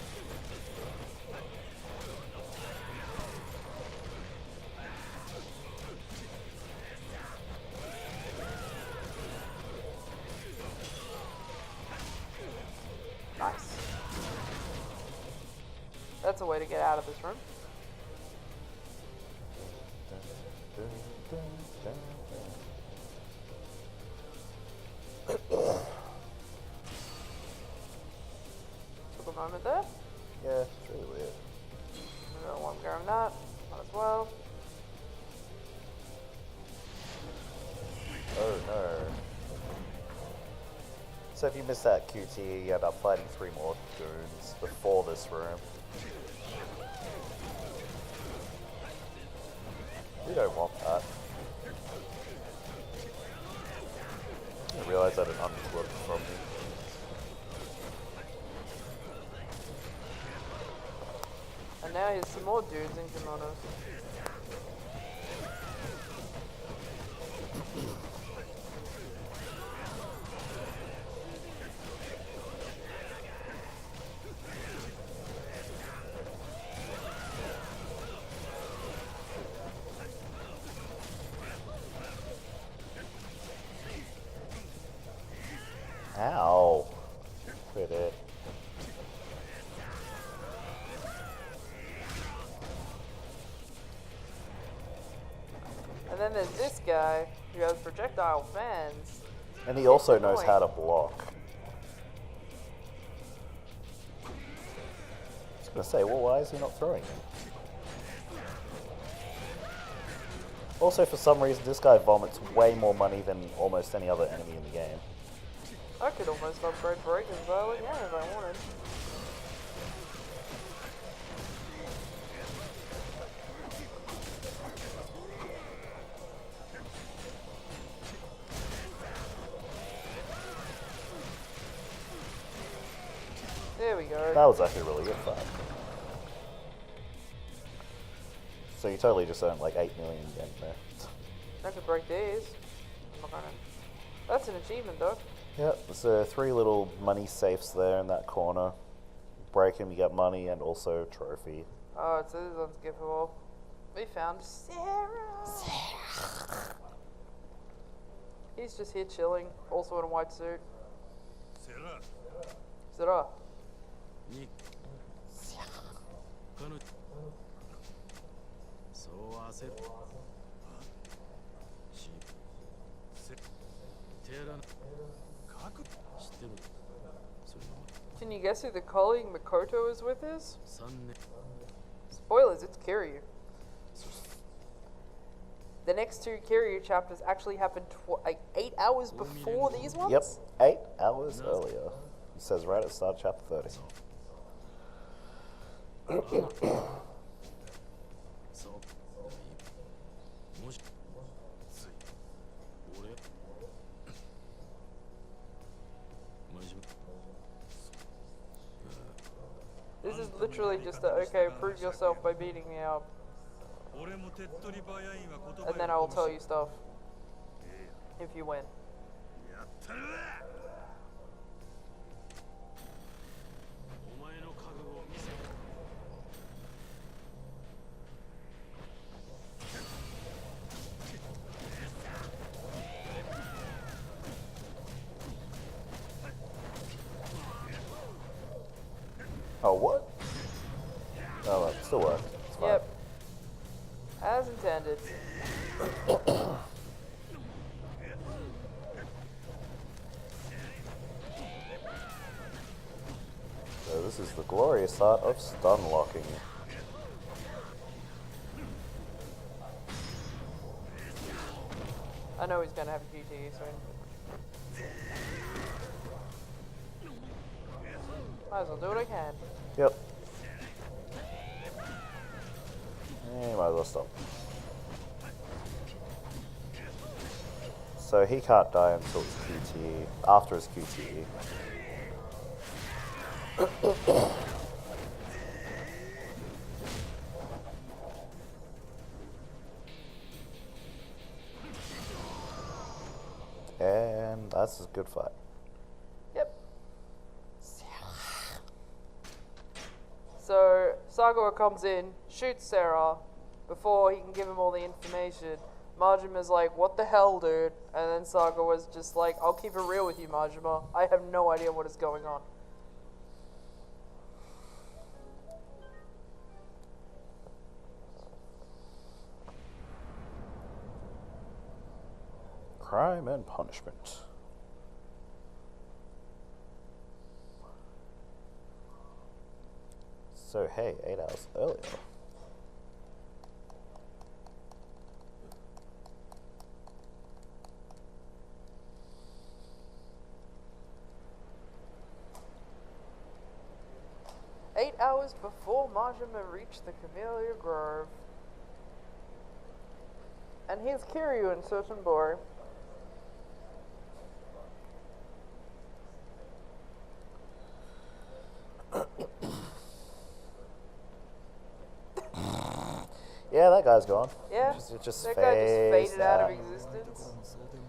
Speaker 1: Nice. That's a way to get out of this room. Took a moment there.
Speaker 2: Yeah, it's really weird.
Speaker 1: I don't want to grab that. Might as well.
Speaker 2: Oh no. So if you miss that QTE, you end up fighting 3 more goons before this room. We don't want that. I didn't realize that it unclipped from me.
Speaker 1: And now here's some more dudes in kimonos.
Speaker 2: Ow. Quit it.
Speaker 1: And then there's this guy who has projectile fans.
Speaker 2: And he also
Speaker 1: It's
Speaker 2: knows
Speaker 1: annoying.
Speaker 2: how to block. I was gonna say, well, why is he not throwing it? Also, for some reason, this guy vomits way more money than almost any other enemy in the game.
Speaker 1: I could almost upgrade breakers though again if I wanted. There we go.
Speaker 2: That was actually a really good fight. So you totally just earned like 8 million yen there.
Speaker 1: I could break these. I'm not gonna. That's an achievement though.
Speaker 2: Yep, so 3 little money safes there in that corner. Break them, you get money and also trophy.
Speaker 1: Oh, so this one's giftable. We found Sarah. He's just here chilling, also in a white suit.
Speaker 5: セラ
Speaker 1: Zara.
Speaker 7: に彼女そう焦るし
Speaker 5: せ
Speaker 7: 手荒な
Speaker 5: かく
Speaker 7: 知ってるそれの
Speaker 1: Can you guess who the colleague Makoto is with is?
Speaker 7: 3年
Speaker 1: Spoilers, it's Kiryu. The next two Kiryu chapters actually happened like 8 hours before these ones?
Speaker 2: Yep, 8 hours earlier. It says right at the start of chapter 30.
Speaker 7: そうもしつい俺真面
Speaker 1: This is literally just a, okay, prove yourself by beating me up,
Speaker 5: 俺も手っ取り早いは言葉
Speaker 1: and then I will tell you stuff if you win.
Speaker 5: やったるわ
Speaker 7: お前の覚悟を見せろ
Speaker 2: Oh, what? Oh, well, it still worked. It's fine.
Speaker 1: Yep. As intended.
Speaker 2: So this is the glorious art of stun locking.
Speaker 1: I know he's gonna have a QTE soon. Might as well do what I can.
Speaker 2: Yep. And might as well stop. So he can't die until his QTE, after his QTE. And that's a good fight.
Speaker 1: Yep. So Sagawa comes in, shoots Sarah before he can give him all the information. Majima's like, what the hell, dude? And then Sagawa's just like, I'll keep it real with you, Majima. I have no idea what is going on.
Speaker 2: Crime and punishment. So hey, 8 hours earlier.
Speaker 1: Eight hours before Majima reached the Camellia Grove. And here's Kiryu and Certain Boy.
Speaker 2: Yeah, that guy's gone.
Speaker 1: Yeah,
Speaker 2: It just
Speaker 1: that guy just
Speaker 2: phased
Speaker 1: faded out of existence.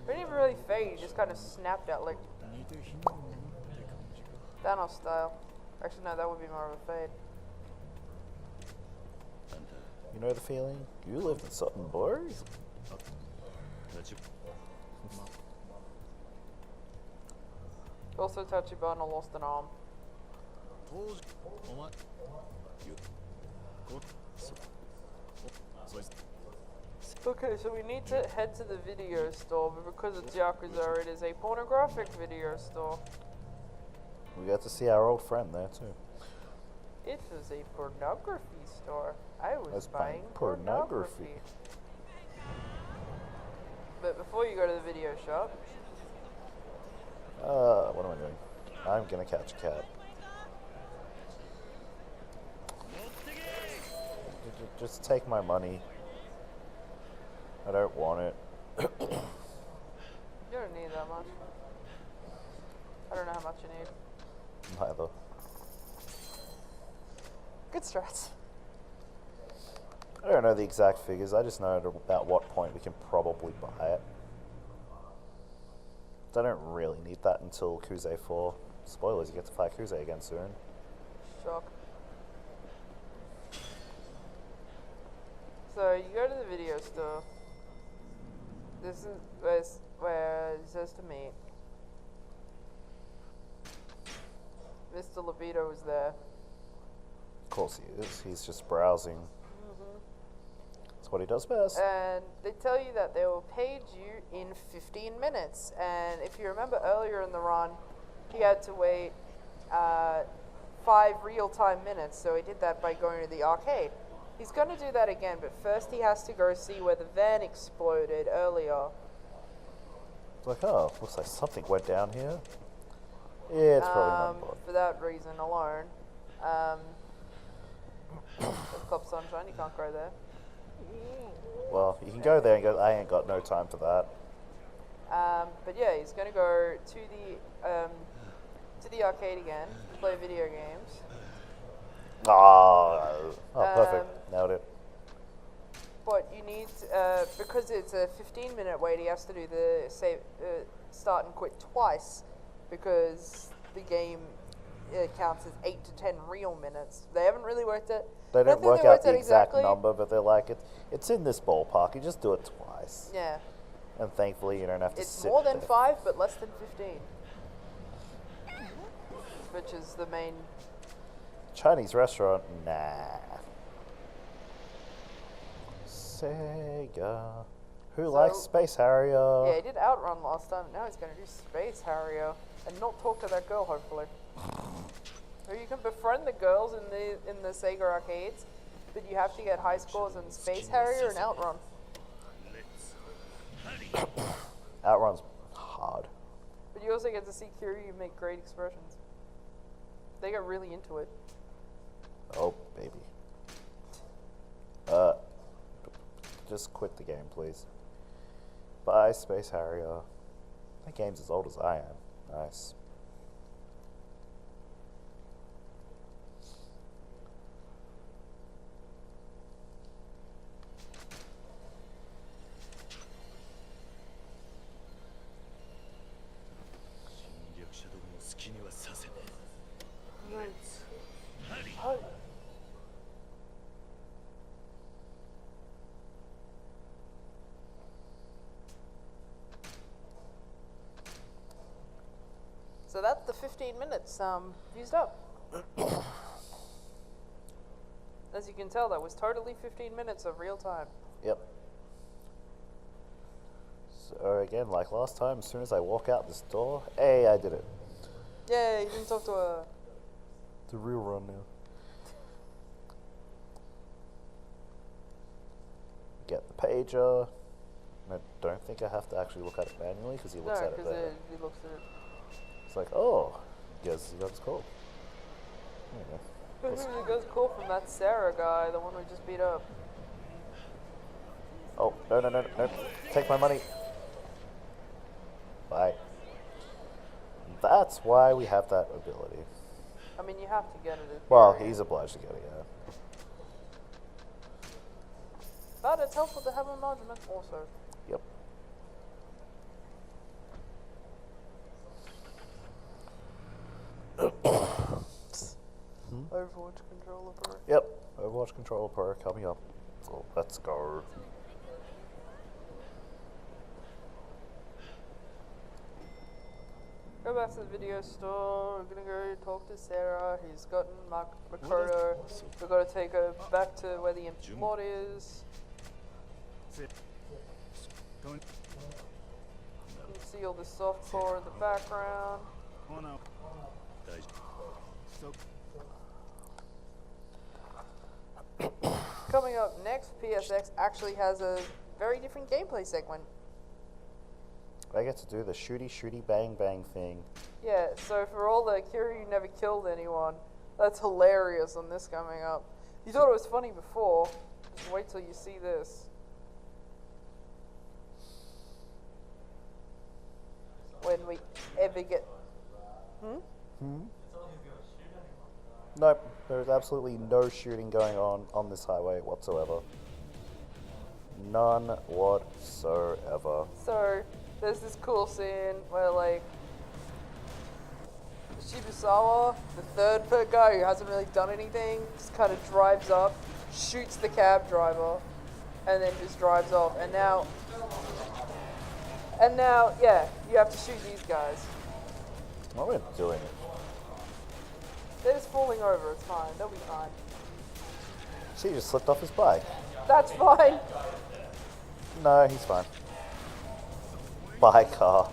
Speaker 1: He didn't even really fade, he just kind of snapped out like Thanos style. Actually, no, that would be more of a fade.
Speaker 2: You know the feeling? You lived in something, boy.
Speaker 1: Also, Tachibana lost an arm.
Speaker 7: 当時お前そいつ
Speaker 1: Okay, so we need to head to the video store, but because it's Yakuza, it is a pornographic video store.
Speaker 2: We got to see our old friend there too.
Speaker 1: It was a pornography store. I was
Speaker 2: That's
Speaker 1: buying
Speaker 2: buying pornography.
Speaker 1: pornography. But before you go to the video shop,
Speaker 2: What am I doing? I'm gonna catch a cat. Just take my money. I don't want it.
Speaker 1: you don't need that much. I don't know how much you need.
Speaker 2: Neither.
Speaker 1: Good strats.
Speaker 2: I don't know the exact figures. I just know at about what point we can probably buy it. I don't really need that until Kuze 4. Spoilers, you get to fight Kuze again soon.
Speaker 1: Shock. So you go to the video store. says to meet. Mr. Levito is there.
Speaker 2: Of course he is. He's just browsing. That's what he does best.
Speaker 1: And they tell you that they will page you in 15 minutes. And if you remember earlier in the run, he had to wait 5 real-time minutes. So he did that by going to the arcade. He's going to do that again, but first he has to go see where the van exploded earlier.
Speaker 2: It's like, oh, looks like something went down here. Yeah, it's probably not bad.
Speaker 1: For that reason alone. Club Sunshine, you can't go there.
Speaker 2: Well, you can go there and go, I ain't got no time for that.
Speaker 1: But yeah, he's going to go to the arcade again, play video games.
Speaker 2: Oh, perfect. Nailed it.
Speaker 1: But you need, because it's a 15-minute wait, he has to do the save, start and quit twice, because the game counts as 8 to 10 real minutes. They haven't really worked it.
Speaker 2: They don't work out the exact number, but they're like, it's in this ballpark. You just do it twice.
Speaker 1: Yeah.
Speaker 2: And thankfully, you don't have to
Speaker 1: It's
Speaker 2: sit
Speaker 1: more than
Speaker 2: there.
Speaker 1: 5, but less than 15. Which is the main...
Speaker 2: Chinese restaurant? Nah. Sega. Who likes Space Harrier?
Speaker 1: Yeah, he did Outrun last time. Now he's going to do Space Harrier. And not talk to that girl, hopefully. Or you can befriend the girls in the Sega arcades, but you have to get high scores in Space Harrier and Outrun.
Speaker 2: Outrun's hard.
Speaker 1: But you also get to see Kiryu make great expressions. They get really into it.
Speaker 2: Oh, baby. Just quit the game, please. Bye, Space Harrier. That game's as old as I am. Nice.
Speaker 1: So that's the 15 minutes used up. As you can tell, that was totally 15 minutes of real time.
Speaker 2: Yep. So again, like last time, as soon as I walk out this door, hey, I did it.
Speaker 1: Yeah, you didn't talk to her.
Speaker 2: It's a real run now. Get the pager. And I don't think I have to actually look at it manually because he looks
Speaker 1: No,
Speaker 2: at it
Speaker 1: because
Speaker 2: there.
Speaker 1: he looks at it.
Speaker 2: It's like, oh, guess he got his call. There you go.
Speaker 1: It goes call from that Sarah guy, the one we just beat up.
Speaker 2: Oh, no. Take my money. Bye. That's why we have that ability.
Speaker 1: I mean, you have to get it.
Speaker 2: Well, he's obliged to get it, yeah.
Speaker 1: But it's helpful to have a monument also.
Speaker 2: Yep.
Speaker 1: Overwatch controller pro.
Speaker 2: Yep. Overwatch Controller Pro coming up. So let's go.
Speaker 1: Go back to the video store. We're gonna go talk to Sarah. He's gotten Makoto. We've got to take her back to where the empty plot is. You can see all the softcore in the background. Coming up next, PSX actually has a very different gameplay segment.
Speaker 2: I get to do the shooty bang bang thing.
Speaker 1: Yeah, so for all the Kiryu never killed anyone, that's hilarious on this coming up. You thought it was funny before, just wait till you see this. When we ever get...
Speaker 2: Nope, there's absolutely no shooting going on this highway whatsoever. None whatsoever.
Speaker 1: So, there's this cool scene where, like, Shibusawa, the third guy who hasn't really done anything, just kind of drives up, shoots the cab driver, and then just drives off. And now And now, yeah, you have to shoot these guys.
Speaker 2: What are we doing?
Speaker 1: They're just falling over, it's fine, they'll be fine.
Speaker 2: See, he just slipped off his bike.
Speaker 1: That's fine.
Speaker 2: No, he's fine. Bye, car.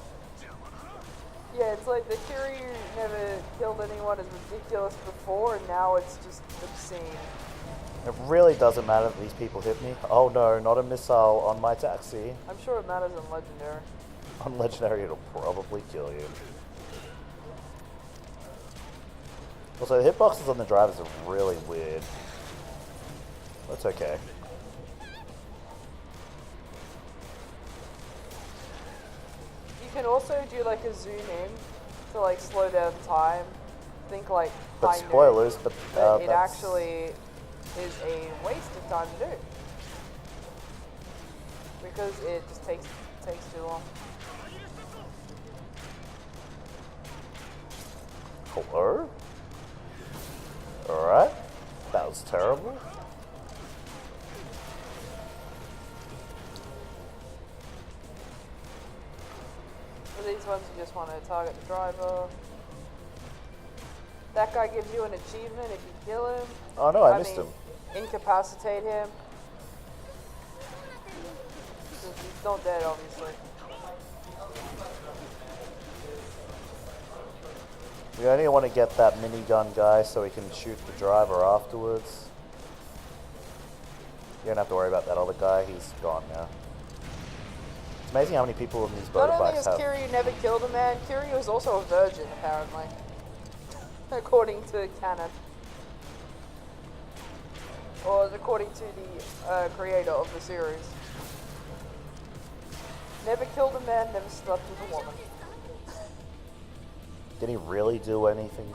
Speaker 1: Yeah, it's like the Kiryu never killed anyone as ridiculous before, and now it's just obscene.
Speaker 2: It really doesn't matter that these people hit me. Oh no, not a missile on my taxi.
Speaker 1: I'm sure it matters in Legendary.
Speaker 2: On Legendary, it'll probably kill you. Also, the hitboxes on the drivers are really weird. That's okay.
Speaker 1: You can also do like a zoom in to like slow down time. Think like
Speaker 2: But
Speaker 1: high noon,
Speaker 2: spoilers, but
Speaker 1: it
Speaker 2: that's-
Speaker 1: actually is a waste of time to do. Because it just takes too long.
Speaker 2: Hello? Alright. That was terrible.
Speaker 1: For these ones, you just want to target the driver. That guy gives you an achievement if you kill him.
Speaker 2: Oh no, I missed him.
Speaker 1: Incapacitate him. He's not dead, obviously.
Speaker 2: We only want to get that minigun guy so we can shoot the driver afterwards. You don't have to worry about that other guy, he's gone now. It's amazing how many people in these
Speaker 1: Not only
Speaker 2: motorbikes
Speaker 1: has
Speaker 2: have...
Speaker 1: Kiryu never killed a man, Kiryu is also a virgin, apparently. According to canon. Or according to the creator of the series. Never killed a man, never slept with a woman.
Speaker 2: Did he really do anything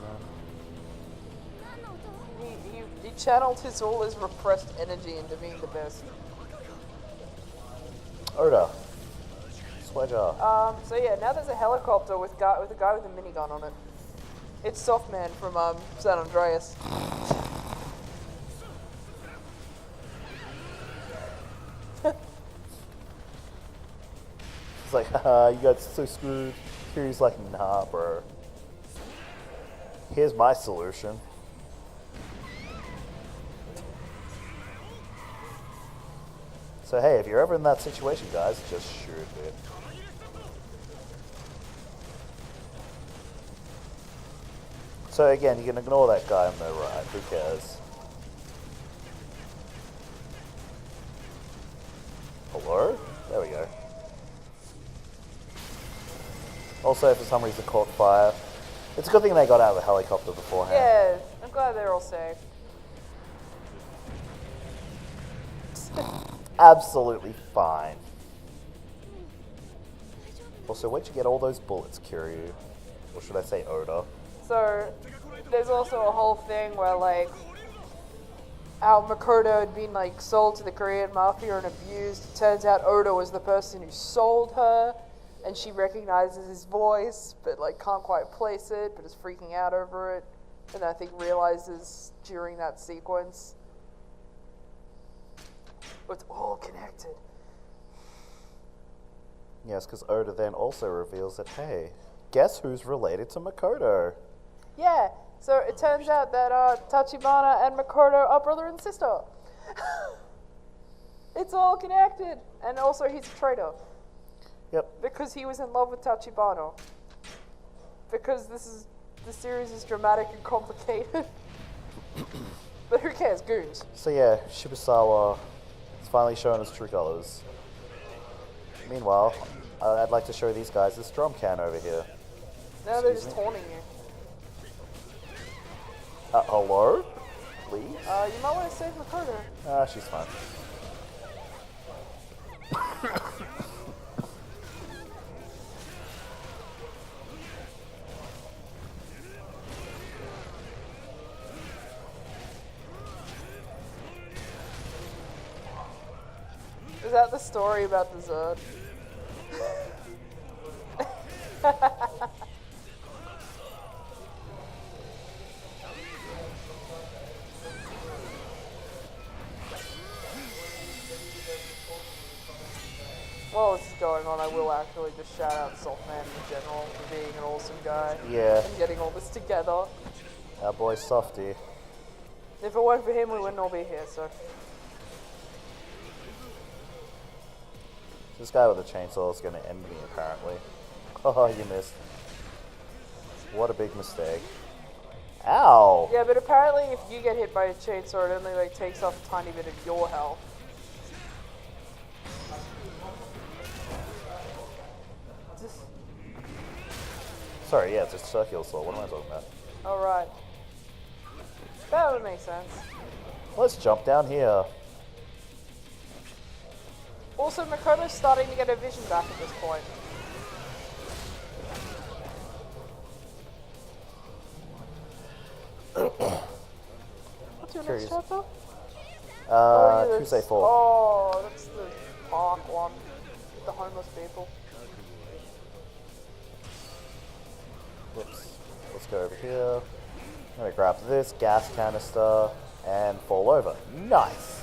Speaker 2: then?
Speaker 1: He channeled all his repressed energy into being the best.
Speaker 2: Oda. Sweater.
Speaker 1: So yeah, now there's a helicopter with a guy with a minigun on it. It's Softman from San Andreas.
Speaker 2: It's like, haha, you got so screwed. Kiryu's like, nah, bro. Here's my solution. So hey, if you're ever in that situation, guys, just shoot it. So again, you can ignore that guy on the right, who cares? Hello? There we go. Also, for some reason, caught fire. It's a good thing they got out of the helicopter beforehand.
Speaker 1: Yeah, I'm glad they're all safe.
Speaker 2: Absolutely fine. Also, where'd you get all those bullets, Kiryu? Or should I say Oda?
Speaker 1: So, there's also a whole thing where, like, how Makoto had been, like, sold to the Korean mafia and abused. Turns out Oda was the person who sold her, and she recognizes his voice, but, like, can't quite place it, but is freaking out over it. And I think realizes during that sequence, it's all connected.
Speaker 2: Yes, because Oda then also reveals that, hey, guess who's related to Makoto?
Speaker 1: Yeah, so it turns out that Tachibana and Makoto are brother and sister. It's all connected. And also he's a traitor.
Speaker 2: Yep.
Speaker 1: Because he was in love with Tachibana. Because the series is dramatic and complicated. But who cares, goons.
Speaker 2: So yeah, Shibusawa has finally shown his true colors. Meanwhile, I'd like to show these guys this drum can over here.
Speaker 1: Now they're
Speaker 2: Excuse
Speaker 1: just
Speaker 2: me?
Speaker 1: taunting you.
Speaker 2: Hello? Please?
Speaker 1: You might want to save Makoto.
Speaker 2: Ah, she's fine.
Speaker 1: Is that the story about the Zerd? While this is going on, I will actually just shout out Saltman in general for being an awesome guy.
Speaker 2: Yeah.
Speaker 1: And getting all this together.
Speaker 2: Our boy Softy.
Speaker 1: If it weren't for him, we wouldn't all be here, so.
Speaker 2: This guy with the chainsaw is going to end me, apparently. Oh, you missed. What a big mistake. Ow!
Speaker 1: Yeah, but apparently if you get hit by a chainsaw, it only like takes off a tiny bit of your health.
Speaker 2: Sorry, yeah, it's a circular saw. What am I talking about?
Speaker 1: Alright. That would make sense.
Speaker 2: Let's jump down here.
Speaker 1: Also, Makoto's starting to get her vision back at this point. What's your
Speaker 2: Curious.
Speaker 1: next chapter?
Speaker 2: Tuesday 4.
Speaker 1: Oh, that's the park one. The homeless people.
Speaker 2: Whoops. Let's go over here. I'm going to grab this gas canister and fall over. Nice!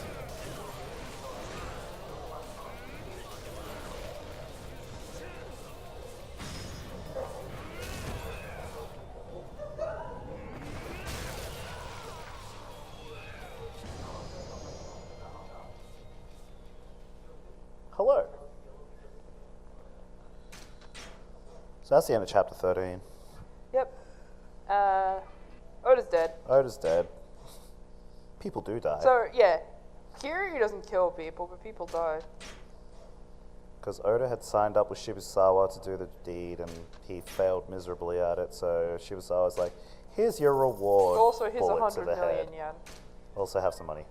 Speaker 2: Hello. So that's the end of chapter 13.
Speaker 1: Yep. Oda's dead.
Speaker 2: Oda's dead. People do die.
Speaker 1: So, yeah. Kiryu doesn't kill people, but people die.
Speaker 2: Because Oda had signed up with Shibusawa to do the deed and he failed miserably at it, so Shibusawa's like, here's your reward.
Speaker 1: Also, here's
Speaker 2: bullet to
Speaker 1: 100
Speaker 2: the
Speaker 1: million
Speaker 2: head.
Speaker 1: yen.
Speaker 2: Also have some money.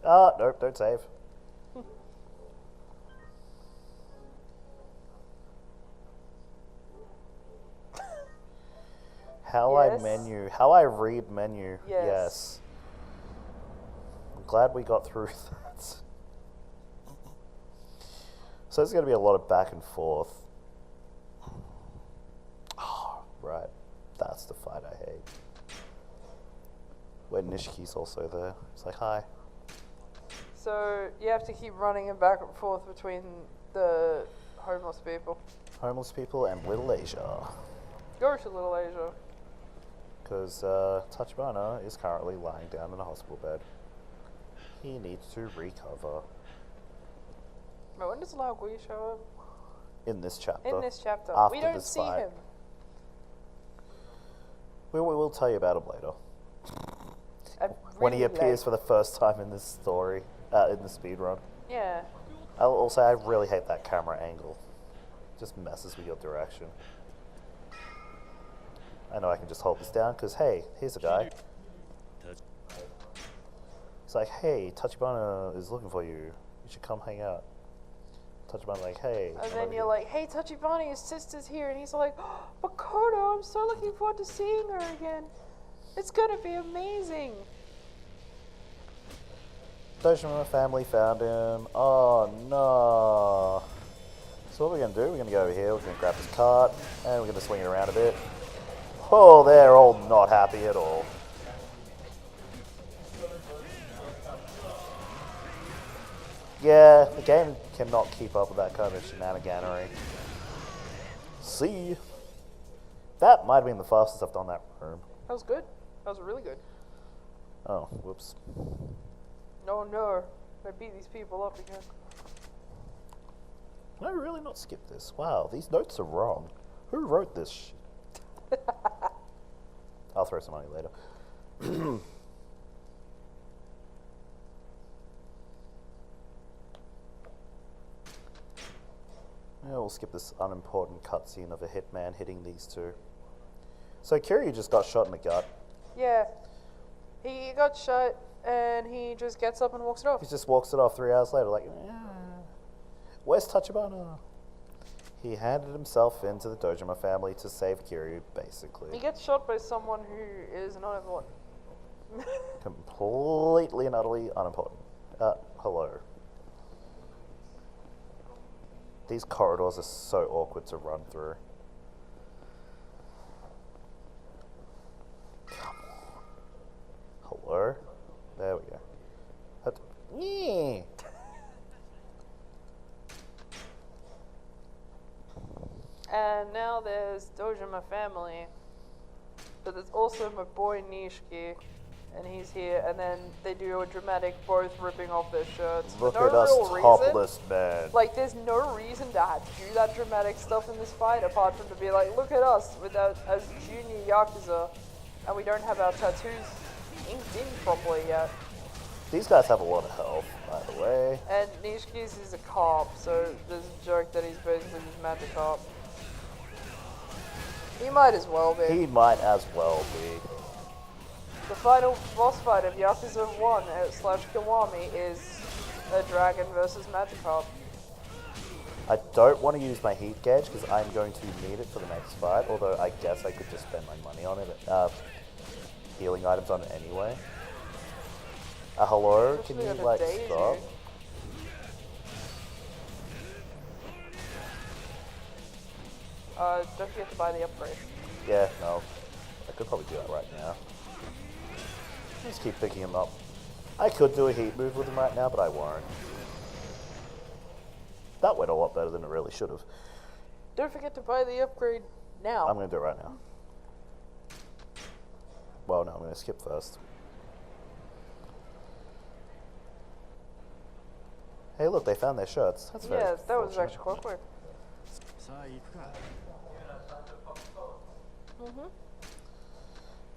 Speaker 2: Ah, nope, don't save. How
Speaker 1: Yes.
Speaker 2: how I read menu.
Speaker 1: Yes.
Speaker 2: I'm glad we got through that. So there's going to be a lot of back and forth. Oh, right. That's the fight I hate. Where Nishiki's also there. It's like, hi.
Speaker 1: So, you have to keep running and back and forth between the homeless people.
Speaker 2: Homeless people and Little Asia.
Speaker 1: Go to Little Asia.
Speaker 2: Because Tachibana is currently lying down in a hospital bed. He needs to recover.
Speaker 1: But when does Lao Gui show up?
Speaker 2: In this chapter.
Speaker 1: In this chapter.
Speaker 2: After
Speaker 1: We don't
Speaker 2: this
Speaker 1: see
Speaker 2: fight.
Speaker 1: him.
Speaker 2: We'll tell you about him later. When he
Speaker 1: Really
Speaker 2: appears
Speaker 1: late.
Speaker 2: for the first time in this story, in the speedrun.
Speaker 1: Yeah.
Speaker 2: I really hate that camera angle. Just messes with your direction. I know I can just hold this down because, hey, here's a guy. He's like, hey, Tachibana is looking for you. You should come hang out. Tachibana's like, hey.
Speaker 1: And
Speaker 2: come
Speaker 1: then
Speaker 2: over
Speaker 1: you're
Speaker 2: here."
Speaker 1: like, hey, Tachibana, your sister's here. And he's like, oh, Makoto, I'm so looking forward to seeing her again. It's going to be amazing.
Speaker 2: Dojima family found him. Oh, no. So what we're going to do, we're going to go over here, we're going to grab his cart, and we're going to swing it around a bit. Oh, they're all not happy at all. Yeah, the game cannot keep up with that kind of shenaniganery. See? That might have been the fastest I've done that room.
Speaker 1: That was good. That was really good.
Speaker 2: Oh, whoops.
Speaker 1: No. I beat these people up again.
Speaker 2: Can I really not skip this? Wow, these notes are wrong. Who wrote this shit? I'll throw some money later. Yeah, we'll skip this unimportant cutscene of a hitman hitting these two. So Kiryu just got shot in the gut.
Speaker 1: Yeah. He got shot and he just gets up and walks it off.
Speaker 2: He just walks it off 3 hours later like, where's Tachibana? He handed himself into the Dojima family to save Kiryu, basically.
Speaker 1: He gets shot by someone who is not important.
Speaker 2: Completely and utterly unimportant. Hello. These corridors are so awkward to run through. Come on. Hello? There we go.
Speaker 1: And now there's Dojima family. But there's also my boy Nishiki. And he's here. And then they do a dramatic both ripping off their shirts.
Speaker 2: Look
Speaker 1: for no
Speaker 2: at us
Speaker 1: real
Speaker 2: topless, man.
Speaker 1: Like, there's no reason to do that dramatic stuff in this fight apart from to be like, look at us without as junior Yakuza. And we don't have our tattoos inked in properly yet.
Speaker 2: These guys have a lot of health, by the way.
Speaker 1: And Nishiki's is a cop, so there's a joke that he's basically just magic cop. He might as well be.
Speaker 2: He might as well be.
Speaker 1: The final boss fight of Yakuza 1 / Kiwami is a dragon versus Magikarp.
Speaker 2: I don't want to use my heat gauge because I'm going to need it for the next fight, although I guess I could just spend my money on it, healing items on it anyway. Hello, can you like stop?
Speaker 1: Don't forget to buy the upgrade.
Speaker 2: Yeah, no. I could probably do that right now. Just keep picking him up. I could do a heat move with him right now, but I won't. That went a lot better than it really should have.
Speaker 1: Don't forget to buy the upgrade now.
Speaker 2: I'm going to do it right now. Well, no, I'm going to skip first. Hey, look, they found their shirts. That's very
Speaker 1: Yeah, that was
Speaker 2: fortunate.
Speaker 1: actually quite quick.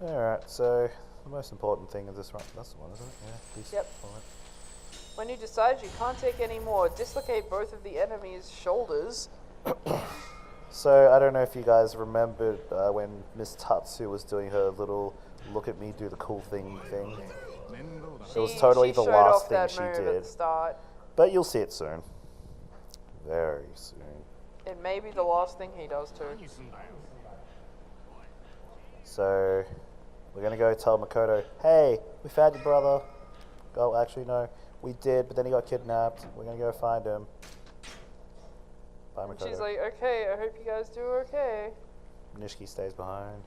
Speaker 2: Alright, so the most important thing is this one. That's the one, isn't it? Yeah, peace.
Speaker 1: Yep. When you decide you can't take any more, dislocate both of the enemy's shoulders.
Speaker 2: So, I don't know if you guys remembered when Miss Tatsu was doing her little look at me do the cool thing. It was totally the
Speaker 1: showed
Speaker 2: last
Speaker 1: off
Speaker 2: thing
Speaker 1: that
Speaker 2: she
Speaker 1: move
Speaker 2: did.
Speaker 1: At the start.
Speaker 2: But you'll see it soon. Very soon.
Speaker 1: It may be the last thing he does too.
Speaker 2: So, we're gonna go tell Makoto, hey, we found your brother. Oh, actually no, we did, but then he got kidnapped. We're gonna go find him. Bye,
Speaker 1: And
Speaker 2: Makoto.
Speaker 1: she's like, okay, I hope you guys do okay.
Speaker 2: Nishiki stays behind.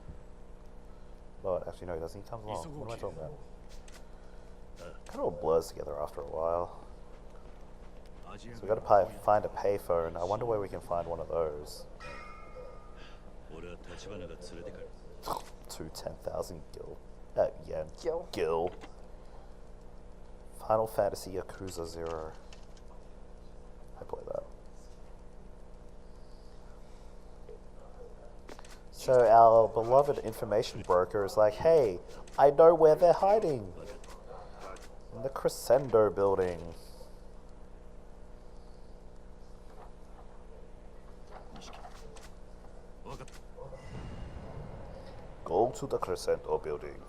Speaker 2: Well, actually no, he doesn't. He comes along. What am I talking about? Kind of all blurs together after a while. So we got to find a payphone. I wonder where we can find one of those. To 10,000 gil. Yen. Gil. Final Fantasy Yakuza 0. I play that. So our beloved information broker is like, hey, I know where they're hiding. In the Crescendo building. Go to the Crescendo building.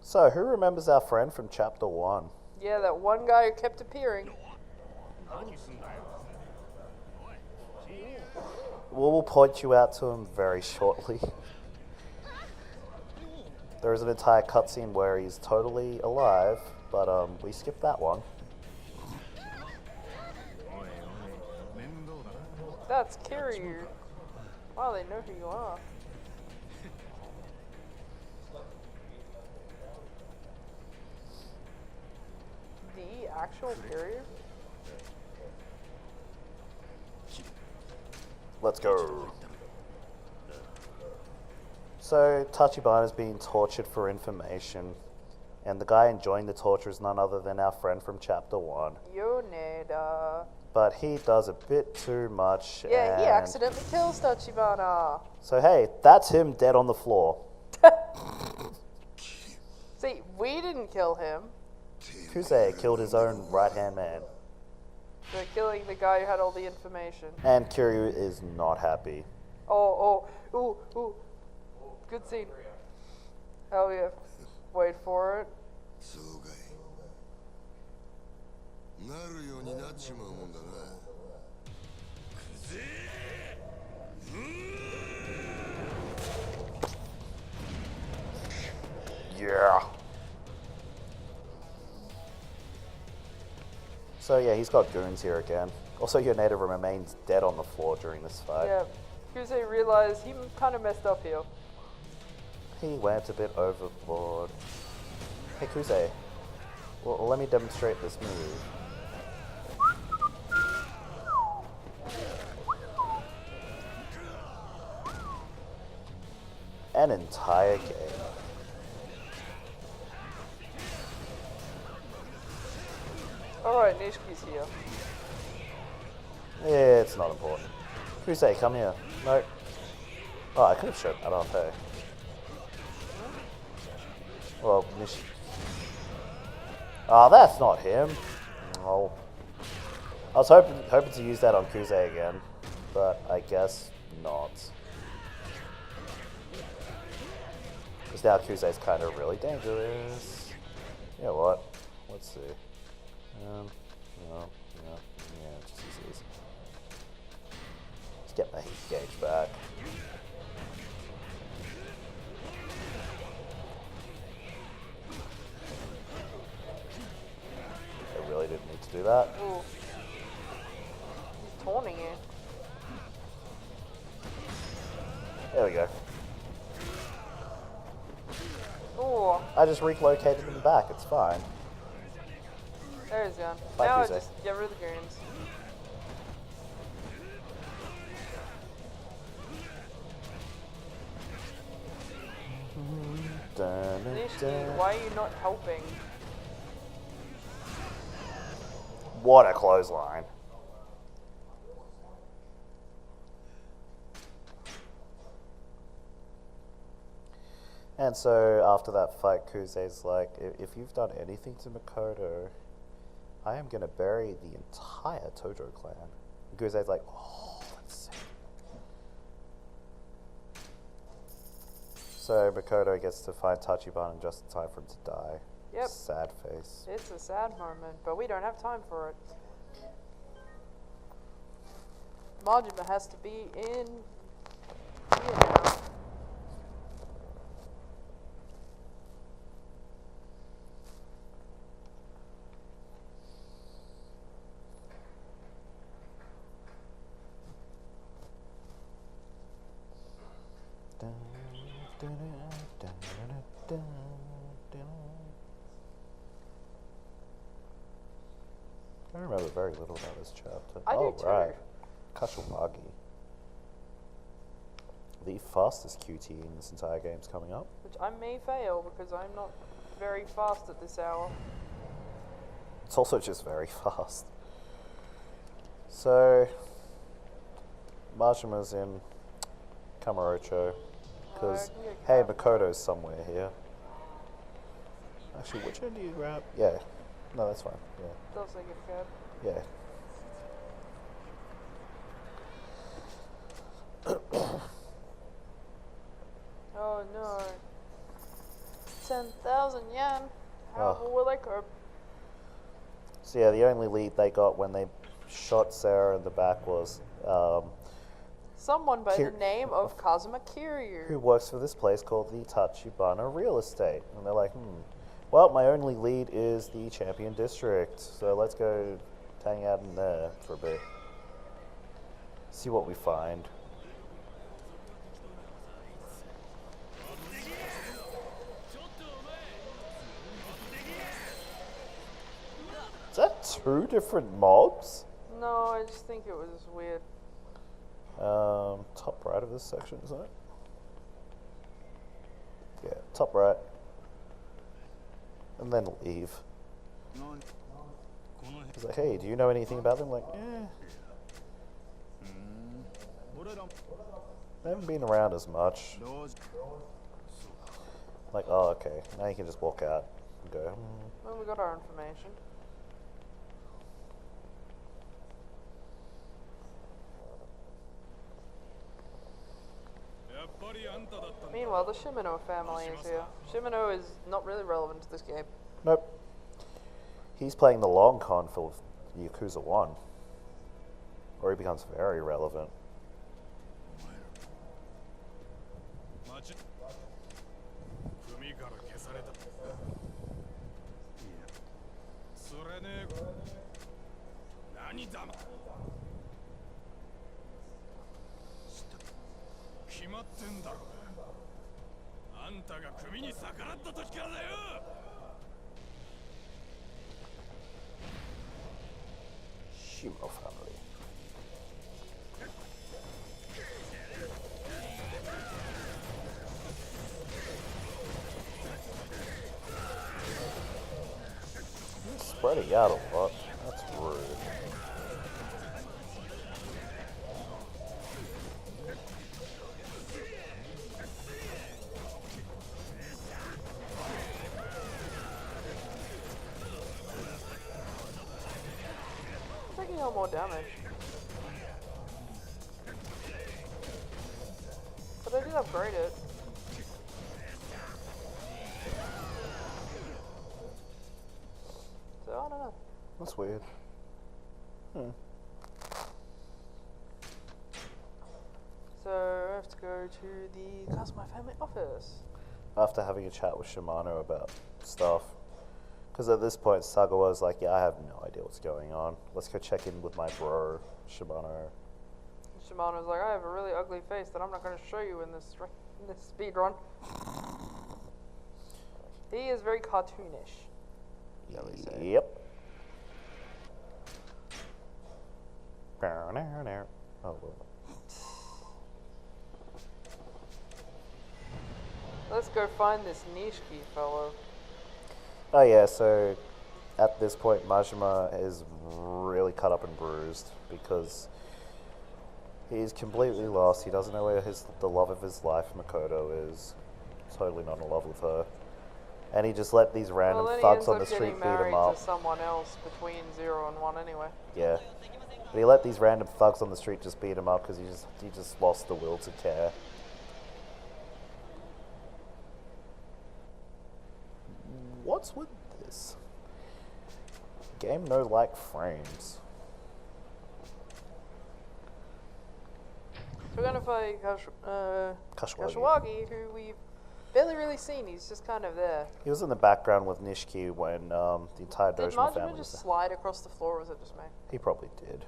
Speaker 2: So, who remembers our friend from Chapter 1?
Speaker 1: Yeah, that one guy who kept appearing.
Speaker 2: We'll point you out to him very shortly. There is an entire cutscene where he's totally alive, but we skipped that one.
Speaker 1: That's Kiryu. Wow, they know who you are. The actual Kiryu?
Speaker 2: Let's go. So, Tachibana is being tortured for information, and the guy enjoying the torture is none other than our friend from Chapter 1.
Speaker 1: Yoneda.
Speaker 2: But he does a bit too much.
Speaker 1: Yeah, he
Speaker 2: and
Speaker 1: accidentally kills Tachibana.
Speaker 2: So, hey, that's him dead on the floor.
Speaker 1: See, we didn't kill him.
Speaker 2: Kuze killed his own right-hand man.
Speaker 1: They're killing the guy who had all the information.
Speaker 2: And Kiryu is not happy.
Speaker 1: Ooh. Good scene. Hell yeah. Wait for it.
Speaker 5: そうかいなるようになっちまうもんだなくぜ
Speaker 2: Yeah. So yeah, he's got goons here again. Also, Yoneda remains dead on the floor during this fight.
Speaker 1: Yeah. Kuze realized he kind of messed up here.
Speaker 2: He went a bit overboard. Hey, Kuze. Well, let me demonstrate this move. An entire game.
Speaker 1: Alright, Nishki's here.
Speaker 2: It's not important. Kuze, come here. No. Oh, I could have shown that off, hey. Well, Nish. Oh, that's not him. Oh. I was hoping to use that on Kuze again, but I guess not. Because now Kuze's kind of really dangerous. You know what? Let's see. No, yeah, just use these. Let's get my heat gauge back. I really didn't need to do that.
Speaker 1: Ooh. He's taunting you.
Speaker 2: There we go.
Speaker 1: Ooh.
Speaker 2: I just relocated him back, it's fine.
Speaker 1: There he's gone.
Speaker 2: Bye,
Speaker 1: Now I
Speaker 2: Kuze.
Speaker 1: just get rid of the goons. Nishki, why are you not helping?
Speaker 2: What a clothesline. And so after that fight, Kuze's like, if you've done anything to Makoto, I am going to bury the entire Tojo clan. And Kuze's like, oh, let's see. So Makoto gets to find Tachibana just in time for him to die.
Speaker 1: Yep.
Speaker 2: Sad face.
Speaker 1: It's a sad moment, but we don't have time for it. Majima has to be in here now.
Speaker 2: I remember very little about this chapter.
Speaker 1: I do too.
Speaker 2: Right. Kashumagi. The fastest QT in this entire game's coming up.
Speaker 1: Which I may fail because I'm not very fast at this hour.
Speaker 2: It's also just very fast. So, Majima's in Kamurocho. Because, hey, Makoto's somewhere here. Actually, which end do you grab? Yeah. No, that's fine. Yeah.
Speaker 1: Does like a cab.
Speaker 2: Yeah.
Speaker 1: Oh no. 10,000 yen. How
Speaker 2: Oh.
Speaker 1: will I cope?
Speaker 2: So yeah, the only lead they got when they shot Sarah in the back was
Speaker 1: Someone by
Speaker 2: Kir-
Speaker 1: the name of Kazuma
Speaker 2: who
Speaker 1: Kiryu.
Speaker 2: works for this place called the Tachibana Real Estate. And they're like, well, my only lead is the Champion District, so let's go hang out in there for a bit. See what we find. Is that two different mobs?
Speaker 1: No, I just think it was weird.
Speaker 2: Top right of this section, isn't it? Yeah, top right. And then leave. He's like, hey, do you know anything about them? Like, they haven't been around as much. Like, oh, okay. Now you can just walk out and go,
Speaker 1: Well, we got our information. Meanwhile, the Shimano family is here. Shimano is not really relevant to this game.
Speaker 2: Nope. He's playing the long con for Yakuza 1. Or he becomes very relevant. Shimo family. You're spreading out a lot. That's rude.
Speaker 1: I'm taking out more damage. But I did upgrade it. So I don't know.
Speaker 2: That's weird.
Speaker 1: So I have to go to the Customer Family office.
Speaker 2: After having a chat with Shimano about stuff. Because at this point, Sagawa's like, yeah, I have no idea what's going on. Let's go check in with my bro, Shimano.
Speaker 1: Shimano's like, I have a really ugly face that I'm not going to show you in this speed run. He is very cartoonish. Shall we say?
Speaker 2: Yep. Oh, well.
Speaker 1: Let's go find this Nishiki fellow.
Speaker 2: Oh yeah, so at this point Majima is really cut up and bruised because he's completely lost. He doesn't know where the love of his life, Makoto, is. Totally not in love with her. And he just let these random thugs on the street beat him up.
Speaker 1: To someone else between 0 and 1 anyway.
Speaker 2: Yeah. But he let these random thugs on the street just beat him up because he just lost the will to care. What's with this? Game no like frames.
Speaker 1: So we're gonna fight Kashiwagi, who we've barely really seen. He's just kind of there.
Speaker 2: He was in the background with Nishiki when the entire
Speaker 1: Did
Speaker 2: Dojima
Speaker 1: Majima
Speaker 2: family was
Speaker 1: just
Speaker 2: there.
Speaker 1: slide across the floor, or was it just me?
Speaker 2: He probably did.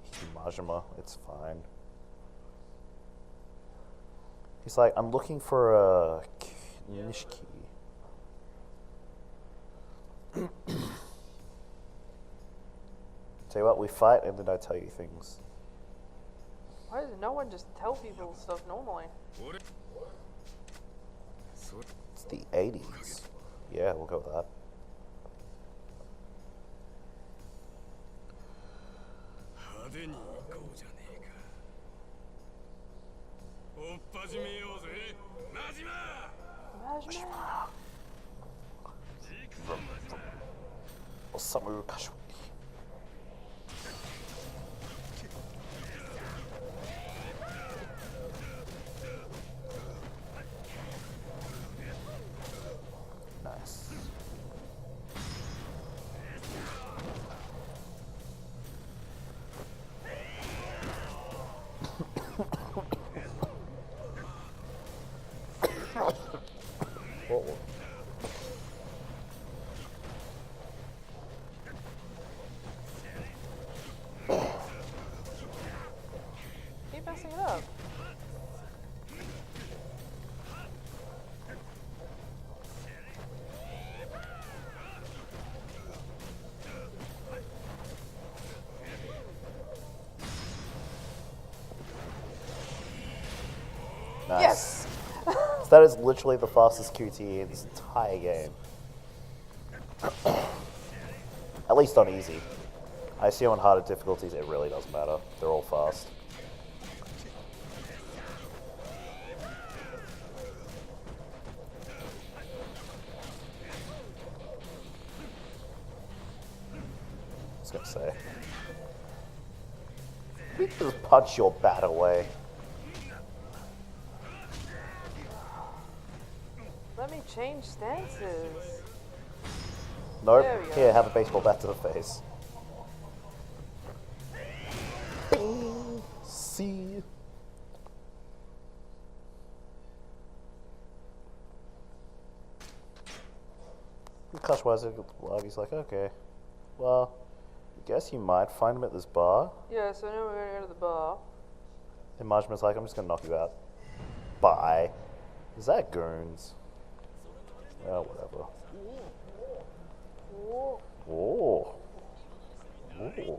Speaker 2: He's Majima, it's fine. He's like, I'm looking for a Nishiki. Tell you what, we fight and then I tell you things.
Speaker 1: Why does no one just tell people stuff normally?
Speaker 2: It's the 80s. Yeah, we'll go with that.
Speaker 1: Majima!
Speaker 2: Osamu Kashiwagi. Nice. Whoa.
Speaker 1: Keep messing it up.
Speaker 2: Nice.
Speaker 1: Yes!
Speaker 2: So that is literally the fastest QTE in this entire game. At least on easy. I assume on harder difficulties it really doesn't matter. They're all fast. I was gonna say. You can just punch your bat away.
Speaker 1: Let me change stances.
Speaker 2: Nope.
Speaker 1: There we go.
Speaker 2: Here, have a baseball bat to the face. Bing. See. Kashiwagi's like, okay, well, I guess you might find him at this bar.
Speaker 1: Yeah, so now we're gonna go to the bar.
Speaker 2: And Majima's like, I'm just gonna knock you out. Bye. Is that goons? Oh, whatever.
Speaker 1: Whoa.
Speaker 2: Oh. Ooh.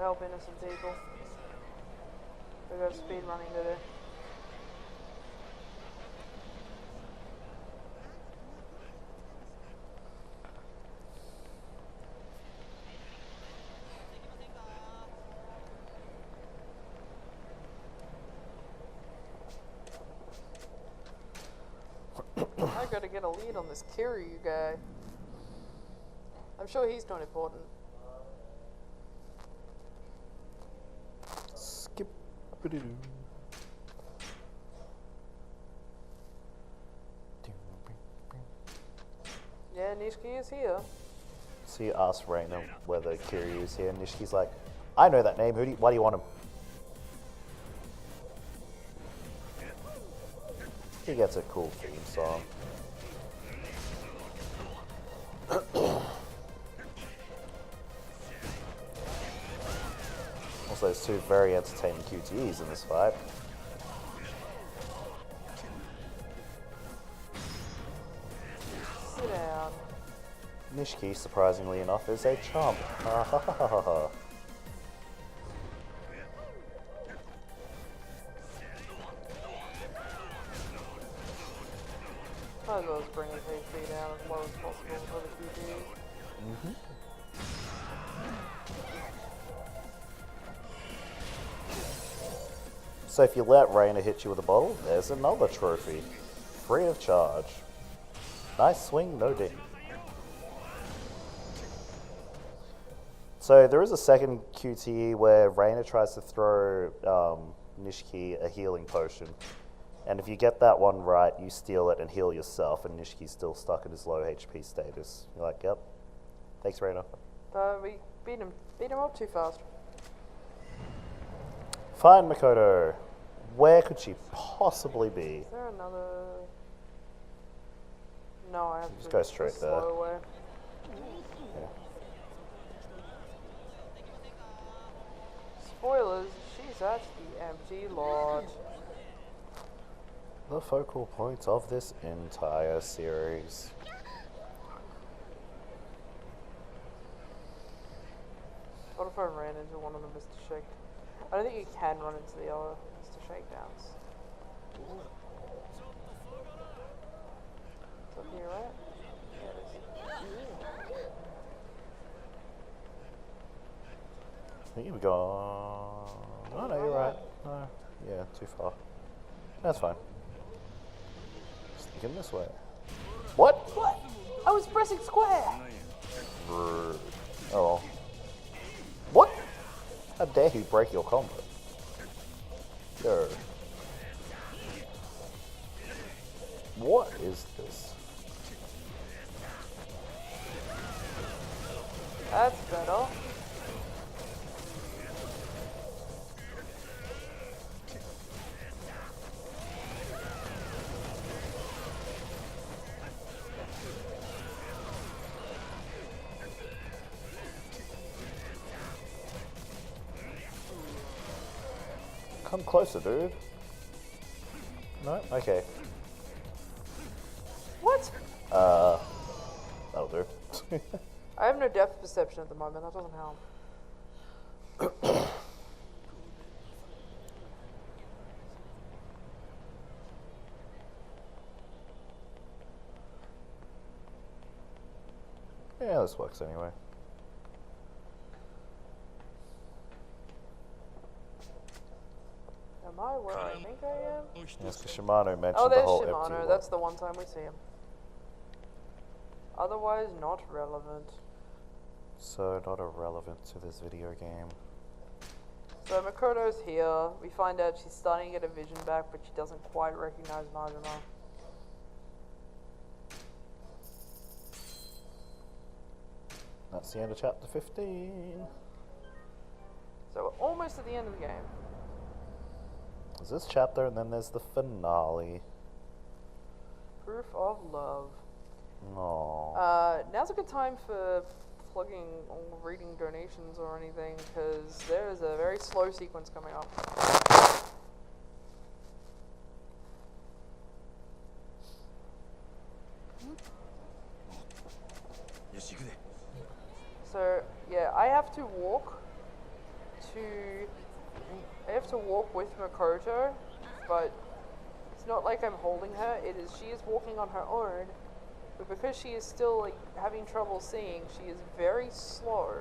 Speaker 1: help innocent people. We got speed running to do. I gotta get a lead on this Kiryu guy. I'm sure he's not important.
Speaker 2: Skip.
Speaker 1: Yeah, Nishiki is here.
Speaker 2: So you ask Reina whether Kiryu is here, and Nishiki's like, I know that name. Why do you want him? He gets a cool theme song. Also, there's two very entertaining QTEs in this fight.
Speaker 1: Sit down.
Speaker 2: Nishiki, surprisingly enough, is a chump. Ha ha ha ha ha.
Speaker 1: Might as well just bring his HP down as low as possible for the QG.
Speaker 2: So if you let Reina hit you with a bottle, there's another trophy. Free of charge. Nice swing, no ding. So there is a second QTE where Reina tries to throw Nishiki a healing potion. And if you get that one right, you steal it and heal yourself, and Nishiki's still stuck in his low HP status. You're like, yep. Thanks, Reina.
Speaker 1: We beat him up too fast.
Speaker 2: Fine, Makoto. Where could she possibly be?
Speaker 1: Is there another? No, I have
Speaker 2: Just
Speaker 1: to
Speaker 2: go straight
Speaker 1: the
Speaker 2: there.
Speaker 1: slow way.
Speaker 2: Yeah.
Speaker 1: Spoilers, she's at the empty lodge.
Speaker 2: The focal point of this entire series.
Speaker 1: What if I ran into one of the Mr. Shake? I don't think you can run into the other Mr. Shakedowns. It's up here, right? Yeah, it is.
Speaker 2: I think you've gone. Oh no, you're right. No, yeah, too far. That's fine. Sneak in this way. What?
Speaker 1: What? I was pressing square!
Speaker 2: Rude. Oh well. What? How dare he break your combo? Yo. What is this?
Speaker 1: That's better.
Speaker 2: Come closer, dude. No? Okay.
Speaker 1: What?
Speaker 2: That'll do.
Speaker 1: I have no depth perception at the moment, that doesn't help.
Speaker 2: Yeah, this works anyway.
Speaker 1: Am I where I think I am?
Speaker 2: Yes, because Shimano mentioned
Speaker 1: Oh,
Speaker 2: the
Speaker 1: there's
Speaker 2: whole empty
Speaker 1: Shimano.
Speaker 2: one.
Speaker 1: That's the one time we see him. Otherwise, not relevant.
Speaker 2: So not irrelevant to this video game.
Speaker 1: So Makoto's here. We find out she's starting to get her vision back, but she doesn't quite recognize Majima.
Speaker 2: That's the end of chapter 15.
Speaker 1: So we're almost at the end of the game.
Speaker 2: There's this chapter and then there's the finale.
Speaker 1: Proof of love.
Speaker 2: Aww.
Speaker 1: Now's a good time for plugging or reading donations or anything, because there is a very slow sequence coming up. So, yeah, I have to walk to walk with Makoto, but it's not like I'm holding her. She is walking on her own, but because she is still like having trouble seeing, she is very slow,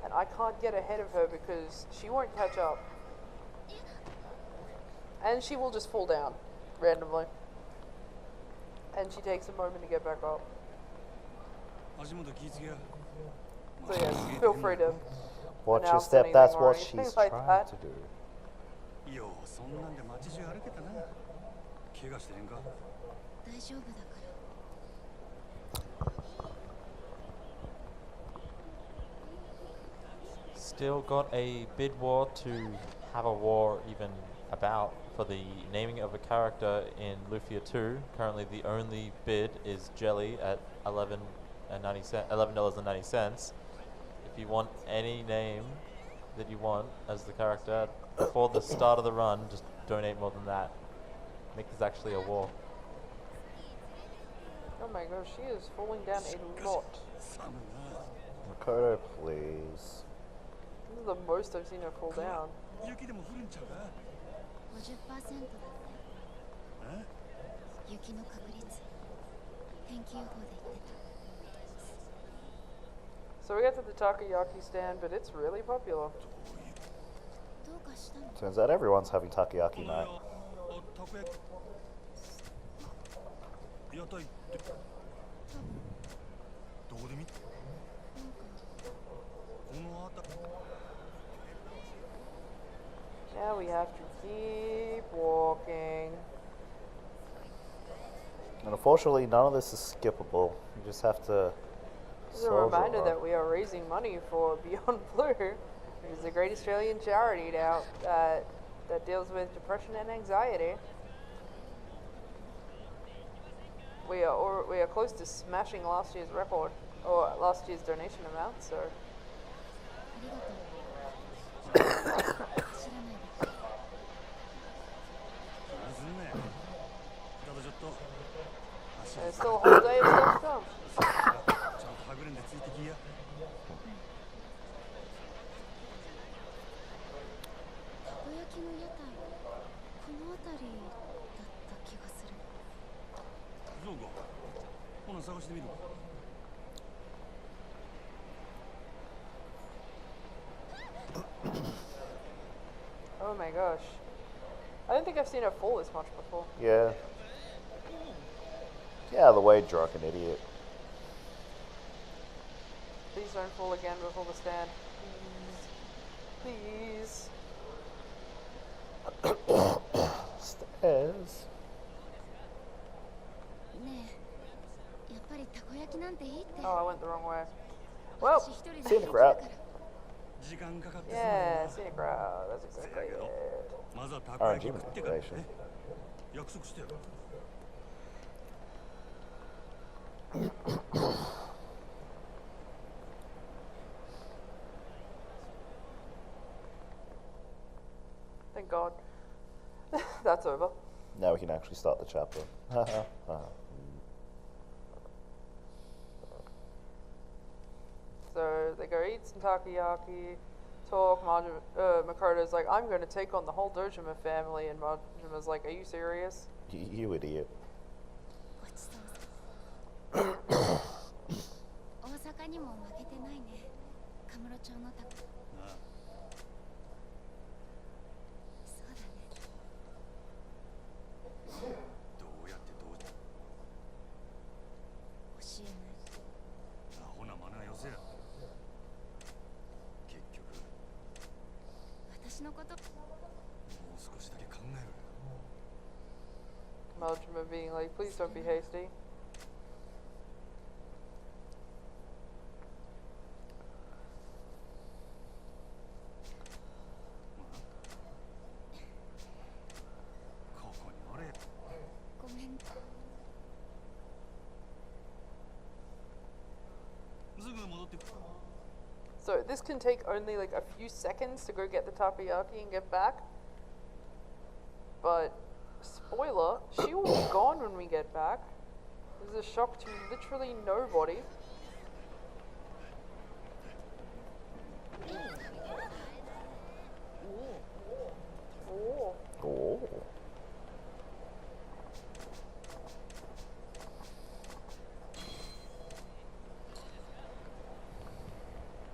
Speaker 1: and I can't get ahead of her because she won't catch up, and she will just fall down randomly, and she takes a moment to get back up. So yes, feel free to
Speaker 2: Watch your
Speaker 1: announce
Speaker 2: step,
Speaker 1: anything
Speaker 2: that's
Speaker 1: or
Speaker 2: what
Speaker 1: anything
Speaker 2: she's
Speaker 1: like
Speaker 2: trying
Speaker 1: that.
Speaker 2: to do.
Speaker 5: ようそんなんで街中歩けたな怪我してへんか
Speaker 6: 大丈夫だから。
Speaker 4: Still got a bid war to have a war even about for the naming of a character in Lufia 2. Currently the only bid is Jelly at $11.90. If you want any name that you want as the character before the start of the run, just donate more than that. Make this actually a war.
Speaker 1: Oh my gosh, she is falling down a lot.
Speaker 2: Makoto, please.
Speaker 1: This is the most I've seen her fall down.
Speaker 5: 雪でも降るんちゃうか
Speaker 6: 50% だって。雪の確率。天気予報で言ってた。
Speaker 1: So we get to the takoyaki stand, but it's really popular.
Speaker 6: どうかしたの？
Speaker 2: Turns out everyone's having takoyaki night.
Speaker 5: たこ焼き屋台ってどこで見たこの辺り
Speaker 1: Now we have to keep walking.
Speaker 2: And unfortunately, none of this is skippable. You just have to.
Speaker 1: This is a reminder that we are raising money for Beyond Blue, which is a great Australian charity now that deals with depression and anxiety. We are close to smashing last year's record, or last year's donation amount, so
Speaker 6: ありがとう。知らないで。
Speaker 5: すんねただちょっと足
Speaker 1: there's still a whole day of stuff to come.
Speaker 5: ちゃんとはぐれんでついてきや
Speaker 6: たこ焼きの屋台。この辺りだった気がする。
Speaker 5: そうかほな探してみる
Speaker 1: Oh my gosh. I don't think I've seen her fall this much before.
Speaker 2: Yeah. Get out of the way, drunken idiot.
Speaker 1: Please don't fall again before the stand. Please.
Speaker 2: Stairs.
Speaker 6: ねえ、やっぱりたこ焼きなんていいって。
Speaker 1: Oh, I went the wrong way. Well,
Speaker 6: 私一人で
Speaker 2: see
Speaker 6: 平
Speaker 2: the
Speaker 6: 気
Speaker 2: crowd.
Speaker 6: だから。
Speaker 5: 時間かかって
Speaker 1: yeah, scenic route. That's exactly it.
Speaker 5: まずはたこ焼き食ってからね約束してよ
Speaker 1: Thank God. That's over.
Speaker 2: Now we can actually start the chapter.
Speaker 1: So they go eat some takoyaki, talk. Makoto's like, I'm going to take on the whole Dojima family, and Majima's like, are you serious?
Speaker 2: You idiot.
Speaker 6: ごちそうさま。大阪にも負けてないね。カムロ町のたこ。そうだね。
Speaker 5: どうやってどう
Speaker 6: 教えない。
Speaker 5: アホなマネはよせや結局
Speaker 6: 私のこと。
Speaker 5: もう少しだけ考えろよ
Speaker 1: Majima being like, please don't be hasty. So this can take only like a few seconds to go get the takoyaki and get back. But, spoiler, she will be gone when we get back. This is a shock to literally nobody. Oh.
Speaker 2: Oh.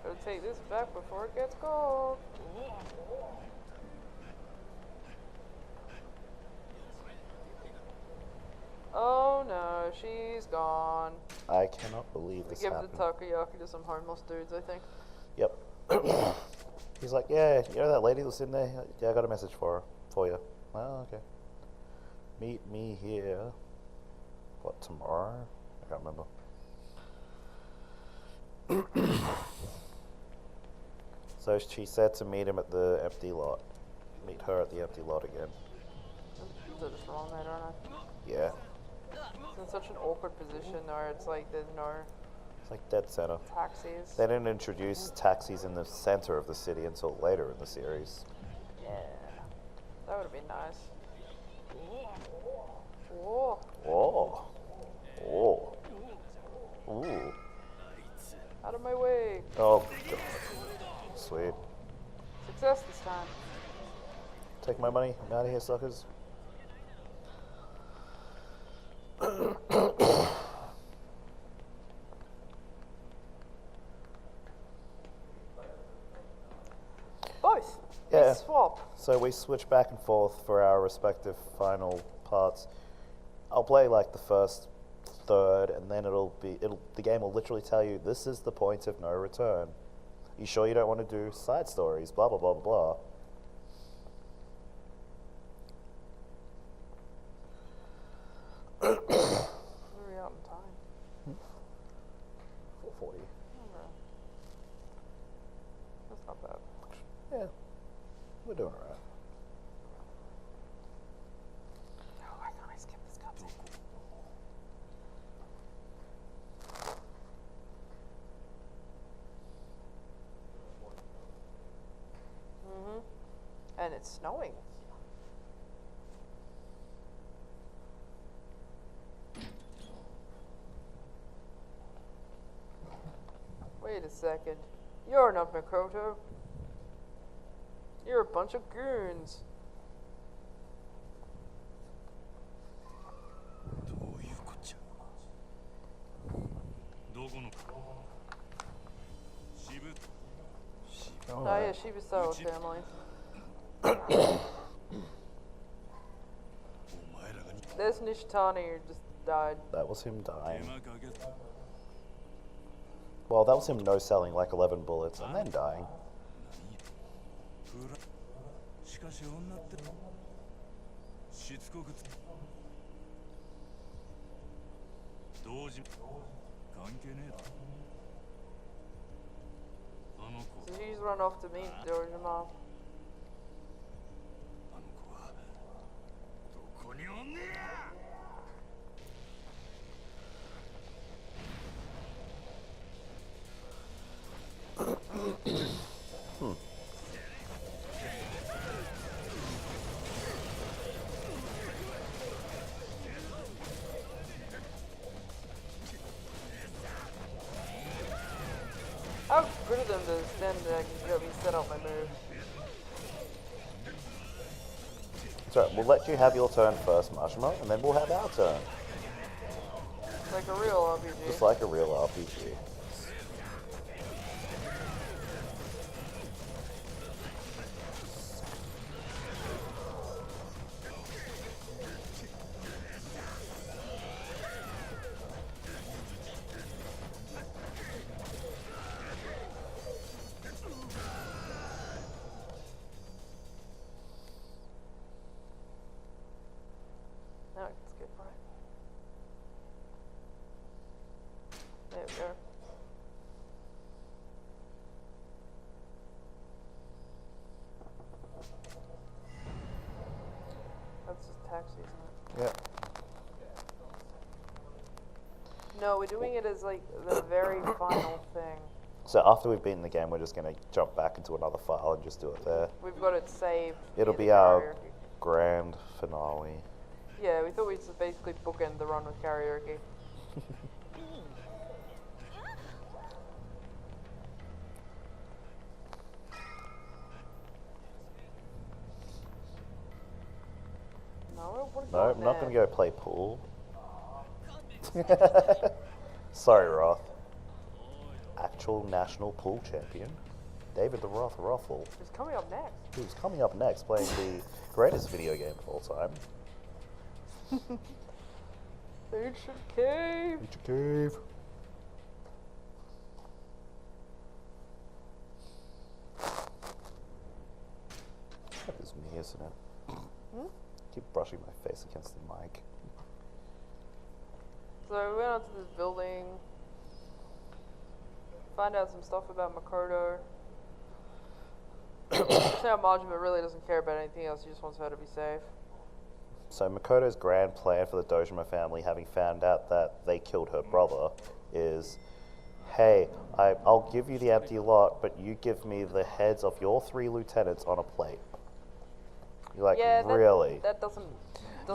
Speaker 1: Gotta take this back before it gets cold. Oh no, she's gone.
Speaker 2: I cannot believe
Speaker 1: We
Speaker 2: this
Speaker 1: give
Speaker 2: happened.
Speaker 1: the takoyaki to some homeless dudes, I think.
Speaker 2: Yep. He's like, yeah, you know that lady that's in there? Yeah, I got a message for you. Oh, okay. Meet me here. What, tomorrow? I can't remember. So she said to meet him at the empty lot. Meet her at the empty lot again.
Speaker 1: Did this wrong, I don't know.
Speaker 2: Yeah.
Speaker 1: It's in such an awkward position where it's like there's no
Speaker 2: It's like dead center.
Speaker 1: taxis.
Speaker 2: They didn't introduce taxis in the center of the city until later in the series.
Speaker 1: Yeah. That would have been nice. Whoa.
Speaker 2: Oh. Oh. Ooh.
Speaker 1: Out of my way.
Speaker 2: Oh, God. Sweet.
Speaker 1: Success this time.
Speaker 2: Take my money. I'm out of here, suckers.
Speaker 1: Both.
Speaker 2: Yeah.
Speaker 1: We swap.
Speaker 2: So we switch back and forth for our respective final parts. I'll play like the first third, and then the game will literally tell you this is the point of no return. You sure you don't want to do side stories? Blah blah blah blah blah.
Speaker 1: Where are we out in time?
Speaker 2: 440.
Speaker 1: Alright. That's not bad.
Speaker 2: Yeah, we're doing alright.
Speaker 1: Oh, why can't I skip this cutscene? And it's snowing. Wait a second. You're not Makoto. You're a bunch of goons.
Speaker 5: どういうこっちゃどこの渋
Speaker 1: Oh yeah, Shibusawa family.
Speaker 5: お前らがに
Speaker 1: There's Nishitani who just died.
Speaker 2: That was him dying.
Speaker 5: 手間かけ
Speaker 2: Well, that was him no-selling like 11 bullets and then dying.
Speaker 5: ふらしかし女ってしつこく同時関係ねえだあの子
Speaker 1: So he's run off to meet Dojima.
Speaker 5: あの子はどこにおんねや
Speaker 1: How good of them to stand there and let me set up my move.
Speaker 2: So we'll let you have your turn first, Marshmallow, and then we'll have our turn.
Speaker 1: Like a real RPG.
Speaker 2: Just like a real RPG.
Speaker 1: Now I can skip right. There we go. That's just taxi, isn't it?
Speaker 2: Yeah.
Speaker 1: No, we're doing it as like the very final thing.
Speaker 2: So after we've beaten the game, we're just going to jump back into another file and just do it there.
Speaker 1: We've got it saved.
Speaker 2: It'll
Speaker 1: via
Speaker 2: be
Speaker 1: the
Speaker 2: our
Speaker 1: karaoke.
Speaker 2: grand finale.
Speaker 1: Yeah, we thought we'd just basically bookend the run with karaoke. want to
Speaker 2: No, I'm not going to go play pool. Sorry, Roth. Actual national pool champion, David the Roth Ruffle,
Speaker 1: Who's coming up next?
Speaker 2: who's coming up next playing the greatest video game of all time.
Speaker 1: Ancient cave.
Speaker 2: Ancient cave. That is me, isn't it? Keep brushing my face against the mic.
Speaker 1: So we went onto this building, find out some stuff about Makoto. Now Majima really doesn't care about anything else, he just wants her to be safe.
Speaker 2: So Makoto's grand plan for the Dojima family, having found out that they killed her brother, is, hey, I'll give you the empty lot, but you give me the heads of your 3 lieutenants on a plate. You're like,
Speaker 1: Yeah,
Speaker 2: really?
Speaker 1: That doesn't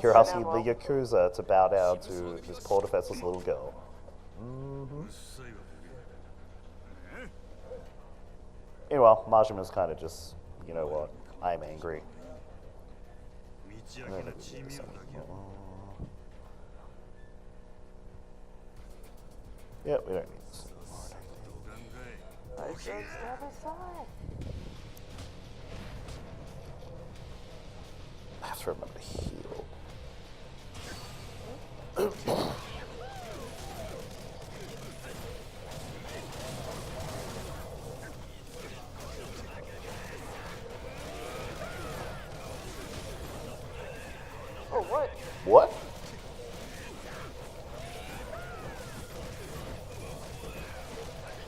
Speaker 2: You're
Speaker 1: sound
Speaker 2: asking
Speaker 1: well.
Speaker 2: the Yakuza to bow down to this poor defenseless little girl. Meanwhile, Majima's kind of just, you know what, I'm angry. Yeah, we don't need this anymore.
Speaker 1: I said step aside.
Speaker 2: I have to remember to heal.
Speaker 1: Oh, what?
Speaker 2: What?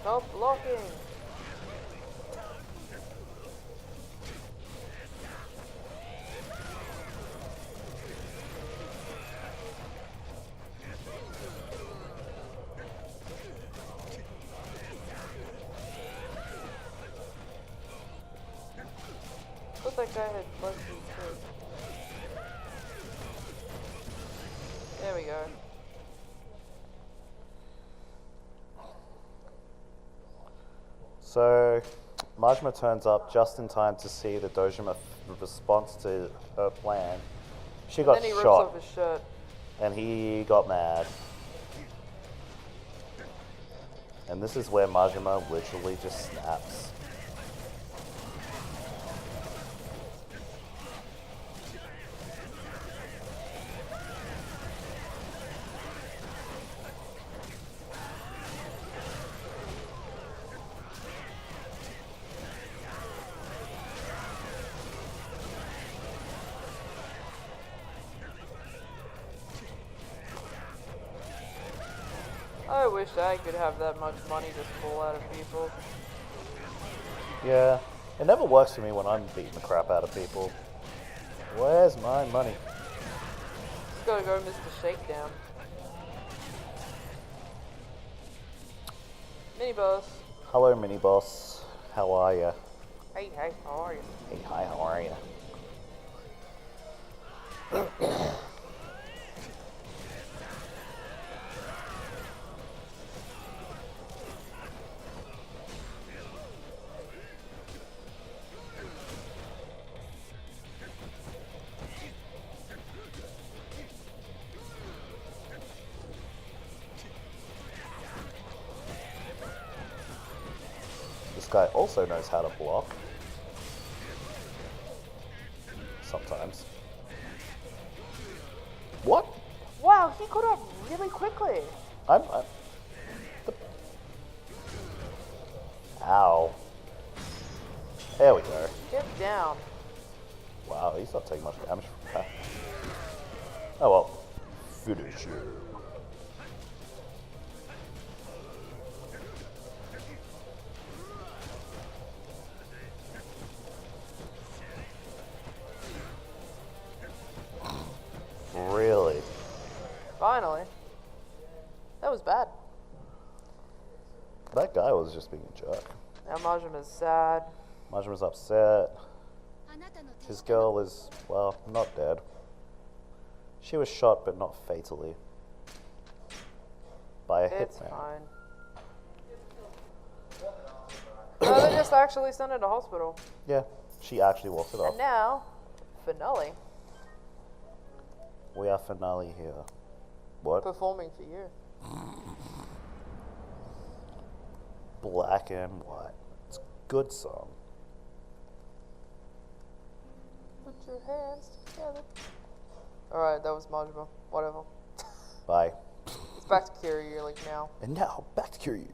Speaker 1: Stop blocking. Thought that guy had bugs too. There we go.
Speaker 2: So, Majima turns up just in time to see the Dojima response to her plan. She got
Speaker 1: Then he rips
Speaker 2: shot,
Speaker 1: off his shirt.
Speaker 2: and he got mad. And this is where Majima literally just snaps.
Speaker 1: I wish I could have that much money to pull out of people.
Speaker 2: Yeah, it never works for me when I'm beating the crap out of people. Where's my money?
Speaker 1: Just gotta go Mr. Shakedown. Mini boss.
Speaker 2: Hello, mini boss. How are ya?
Speaker 1: Hey, how are you?
Speaker 2: Hey, hi, how are ya? This guy also knows how to block. Sometimes. What?
Speaker 1: Wow, he got up really quickly.
Speaker 2: Ow. There we go.
Speaker 1: Get down.
Speaker 2: Wow, he's not taking much damage from that. Oh well. Finish you. Really?
Speaker 1: Finally. That was bad.
Speaker 2: That guy was just being a jerk.
Speaker 1: Now Majima's sad.
Speaker 2: Majima's upset. His girl is, well, not dead. She was shot, but not fatally. By a
Speaker 1: It's
Speaker 2: hitman.
Speaker 1: fine. No, they just actually sent her to hospital.
Speaker 2: Yeah, she actually walked it off.
Speaker 1: And now, finale.
Speaker 2: We are finale here. What?
Speaker 1: Performing for you.
Speaker 2: Black and White. It's a good song.
Speaker 1: Put your hands together. Alright, that was Majima. Whatever.
Speaker 2: Bye.
Speaker 1: It's back to Kiryu like now.
Speaker 2: And now, back to Kiryu.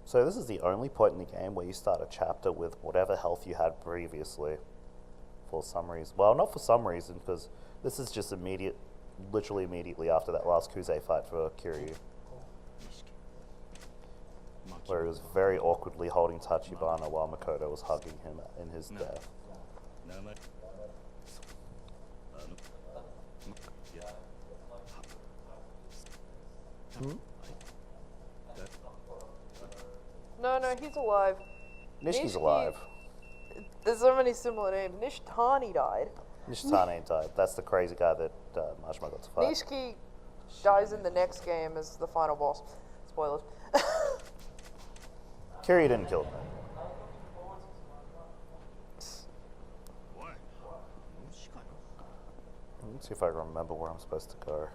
Speaker 2: So this is the only point in the game where you start a chapter with whatever health you had previously. For some reason. Well, not for some reason, because this is just literally immediately after that last Kuze fight for Kiryu. Where he was very awkwardly holding Tachibana while Makoto was hugging him in his death.
Speaker 1: No, he's alive.
Speaker 2: Nishiki's alive.
Speaker 1: There's so many similar names. Nishitani died.
Speaker 2: Nishitani died. That's the crazy guy that Majima got to fight.
Speaker 1: Nishiki dies in the next game as the final boss. Spoilers.
Speaker 2: Kiryu didn't kill him. Let's see if I remember where I'm supposed to go.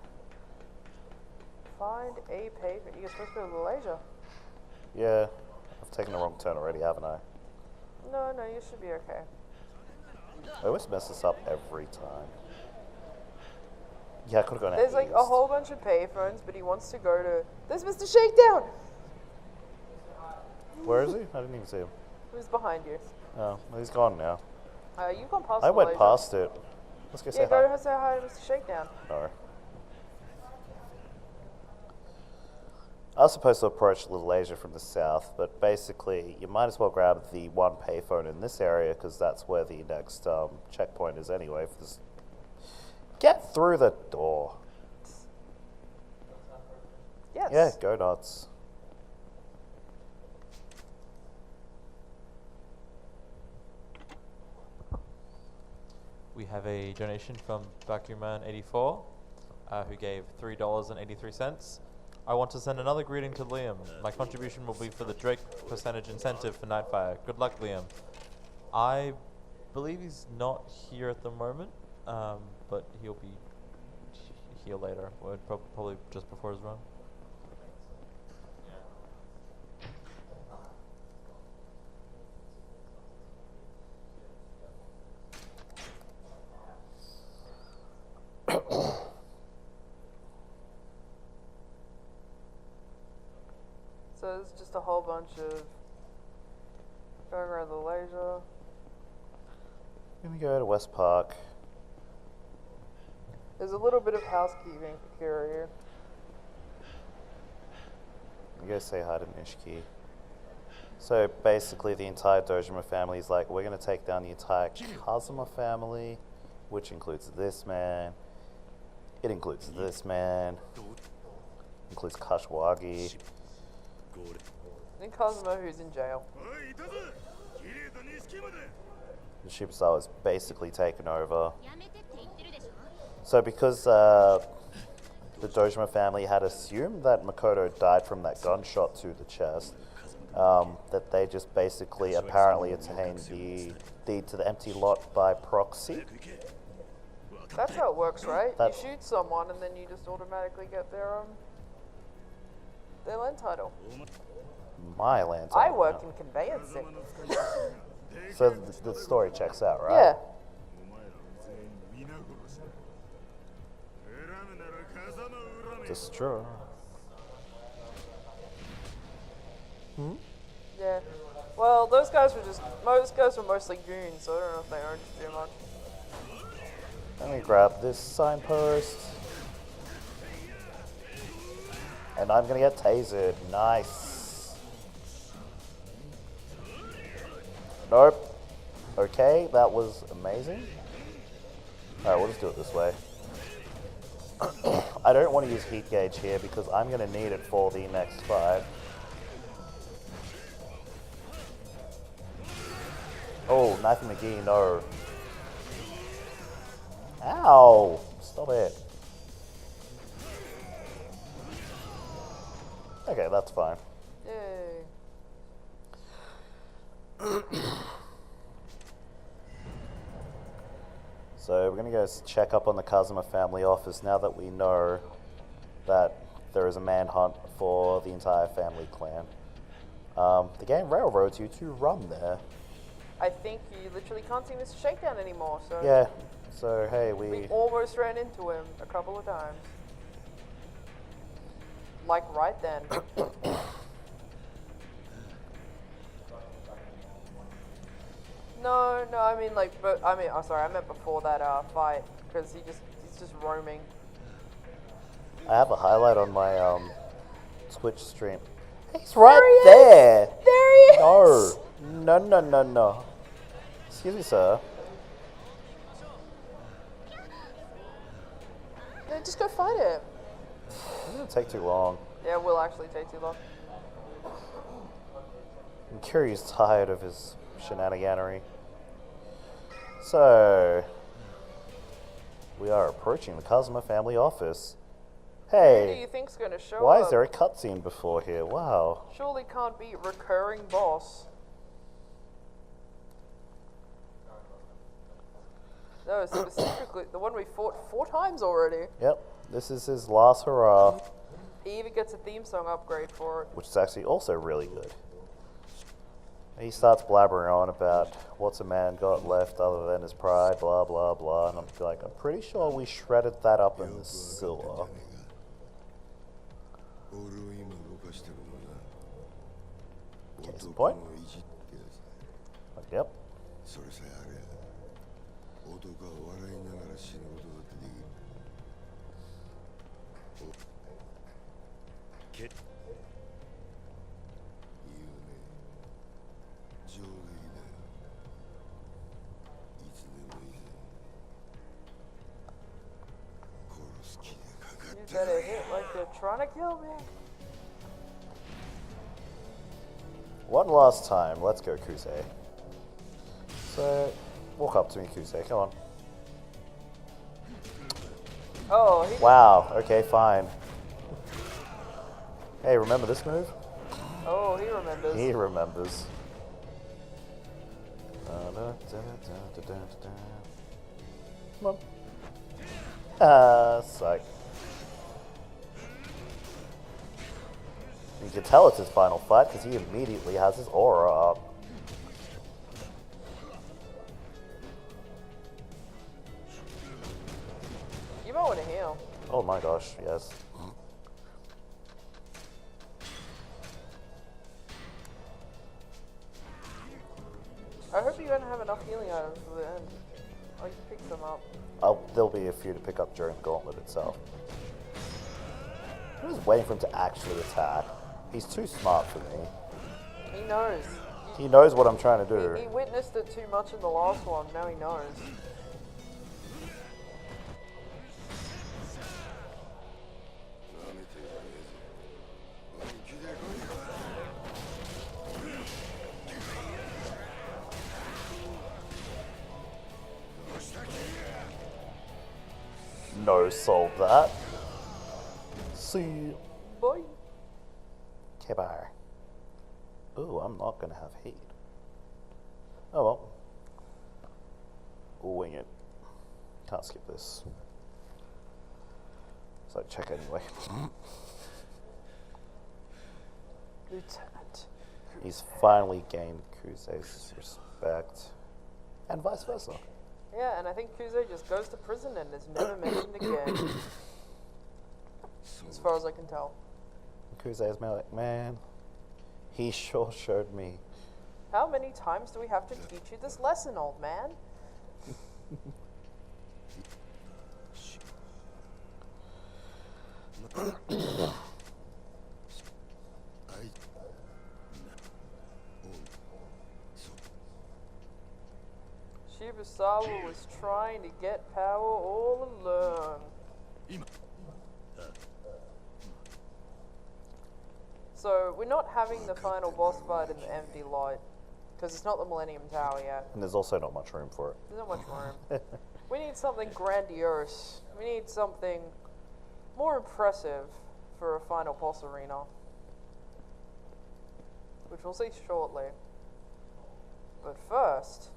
Speaker 1: Find a paper. You're supposed to go to Malaysia.
Speaker 2: Yeah, I've taken the wrong turn already, haven't I?
Speaker 1: No, you should be okay.
Speaker 2: I always mess this up every time. Yeah, I could have gone out
Speaker 1: There's like
Speaker 2: east.
Speaker 1: a whole bunch of payphones, but he wants to go to... There's Mr. Shakedown!
Speaker 2: Where is he? I didn't even see him.
Speaker 1: Who's behind you?
Speaker 2: Oh, well, he's gone now.
Speaker 1: You've gone past
Speaker 2: I went
Speaker 1: Malaysia.
Speaker 2: past it. Let's go say
Speaker 1: Yeah,
Speaker 2: hi.
Speaker 1: go say hi to Mr. Shakedown.
Speaker 2: No. I was supposed to approach Little Asia from the south, but basically you might as well grab the one payphone in this area because that's where the next checkpoint is anyway. For this. Get through the door.
Speaker 1: Yes.
Speaker 2: Yeah, go nuts.
Speaker 4: We have a donation from Bakuman84, who gave $3.83. I want to send another greeting to Liam. My contribution will be for the Drake percentage incentive for Nightfire. Good luck, Liam. I believe he's not here at the moment, but he'll be here later, or probably just before his run.
Speaker 1: So there's just a whole bunch of going around the leisure.
Speaker 2: Gonna go to West Park.
Speaker 1: There's a little bit of housekeeping for Kiryu.
Speaker 2: I'm gonna say hi to Nishiki. So basically the entire Dojima family is like, we're gonna take down the entire Kazuma family, which includes this man. It includes this man. Includes Kashiwagi.
Speaker 1: And Kazuma, who's in jail.
Speaker 2: The superstar was basically taken over. So because the Dojima family had assumed that Makoto died from that gunshot to the chest, that they just basically apparently attained the deed to the empty lot by proxy.
Speaker 1: That's how it works, right?
Speaker 2: That's-
Speaker 1: You shoot someone and then you just automatically get their land title.
Speaker 2: My land.
Speaker 1: I work in conveyancing.
Speaker 2: So the story checks out, right?
Speaker 1: Yeah.
Speaker 2: Destroy.
Speaker 1: Yeah. Well, those guys were mostly goons, so I don't know if they earned too much.
Speaker 2: Let me grab this signpost. And I'm gonna get tasered. Nice. Nope. Okay, that was amazing. Alright, we'll just do it this way. I don't want to use heat gauge here because I'm gonna need it for the next fight. Oh, Knifey McGee, no. Ow! Stop it. Okay, that's fine.
Speaker 1: Yay.
Speaker 2: So we're going to go check up on the Kazuma family office now that we know that there is a manhunt for the entire family clan. The game railroads you to run there.
Speaker 1: I think you literally can't see Mr. Shakedown anymore, so...
Speaker 2: Yeah, so hey,
Speaker 1: We almost ran into him a couple of times. Like right then. No, I mean like, I'm sorry, I meant before that fight, because he's just roaming.
Speaker 2: I have a highlight on my Twitch stream. He's right there!
Speaker 1: There he is!
Speaker 2: No. Excuse me, sir.
Speaker 1: No, just go fight him.
Speaker 2: It's gonna take too long.
Speaker 1: Yeah, it will actually take too long.
Speaker 2: I'm curious, tired of his shenaniganery. So, we are approaching the Kazuma family office.
Speaker 1: Who do
Speaker 2: Hey,
Speaker 1: you think's gonna show
Speaker 2: why
Speaker 1: up?
Speaker 2: is there a cutscene before here? Wow.
Speaker 1: Surely can't be recurring boss. No, specifically the one we fought 4 times already.
Speaker 2: Yep, this is his last hurrah,
Speaker 1: He even gets a theme song upgrade for it.
Speaker 2: which is actually also really good. He starts blabbering on about what's a man got left other than his pride, blah blah blah, and I'm like, I'm pretty sure we shredded that up in the sewer.
Speaker 5: 俺を今動かしてるのは
Speaker 2: Case in
Speaker 5: 男
Speaker 2: point.
Speaker 5: の意地ってやつ
Speaker 2: Like, yep.
Speaker 5: それさえあれば男は笑いながら死ぬことだってできるけ言うね上出来だよいつでもいいぜ殺す気でかかっ
Speaker 1: You
Speaker 5: て
Speaker 1: better hit like they're trying to kill me.
Speaker 2: One last time, let's go, Kusei. So, walk up to me, Kusei, come on.
Speaker 1: Oh, he.
Speaker 2: Wow, okay, fine. Hey, remember this move?
Speaker 1: Oh, he remembers.
Speaker 2: He remembers. Come on. Psych. You can tell it's his final fight because he immediately has his aura up.
Speaker 1: You might want to heal.
Speaker 2: Oh my gosh, yes.
Speaker 1: I hope you're going to have enough healing items for the end. Oh, you pick them up.
Speaker 2: There'll be a few to pick up during the gauntlet itself. I'm just waiting for him to actually attack. He's too smart for me.
Speaker 1: He knows.
Speaker 2: He knows what I'm trying to do.
Speaker 1: He witnessed it too much in the last one. Now he knows.
Speaker 2: No, solve that. See.
Speaker 1: Boy.
Speaker 2: Kebar. Ooh, I'm not gonna have heat. Oh well. We'll wing it. Can't skip this. So check anyway.
Speaker 1: Lieutenant.
Speaker 2: He's finally gained Kusei's respect. And vice versa.
Speaker 1: Yeah, and I think Kuze just goes to prison and is never mentioned again. As far as I can tell.
Speaker 2: Kusei's like, man, he sure showed me.
Speaker 1: How many times do we have to teach you this lesson, old man? Shibusawa was trying to get power all alone. So, we're not having the final boss fight in the empty light, because it's not the Millennium Tower yet.
Speaker 2: And there's also not much room for it.
Speaker 1: There's not much room. We need something grandiose. We need something more impressive for a final boss arena. Which we'll see shortly. But first,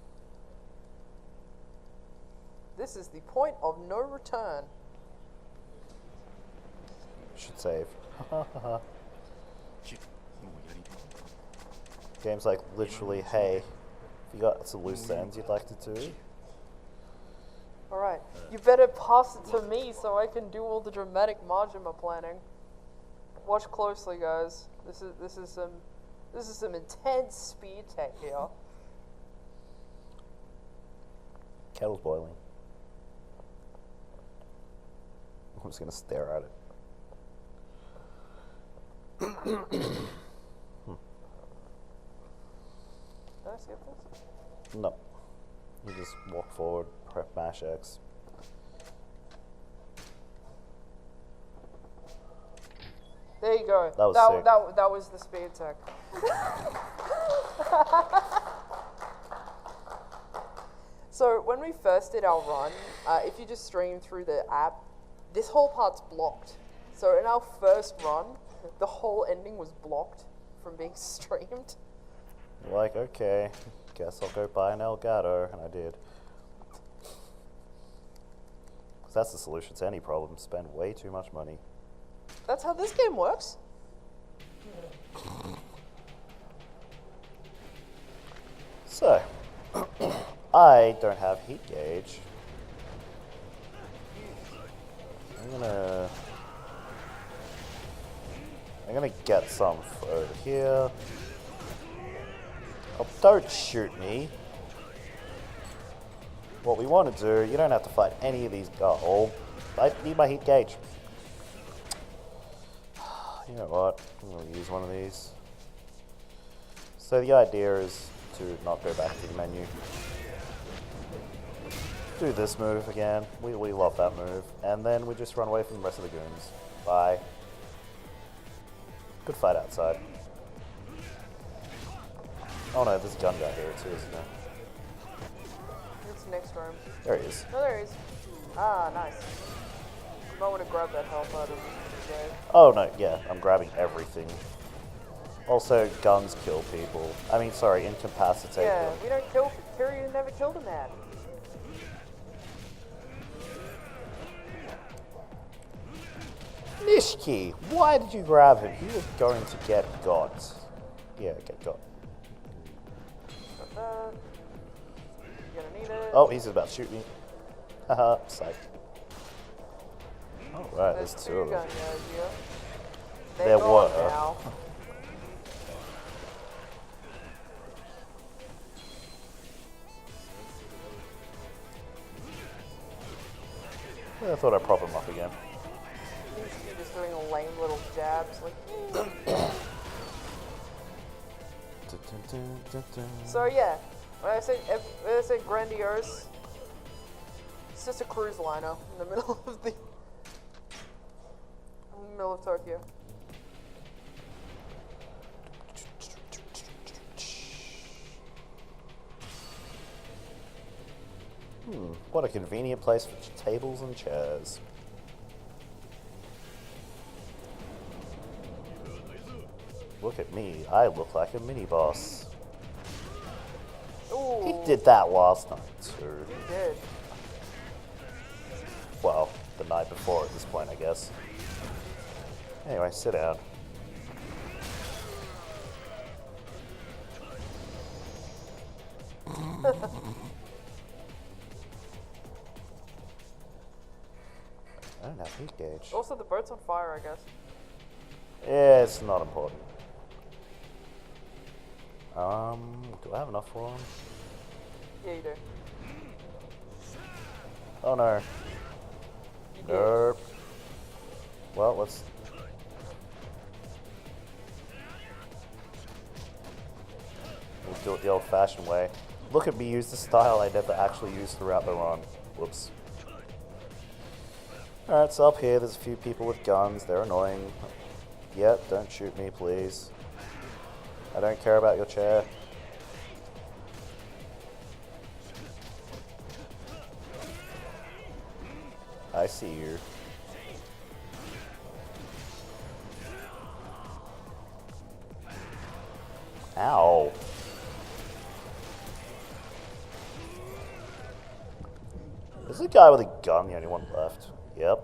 Speaker 1: This is the point of no return.
Speaker 2: Should save. Game's like literally, hey, if you got some loose ends you'd like to do.
Speaker 1: Alright, you better pass it to me so I can do all the dramatic Majima planning. Watch closely, guys. This is some intense speed tech here.
Speaker 2: Kettle's boiling. I'm just gonna stare at it.
Speaker 1: Did I skip this?
Speaker 2: No. You just walk forward, mash X.
Speaker 1: There you go.
Speaker 2: That was sick.
Speaker 1: That was the speed tech. So when we first did our run, if you just stream through the app, this whole part's blocked. So in our first run, the whole ending was blocked from being streamed.
Speaker 2: Like, okay, guess I'll go buy an Elgato, and I did. 'Cause that's the solution to any problem, spend way too much money.
Speaker 1: That's how this game works.
Speaker 2: So, I don't have heat gauge. I'm gonna get some over here. Oh, don't shoot me. What we want to do, you don't have to fight any of these. Oh, I need my heat gauge. You know what? I'm going to use one of these. So the idea is to not go back to the menu. Do this move again. We love that move. And then we just run away from the rest of the goons. Bye. Good fight outside. Oh no, there's a gun guy here too, isn't there?
Speaker 1: It's next room.
Speaker 2: There he is.
Speaker 1: Oh, there he is. Ah, nice. You might want to grab that health out of the grave.
Speaker 2: Oh no, yeah, I'm grabbing everything. Also, guns kill people. I mean, sorry, incapacitate
Speaker 1: Yeah,
Speaker 2: them.
Speaker 1: we don't kill. Kiryu never killed a man.
Speaker 2: Nishiki, why did you grab him? He was going to get got. Yeah, get got.
Speaker 1: Got that. You're gonna need it.
Speaker 2: Oh, he's about to shoot me. Haha, psych. Oh, right, there's two of them.
Speaker 1: guns here.
Speaker 2: There
Speaker 1: They're gone
Speaker 2: were.
Speaker 1: now.
Speaker 2: I thought I'd prop him up again.
Speaker 1: You're just doing a lame little jabs, like. So yeah, when I say grandiose, it's just a cruise liner in the middle of Tokyo.
Speaker 2: What a convenient place for tables and chairs. Look at me, I look like a mini boss.
Speaker 1: Ooh,
Speaker 2: He did that last night too.
Speaker 1: he did.
Speaker 2: Well, the night before at this point, I guess. Anyway, sit down. I don't have heat gauge.
Speaker 1: Also, the boat's on fire, I guess.
Speaker 2: Yeah, it's not important. Do I have enough for him?
Speaker 1: Yeah, you do.
Speaker 2: Oh no.
Speaker 1: You did.
Speaker 2: Nope. Well, let's... We'll do it the old-fashioned way. Look at me use the style I never actually used throughout the run. Whoops. Alright, so up here there's a few people with guns. They're annoying. Yep, don't shoot me, please. I don't care about your chair. I see you. Ow. Is the guy with a gun the only one left? Yep.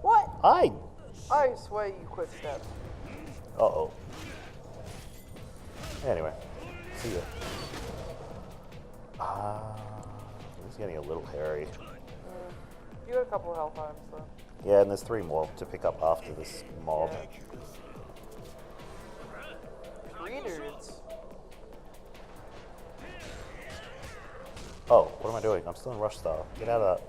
Speaker 1: What?
Speaker 2: I
Speaker 1: swear you quick step.
Speaker 2: Uh-oh. Anyway, see ya. It's getting a little hairy.
Speaker 1: You got a couple health items though.
Speaker 2: Yeah, and there's 3 more to pick up after this mob.
Speaker 1: Three dudes.
Speaker 2: Oh, what am I doing? I'm still in rush style. Get out of that.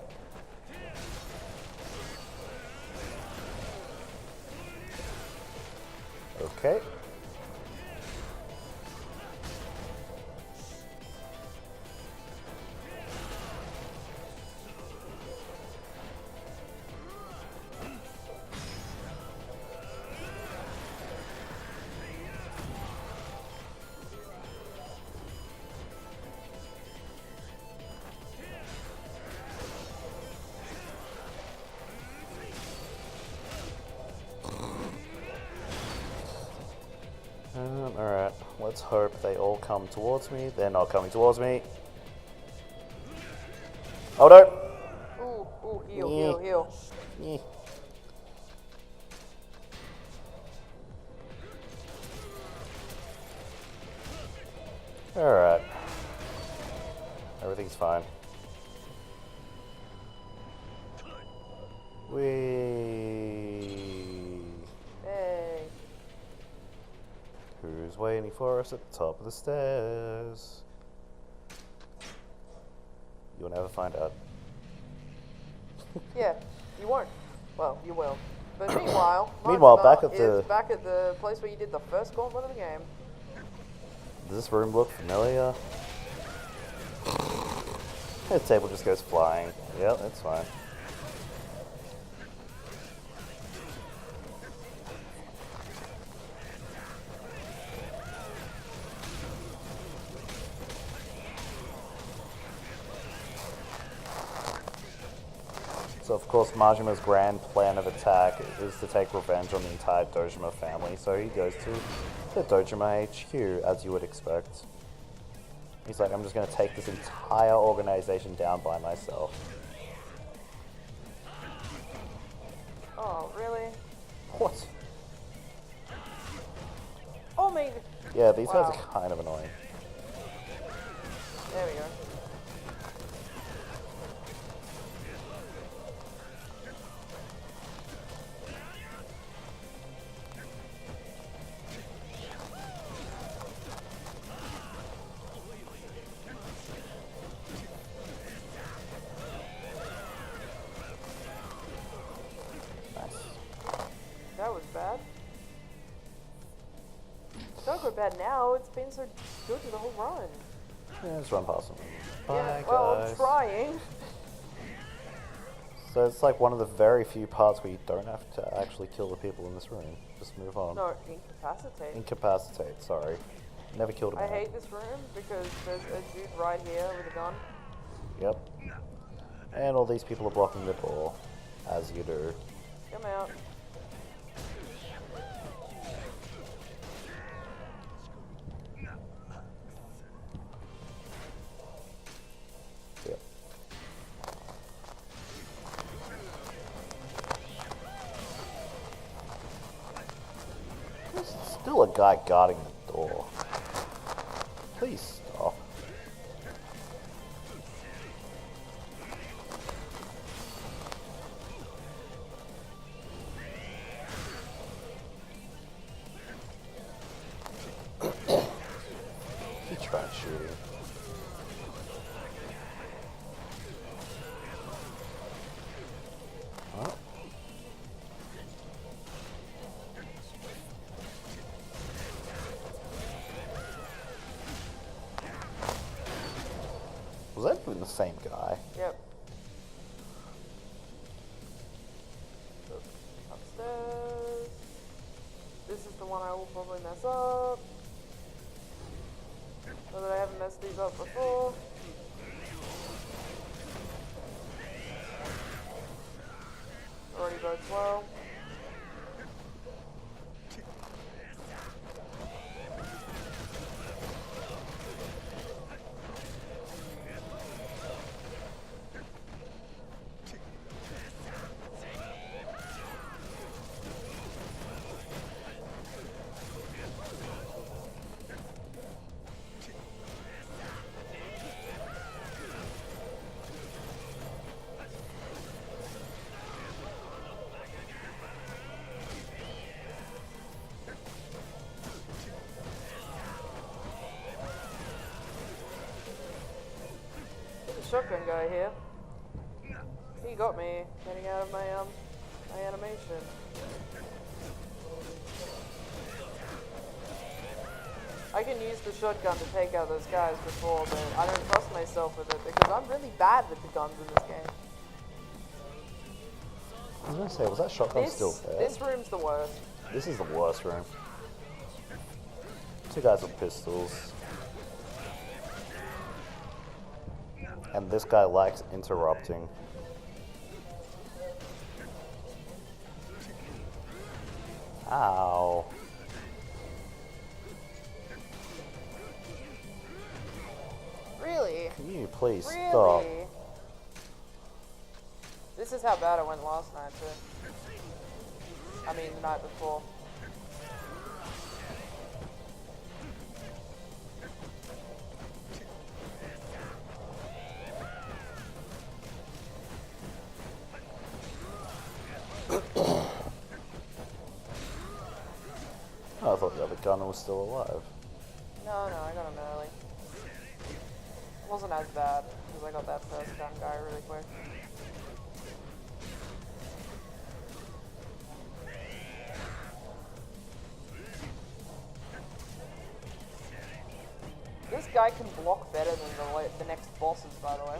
Speaker 2: Okay. Alright, let's hope they all come towards me. They're not coming towards me. Oh no!
Speaker 1: Ooh, heal.
Speaker 2: Eh. Alright. Everything's fine.
Speaker 1: Hey.
Speaker 2: Who's waiting for us at the top of the stairs? You'll never find out.
Speaker 1: Yeah, you won't. Well, you will. But meanwhile,
Speaker 2: back at the
Speaker 1: back at the place where you did the first gauntlet of the game.
Speaker 2: Does this room look familiar? The table just goes flying. Yep, that's fine. So of course Majima's grand plan of attack is to take revenge on the entire Dojima family, so he goes to the Dojima HQ, as you would expect. He's like, I'm just going to take this entire organization down by myself.
Speaker 1: Oh, really?
Speaker 2: What?
Speaker 1: Oh, me.
Speaker 2: Yeah, these guys
Speaker 1: Wow.
Speaker 2: are kind of annoying.
Speaker 1: There we go. That was bad. Don't go bad now. It's been so good for the whole run.
Speaker 2: Yeah, just run past them. Bye,
Speaker 1: Yeah, well,
Speaker 2: guys.
Speaker 1: I'm trying.
Speaker 2: So it's like one of the very few parts where you don't have to actually kill the people in this room. Just move on.
Speaker 1: No, incapacitate.
Speaker 2: Incapacitate, sorry. Never killed a
Speaker 1: I
Speaker 2: man.
Speaker 1: hate this room because there's a dude right here with a gun.
Speaker 2: Yep. And all these people are blocking the door, as you do.
Speaker 1: Come out.
Speaker 2: Yep. There's still a guy guarding the door. Please stop. He tried shooting. Huh? Was that even the same guy?
Speaker 1: Yep. Upstairs. This is the one I will probably mess up. So that I haven't messed these up before. Already bodes well. shotgun guy here. He got me getting out of my my animation. I can use the shotgun to take out those guys before, but I don't trust myself with it because I'm really bad with the guns in this game.
Speaker 2: I was gonna say, was that shotgun still there?
Speaker 1: This room's the worst.
Speaker 2: This is the worst room. Two guys with pistols. And this guy likes interrupting. Ow.
Speaker 1: Really?
Speaker 2: Can you please
Speaker 1: Really?
Speaker 2: stop?
Speaker 1: This is how bad I went last night too. I mean, the night before.
Speaker 2: Oh, I thought the other gunner was still alive.
Speaker 1: No, I got him early. It wasn't as bad because I got that first gun guy really quick. This guy can block better than the next bosses, by the way.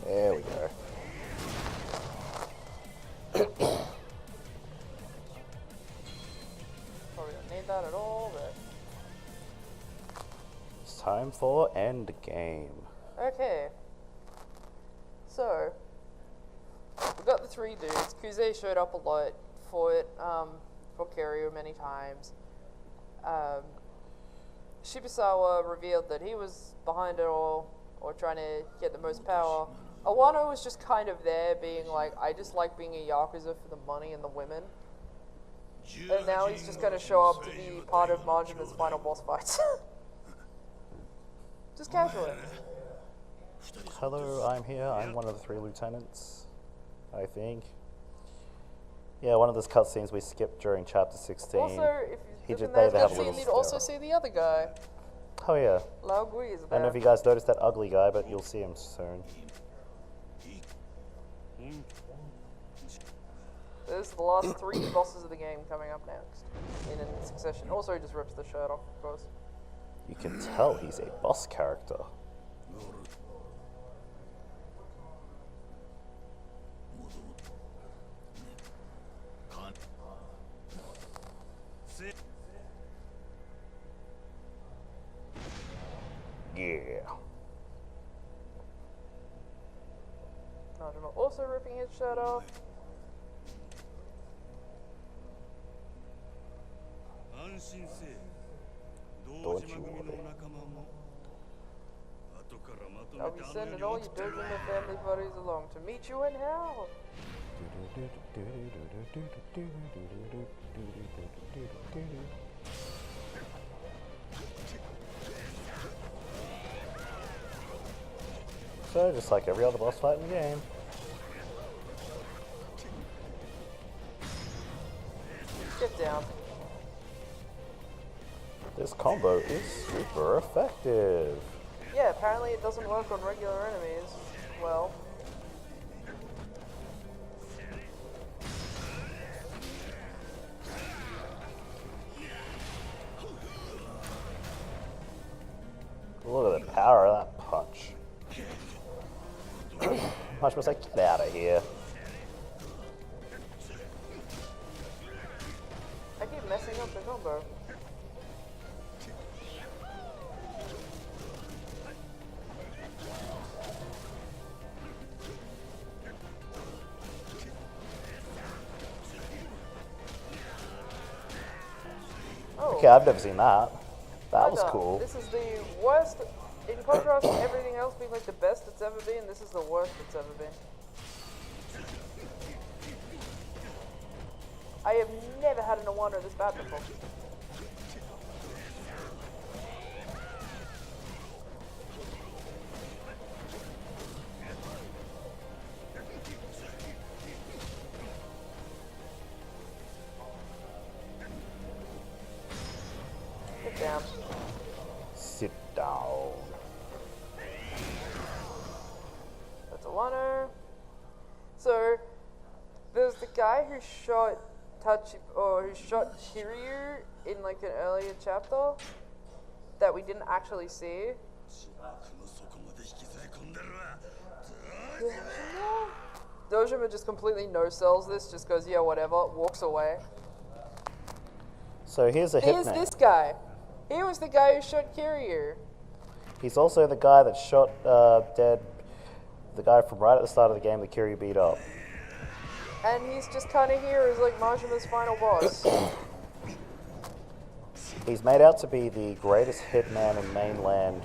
Speaker 2: There we go.
Speaker 1: Probably don't need that at all, but...
Speaker 2: It's time for end game.
Speaker 1: Okay. So, we got the three dudes. Kuze showed up a lot, fought for Kiryu many times. Shibusawa revealed that he was behind it all, or trying to get the most power. Awano was just kind of there, being like, I just like being a Yakuza for the money and the women. And now he's just going to show up to be part of Majima's final boss fights. Just casually.
Speaker 2: Hello, I'm here. I'm one of the three lieutenants, I think. Yeah, one of those cutscenes we skipped during chapter 16.
Speaker 1: Also, if
Speaker 2: He
Speaker 1: you
Speaker 2: did-
Speaker 1: look in
Speaker 2: they
Speaker 1: that
Speaker 2: have a little
Speaker 1: cutscene, you'd also
Speaker 2: stare.
Speaker 1: see the other guy.
Speaker 2: Oh yeah.
Speaker 1: Lao Gui is
Speaker 2: I don't
Speaker 1: there.
Speaker 2: know if you guys noticed that ugly guy, but you'll see him soon.
Speaker 1: This is the last three bosses of the game coming up next, in succession. Also, he just rips the shirt off, of course.
Speaker 2: You can tell he's a boss character. Yeah.
Speaker 1: Najima also ripping his shirt off.
Speaker 2: Don't you worry.
Speaker 1: I'll be sending all your Dojima family buddies along to meet you in hell.
Speaker 2: So, just like every other boss fight in the game.
Speaker 1: Get down.
Speaker 2: This combo is super effective.
Speaker 1: Yeah, apparently it doesn't work on regular enemies. Well.
Speaker 2: Look at the power of that punch. Much must I get out of here.
Speaker 1: I keep messing up the combo. Oh.
Speaker 2: Okay, I've never seen that. That was
Speaker 1: Kinda.
Speaker 2: cool.
Speaker 1: This is the worst, in contrast to everything else being like the best it's ever been, this is the worst it's ever been. I have never had an Awano this bad before. down.
Speaker 2: Sit down.
Speaker 1: That's a Wano. So, there's the guy who shot who shot Kiryu in like an earlier chapter that we didn't actually see. Dojima just completely no-sells this, just goes, yeah, whatever, walks away.
Speaker 2: So here's a
Speaker 1: Here's
Speaker 2: hitman.
Speaker 1: this guy. He was the guy who shot Kiryu.
Speaker 2: He's also the guy that shot dead the guy from right at the start of the game that Kiryu beat up.
Speaker 1: And he's just kind of here as like Majima's final boss.
Speaker 2: He's made out to be the greatest hitman in mainland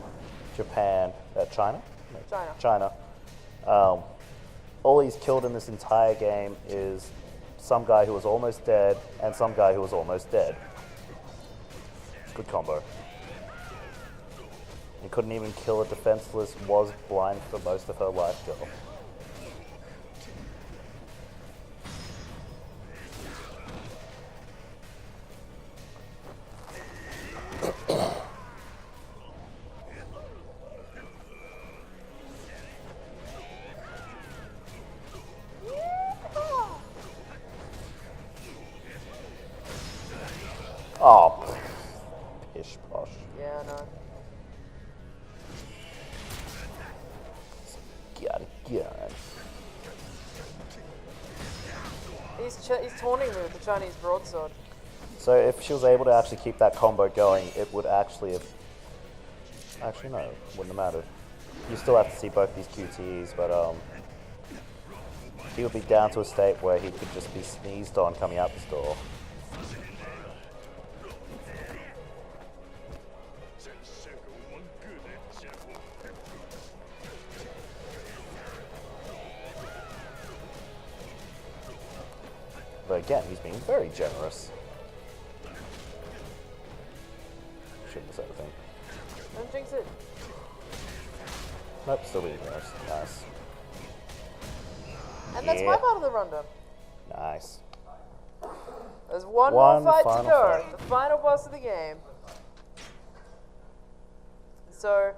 Speaker 2: Japan, China? No,
Speaker 1: China.
Speaker 2: All he's killed in this entire game is some guy who was almost dead and some guy who was almost dead. It's a good combo. He couldn't even kill a defenseless, was blind for most of her life girl. Oh, pish posh.
Speaker 1: Yeah, I know.
Speaker 2: Got it.
Speaker 1: He's taunting me with the Chinese broadsword.
Speaker 2: So if she was able to actually keep that combo going, it would actually have... Actually, no, wouldn't have mattered. You still have to see both these QTEs, but he would be down to a state where he could just be sneezed on coming out this door. But again, he's being very generous. Shouldn't have said a thing.
Speaker 1: Don't jinx it.
Speaker 2: Nope, still being generous. Nice.
Speaker 1: And that's my part of the rundown.
Speaker 2: Nice.
Speaker 1: There's one
Speaker 2: One
Speaker 1: more fight to
Speaker 2: final
Speaker 1: go.
Speaker 2: fight.
Speaker 1: The final boss of the game. So,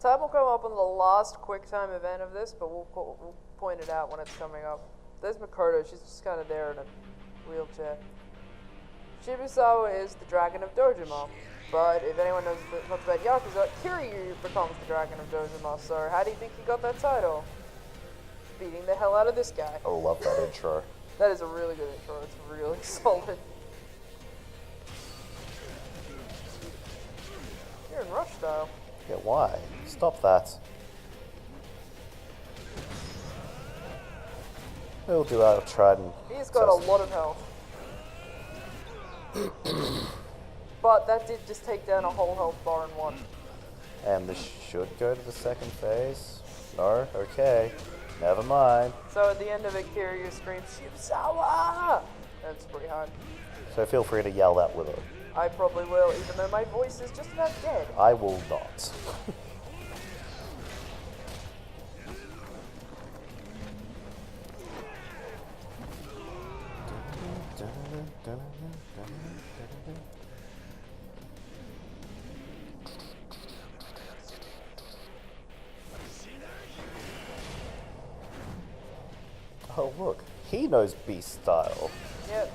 Speaker 1: time will come up on the last quick time event of this, but we'll point it out when it's coming up. There's Makoto, she's just kind of there in a wheelchair. Shibusawa is the Dragon of Dojima, but if anyone knows much about Yakuza, Kiryu becomes the Dragon of Dojima, so how do you think he got that title? Beating the hell out of this guy.
Speaker 2: I love that intro.
Speaker 1: That is a really good intro, it's really solid. You're in rush style.
Speaker 2: Yeah, why? Stop that. We'll do our trident.
Speaker 1: He's got a lot of health. But that did just take down a whole health bar in one.
Speaker 2: And this should go to the second phase. No? Okay. Never mind.
Speaker 1: So at the end of it, Kiryu screams, Shibusawa! That's pretty hard.
Speaker 2: So feel free to yell that with her.
Speaker 1: I probably will, even though my voice is just about dead.
Speaker 2: I will not. Oh look, he knows beast style.
Speaker 1: Yep.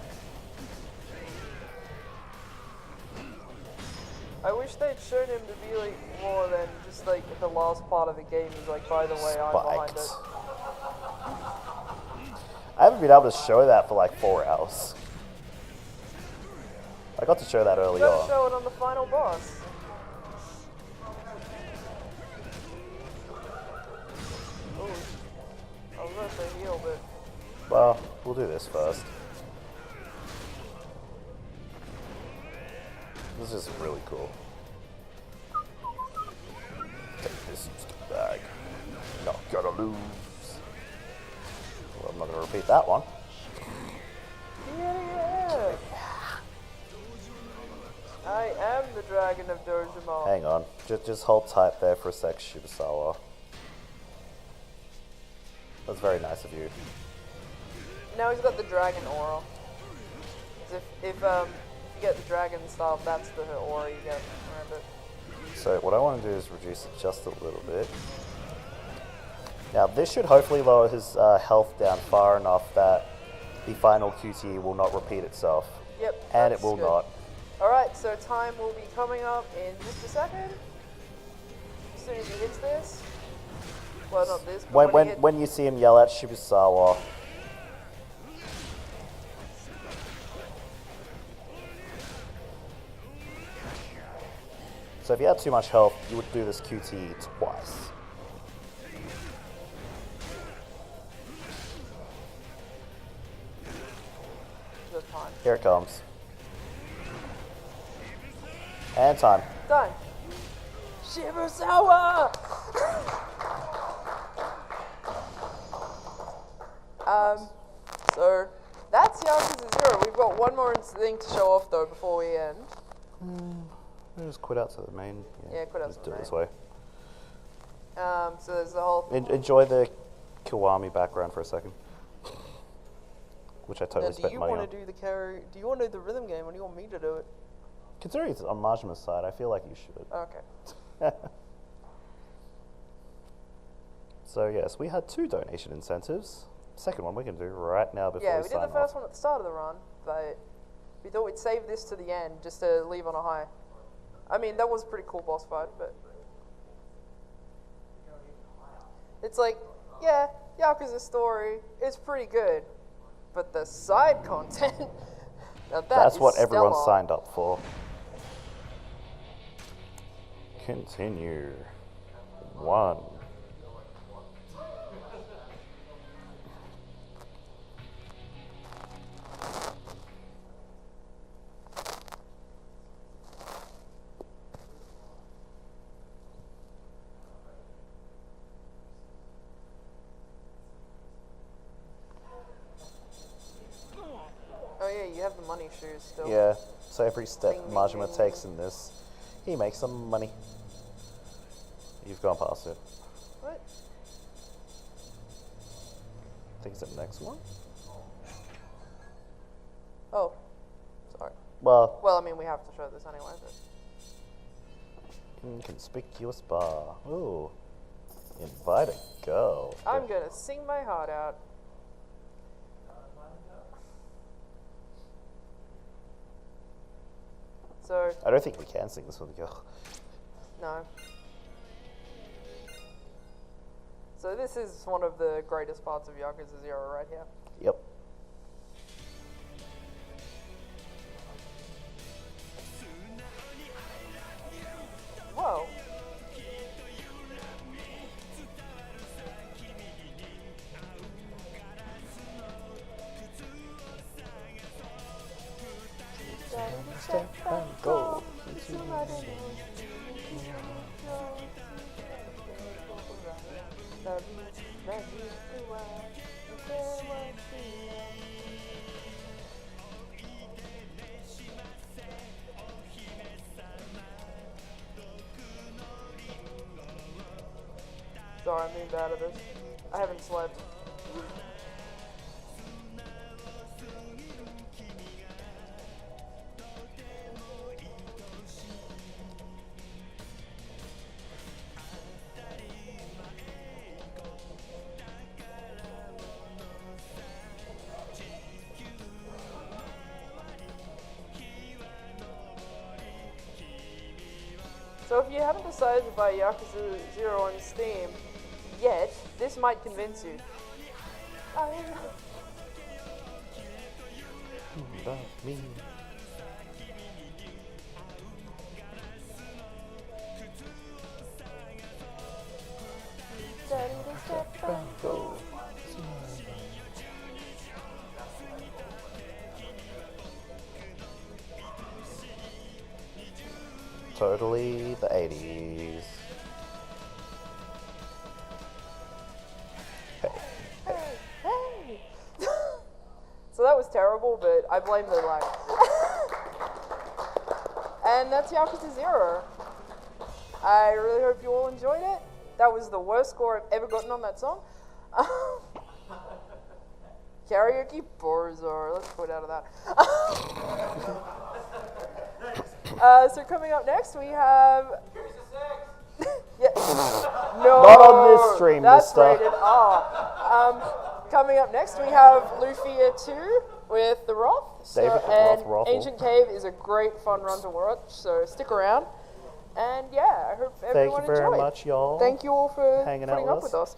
Speaker 1: I wish they'd shown him to be like more than just like the last part of the game is like, by the way, I'm behind it.
Speaker 2: I haven't been able to show that for like 4 hours. I got to show that early
Speaker 1: You gotta
Speaker 2: on.
Speaker 1: show it on the final boss. Ooh. I was gonna say heal, but
Speaker 2: Well, we'll do this first. This is really cool. Take this stupid bag. Not gonna lose. Well, I'm not gonna repeat that one.
Speaker 1: yeah. I am the Dragon of Dojima.
Speaker 2: Hang on. Just hold tight there for a sec, Shibusawa. That's very nice of you.
Speaker 1: Now he's got the dragon aura. If you you get the dragon stuff, that's the aura you get around it.
Speaker 2: So what I want to do is reduce it just a little bit. Now this should hopefully lower his health down far enough that the final QTE will not repeat itself.
Speaker 1: Yep.
Speaker 2: And it will
Speaker 1: good.
Speaker 2: not.
Speaker 1: Alright, so time will be coming up in just a second. As soon as he hits this. Well, not this, but
Speaker 2: When you see him yell at Shibusawa. So if you had too much health, you would do this QTE twice.
Speaker 1: the time.
Speaker 2: Here it comes. And time.
Speaker 1: Done. Shibusawa! So that's Yakuza 0. We've got one more thing to show off though before we end.
Speaker 2: We'll just quit out to the main.
Speaker 1: Yeah, quit out
Speaker 2: just
Speaker 1: to
Speaker 2: do
Speaker 1: the
Speaker 2: it this
Speaker 1: main.
Speaker 2: way.
Speaker 1: So there's the whole.
Speaker 2: Enjoy the Kiwami background for a second. Which I totally spent money on.
Speaker 1: Do you want to do the carry? Do you want to do the rhythm game, or do you want me to do it?
Speaker 2: Considering it's on Majima's side, I feel like you should.
Speaker 1: Okay.
Speaker 2: So yes, we had 2 donation incentives. Second one we can do right now before
Speaker 1: Yeah,
Speaker 2: we
Speaker 1: we
Speaker 2: sign
Speaker 1: did the first
Speaker 2: off.
Speaker 1: one at the start of the run, but we thought we'd save this to the end just to leave on a high. I mean, that was a pretty cool boss fight, but it's like, yeah, Yakuza's story is pretty good, but the side content, now
Speaker 2: That's what
Speaker 1: is
Speaker 2: everyone
Speaker 1: stellar.
Speaker 2: signed up for. Continue. 1.
Speaker 1: Oh yeah, you have the money shoes still.
Speaker 2: Yeah, so every step
Speaker 1: Ding, ding,
Speaker 2: Majima
Speaker 1: ding.
Speaker 2: takes in this, he makes some money. You've gone past it.
Speaker 1: What?
Speaker 2: I think it's the next one.
Speaker 1: Oh, sorry.
Speaker 2: Well,
Speaker 1: Well, I mean, we have to show this anyway, but
Speaker 2: inconspicuous bar. Ooh. Invite a girl.
Speaker 1: I'm gonna sing my heart out. So,
Speaker 2: I don't think we can sing this with a girl.
Speaker 1: no. So this is one of the greatest parts of Yakuza 0 right here.
Speaker 2: Yep.
Speaker 1: Whoa.
Speaker 2: Step and go.
Speaker 1: Sorry, I moved out of this. I haven't slept. So if you haven't decided to buy Yakuza 0 on Steam yet, this might convince you.
Speaker 2: Love me. Step and go. Totally the 80s.
Speaker 1: Hey! So that was terrible, but I blame the lag. And that's Yakuza 0. I really hope you all enjoyed it. That was the worst score I've ever gotten on that song. Karaoke Borzor. Let's put out of that. So coming up next, we have. Yeah. No.
Speaker 2: Not on this stream,
Speaker 1: That's
Speaker 2: mister.
Speaker 1: rated R. Coming up next, we have Lufia 2 with the Roth.
Speaker 2: David the
Speaker 1: and
Speaker 2: Roth Rothel.
Speaker 1: Ancient Cave is a great fun run to watch, so stick around. And yeah, I hope everyone
Speaker 2: Thank you very
Speaker 1: enjoyed.
Speaker 2: much, y'all.
Speaker 1: Thank you all for
Speaker 2: hanging
Speaker 1: putting
Speaker 2: out
Speaker 1: up
Speaker 2: with
Speaker 1: with us.